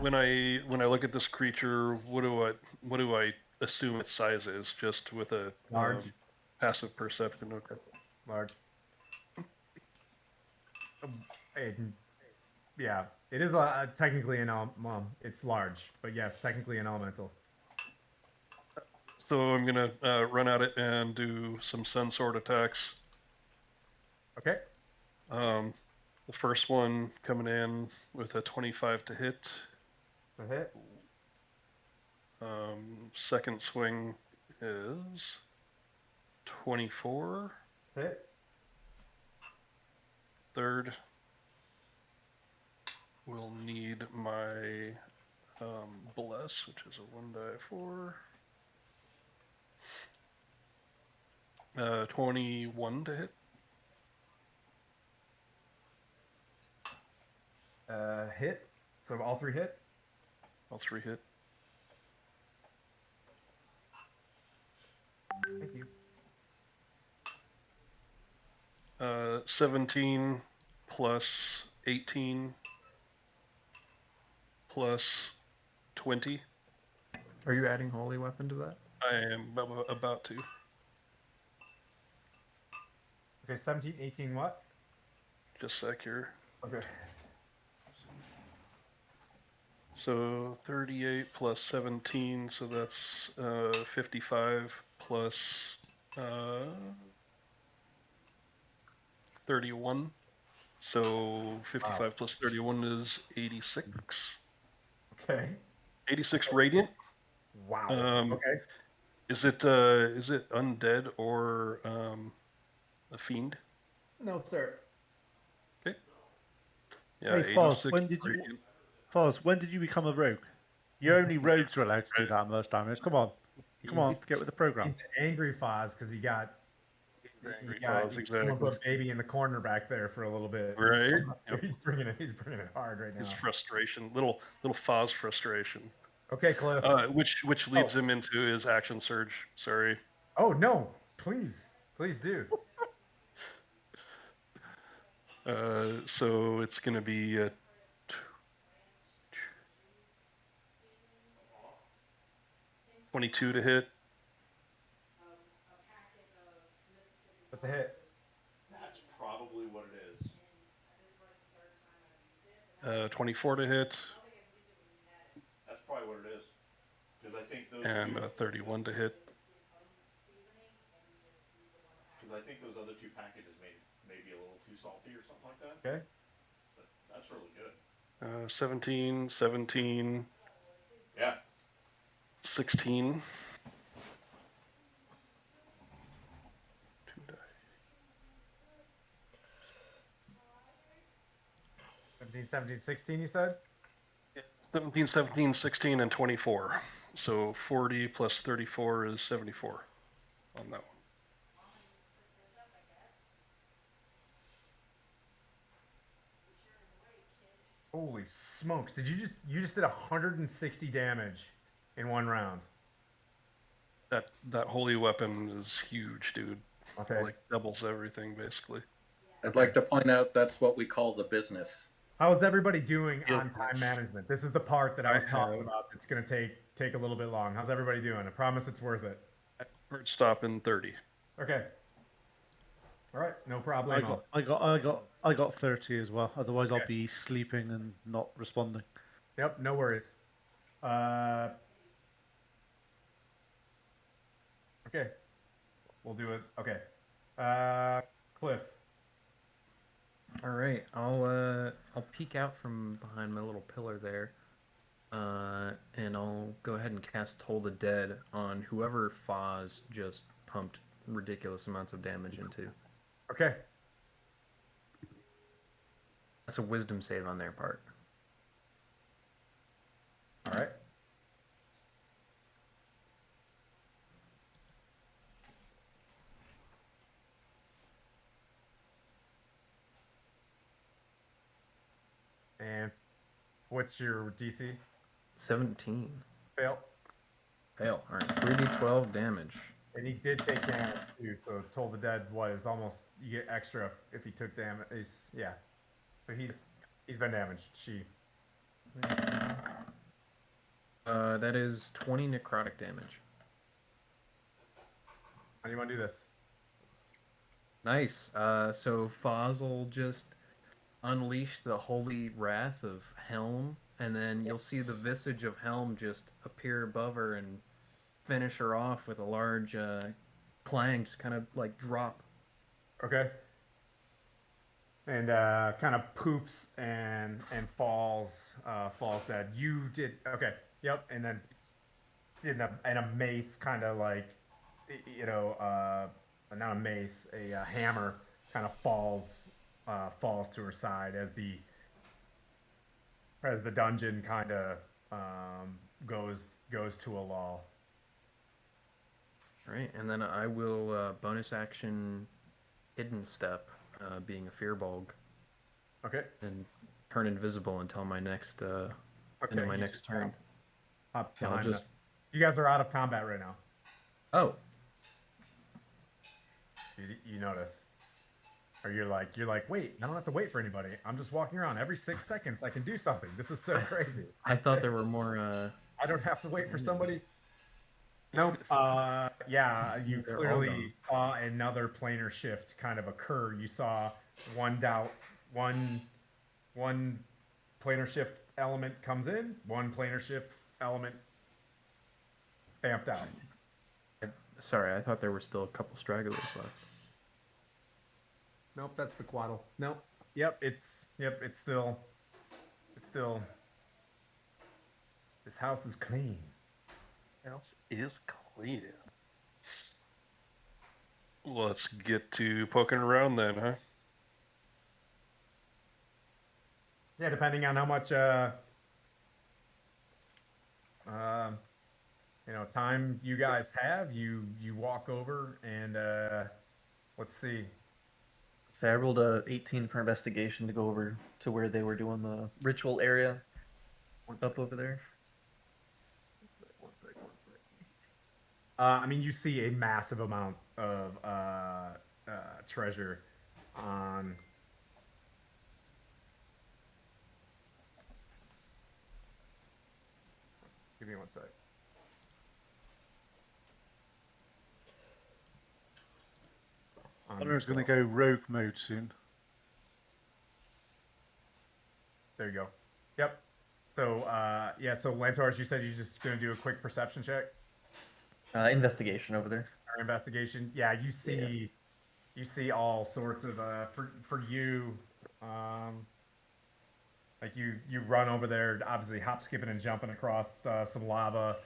S3: When I look at this creature, what do I assume its size is? Just with a
S2: Large.
S3: Passive perception. Okay.
S2: Large. Yeah, it is technically an well, it's large, but yes, technically an elemental.
S3: So I'm gonna run at it and do some sun sword attacks.
S2: Okay.
S3: The first one coming in with a 25 to hit.
S2: A hit.
S3: Second swing is 24.
S2: Hit.
S3: Third will need my bless, which is a 1d4. 21 to hit.
S2: Hit. So all three hit.
S3: All three hit.
S2: Thank you.
S3: 17 plus 18 plus 20.
S4: Are you adding holy weapon to that?
S3: I am about to.
S2: Okay, 17, 18, what?
S3: Just a sec here.
S2: Okay.
S3: So 38 plus 17, so that's 55 plus 31. So 55 plus 31 is 86.
S2: Okay.
S3: 86 radiant.
S2: Wow. Okay.
S3: Is it undead or a fiend?
S2: No, sir.
S3: Okay. Yeah,
S6: Hey, Foz,
S3: 86 radiant.
S6: when did you become a rogue? You're only rogues are allowed to do that most damage. Come on, get with the program.
S2: He's angry Foz because he got
S3: Exactly.
S2: someone put baby in the corner back there for a little bit.
S3: Right.
S2: Yep. He's bringing it hard right now.
S3: His frustration, little Foz frustration.
S2: Okay, Cliff.
S3: Which leads him into his action surge. Sorry.
S2: Oh no! Please do.
S3: So it's gonna be 22 to hit.
S2: That's a hit.
S1: That's probably what it is.
S3: 24 to hit.
S1: That's probably what it is. Because I think those
S3: and 31 to hit.
S1: Because I think those other two packages may be a little too salty or something like that.
S2: Okay.
S1: But that's really good.
S3: 17.
S1: Yeah.
S3: 16. 2 die.
S2: 17, 16, you said?
S3: 17, 17, 16, and 24. So 40 plus 34 is 74 on that one.
S2: Holy smokes! You just did 160 damage in one round?
S3: That holy weapon is huge, dude.
S2: Okay.
S3: It like doubles everything basically.
S11: I'd like to point out that's what we call the business.
S2: How is everybody doing on time management? This is the part that I was talking about. It's going to take a little bit long. How's everybody doing? I promise it's worth it.
S3: Hard stop in 30.
S2: Okay. All right, no problem.
S6: I got 30 as well. Otherwise, I'll be sleeping and not responding.
S2: Yep, no worries. Okay, we'll do it. Okay, Cliff.
S13: All right, I'll peek out from behind my little pillar there, and I'll go ahead and cast Toll the Dead on whoever Foz just pumped ridiculous amounts of damage into.
S2: Okay.
S13: That's a wisdom save on their part.
S2: All right. And what's your DC?
S13: 17.
S2: Fail.
S13: Fail. All right, 3d12 damage.
S2: And he did take damage too, so Toll the Dead was almost, you get extra if he took damage. Yeah. So he's been damaged.
S13: That is 20 necrotic damage.
S2: How do you want to do this?
S13: Nice. So Foz will just unleash the holy wrath of Helm, and then you'll see the visage of Helm just appear above her and finish her off with a large clang, just kind of like drop.
S2: Okay. And kind of poops and falls dead. You did okay. Yep. And then in a mace, kind of like, not a mace, a hammer, kind of falls to her side as the dungeon kind of goes to a lull.
S13: All right, and then I will bonus action hidden step, being a fearbulg.
S2: Okay.
S13: And turn invisible until my next into my next turn.
S2: I'll just. You guys are out of combat right now.
S13: Oh.
S2: You notice. Or you're like, wait, I don't have to wait for anybody. I'm just walking around every 6 seconds. I can do something. This is so crazy.
S13: I thought there were more.
S2: I don't have to wait for somebody. Nope. Yeah, you clearly saw another planar shift kind of occur. You saw one one planar shift element comes in, one planar shift element vamped out.
S4: Sorry, I thought there were still a couple stragglers left.
S2: Nope, that's the quaddle. Nope. Yep, it's still this house is clean.
S3: House is clean. Let's get to poking around then, huh?
S2: Yeah, depending on how much time you guys have, you walk over and let's see.
S8: So I rolled a 18 for investigation to go over to where they were doing the ritual area up over there.
S2: One sec. I mean, you see a massive amount of treasure on. Give me one sec.
S6: Connor's going to go rogue mode soon.
S2: There you go. Yep. So, so Lantars, you said you're just going to do a quick perception check?
S8: Investigation over there.
S2: Or investigation. Yeah, you see all sorts of, for you, like you run over there, obviously hop, skipping, and jumping across some lava.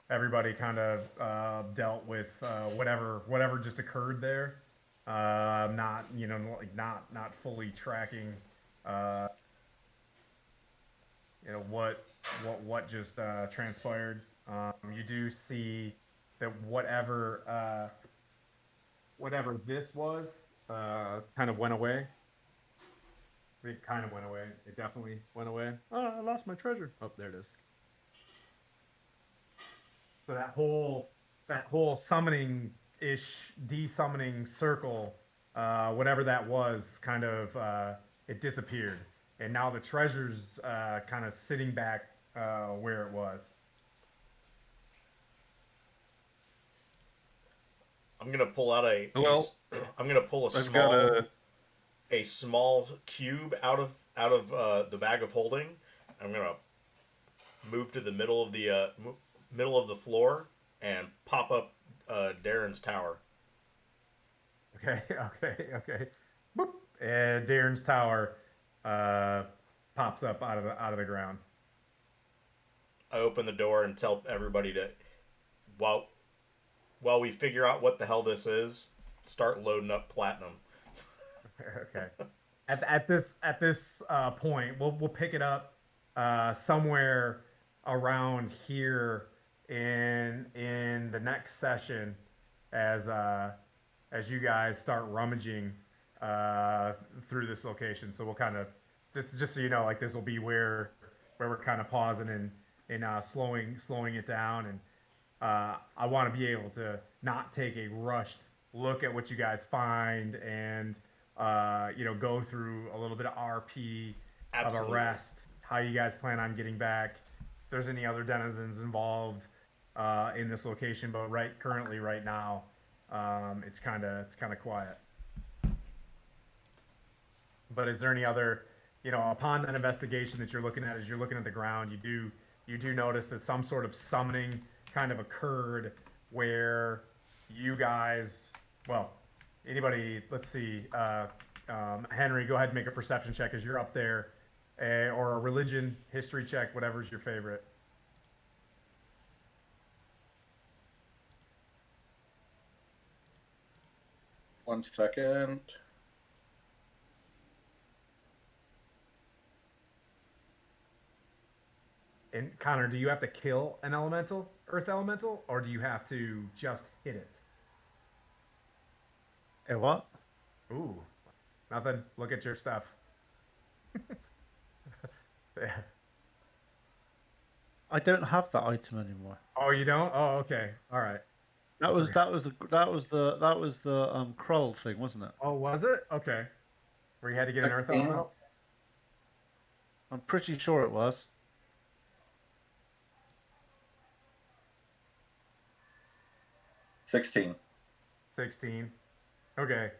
S2: Everybody kind of dealt with whatever just occurred there. Not not fully tracking what just transpired. You do see that whatever this was kind of went away. It kind of went away. It definitely went away. Oh, I lost my treasure. Oh, there it is. So that whole summoning-ish, de-summoning circle, whatever that was, kind of it disappeared, and now the treasure's kind of sitting back where it was.
S1: I'm gonna pull out I'm gonna pull a small cube out of the bag of holding. I'm gonna move to the middle of the floor and pop up Darren's tower.
S2: Okay. Boop. And Darren's tower pops up out of the ground.
S1: I open the door and tell everybody to, while we figure out what the hell this is, start loading up platinum.
S2: Okay. At this point, we'll pick it up somewhere around here in the next session as you guys start rummaging through this location. So we'll kind of just so you know, like this will be where we're kind of pausing and slowing it down, and I want to be able to not take a rushed look at what you guys find and go through a little bit of RP of a rest, how you guys plan on getting back, if there's any other denizens involved in this location. But currently right now, it's kind of quiet. But is there any other, upon that investigation that you're looking at, as you're looking at the ground, you do notice that some sort of summoning kind of occurred where you guys, anybody, let's see, Henry, go ahead and make a perception check as you're up there, or a religion, history check, whatever's your favorite.
S11: One second.
S2: And Connor, do you have to kill an earth elemental, or do you have to just hit it?
S6: A what?
S2: Ooh, nothing. Look at your stuff. Yeah.
S6: I don't have that item anymore.
S2: Oh, you don't? Oh, okay. All right.
S6: That was the Krull thing, wasn't it?
S2: Oh, was it? Okay. Where you had to get an earth elemental?
S6: I'm pretty sure it was.
S11: $16.
S2: 16. Okay.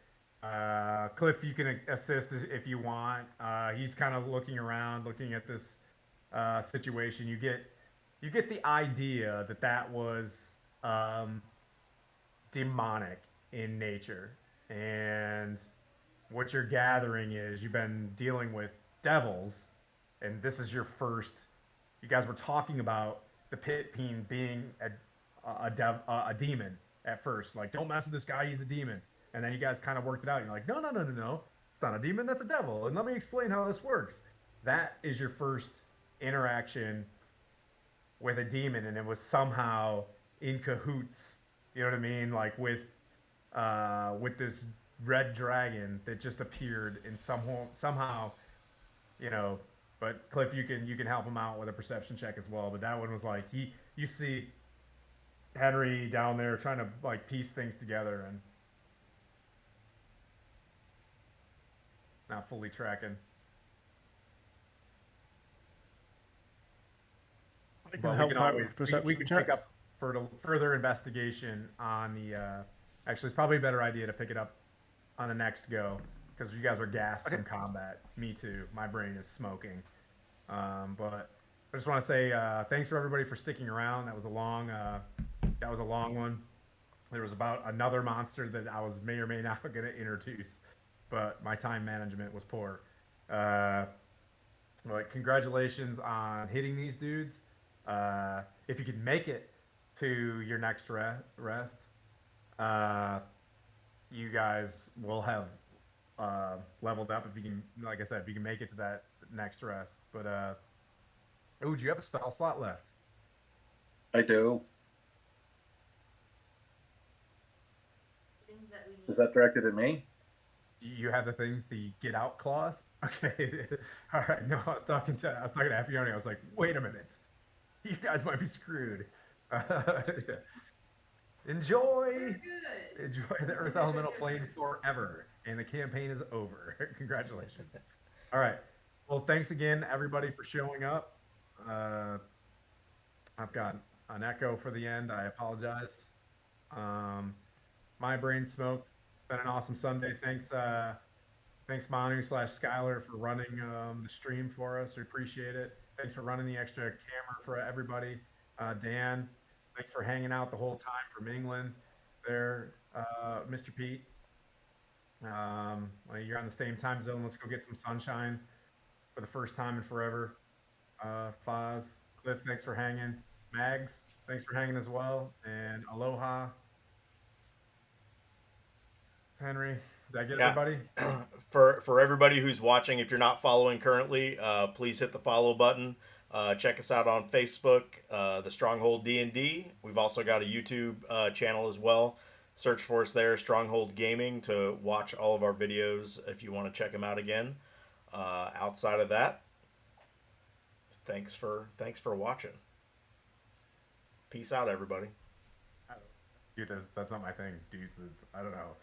S2: Cliff, you can assist if you want. He's kind of looking around, looking at this situation. You get the idea that that was demonic in nature, and what you're gathering is you've been dealing with devils, and this is your first. You guys were talking about the pit fiend being a demon at first, like don't mess with this guy, he's a demon, and then you guys kind of worked it out. You're like, no, no, no, no, no, it's not a demon, that's a devil, and let me explain how this works. That is your first interaction with a demon, and it was somehow in cahoots. You know what I mean? Like with this red dragon that just appeared in somehow, you know. But Cliff, you can help him out with a perception check as well. But that one was like you see Henry down there trying to like piece things together and not fully tracking.
S6: I can
S2: But
S6: help out with perception
S2: we can
S6: check.
S2: pick up further investigation on the. Actually, it's probably a better idea to pick it up on the next go because you guys are gassed from combat. Me too. My brain is smoking. But I just want to say thanks for everybody for sticking around. That was a long one. There was about another monster that I was may or may not going to introduce, but my time management was poor. But congratulations on hitting these dudes. If you can make it to your next rest, you guys will have leveled up if you can. Like I said, if you can make it to that next rest. But oh, do you have a spell slot left?
S11: I do.
S7: Things that we need.
S11: Is that directed at me?
S2: Do you have the things, the get out clause? Okay. All right. No, I was talking to Affioni. I was like, wait a minute. You guys might be screwed. Enjoy the Earth Elemental plane forever, and the campaign is over. Congratulations. All right. Well, thanks again, everybody, for showing up. I've got an echo for the end. I apologize. My brain smoked. It's been an awesome Sunday. Thanks Manu / Skylar for running the stream for us. We appreciate it. Thanks for running the extra camera for everybody. Dan, thanks for hanging out the whole time from England there, Mr. Pete. Well, you're on the same time zone. Let's go get some sunshine for the first time in forever. Foz, Cliff, thanks for hanging. Mags, thanks for hanging as well. And aloha. Henry, did I get everybody?
S1: For everybody who's watching, if you're not following currently, please hit the follow button. Check us out on Facebook, the Stronghold D&D. We've also got a YouTube channel as well. Search for us there, Stronghold Gaming, to watch all of our videos if you want to check them out again. Outside of that, thanks for watching. Peace out, everybody.
S2: That's not my thing. Deuces. I don't know.